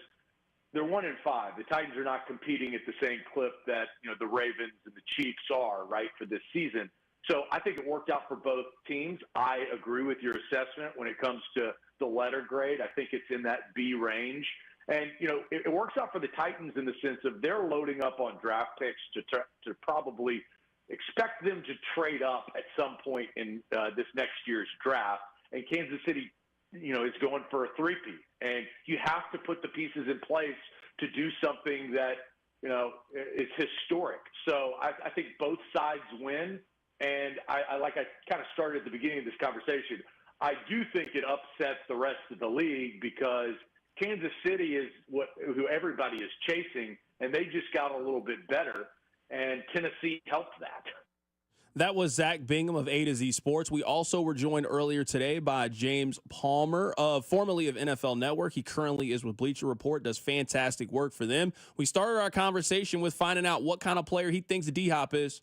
S3: they're 1-5. The Titans are not competing at the same clip that, the Ravens and the Chiefs are, right, for this season. So I think it worked out for both teams. I agree with your assessment when it comes to the letter grade. I think it's in that B range. And, it works out for the Titans in the sense of they're loading up on draft picks to probably expect them to trade up at some point in this next year's draft. And Kansas City, is going for a three-peat. And you have to put the pieces in place to do something that, is historic. So I think both sides win. And I kind of started at the beginning of this conversation, I do think it upsets the rest of the league because Kansas City is who everybody is chasing, and they just got a little bit better, and Tennessee helped that.
S1: That was Zack Bingham of A to Z Sports. We also were joined earlier today by James Palmer, formerly of NFL Network. He currently is with Bleacher Report, does fantastic work for them. We started our conversation with finding out what kind of player he thinks D-Hop is.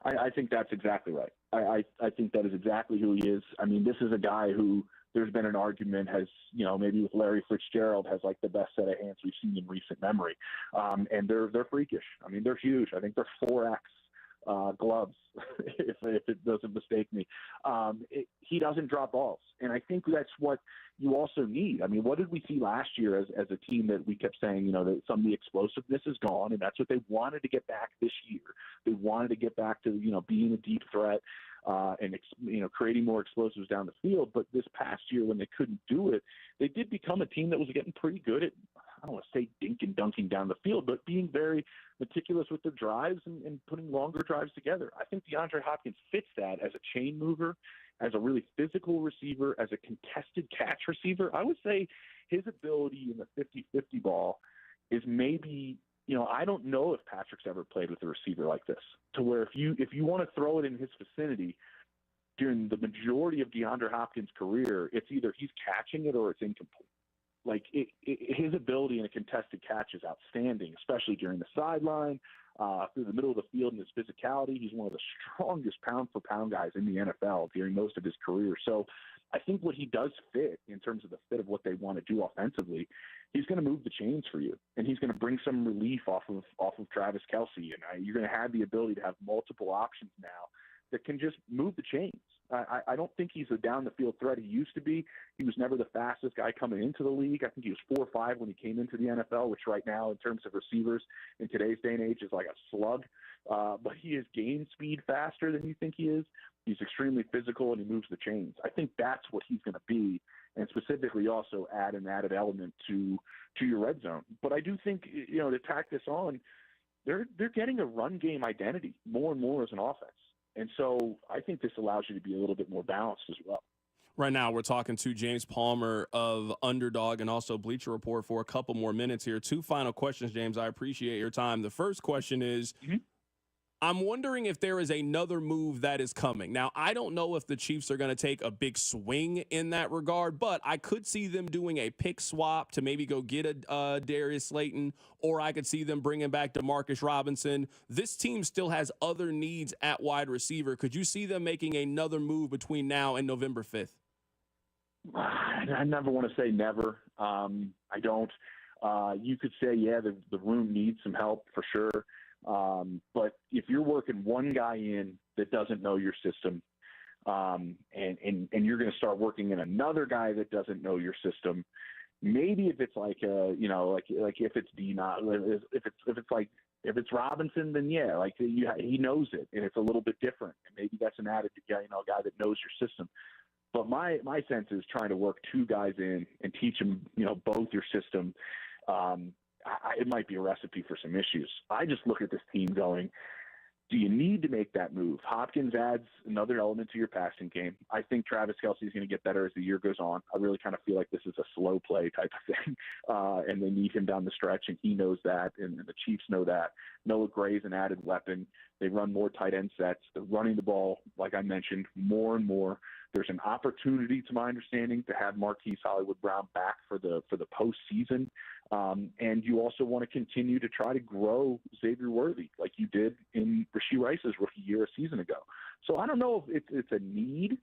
S7: I think that's exactly right. I think that is exactly who he is. I mean, this is a guy who there's been an argument has, maybe with Larry Fitzgerald has like the best set of hands we've seen in recent memory. And they're freakish. I mean, they're huge. I think they're 4X gloves, if it doesn't mistake me. He doesn't drop balls. And I think that's what you also need. I mean, what did we see last year as a team that we kept saying, that some of the explosiveness is gone, and that's what they wanted to get back this year. They wanted to get back to, being a deep threat and, creating more explosives down the field. But this past year when they couldn't do it, they did become a team that was getting pretty good at, I don't want to say dink and dunking down the field, but being very meticulous with their drives and putting longer drives together. I think DeAndre Hopkins fits that as a chain mover as a really physical receiver, as a contested catch receiver, I would say his ability in the 50-50 ball is maybe, I don't know if Patrick's ever played with a receiver like this, to where if you want to throw it in his vicinity during the majority of DeAndre Hopkins' career, it's either he's catching it or it's incomplete. Like his ability in a contested catch is outstanding, especially during the sideline, through the middle of the field, and his physicality. He's one of the strongest pound-for-pound guys in the NFL during most of his career. So I think what he does fit in terms of the fit of what they want to do offensively, he's going to move the chains for you, and he's going to bring some relief off of Travis Kelce. And you're going to have the ability to have multiple options now that can just move the chains. I don't think he's a down-the-field threat he used to be. He was never the fastest guy coming into the league. I think he was 4.5 when he came into the NFL, which right now, in terms of receivers in today's day and age, is like a slug. But he has gained speed faster than you think he is. He's extremely physical, and he moves the chains. I think that's what he's going to be, and specifically also add an added element to your red zone. But I do think, to tack this on, they're getting a run game identity more and more as an offense. And so I think this allows you to be a little bit more balanced as well.
S1: Right now, we're talking to James Palmer of Underdog and also Bleacher Report for a couple more minutes here. 2 final questions, James. I appreciate your time. The first question is, I'm wondering if there is another move that is coming. Now, I don't know if the Chiefs are going to take a big swing in that regard, but I could see them doing a pick swap to maybe go get a Darius Slayton, or I could see them bringing back Demarcus Robinson. This team still has other needs at wide receiver. Could you see them making another move between now and November 5th?
S7: I never want to say never. I don't. You could say, yeah, the room needs some help for sure. But if you're working one guy in that doesn't know your system, and you're going to start working in another guy that doesn't know your system, maybe if it's like like if it's Dinon, if it's Robinson, then yeah, like he knows it, and it's a little bit different, and maybe that's an added guy, a guy that knows your system. But my sense is trying to work 2 guys in and teach them, both your system. It might be a recipe for some issues. I just look at this team going, do you need to make that move? Hopkins adds another element to your passing game. I think Travis Kelce is going to get better as the year goes on. I really kind of feel like this is a slow play type of thing, and they need him down the stretch, and he knows that, and the Chiefs know that. Noah Gray's an added weapon. They run more tight end sets. They're running the ball, like I mentioned, more and more. There's an opportunity, to my understanding, to have Marquise Hollywood Brown back for the postseason. And you also want to continue to try to grow Xavier Worthy like you did in Rashee Rice's rookie year a season ago. So I don't know if it's a need.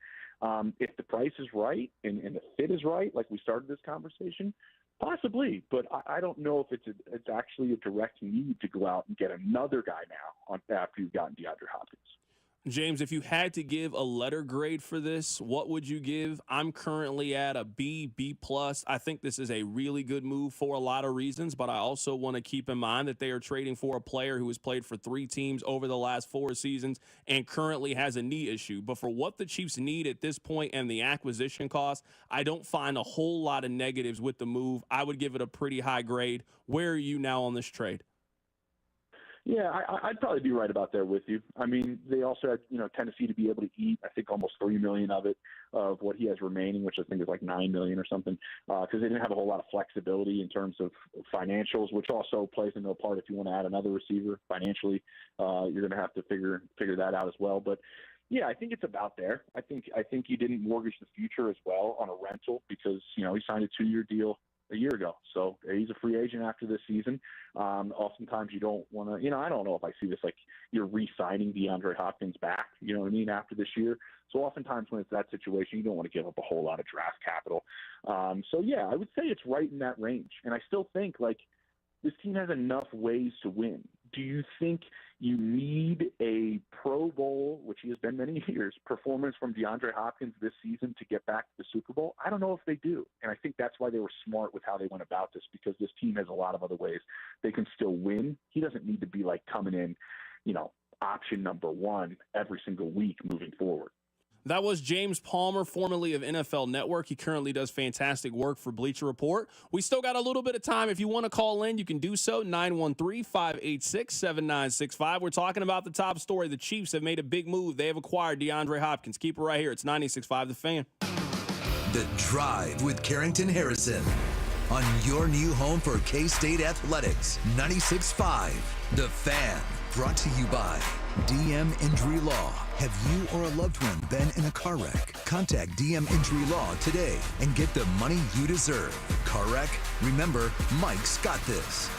S7: If the price is right and the fit is right, like we started this conversation, possibly. But I don't know if it's actually a direct need to go out and get another guy now after you've gotten DeAndre Hopkins.
S1: James, if you had to give a letter grade for this, what would you give? I'm currently at a B+. I think this is a really good move for a lot of reasons, but I also want to keep in mind that they are trading for a player who has played for 3 teams over the last 4 seasons and currently has a knee issue. But for what the Chiefs need at this point and the acquisition cost, I don't find a whole lot of negatives with the move. I would give it a pretty high grade. Where are you now on this trade?
S7: Yeah, I'd probably be right about there with you. I mean, they also had, Tennessee to be able to eat, I think, almost $3 million of what he has remaining, which I think is like $9 million or something, because they didn't have a whole lot of flexibility in terms of financials, which also plays into a part if you want to add another receiver financially. You're going to have to figure that out as well. But yeah, I think it's about there. I think you didn't mortgage the future as well on a rental because, he signed a 2-year deal a year ago. So he's a free agent after this season. Oftentimes you don't want to, I don't know if I see this like you're re-signing DeAndre Hopkins back, you know what I mean, after this year. So oftentimes when it's that situation, you don't want to give up a whole lot of draft capital. So yeah, I would say it's right in that range. And I still think like this team has enough ways to win. Do you think you need a Pro Bowl, which he has been many years, performance from DeAndre Hopkins this season to get back to the Super Bowl? I don't know if they do. And I think that's why they were smart with how they went about this, because this team has a lot of other ways they can still win. He doesn't need to be like coming in, option number 1 every single week moving forward.
S1: That was James Palmer, formerly of NFL Network. He currently does fantastic work for Bleacher Report. We still got a little bit of time. If you want to call in, you can do so. 913-586-7965. We're talking about the top story. The Chiefs have made a big move. They have acquired DeAndre Hopkins. Keep it right here. It's 96.5 The Fan.
S5: The Drive with Carrington Harrison on your new home for K-State Athletics. 96.5 The Fan. Brought to you by DM Injury Law. Have you or a loved one been in a car wreck? Contact DM Injury Law today and get the money you deserve. Car wreck? Remember, Mike's got this.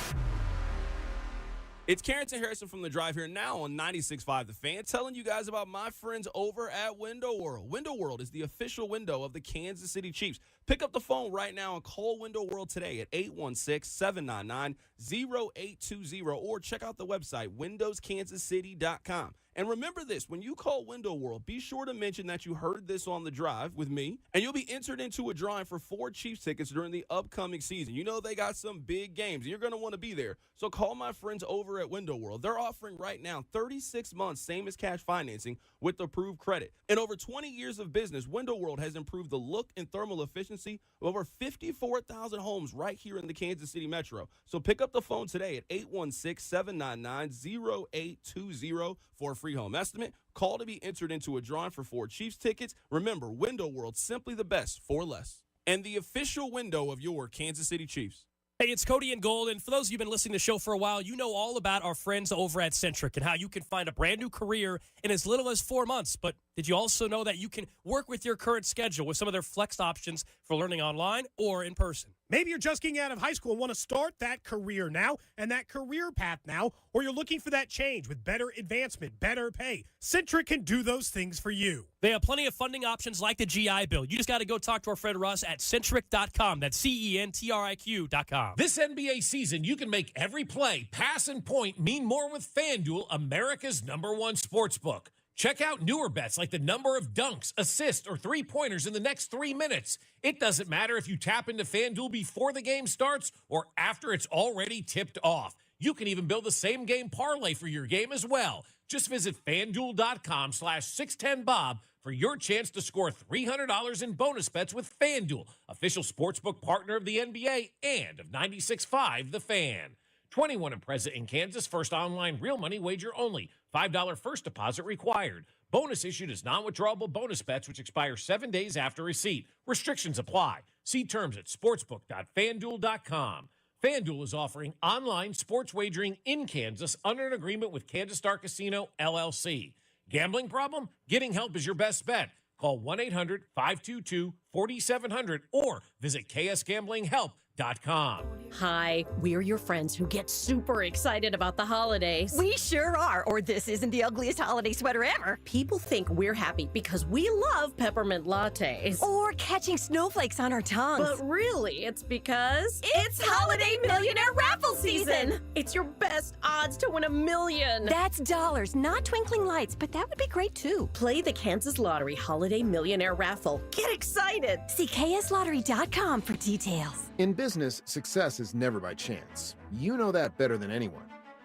S1: It's Carrington Harrison from The Drive here now on 96.5 The Fan, telling you guys about my friends over at Window World. Window World is the official window of the Kansas City Chiefs. Pick up the phone right now and call Window World today at 816-799-0820 or check out the website, windowskansascity.com. And remember this, when you call Window World, be sure to mention that you heard this on The Drive with me, and you'll be entered into a drawing for 4 Chiefs tickets during the upcoming season. You know they got some big games, and you're going to want to be there. So call my friends over at Window World. They're offering right now 36 months, same as cash financing with approved credit. In over 20 years of business, Window World has improved the look and thermal efficiency of over 54,000 homes right here in the Kansas City metro. So pick up the phone today at 816-799-0820 for a free home estimate. Call to be entered into a drawing for 4 Chiefs tickets. Remember, Window World, simply the best for less. And the official window of your Kansas City Chiefs.
S13: Hey, it's Cody and Gold, and for those of you who've been listening to the show for a while, you know all about our friends over at Centric and how you can find a brand new career in as little as 4 months. But did you also know that you can work with your current schedule with some of their flex options for learning online or in person?
S14: Maybe you're just getting out of high school and want to start that career now and that career path now, or you're looking for that change with better advancement, better pay. Centric can do those things for you.
S13: They have plenty of funding options like the GI Bill. You just got to go talk to our friend Russ at Centric.com. That's CENTRIQ.com.
S15: This NBA season, you can make every play, pass, and point mean more with FanDuel, America's #1 sportsbook. Check out newer bets like the number of dunks, assists, or three-pointers in the next 3 minutes. It doesn't matter if you tap into FanDuel before the game starts or after it's already tipped off. You can even build a same-game parlay for your game as well. Just visit FanDuel.com/610Bob for your chance to score $300 in bonus bets with FanDuel, official sportsbook partner of the NBA and of 96.5 The Fan. 21 and present in Kansas. First online real money wager only. $5 first deposit required. Bonus issued as non-withdrawable bonus bets which expire 7 days after receipt. Restrictions apply. See terms at sportsbook.fanduel.com. FanDuel is offering online sports wagering in Kansas under an agreement with Kansas Star Casino, LLC. Gambling problem? Getting help is your best bet. Call 1-800-522-4700 or visit ksgamblinghelp.com.
S17: Hi, we're your friends who get super excited about the holidays.
S19: We sure are, or this isn't the ugliest holiday sweater ever.
S17: People think we're happy because we love peppermint lattes.
S19: Or catching snowflakes on our tongues.
S17: But really, it's because
S19: it's Holiday Millionaire Raffle Season!
S17: It's your best odds to win $1 million.
S19: That's dollars, not twinkling lights, but that would be great too.
S17: Play the Kansas Lottery Holiday Millionaire Raffle. Get excited!
S19: See kslottery.com for details.
S21: In business, success is never by chance. You know that better than anyone.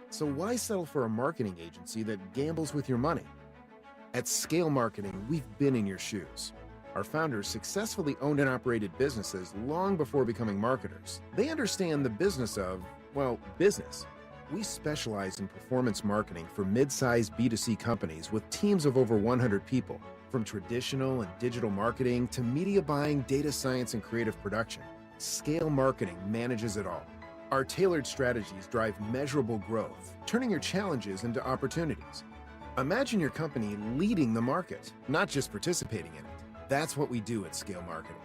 S21: So why settle for a marketing agency that gambles with your money? At Scale Marketing, we've been in your shoes. Our founders successfully owned and operated businesses long before becoming marketers. They understand the business of, well, business. We specialize in performance marketing for mid-sized B2C companies with teams of over 100 people, from traditional and digital marketing to media buying, data science, and creative production. Scale Marketing manages it all. Our tailored strategies drive measurable growth, turning your challenges into opportunities. Imagine your company leading the market, not just participating in it. That's what we do at Scale Marketing.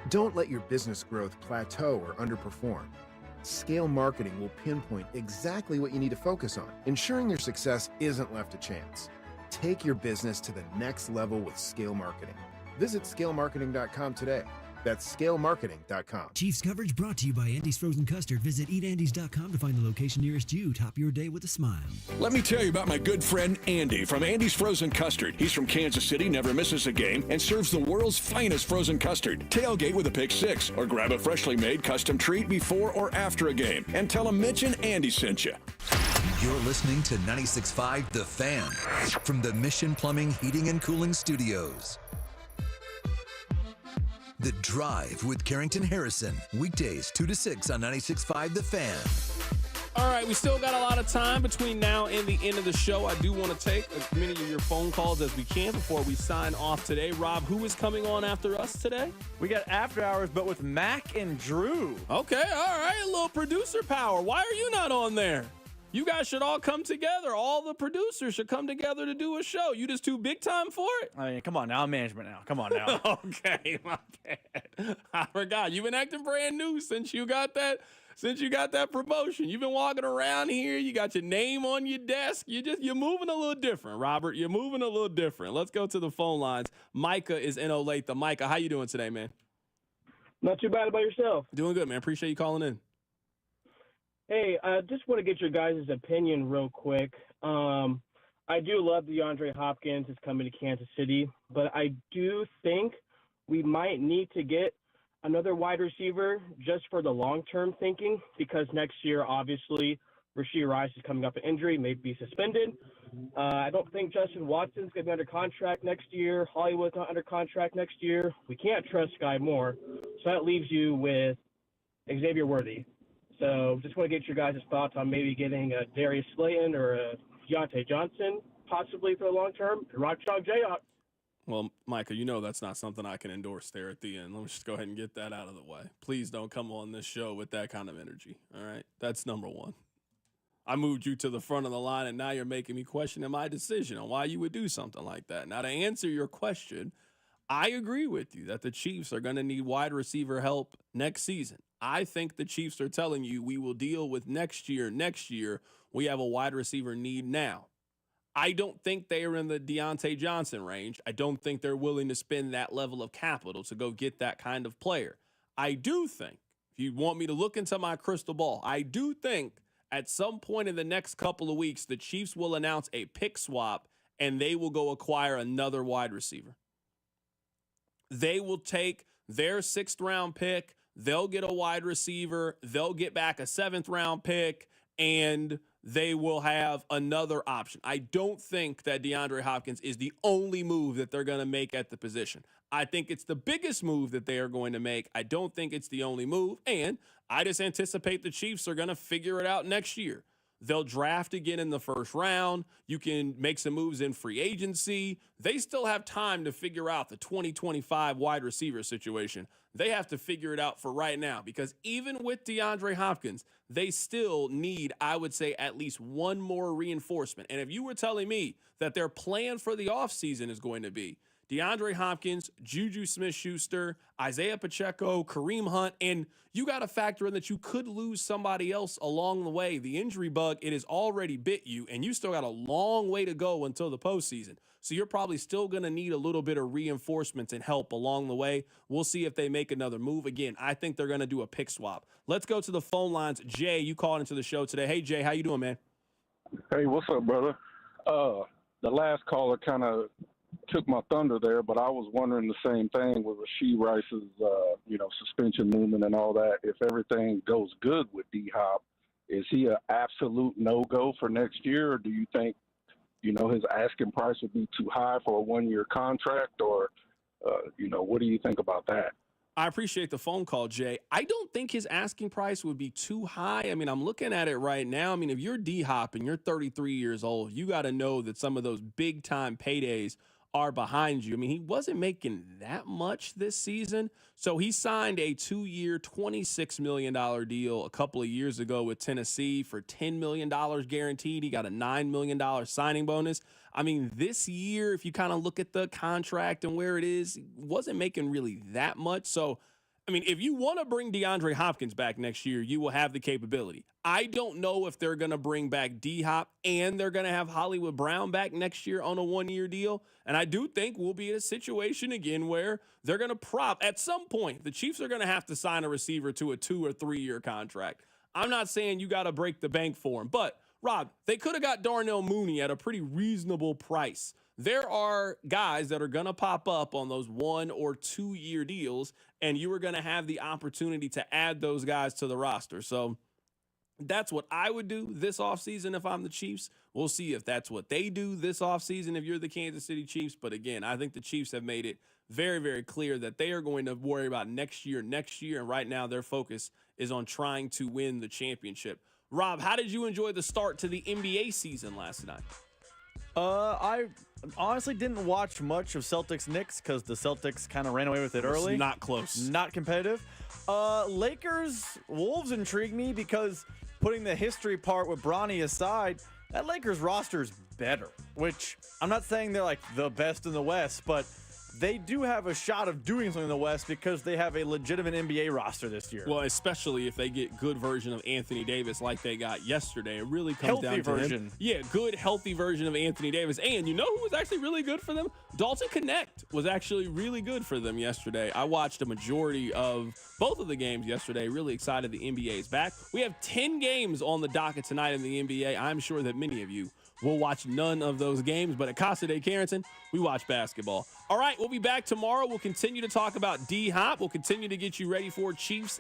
S21: Don't let your business growth plateau or underperform. Scale Marketing will pinpoint exactly what you need to focus on, ensuring your success isn't left to chance. Take your business to the next level with Scale Marketing. Visit scalemarketing.com today. That's scalemarketing.com.
S25: Chiefs coverage brought to you by Andy's Frozen Custard. Visit eatandys.com to find the location nearest you. Top your day with a smile.
S27: Let me tell you about my good friend Andy from Andy's Frozen Custard. He's from Kansas City, never misses a game, and serves the world's finest frozen custard. Tailgate with a Pick 6, or grab a freshly made custom treat before or after a game. And tell him Mitch and Andy sent you.
S5: You're listening to 96.5 The Fan from the Mission Plumbing, Heating, and Cooling Studios. The Drive with Carrington Harrison. Weekdays 2 to 6 on 96.5 The Fan.
S1: All right, we still got a lot of time between now and the end of the show. I do want to take as many of your phone calls as we can before we sign off today. Rob, who is coming on after us today?
S2: We got After Hours, but with Mac and Drew.
S1: Okay, all right, a little producer power. Why are you not on there? You guys should all come together. All the producers should come together to do a show. You just too big time for it?
S2: I mean, come on now. I'm management now. Come on now.
S1: Okay, my bad. I forgot. You've been acting brand new since you got that promotion. You've been walking around here. You got your name on your desk. You're moving a little different, Robert. You're moving a little different. Let's go to the phone lines. Micah is in Olathe. Micah, how you doing today, man?
S4: Not too bad. About yourself?
S1: Doing good, man. Appreciate you calling in.
S4: Hey, I just want to get your guys' opinion real quick. I do love DeAndre Hopkins is coming to Kansas City, but I do think we might need to get another wide receiver just for the long-term thinking, because next year, obviously, Rashee Rice is coming up an injury, may be suspended. I don't think Justin Watson's going to be under contract next year. Hollywood's not under contract next year. We can't trust Sky Moore. So that leaves you with Xavier Worthy. So just want to get your guys' thoughts on maybe getting a Darius Slayton or a Deontay Johnson possibly for the long term. Rock Chalk J out.
S1: Well, Micah, you know that's not something I can endorse there at the end. Let me just go ahead and get that out of the way. Please don't come on this show with that kind of energy, all right? That's number one. I moved you to the front of the line, and now you're making me question my decision on why you would do something like that. Now, to answer your question, I agree with you that the Chiefs are going to need wide receiver help next season. I think the Chiefs are telling you we will deal with next year. Next year, we have a wide receiver need now. I don't think they are in the Deontay Johnson range. I don't think they're willing to spend that level of capital to go get that kind of player. I do think, if you want me to look into my crystal ball, I do think at some point in the next couple of weeks, the Chiefs will announce a pick swap and they will go acquire another wide receiver. They will take their 6th round pick. They'll get a wide receiver. They'll get back a 7th round pick, and they will have another option. I don't think that DeAndre Hopkins is the only move that they're going to make at the position. I think it's the biggest move that they are going to make. I don't think it's the only move, and I just anticipate the Chiefs are going to figure it out next year. They'll draft again in the 1st round. You can make some moves in free agency. They still have time to figure out the 2025 wide receiver situation. They have to figure it out for right now, because even with DeAndre Hopkins, they still need, I would say, at least one more reinforcement. And if you were telling me that their plan for the offseason is going to be DeAndre Hopkins, Juju Smith-Schuster, Isaiah Pacheco, Kareem Hunt, and you got to factor in that you could lose somebody else along the way. The injury bug, it has already bit you, and you still got a long way to go until the postseason. So you're probably still going to need a little bit of reinforcements and help along the way. We'll see if they make another move. Again, I think they're going to do a pick swap. Let's go to the phone lines. Jay, you called into the show today. Hey, Jay, how you doing, man?
S6: Hey, what's up, brother? The last caller kind of took my thunder there, but I was wondering the same thing with Rashee Rice's, suspension movement and all that. If everything goes good with D-Hop, is he an absolute no-go for next year, or do you think, his asking price would be too high for a one-year contract, or, what do you think about that?
S1: I appreciate the phone call, Jay. I don't think his asking price would be too high. I mean, I'm looking at it right now. I mean, if you're D-Hop and you're 33 years old, you got to know that some of those big-time paydays are behind you. I mean, he wasn't making that much this season. So he signed a 2-year, $26 million deal a couple of years ago with Tennessee for $10 million guaranteed. He got a $9 million signing bonus. I mean, this year, if you kind of look at the contract and where it is, he wasn't making really that much. So, I mean, if you want to bring DeAndre Hopkins back next year, you will have the capability. I don't know if they're going to bring back D-Hop and they're going to have Hollywood Brown back next year on a 1-year deal. And I do think we'll be in a situation again where they're going to at some point, the Chiefs are going to have to sign a receiver to a 2 or 3 year contract. I'm not saying you got to break the bank for him, but Rob, they could have got Darnell Mooney at a pretty reasonable price. There are guys that are going to pop up on those 1 or 2 year deals, and you are going to have the opportunity to add those guys to the roster. So That's what I would do this offseason if I'm the Chiefs. We'll see if that's what they do this offseason if you're the Kansas City Chiefs. But again, I think the Chiefs have made it very, very clear that they are going to worry about next year. And right now their focus is on trying to win the championship. Rob, how did you enjoy the start to the NBA season last night?
S2: I honestly didn't watch much of Celtics-Knicks because the Celtics kind of ran away with it early.
S1: Not close.
S2: Not competitive. Lakers-Wolves intrigued me because putting the history part with Bronny aside, that Lakers roster is better, which I'm not saying they're like the best in the West, but they do have a shot of doing something in the West because they have a legitimate NBA roster this year.
S1: Well, especially if they get good version of Anthony Davis like they got yesterday. It really comes down to
S2: version.
S1: him. Yeah, good, healthy version of Anthony Davis. And you know who was actually really good for them? Dalton Connect was actually really good for them yesterday. I watched a majority of both of the games yesterday. Really excited the NBA is back. We have 10 games on the docket tonight in the NBA. I'm sure that many of you will watch none of those games, but at Casa de Carrington, we watch basketball. All right, we'll be back tomorrow. We'll continue to talk about D-Hop. We'll continue to get you ready for Chiefs